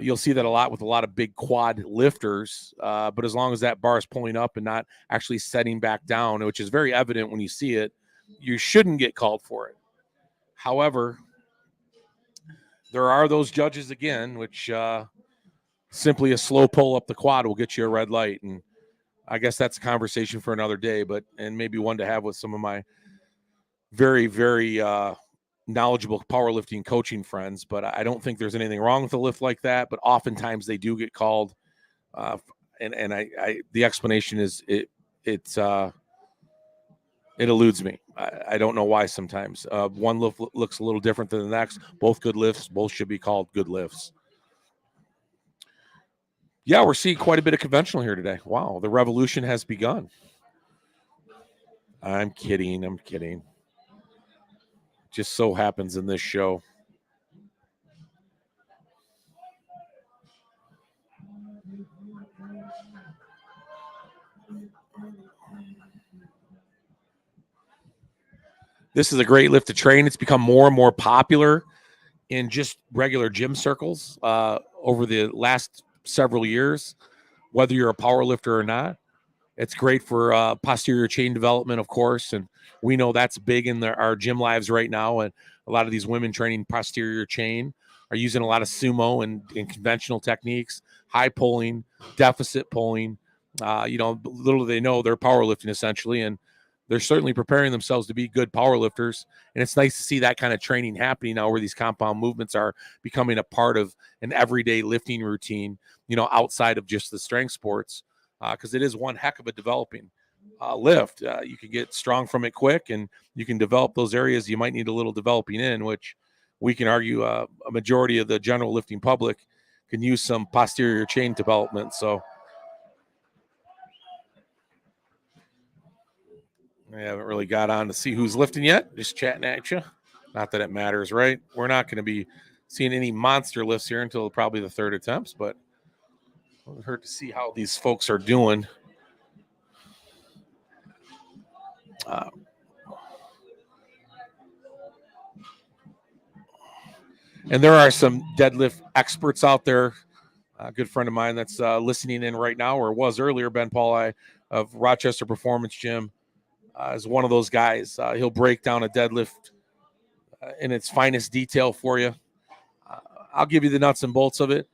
You'll see that a lot with a lot of big quad lifters, but as long as that bar is pulling up and not actually setting back down, which is very evident when you see it, you shouldn't get called for it. However, there are those judges, again, which simply a slow pull up the quad will get you a red light. And I guess that's a conversation for another day, and maybe one to have with some of my very, very knowledgeable powerlifting coaching friends. But I don't think there's anything wrong with a lift like that, but oftentimes they do get called And I the explanation is it eludes me. I don't know why sometimes. One lift looks a little different than the next. Both good lifts. Both should be called good lifts. Yeah, we're seeing quite a bit of conventional here today. Wow, the revolution has begun. I'm kidding. Just so happens in this show. This is a great lift to train. It's become more and more popular in just regular gym circles over the last several years, whether you're a power lifter or not. It's great for posterior chain development, of course, and we know that's big in our gym lives right now. And a lot of these women training posterior chain are using a lot of sumo and conventional techniques, high pulling, deficit pulling. Little do they know they're powerlifting essentially, and they're certainly preparing themselves to be good powerlifters. And it's nice to see that kind of training happening now, where these compound movements are becoming a part of an everyday lifting routine, outside of just the strength sports. Because it is one heck of a developing lift. You can get strong from it quick, and you can develop those areas you might need a little developing in, which we can argue a majority of the general lifting public can use some posterior chain development. So I haven't really got on to see who's lifting yet. Just chatting at you. Not that it matters, right? We're not going to be seeing any monster lifts here until probably the third attempts, but it wouldn't hurt to see how these folks are doing. And there are some deadlift experts out there. A good friend of mine that's listening in right now, or was earlier, Ben Paul of Rochester Performance Gym, is one of those guys. He'll break down a deadlift in its finest detail for you. I'll give you the nuts and bolts of it,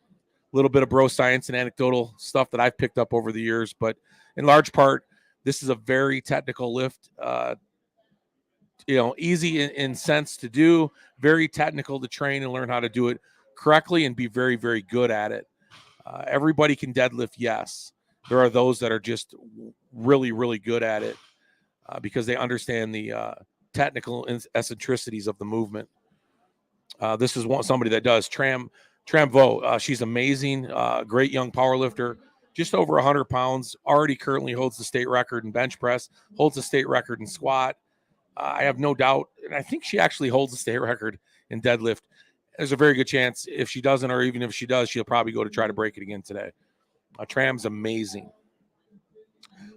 a little bit of bro science and anecdotal stuff that I've picked up over the years. But in large part, this is a very technical lift. Easy in sense to do, very technical to train and learn how to do it correctly and be very, very good at it. Everybody can deadlift, yes. There are those that are just really, really good at it because they understand the technical eccentricities of the movement. This is somebody that does. Tram Vo, she's amazing, great young power lifter, just over 100 pounds, already currently holds the state record in bench press, holds the state record in squat. I have no doubt, and I think she actually holds the state record in deadlift. There's a very good chance if she doesn't, or even if she does, she'll probably go to try to break it again today. Tram's amazing.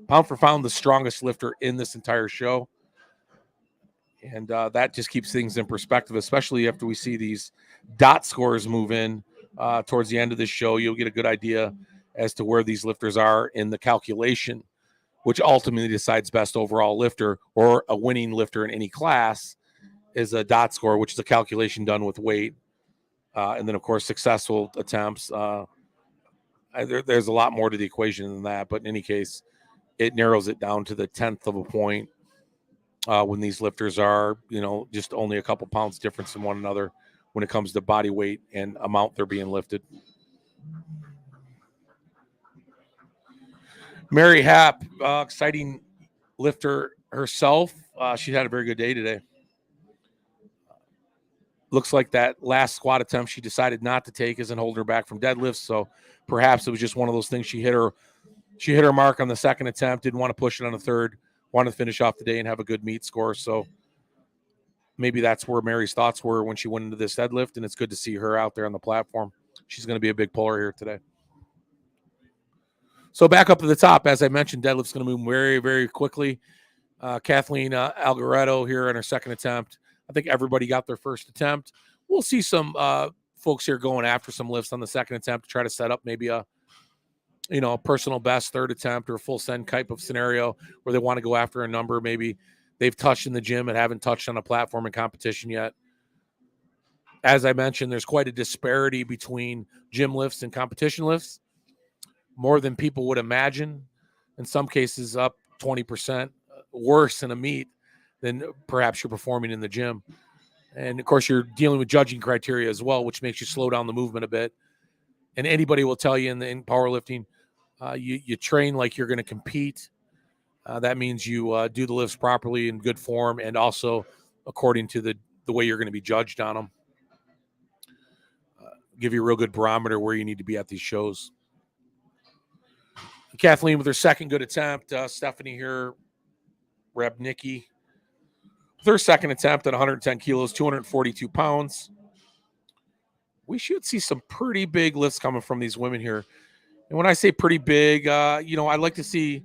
Pound for pound, the strongest lifter in this entire show. And that just keeps things in perspective, especially after we see these dot scores move in towards the end of this show. You'll get a good idea as to where these lifters are in the calculation, which ultimately decides best overall lifter or a winning lifter in any class is a dot score, which is a calculation done with weight. And then, of course, successful attempts. There's a lot more to the equation than that. But in any case, it narrows it down to the 10th of a point when these lifters are, just only a couple pounds difference from one another when it comes to body weight and amount they're being lifted. Mary Happ, exciting lifter herself. She had a very good day today. Looks like that last squat attempt she decided not to take isn't holding her back from deadlifts. So perhaps it was just one of those things. She hit her mark on the second attempt, didn't want to push it on the third, wanted to finish off the day and have a good meet score. So maybe that's where Mary's thoughts were when she went into this deadlift, and it's good to see her out there on the platform. She's going to be a big puller here today. So back up to the top, as I mentioned, deadlift's going to move very, very quickly. Kathleen Algaretto here on her second attempt. I think everybody got their first attempt. We'll see some folks here going after some lifts on the second attempt to try to set up maybe a personal best third attempt or a full send type of scenario where they want to go after a number maybe they've touched in the gym and haven't touched on a platform in competition yet. As I mentioned, there's quite a disparity between gym lifts and competition lifts, more than people would imagine. In some cases, up 20% worse in a meet than perhaps you're performing in the gym. And of course, you're dealing with judging criteria as well, which makes you slow down the movement a bit. And anybody will tell you in powerlifting, You train like you're going to compete. That means you do the lifts properly in good form and also according to the way you're going to be judged on them. Give you a real good barometer where you need to be at these shows. Kathleen with her second good attempt. Stephanie here, Rebnicki, their second attempt at 110 kilos, 242 pounds. We should see some pretty big lifts coming from these women here. And when I say pretty big, I'd like to see,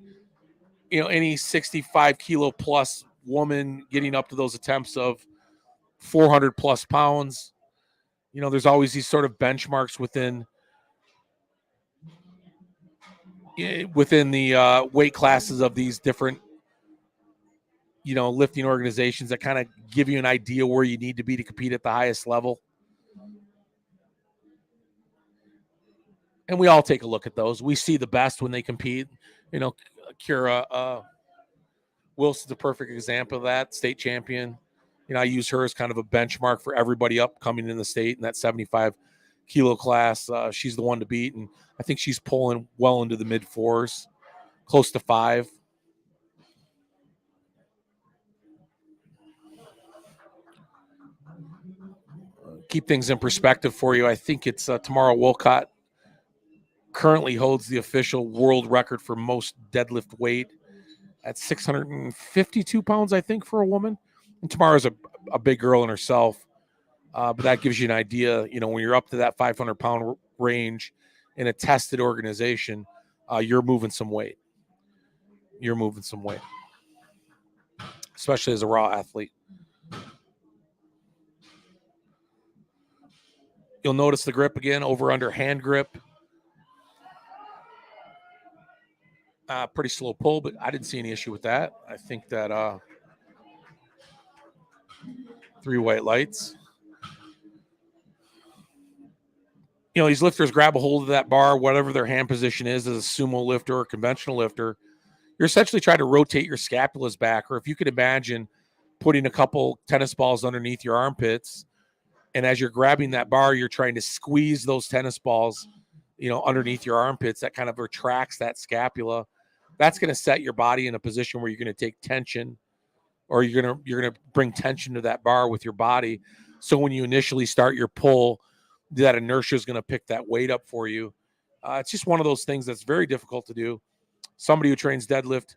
any 65 kilo plus woman getting up to those attempts of 400 plus pounds. There's always these sort of benchmarks within the weight classes of these different, lifting organizations that kind of give you an idea where you need to be to compete at the highest level. And we all take a look at those. We see the best when they compete. Kira Wilson's a perfect example of that, state champion. I use her as kind of a benchmark for everybody upcoming in the state in that 75 kilo class. She's the one to beat, and I think she's pulling well into the mid fours, close to 5. Keep things in perspective for you. I think it's Tamara Wolcott currently holds the official world record for most deadlift weight at 652 pounds, I think, for a woman. And Tamara's a big girl in herself. But that gives you an idea, when you're up to that 500-pound range in a tested organization, you're moving some weight. Especially as a raw athlete. You'll notice the grip again, over-under hand grip. Pretty slow pull, but I didn't see any issue with that. I think that 3 white lights. These lifters grab a hold of that bar, whatever their hand position is, as a sumo lifter or conventional lifter. You're essentially trying to rotate your scapulas back, or if you could imagine putting a couple tennis balls underneath your armpits, and as you're grabbing that bar, you're trying to squeeze those tennis balls, underneath your armpits. That kind of retracts that scapula. That's going to set your body in a position where you're going to take tension, or you're going to bring tension to that bar with your body. So when you initially start your pull, that inertia is going to pick that weight up for you. It's just one of those things that's very difficult to do. Somebody who trains deadlift,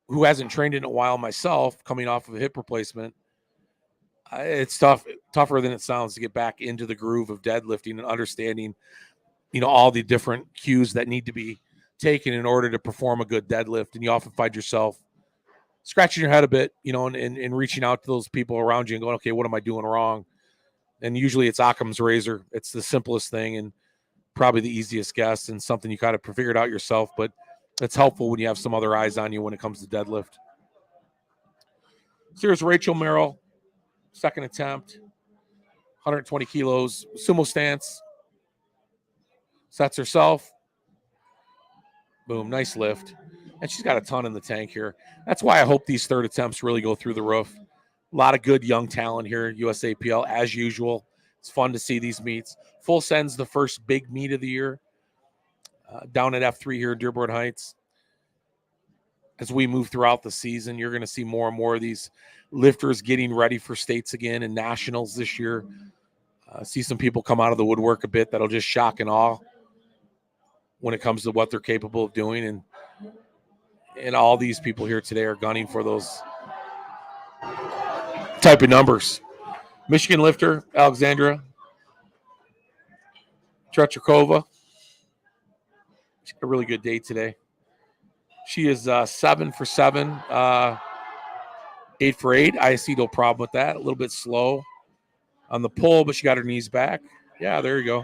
who hasn't trained in a while, myself, coming off of a hip replacement, it's tougher than it sounds to get back into the groove of deadlifting and understanding, all the different cues that need to be taken in order to perform a good deadlift. And you often find yourself scratching your head a bit, and reaching out to those people around you and going, okay, what am I doing wrong? And usually it's Occam's razor. It's the simplest thing and probably the easiest guess, and something you kind of figured out yourself, but it's helpful when you have some other eyes on you when it comes to deadlift. So here's Rachel Merrill, second attempt, 120 kilos, sumo stance, sets herself. Boom, nice lift. And she's got a ton in the tank here. That's why I hope these third attempts really go through the roof. A lot of good young talent here at USAPL, as usual. It's fun to see these meets. Full Send's the first big meet of the year, down at F3 here in Dearborn Heights. As we move throughout the season, you're going to see more and more of these lifters getting ready for states again and nationals this year. See some people come out of the woodwork a bit that'll just shock and awe when it comes to what they're capable of doing. And all these people here today are gunning for those type of numbers. Michigan lifter, Alexandra Trechakova. She's got a really good day today. She is 7 for 7, 8 for 8. I see no problem with that. A little bit slow on the pull, but she got her knees back. Yeah, there you go.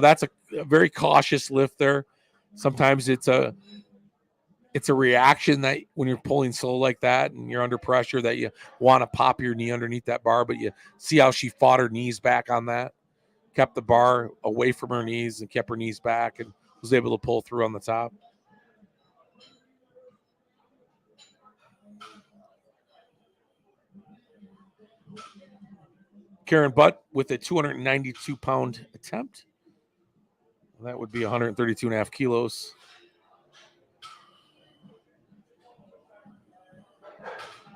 That's a very cautious lift there. Sometimes it's a reaction that when you're pulling slow like that and you're under pressure that you want to pop your knee underneath that bar, but you see how she fought her knees back on that, kept the bar away from her knees and kept her knees back and was able to pull through on the top. Karen Butt with a 292-pound attempt. That would be 132 and a half kilos.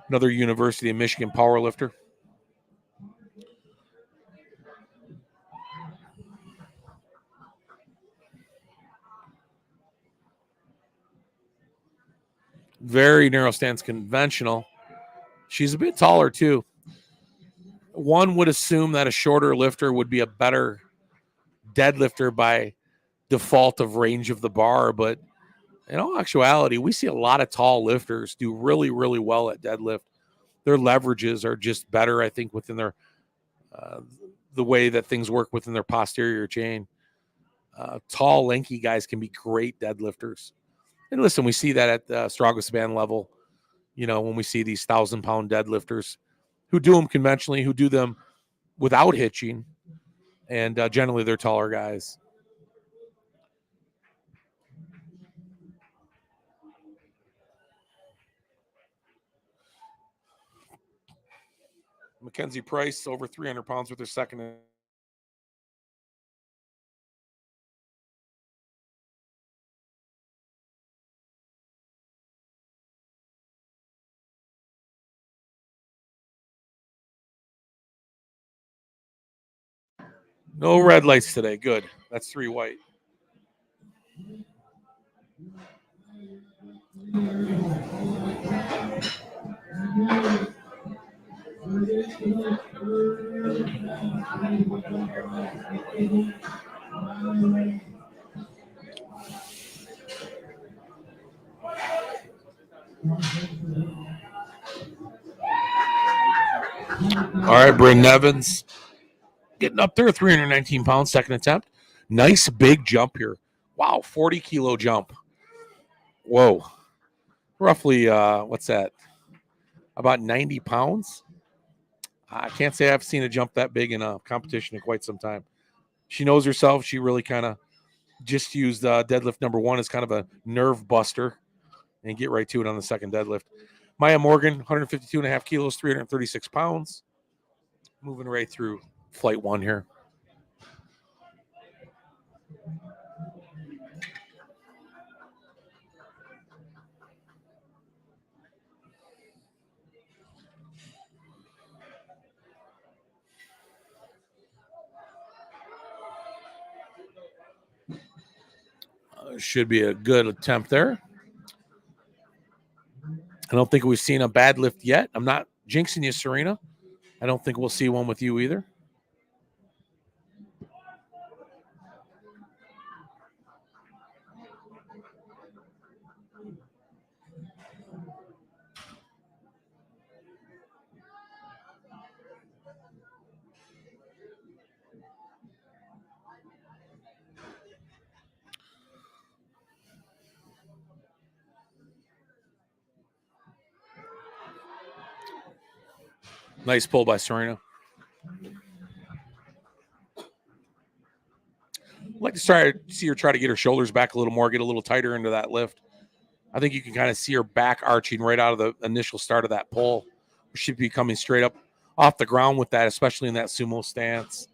Another University of Michigan powerlifter. Very narrow stance conventional. She's a bit taller too. One would assume that a shorter lifter would be a better deadlifter by default of range of the bar, but in all actuality, we see a lot of tall lifters do really, really well at deadlift. Their leverages are just better, I think, within their the way that things work within their posterior chain. Tall, lanky guys can be great deadlifters. And listen, we see that at the strongest band level, when we see these 1,000-pound deadlifters who do them conventionally, who do them without hitching, and generally they're taller guys. Mackenzie Price, over 300 pounds with her second. No red lights today. Good. That's 3 white. All right, Bryn Nevins getting up there, 319 pounds, second attempt. Nice big jump here. Wow, 40-kilo jump. Whoa. Roughly, what's that? About 90 pounds. I can't say I've seen a jump that big in a competition in quite some time. She knows herself. She really kind of just used deadlift number 1 as kind of a nerve buster and get right to it on the second deadlift. Maya Morgan, 152 and a half kilos, 336 pounds. Moving right through flight 1 here. Should be a good attempt there. I don't think we've seen a bad lift yet. I'm not jinxing you, Serena. I don't think we'll see one with you either. Nice pull by Serena. I'd like to see her try to get her shoulders back a little more, get a little tighter into that lift. I think you can kind of see her back arching right out of the initial start of that pull. She'd be coming straight up off the ground with that, especially in that sumo stance.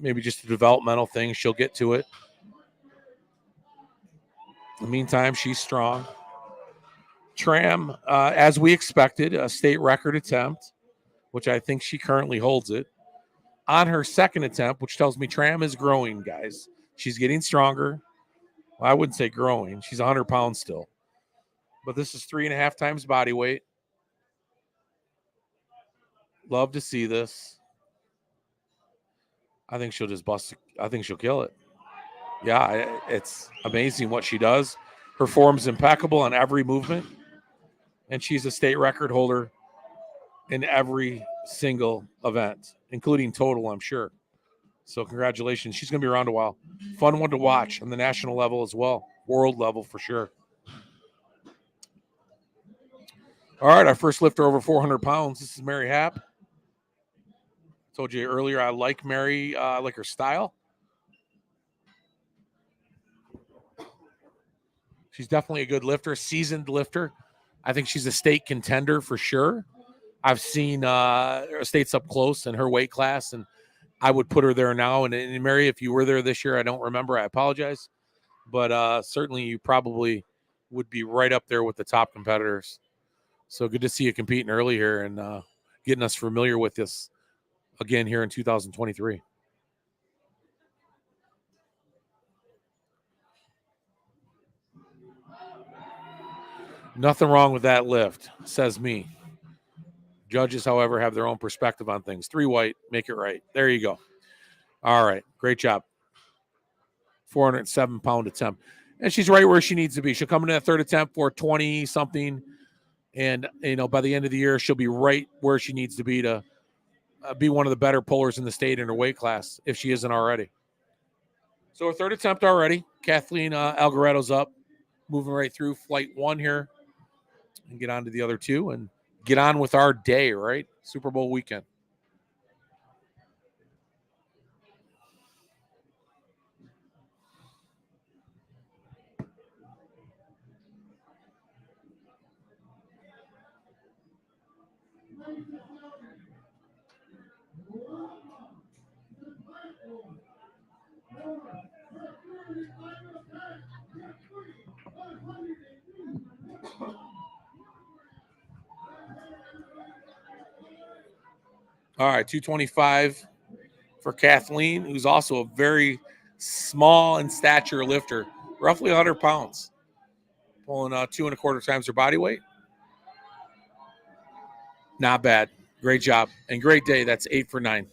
Maybe just a developmental thing. She'll get to it. In the meantime, she's strong. Tram, as we expected, a state record attempt, which I think she currently holds it. On her second attempt, which tells me Tram is growing, guys. She's getting stronger. Well, I wouldn't say growing. She's 100 pounds still. But this is 3.5 times body weight. Love to see this. I think she'll just bust. I think she'll kill it. Yeah, it's amazing what she does. Her form's impeccable on every movement. And she's a state record holder in every single event, including total, I'm sure. So congratulations. She's going to be around a while. Fun one to watch on the national level as well. World level for sure. All right, our first lifter over 400 pounds. This is Mary Happ. Told you earlier I like Mary. I like her style. She's definitely a good lifter, seasoned lifter. I think she's a state contender for sure. I've seen states up close in her weight class, and I would put her there now. And Mary, if you were there this year, I don't remember. I apologize. But certainly you probably would be right up there with the top competitors. So good to see you competing early here and getting us familiar with this again here in 2023. Nothing wrong with that lift, says me. Judges, however, have their own perspective on things. 3 white, make it right. There you go. All right. Great job. 407-pound attempt. And she's right where she needs to be. She'll come in that third attempt for 20 something. And, by the end of the year, she'll be right where she needs to be be one of the better pullers in the state in her weight class, if she isn't already. So her third attempt already. Kathleen Algaretto's up, moving right through flight 1 here and get on to the other 2 and get on with our day, right? Super Bowl weekend. All right, 225 for Kathleen, who's also a very small in stature lifter, roughly 100 pounds, pulling 2.25 times her body weight. Not bad. Great job. And great day. That's 8 for 9.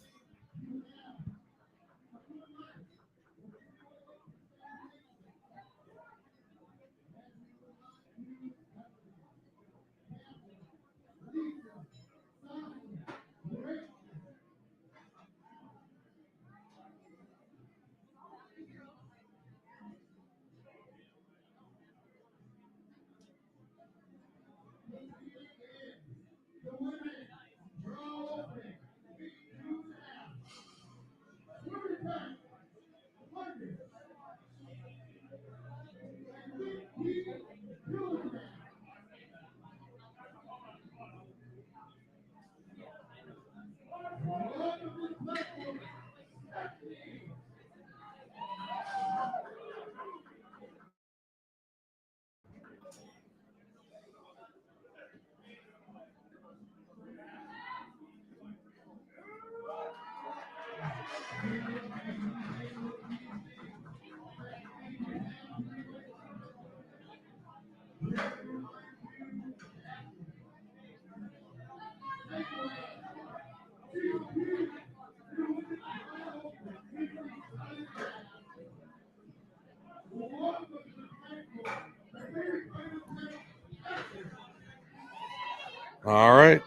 All right.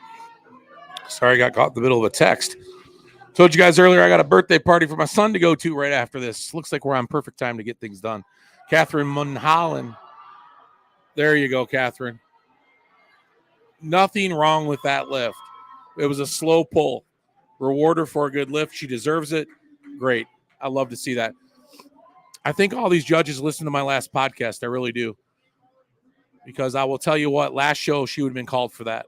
Sorry, I got caught in the middle of a text. Told you guys earlier I got a birthday party for my son to go to right after this. Looks like we're on perfect time to get things done. Catherine Munholland. There you go, Catherine. Nothing wrong with that lift. It was a slow pull. Reward her for a good lift. She deserves it. Great. I love to see that. I think all these judges listen to my last podcast. I really do. Because I will tell you what, last show she would have been called for that.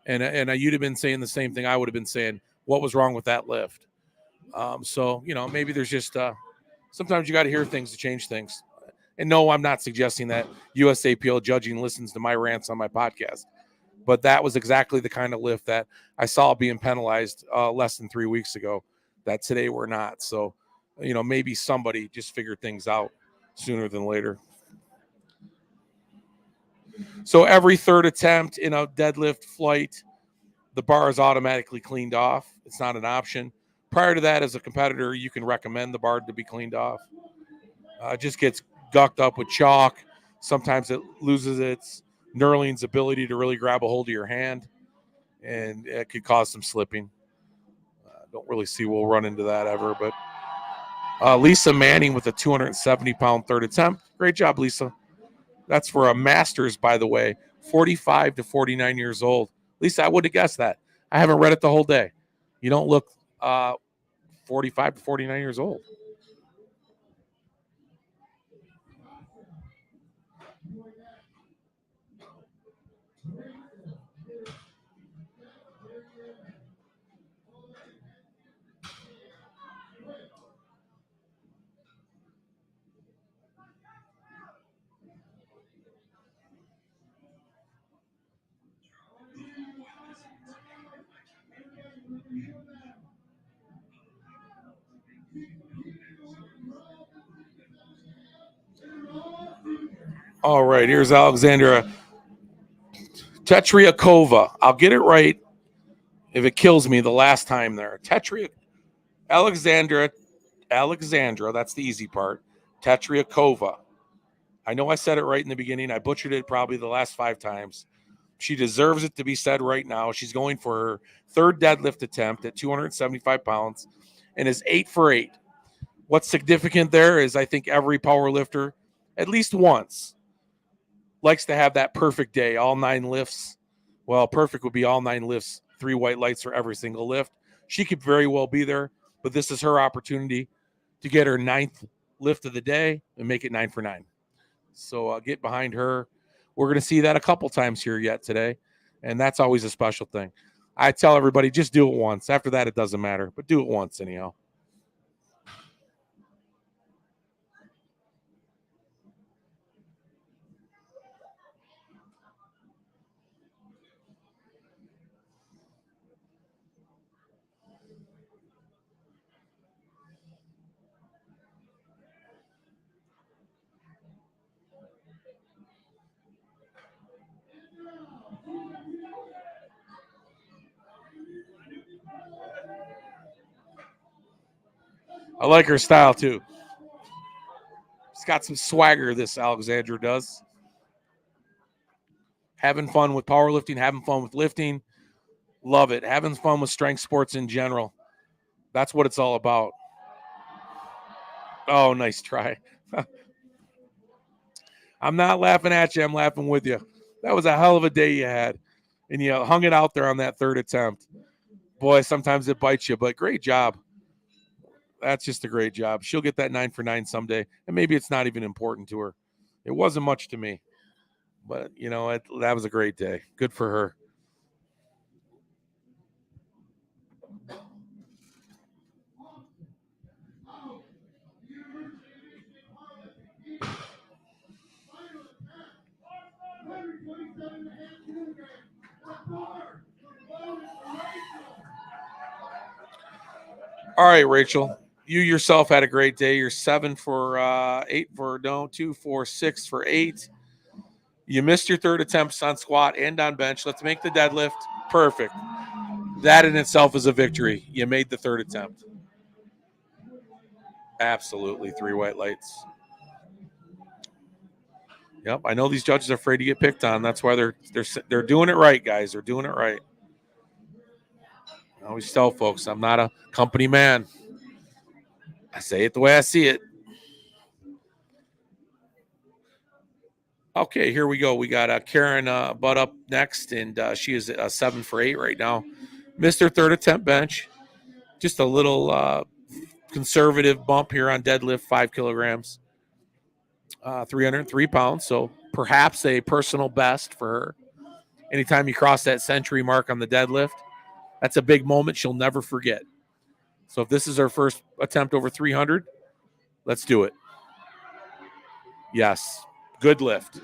And you'd have been saying the same thing I would have been saying. What was wrong with that lift? So, maybe there's just sometimes you got to hear things to change things. And no, I'm not suggesting that USAPL judging listens to my rants on my podcast. But that was exactly the kind of lift that I saw being penalized less than 3 weeks ago that today we're not. So, maybe somebody just figured things out sooner than later. So every third attempt in a deadlift flight, the bar is automatically cleaned off. It's not an option. Prior to that, as a competitor, you can recommend the bar to be cleaned off. It just gets gucked up with chalk. Sometimes it loses its knurling's ability to really grab a hold of your hand, and it could cause some slipping. Don't really see we'll run into that ever, but Lisa Manning with a 270-pound third attempt. Great job, Lisa. That's for a master's, by the way, 45 to 49 years old. Lisa, I would have guessed that. I haven't read it the whole day. You don't look 45 to 49 years old. All right, here's Alexandra Tetriakova. I'll get it right if it kills me the last time there. Alexandra, that's the easy part. Tetriakova. I know I said it right in the beginning. I butchered it probably the last 5 times. She deserves it to be said right now. She's going for her third deadlift attempt at 275 pounds and is 8 for 8. What's significant there is I think every power lifter, at least once, likes to have that perfect day, all 9 lifts. Well, perfect would be all 9 lifts, 3 white lights for every single lift. She could very well be there, but this is her opportunity to get her 9th lift of the day and make it 9 for 9. So get behind her. We're going to see that a couple times here yet today, and that's always a special thing. I tell everybody, just do it once. After that, it doesn't matter, but do it once anyhow. I like her style, too. It's got some swagger, this Alexandra does. Having fun with powerlifting, having fun with lifting. Love it. Having fun with strength sports in general. That's what it's all about. Oh, nice try. I'm not laughing at you. I'm laughing with you. That was a hell of a day you had. And you hung it out there on that third attempt. Boy, sometimes it bites you, but great job. That's just a great job. She'll get that 9 for 9 someday. And maybe it's not even important to her. It wasn't much to me. But, that was a great day. Good for her. All right, Rachel. You yourself had a great day. You're 7 for 8 for no, 2, 4, 6 for 8. You missed your third attempts on squat and on bench. Let's make the deadlift. Perfect. That in itself is a victory. You made the third attempt. Absolutely. 3 white lights. Yep. I know these judges are afraid to get picked on. That's why they're doing it right, guys. They're doing it right. I always tell folks I'm not a company man. I say it the way I see it. Okay, here we go. We got Karen Butt up next, and she is 7 for 8 right now. Missed her third attempt bench. Just a little conservative bump here on deadlift, 5 kilograms, 303 pounds. So perhaps a personal best for her. Anytime you cross that century mark on the deadlift, that's a big moment she'll never forget. So if this is her first attempt over 300, let's do it. Yes. Good lift.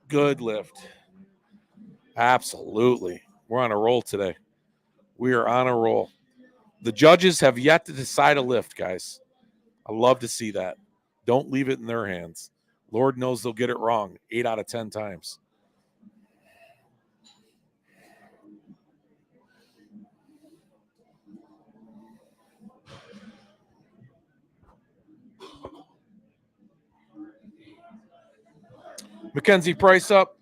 Good lift. Absolutely. We're on a roll today. We are on a roll. The judges have yet to decide a lift, guys. I love to see that. Don't leave it in their hands. Lord knows they'll get it wrong 8 out of 10 times. Mackenzie Price up.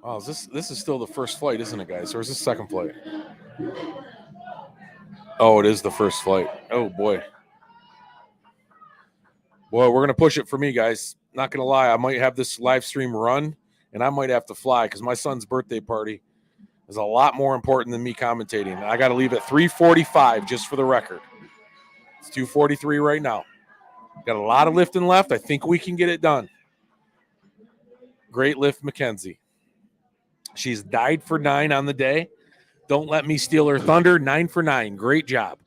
Oh, this is still the first flight, isn't it, guys? Or is this second flight? Oh, it is the first flight. Oh, boy. Boy, we're going to push it for me, guys. Not going to lie. I might have this live stream run, and I might have to fly because my son's birthday party is a lot more important than me commentating. I got to leave at 3:45 just for the record. It's 2:43 right now. Got a lot of lifting left. I think we can get it done. Great lift, Mackenzie. She's died for 9 on the day. Don't let me steal her thunder. 9 for 9. Great job.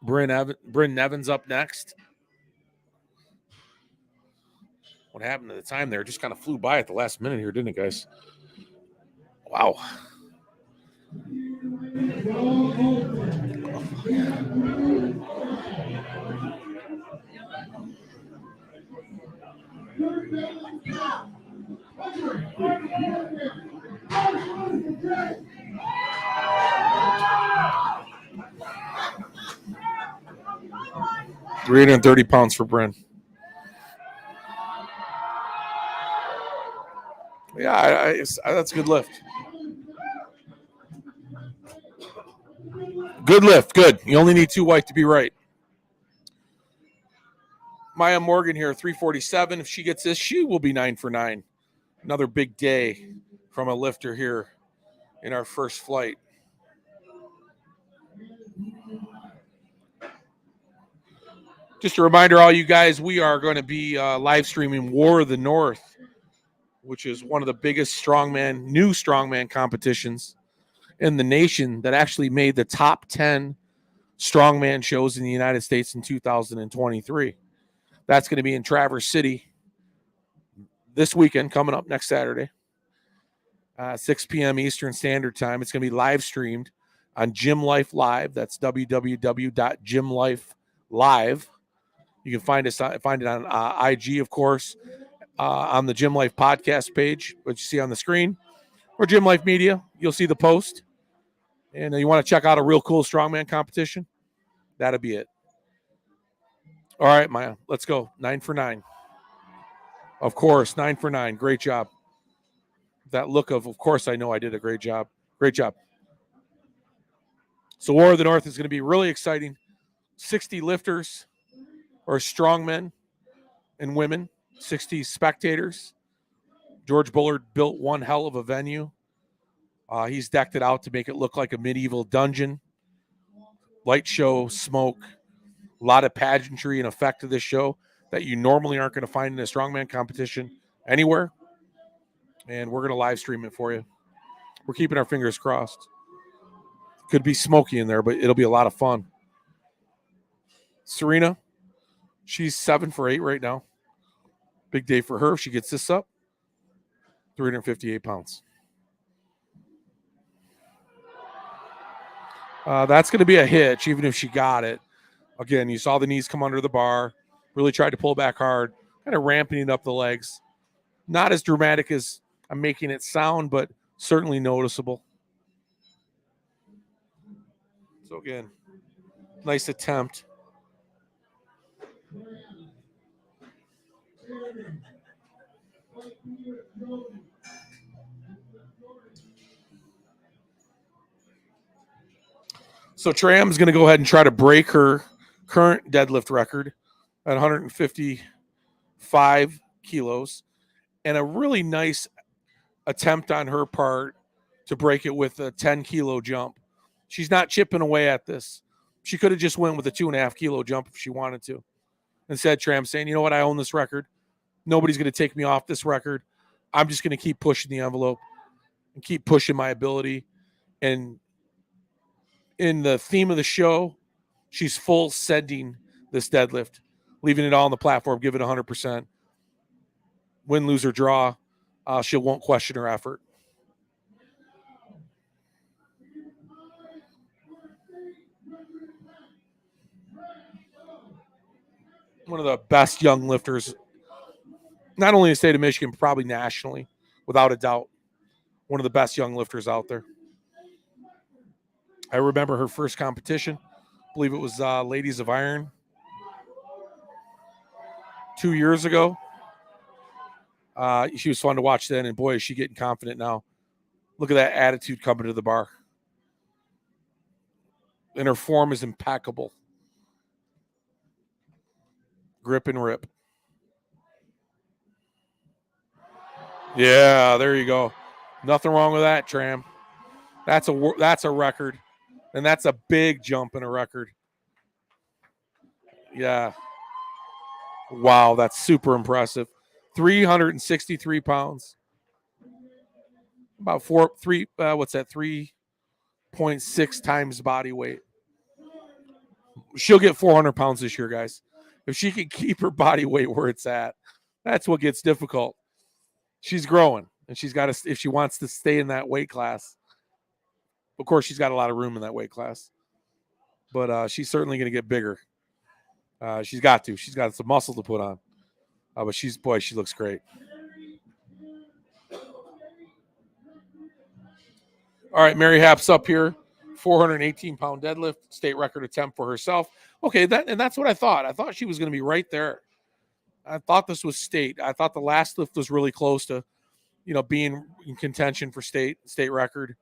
Bryn Nevins up next. What happened to the time there? Just kind of flew by at the last minute here, didn't it, guys? Wow. £330 for Bryn. Yeah, that's a good lift. Good lift, good. You only need 2 white to be right. Maya Morgan here, 347. If she gets this, she will be 9 for 9. Another big day from a lifter here in our first flight. Just a reminder, all you guys, we are going to be live streaming War of the North, which is one of the biggest new strongman competitions in the nation that actually made the top 10 strongman shows in the United States in 2023. That's going to be in Traverse City this weekend, coming up next Saturday, 6 p.m. Eastern Standard Time. It's going to be live streamed on Gym Life Live. That's www.gymlifelive. You can find it on IG, of course, on the Gym Life podcast page, which you see on the screen, or Gym Life Media. You'll see the post. And you want to check out a real cool strongman competition? That'll be it. All right, Maya, let's go. 9 for 9. Of course, 9 for 9. Great job. That look of course, I know I did a great job. Great job. So War of the North is going to be really exciting. 60 lifters or strongmen and women, 60 spectators. George Bullard built one hell of a venue. He's decked it out to make it look like a medieval dungeon. Light show, smoke, a lot of pageantry and effect to this show that you normally aren't going to find in a strongman competition anywhere. And we're going to live stream it for you. We're keeping our fingers crossed. Could be smoky in there, but it'll be a lot of fun. Serena, she's 7 for 8 right now. Big day for her. If she gets this up, 358 pounds. That's going to be a hitch, even if she got it. Again, you saw the knees come under the bar. Really tried to pull back hard. Kind of ramping up the legs. Not as dramatic as I'm making it sound, but certainly noticeable. So again, nice attempt. So Tram's going to go ahead and try to break her current deadlift record at 155 kilos. And a really nice attempt on her part to break it with a 10-kilo jump. She's not chipping away at this. She could have just went with a 2.5-kilo jump if she wanted to. Instead, Tram saying, you know what, I own this record. Nobody's going to take me off this record. I'm just going to keep pushing the envelope and keep pushing my ability. And in the theme of the show, she's full sending this deadlift, leaving it all on the platform, give it 100%. Win, lose, or draw, she won't question her effort. One of the best young lifters, not only in the state of Michigan, but probably nationally, without a doubt. One of the best young lifters out there. I remember her first competition. I believe it was Ladies of Iron 2 years ago. She was fun to watch then, and boy, is she getting confident now. Look at that attitude coming to the bar. And her form is impeccable. Grip and rip. Yeah, there you go. Nothing wrong with that, Tram. That's a record, and that's a big jump in a record. Yeah. Wow, that's super impressive. 363 pounds. About 3.6 times body weight. She'll get 400 pounds this year, guys. If she can keep her body weight where it's at, that's what gets difficult. She's growing, and she's got to, if she wants to stay in that weight class, Of course, she's got a lot of room in that weight class, but she's certainly going to get bigger. She's got to. She's got some muscle to put on. But she looks great. All right, Mary Happ's up here, 418-pound deadlift, state record attempt for herself. Okay, that's what I thought. I thought she was going to be right there. I thought this was state. I thought the last lift was really close to, being in contention for state record.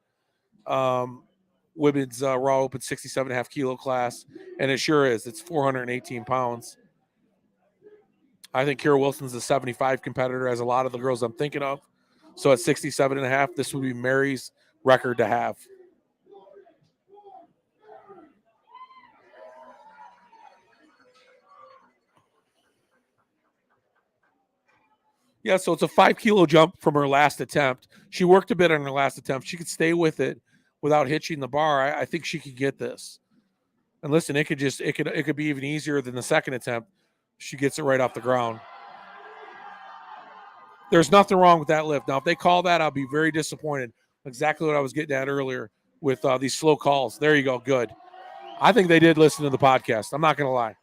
Women's raw open 67.5 kilo class, and it sure is. It's 418 pounds. I think Kira Wilson's a 75 competitor, as a lot of the girls I'm thinking of. So at 67.5, this would be Mary's record to have. Yeah, so it's a 5-kilo jump from her last attempt. She worked a bit on her last attempt. She could stay with it without hitching the bar. I think she could get this. And listen, it could be even easier than the second attempt. She gets it right off the ground. There's nothing wrong with that lift. Now, if they call that, I'll be very disappointed. Exactly what I was getting at earlier with these slow calls. There you go. Good. I think they did listen to the podcast. I'm not going to lie.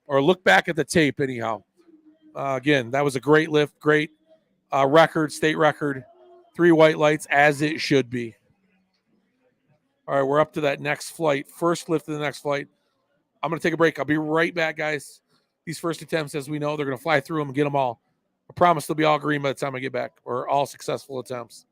Or look back at the tape anyhow. Again, that was a great lift, great record, state record, 3 white lights, as it should be. All right, we're up to that next flight. First lift of the next flight. I'm going to take a break. I'll be right back, guys. These first attempts, as we know, they're going to fly through them and get them all. I promise they'll be all green by the time I get back, or all successful attempts.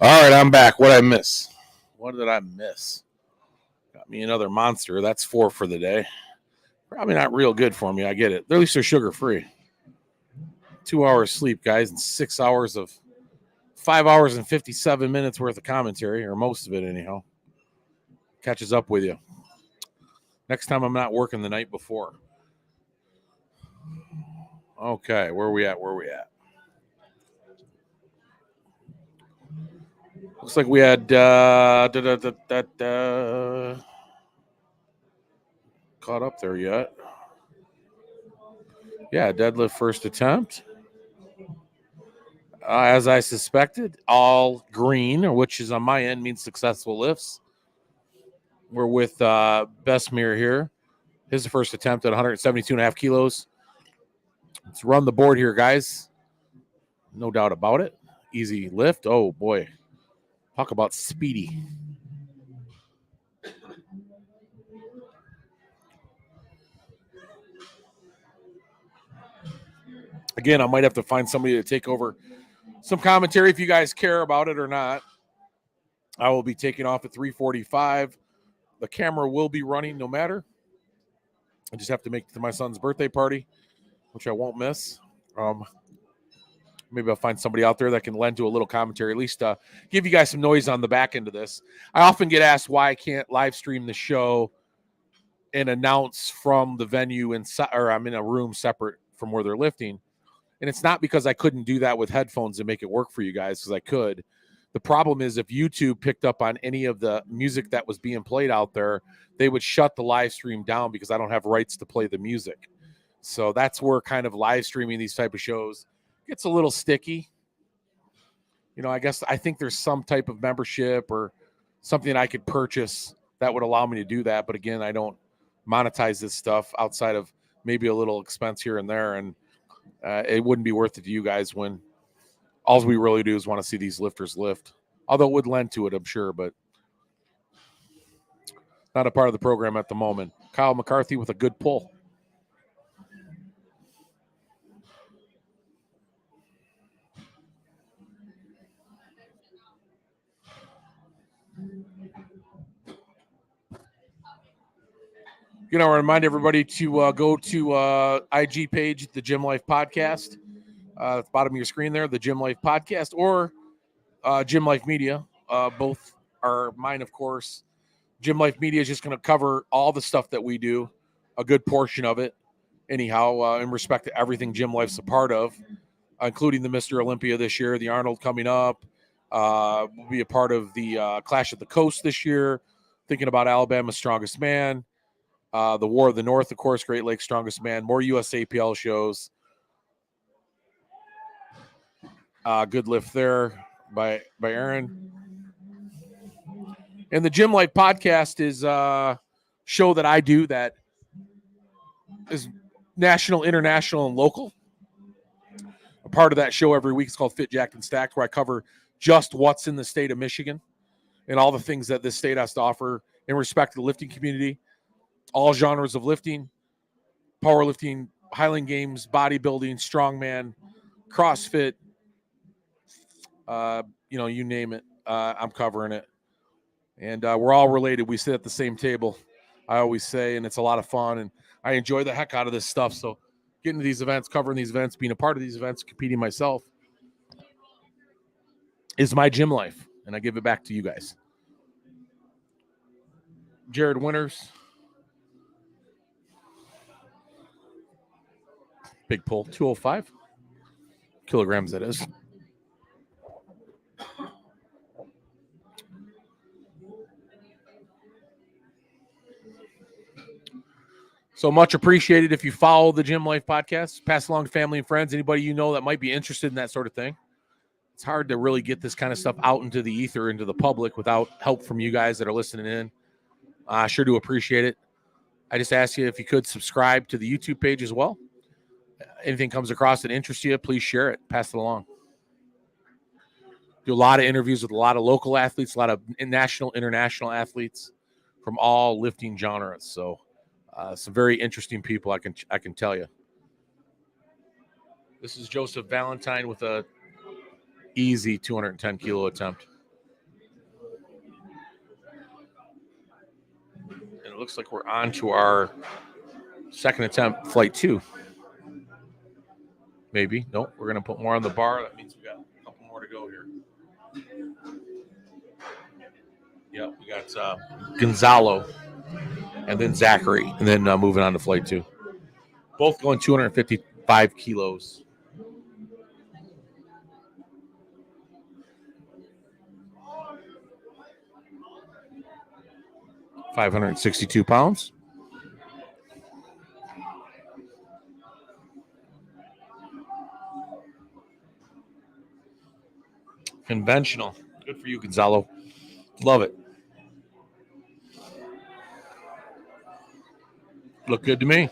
All right, I'm back. What did I miss? What did I miss? Got me another monster. That's 4 for the day. Probably not real good for me. I get it. At least they're sugar-free. 2 hours sleep, guys, and 5 hours and 57 minutes worth of commentary, or most of it anyhow. Catches up with you. Next time I'm not working the night before. Okay, where are we at? Looks like we had caught up there yet. Yeah, deadlift first attempt. As I suspected, all green, which is on my end means successful lifts. We're with Besmir here. His first attempt at 172.5 kilos. Let's run the board here, guys. No doubt about it. Easy lift. Oh, boy. Talk about speedy. Again, I might have to find somebody to take over some commentary if you guys care about it or not. I will be taking off at 3:45. The camera will be running no matter. I just have to make it to my son's birthday party, which I won't miss. Maybe I'll find somebody out there that can lend to a little commentary, at least give you guys some noise on the back end of this. I often get asked why I can't live stream the show and announce from the venue, or I'm in a room separate from where they're lifting. And it's not because I couldn't do that with headphones and make it work for you guys, because I could. The problem is if YouTube picked up on any of the music that was being played out there, they would shut the live stream down because I don't have rights to play the music. So that's where kind of live streaming these type of shows gets a little sticky. You know, I think there's some type of membership or something I could purchase that would allow me to do that. But again, I don't monetize this stuff outside of maybe a little expense here and there. And it wouldn't be worth it to you guys when all we really do is want to see these lifters lift. Although it would lend to it, I'm sure, but not a part of the program at the moment. Kyle McCarthy with a good pull. You know, I remind everybody to go to IG page, the Gym Life Podcast. At the bottom of your screen there, the Gym Life Podcast, or Gym Life Media. Both are mine, of course. Gym Life Media is just going to cover all the stuff that we do, a good portion of it, anyhow, in respect to everything Gym Life's a part of, including the Mr. Olympia this year, the Arnold coming up. We'll be a part of the Clash at the Coast this year, thinking about Alabama's Strongest Man. The War of the North, of course, Great Lakes Strongest Man, more USAPL shows. Good lift there by Aaron. And the Gym Life Podcast is a show that I do that is national, international, and local. A part of that show every week is called Fit, Jacked, and Stacked, where I cover just what's in the state of Michigan and all the things that this state has to offer in respect to the lifting community. All genres of lifting, powerlifting, Highland Games, bodybuilding, strongman, CrossFit, you name it. I'm covering it. And we're all related. We sit at the same table, I always say, and it's a lot of fun. And I enjoy the heck out of this stuff. So getting to these events, covering these events, being a part of these events, competing myself is my gym life. And I give it back to you guys. Jared Winters. Big pull, 205 kilograms, that is. So much appreciated if you follow the Gym Life Podcast, pass along to family and friends, anybody you know that might be interested in that sort of thing. It's hard to really get this kind of stuff out into the ether, into the public, without help from you guys that are listening in. I sure do appreciate it. I just ask you if you could subscribe to the YouTube page as well. Anything comes across that interests you, please share it, pass it along. Do a lot of interviews with a lot of local athletes, a lot of national, international athletes from all lifting genres. So some very interesting people, I can tell you. This is Joseph Valentine with a easy 210 kilo attempt. looks like we're on to our second attempt, flight 2. Maybe. Nope. We're going to put more on the bar. That means we got a couple more to go here. Yep. We got Gonzalo and then Zachary, and then moving on to flight 2. Both going 255 kilos. £562. Conventional. Good for you, Gonzalo. Love it. Look good to me.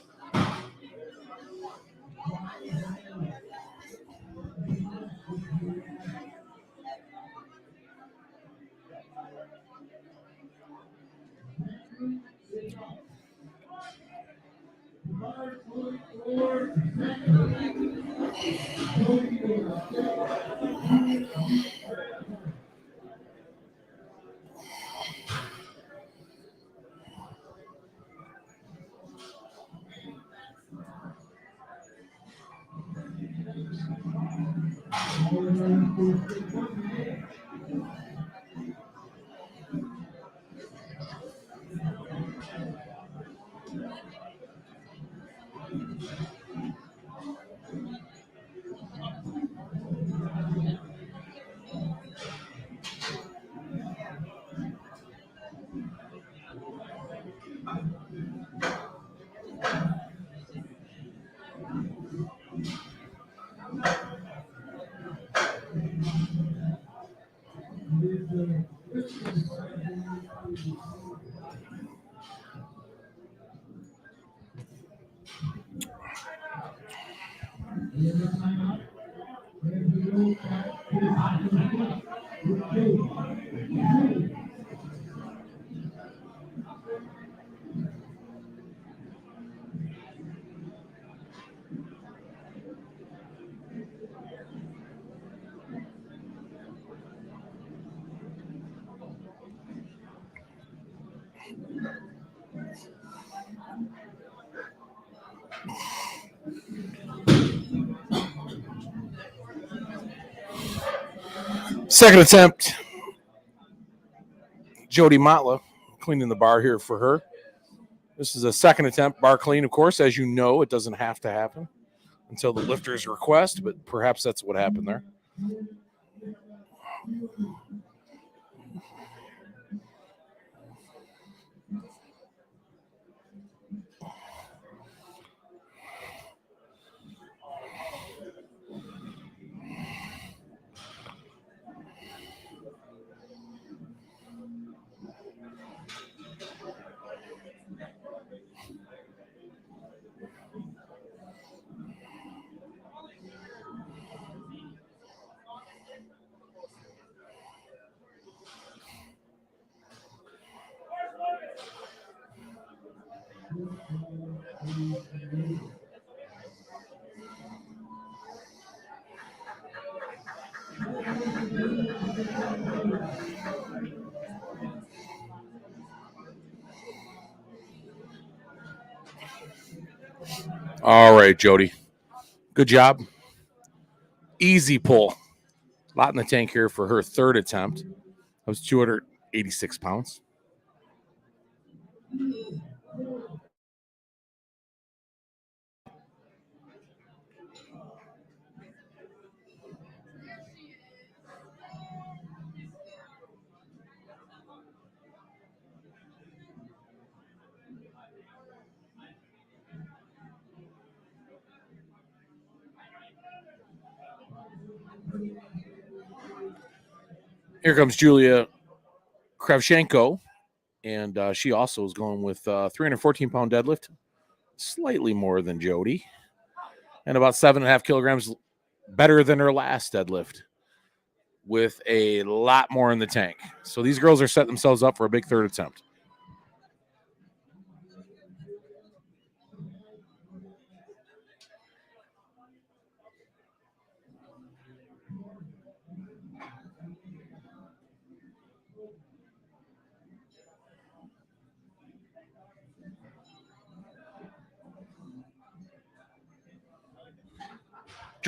Second attempt. Jody Matla cleaning the bar here for her. This is a second attempt bar clean. Of course, as you know, it doesn't have to happen until the lifter's request, but perhaps that's what happened there. All right, Jody. Good job. Easy pull. A lot in the tank here for her third attempt. That was 286 pounds. Here comes Julia Kravchenko, and she also is going with 314-pound deadlift, slightly more than Jody, and about 7.5 kilograms better than her last deadlift, with a lot more in the tank. So these girls are setting themselves up for a big third attempt.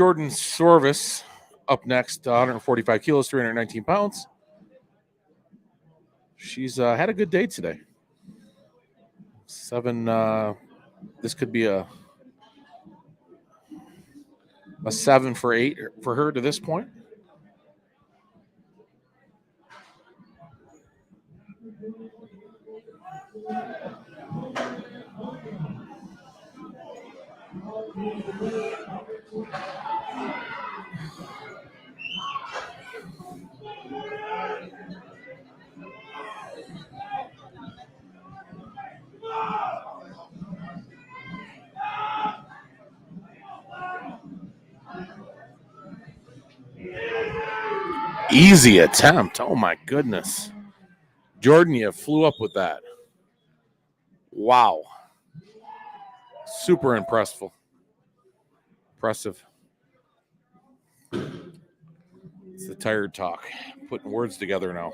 Jordan Sorvis up next, 145 kilos, 319 pounds. She's had a good day today. This could be a 7 for 8 for her to this point. Easy attempt. Oh, my goodness. Jordan, you flew up with that. Wow. Super impressive. It's the tired talk. Putting words together now.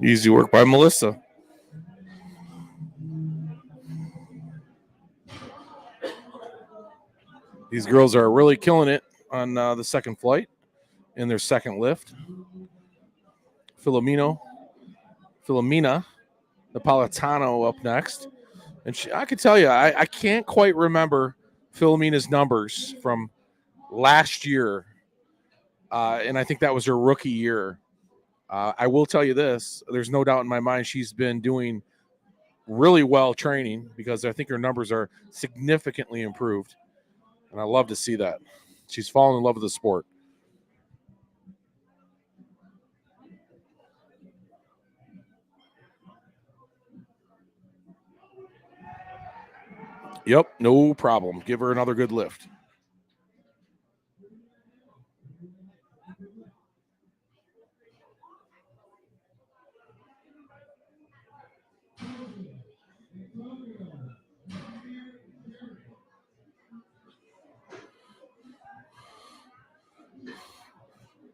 Easy work by Melissa. These girls are really killing it on the second flight in their second lift. Filomena Napolitano up next. And I could tell you, I can't quite remember Filomena's numbers from last year. And I think that was her rookie year. I will tell you this. There's no doubt in my mind she's been doing really well training because I think her numbers are significantly improved. And I love to see that. She's fallen in love with the sport. Yep, no problem. Give her another good lift.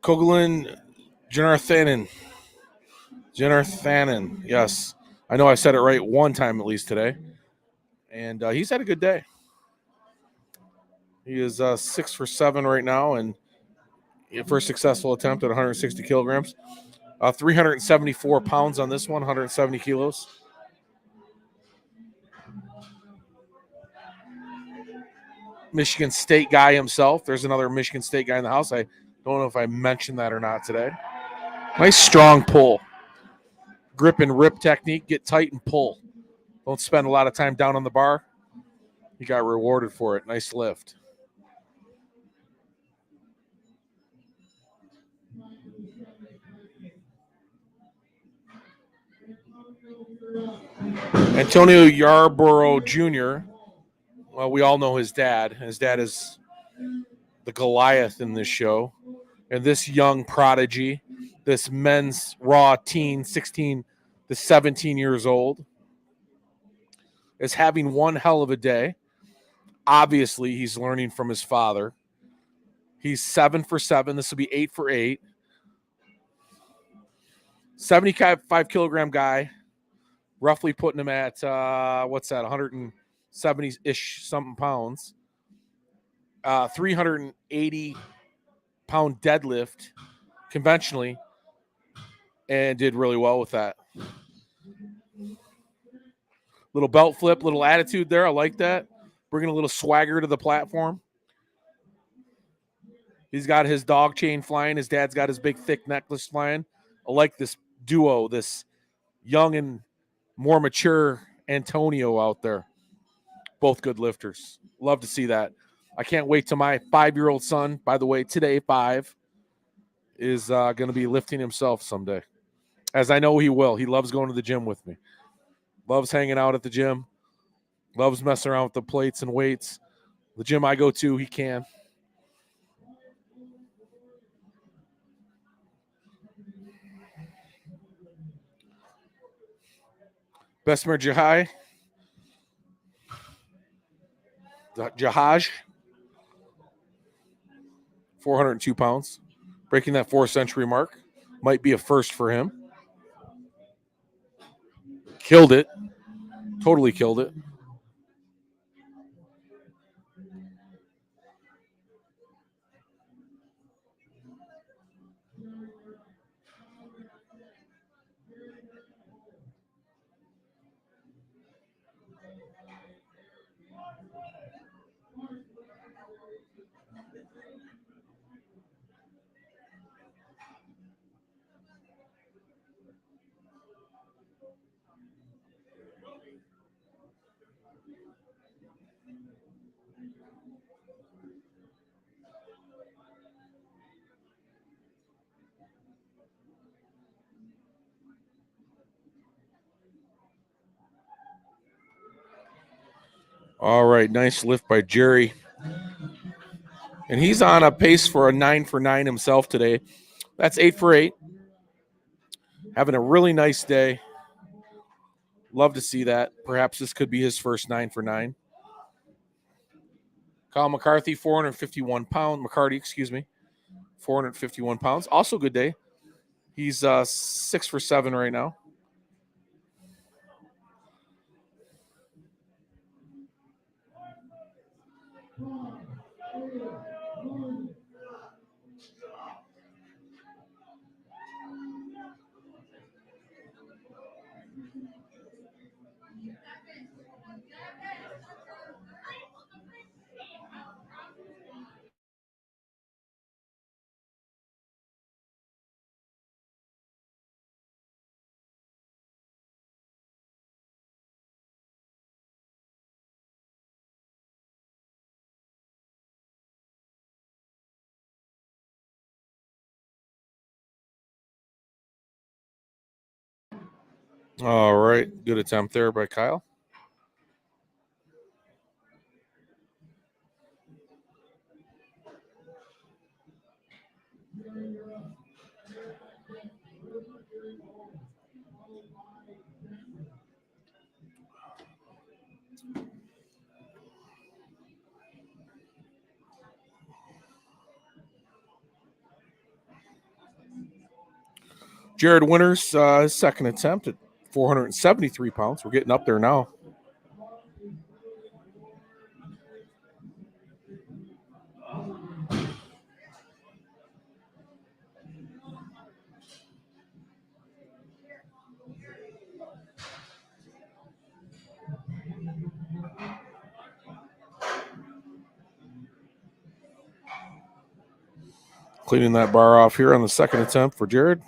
Kogalin Janarthanan. Yes. I know I said it right one time at least today. And he's had a good day. He is 6 for 7 right now, and first successful attempt at 160 kilograms. 374 pounds on this one, 170 kilos. Michigan State guy himself. There's another Michigan State guy in the house. I don't know if I mentioned that or not today. Nice strong pull. Grip and rip technique. Get tight and pull. Don't spend a lot of time down on the bar. You got rewarded for it. Nice lift. Antonio Yarborough Jr. Well, we all know his dad. His dad is the Goliath in this show. And this young prodigy, this men's raw teen, 16 to 17 years old, is having one hell of a day. Obviously, he's learning from his father. He's 7 for 7. This will be 8 for 8. 75 kilogram guy, roughly putting him at, 170-ish something pounds. 380 pound deadlift conventionally, and did really well with that. Little belt flip, little attitude there. I like that. Bringing a little swagger to the platform. He's got his dog chain flying. His dad's got his big, thick necklace flying. I like this duo, this young and more mature Antonio out there. Both good lifters. Love to see that. I can't wait till my 5-year-old son, by the way, today, 5, is going to be lifting himself someday, as I know he will. He loves going to the gym with me, loves hanging out at the gym, loves messing around with the plates and weights. The gym I go to, he can. Besmer Jahaj, 402 pounds, breaking that 4th century mark. Might be a first for him. Killed it. Totally killed it. All right, nice lift by Jerry. And he's on a pace for a 9 for 9 himself today. That's 8 for 8. Having a really nice day. Love to see that. Perhaps this could be his first 9 for 9. Kyle McCarthy, 451 pounds. McCarty, excuse me, 451 pounds. Also good day. He's 6 for 7 right now. All right, good attempt there by Kyle. Jared Winters, his second attempt at 473 pounds. We're getting up there now. Cleaning that bar off here on the second attempt for Jared.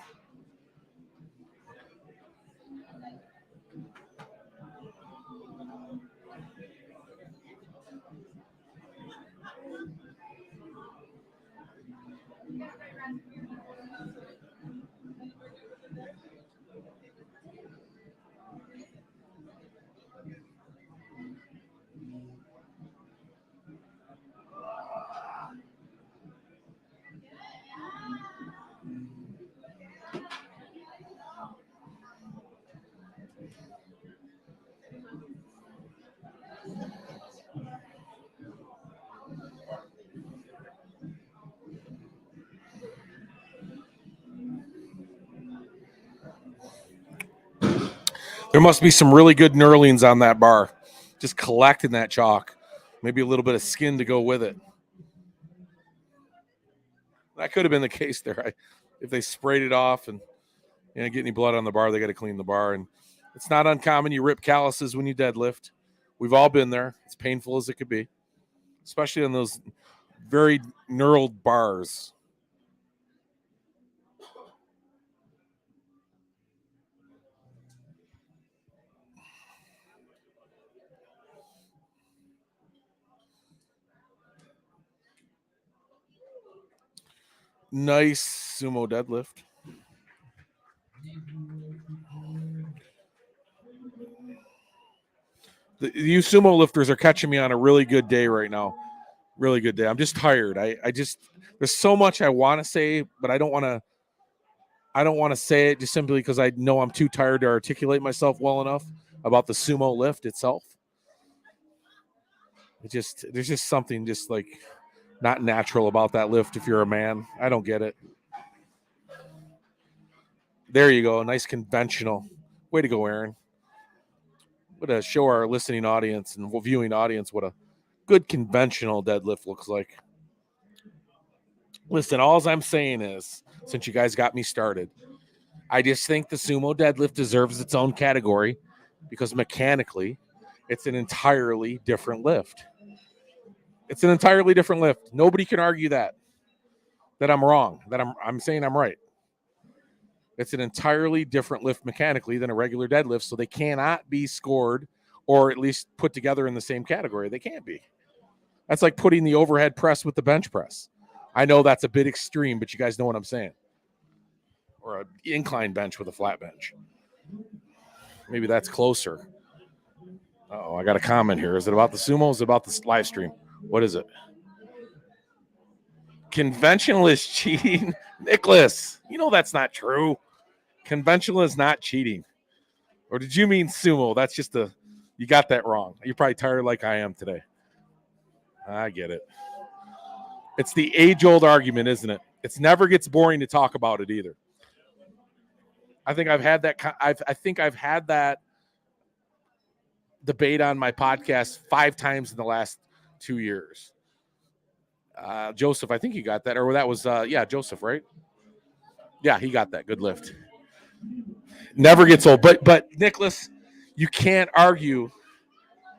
There must be some really good knurlings on that bar. Just collecting that chalk. Maybe a little bit of skin to go with it. That could have been the case there. If they sprayed it off and get any blood on the bar, they got to clean the bar. And it's not uncommon. You rip calluses when you deadlift. We've all been there. It's painful as it could be, especially on those very knurled bars. Nice sumo deadlift. You sumo lifters are catching me on a really good day right now. Really good day. I'm just tired. I just there's so much I want to say, but I don't want to say it just simply because I know I'm too tired to articulate myself well enough about the sumo lift itself. There's just something just like not natural about that lift if you're a man. I don't get it. There you go. Nice conventional. Way to go, Aaron. Way to show our listening audience and viewing audience what a good conventional deadlift looks like. Listen, all I'm saying is, since you guys got me started, I just think the sumo deadlift deserves its own category because mechanically, it's an entirely different lift. It's an entirely different lift. Nobody can argue that I'm wrong, that I'm saying I'm right. It's an entirely different lift mechanically than a regular deadlift, so they cannot be scored or at least put together in the same category. They can't be. That's like putting the overhead press with the bench press. I know that's a bit extreme, but you guys know what I'm saying. Or an incline bench with a flat bench. Maybe that's closer. Oh, I got a comment here. Is it about the sumo? Is it about the live stream? What is it? Conventional is cheating. Nicholas, you know that's not true. Conventional is not cheating. Or did you mean sumo? That's just you got that wrong. You're probably tired like I am today. I get it. It's the age-old argument, isn't it? It never gets boring to talk about it either. I think I've had that debate on my podcast 5 times in the last 2 years. Joseph, I think he got that. Or that was, Joseph, right? Yeah, he got that. Good lift. Never gets old. But Nicholas, you can't argue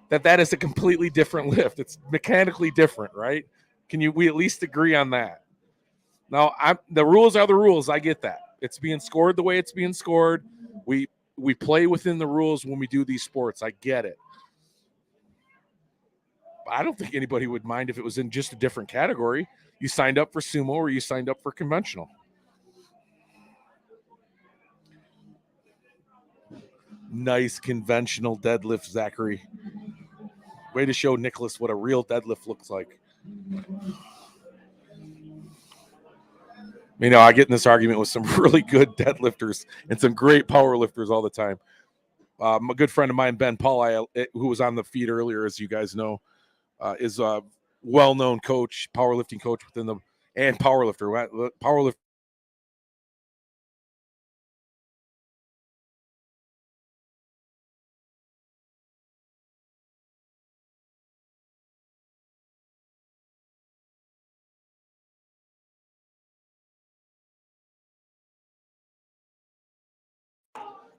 that is a completely different lift. It's mechanically different, right? We at least agree on that? Now, the rules are the rules. I get that. It's being scored the way it's being scored. We play within the rules when we do these sports. I get it. But I don't think anybody would mind if it was in just a different category. You signed up for sumo or you signed up for conventional. Nice conventional deadlift, Zachary. Way to show Nicholas what a real deadlift looks like. You know, I get in this argument with some really good deadlifters and some great power lifters all the time. A good friend of mine, Ben Paul, who was on the feed earlier, as you guys know, is a well-known coach, powerlifting coach and powerlifter. Powerlifter.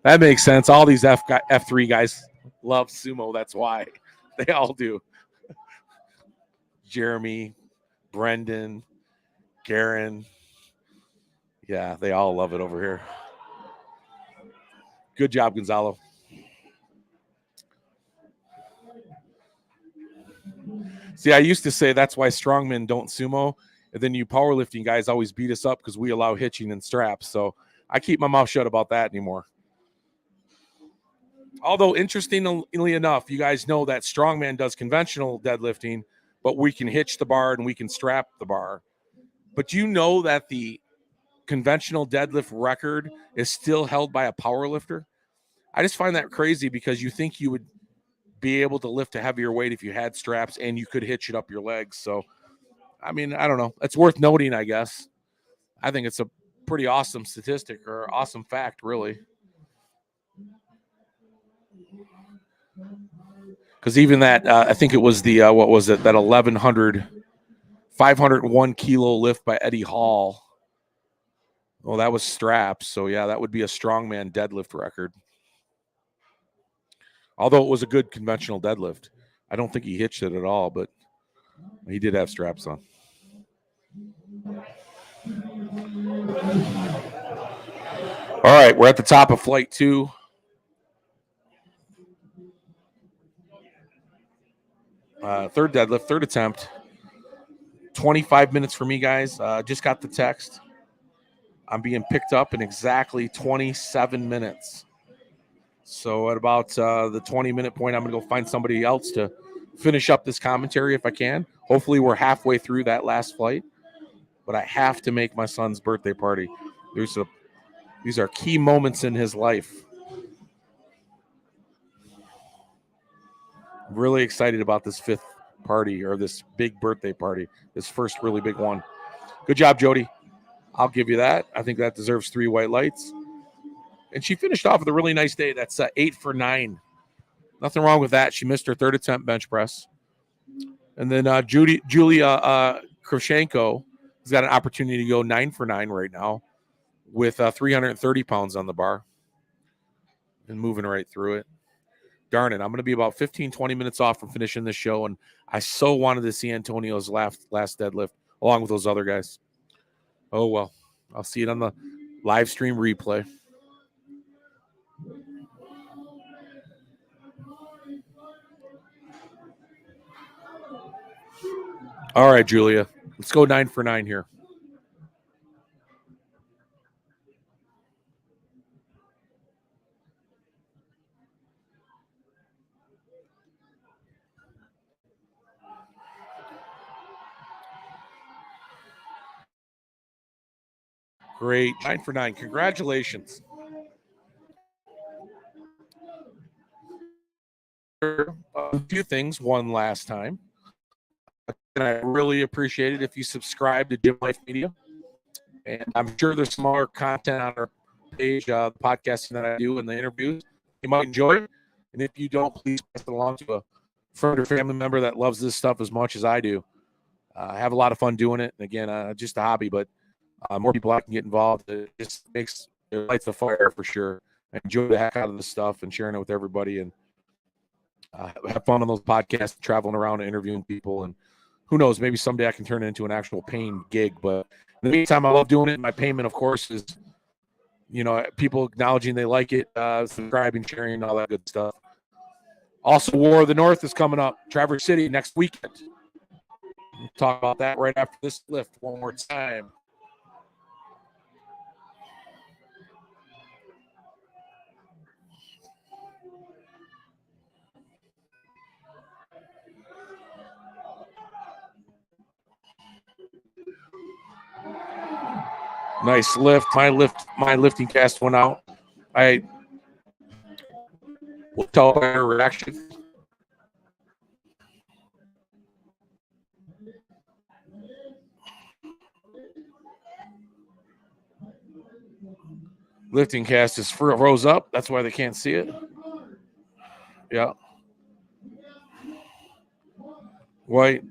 That makes sense. All these F3 guys love sumo. That's why they all do. Jeremy, Brendan, Garen. Yeah, they all love it over here. Good job, Gonzalo. See, I used to say that's why strongmen don't sumo. And then you powerlifting guys always beat us up because we allow hitching and straps. So I keep my mouth shut about that anymore. Although, interestingly enough, you guys know that strongman does conventional deadlifting, but we can hitch the bar and we can strap the bar. But you know that the conventional deadlift record is still held by a power lifter? I just find that crazy because you think you would be able to lift a heavier weight if you had straps and you could hitch it up your legs. So, I mean, I don't know. It's worth noting, I guess. I think it's a pretty awesome statistic or awesome fact, really. Because even that, I think it was the, what was it, that 501 kilo lift by Eddie Hall. Well, that was straps. So, yeah, that would be a strongman deadlift record. Although it was a good conventional deadlift. I don't think he hitched it at all, but he did have straps on. All right, we're at the top of flight 2. Third deadlift, third attempt. 25 minutes for me, guys. Just got the text. I'm being picked up in exactly 27 minutes. So at about the 20-minute point, I'm going to go find somebody else to finish up this commentary if I can. Hopefully we're halfway through that last flight. But I have to make my son's birthday party. These are key moments in his life. I'm really excited about this fifth party, or this big birthday party, this first really big one. Good job, Jody. I'll give you that. I think that deserves 3 white lights. And she finished off with a really nice day. That's 8 for 9. Nothing wrong with that. She missed her third attempt bench press. And then Julia Krivchenko has got an opportunity to go 9 for 9 right now with 330 pounds on the bar and moving right through it. Darn it, I'm going to be about 15, 20 minutes off from finishing this show, and I so wanted to see Antonio's last deadlift along with those other guys. Oh, well, I'll see it on the live stream replay. All right, Julia, let's go 9 for 9 here. Great. 9 for 9. Congratulations. A few things. One last time. And I really appreciate it if you subscribe to Gym Life Media. And I'm sure there's some more content on our page, the podcasting that I do and the interviews. You might enjoy it. And if you don't, please pass it along to a friend or family member that loves this stuff as much as I do. I have a lot of fun doing it. And again, just a hobby, but more people I can get involved. It just it lights the fire for sure. I enjoy the heck out of this stuff and sharing it with everybody, and have fun on those podcasts, traveling around and interviewing people. And who knows, maybe someday I can turn it into an actual paying gig. But in the meantime, I love doing it. My payment, of course, is, people acknowledging they like it, subscribing, sharing, all that good stuff. Also, War of the North is coming up. Traverse City next weekend. We'll talk about that right after this lift one more time. Nice lift. My lifting cast went out. I will tell by her reaction. Lifting cast is rose up. That's why they can't see it. Yeah. White.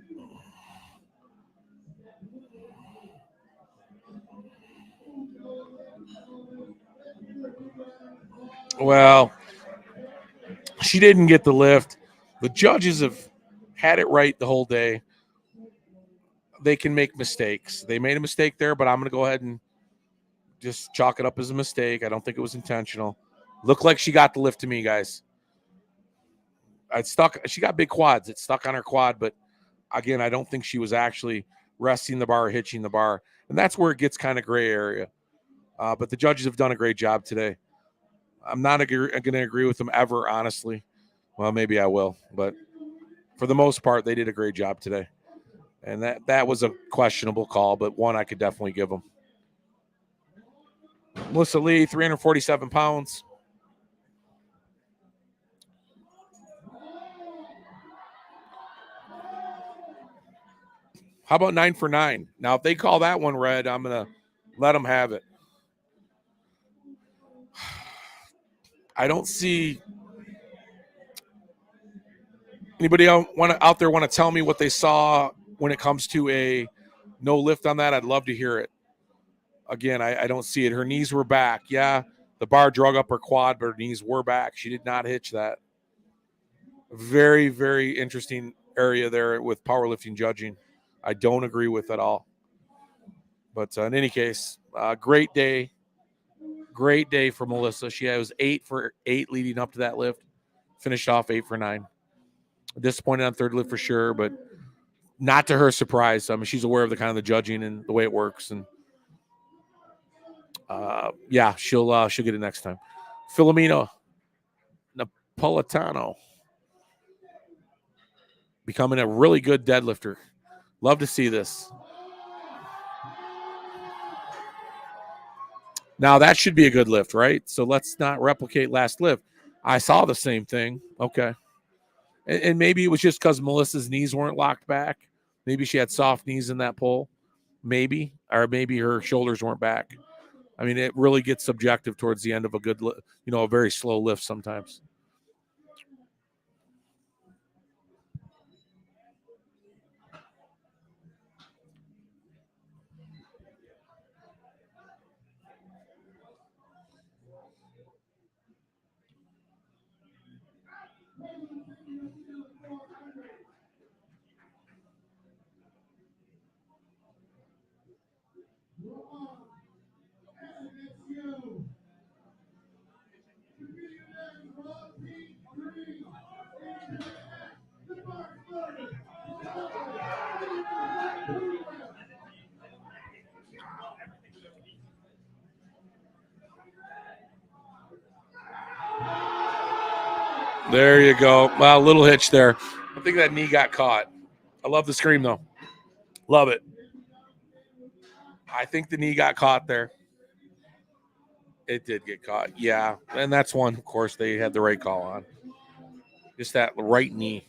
Well, she didn't get the lift. The judges have had it right the whole day. They can make mistakes. They made a mistake there, but I'm going to go ahead and just chalk it up as a mistake. I don't think it was intentional. Looked like she got the lift to me, guys. She got big quads. It stuck on her quad, but again, I don't think she was actually resting the bar or hitching the bar. And that's where it gets kind of gray area. But the judges have done a great job today. I'm not going to agree with them ever, honestly. Well, maybe I will. But for the most part, they did a great job today. And that was a questionable call, but one I could definitely give them. Melissa Lee, 347 pounds. How about 9 for 9? Now, if they call that one red, I'm going to let them have it. I don't see anybody out there want to tell me what they saw when it comes to a no lift on that. I'd love to hear it. Again, I don't see it. Her knees were back. Yeah, the bar drug up her quad, but her knees were back. She did not hitch that. Very, very interesting area there with powerlifting judging. I don't agree with at all. But in any case, great day. Great day for Melissa. She was 8 for 8 leading up to that lift. Finished off 8 for 9. Disappointed on third lift for sure, but not to her surprise. I mean, she's aware of the kind of the judging and the way it works. And Yeah, she'll get it next time. Filomeno Napolitano becoming a really good deadlifter. Love to see this. Now that should be a good lift, right? So let's not replicate last lift. I saw the same thing. Okay. And maybe it was just because Melissa's knees weren't locked back. Maybe she had soft knees in that pull. Maybe. Or maybe her shoulders weren't back. I mean, it really gets subjective towards the end of a good, a very slow lift sometimes. There you go. Wow, little hitch there. I think that knee got caught. I love the scream, though. Love it. I think the knee got caught there. It did get caught. Yeah. And that's one, of course, they had the right call on. Just that right knee.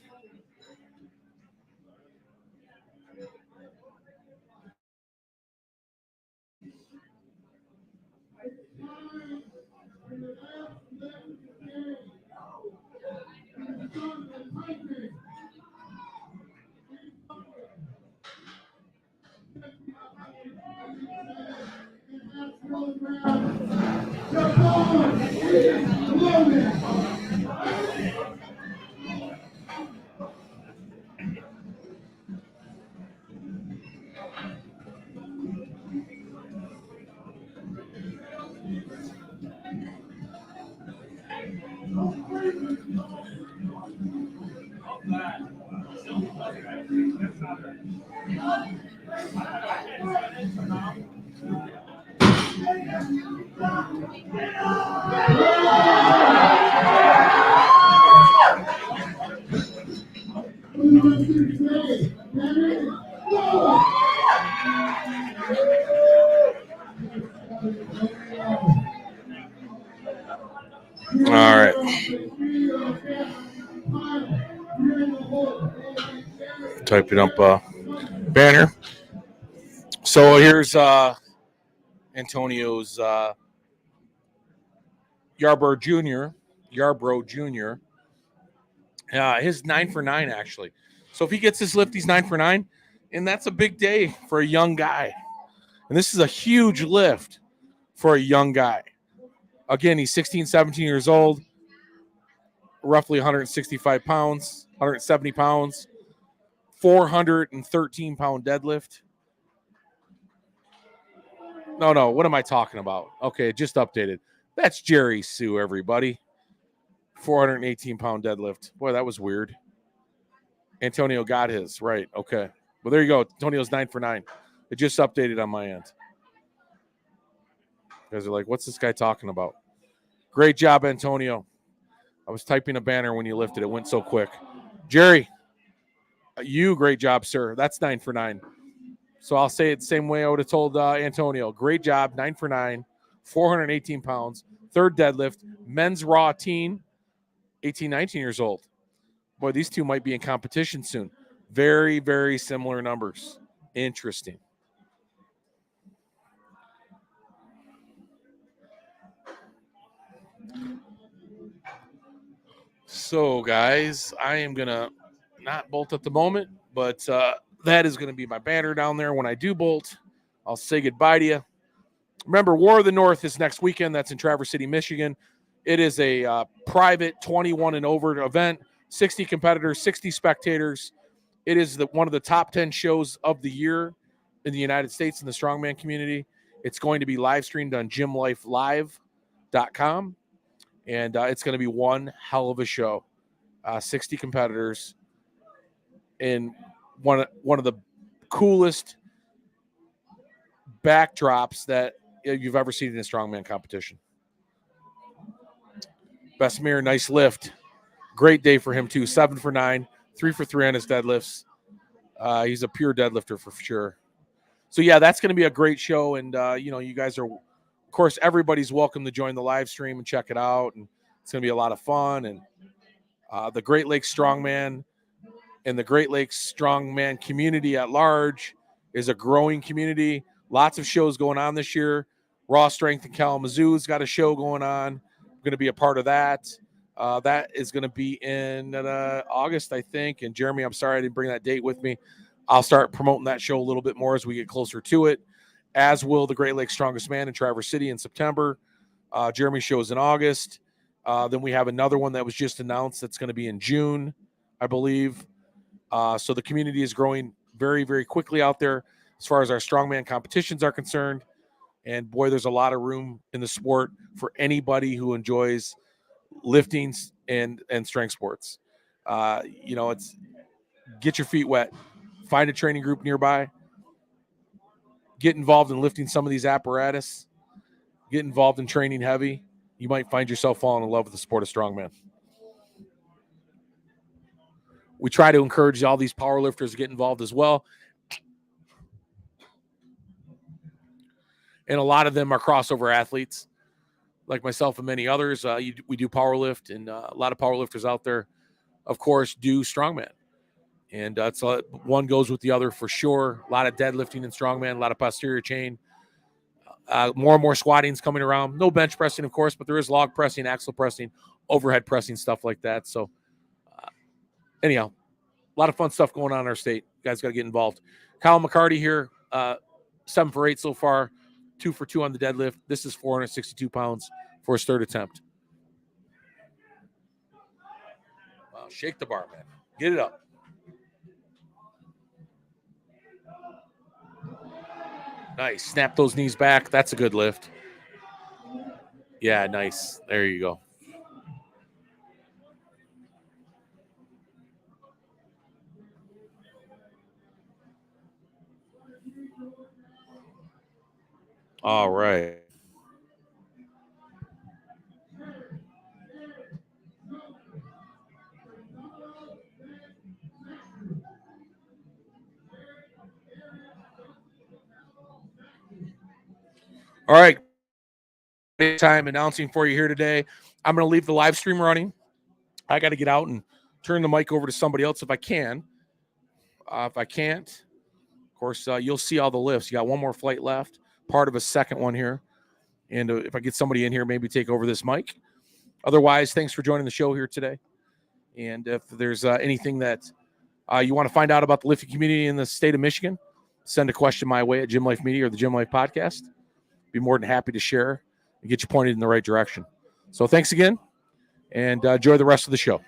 All right. Typing up banner. So here's Antonio's Yarbrough Jr. His 9 for 9 actually. So if he gets this lift, he's 9 for 9, and that's a big day for a young guy. And this is a huge lift for a young guy. Again, he's 16, 17 years old, roughly 165 pounds, 170 pounds, 413-pound deadlift. No, what am I talking about? Okay, just updated. That's Jerry Sue, everybody. 418-pound deadlift. Boy, that was weird. Antonio got his, right. Okay. Well, there you go. Antonio's 9 for 9. It just updated on my end. You guys are like, what's this guy talking about? Great job, Antonio. I was typing a banner when you lifted. It went so quick. Jerry, great job, sir. That's 9 for 9. So I'll say it the same way I would have told Antonio. Great job, 9 for 9, 418 pounds, third deadlift, men's raw teen, 18, 19 years old. Boy, these two might be in competition soon. Very, very similar numbers. Interesting. So, guys, I am going to not bolt at the moment, but that is going to be my banner down there. When I do bolt, I'll say goodbye to you. Remember, War of the North is next weekend. That's in Traverse City, Michigan. It is a private 21 and over event, 60 competitors, 60 spectators. It is one of the top 10 shows of the year in the United States in the strongman community. It's going to be live streamed on gymlifelive.com, and it's going to be one hell of a show. 60 competitors in one of the coolest backdrops that you've ever seen in a strongman competition. Bessemer, nice lift. Great day for him, too. 7 for 9, 3 for 3 on his deadlifts. He's a pure deadlifter for sure. So, yeah, that's going to be a great show. And, you guys are, of course, everybody's welcome to join the live stream and check it out. And it's going to be a lot of fun. And the Great Lakes Strongman and the Great Lakes Strongman community at large is a growing community. Lots of shows going on this year. Raw Strength in Kalamazoo's got a show going on. I'm going to be a part of that. That is going to be in August, I think. And Jeremy, I'm sorry I didn't bring that date with me. I'll start promoting that show a little bit more as we get closer to it, as will the Great Lakes Strongest Man in Traverse City in September. Jeremy's show is in August. Then we have another one that was just announced that's going to be in June, I believe. So the community is growing very, very quickly out there as far as our strongman competitions are concerned. And boy, there's a lot of room in the sport for anybody who enjoys lifting and strength sports. It's get your feet wet, find a training group nearby, get involved in lifting some of these apparatus, get involved in training heavy. You might find yourself falling in love with the sport of strongman. We try to encourage all these power lifters to get involved as well. And a lot of them are crossover athletes, like myself and many others. We do power lift, and a lot of power lifters out there, of course, do strongman. And that's one goes with the other for sure. A lot of deadlifting in strongman, a lot of posterior chain. More and more squatting's coming around. No bench pressing, of course, but there is log pressing, axle pressing, overhead pressing, stuff like that. So anyhow, a lot of fun stuff going on in our state. You guys got to get involved. Kyle McCarty here, 7 for 8 so far, 2 for 2 on the deadlift. This is 462 pounds for his third attempt. Wow, shake the bar, man. Get it up. Nice. Snap those knees back. That's a good lift. Yeah, nice. There you go. All right. All right. Time announcing for you here today. I'm going to leave the live stream running. I got to get out and turn the mic over to somebody else if I can. If I can't, of course, you'll see all the lifts. You got one more flight left, part of a second one here. And if I get somebody in here, maybe take over this mic. Otherwise, thanks for joining the show here today. And if there's anything that you want to find out about the lifting community in the state of Michigan, send a question my way at Gym Life Media or the Gym Life Podcast. Be more than happy to share and get you pointed in the right direction. So thanks again, and enjoy the rest of the show.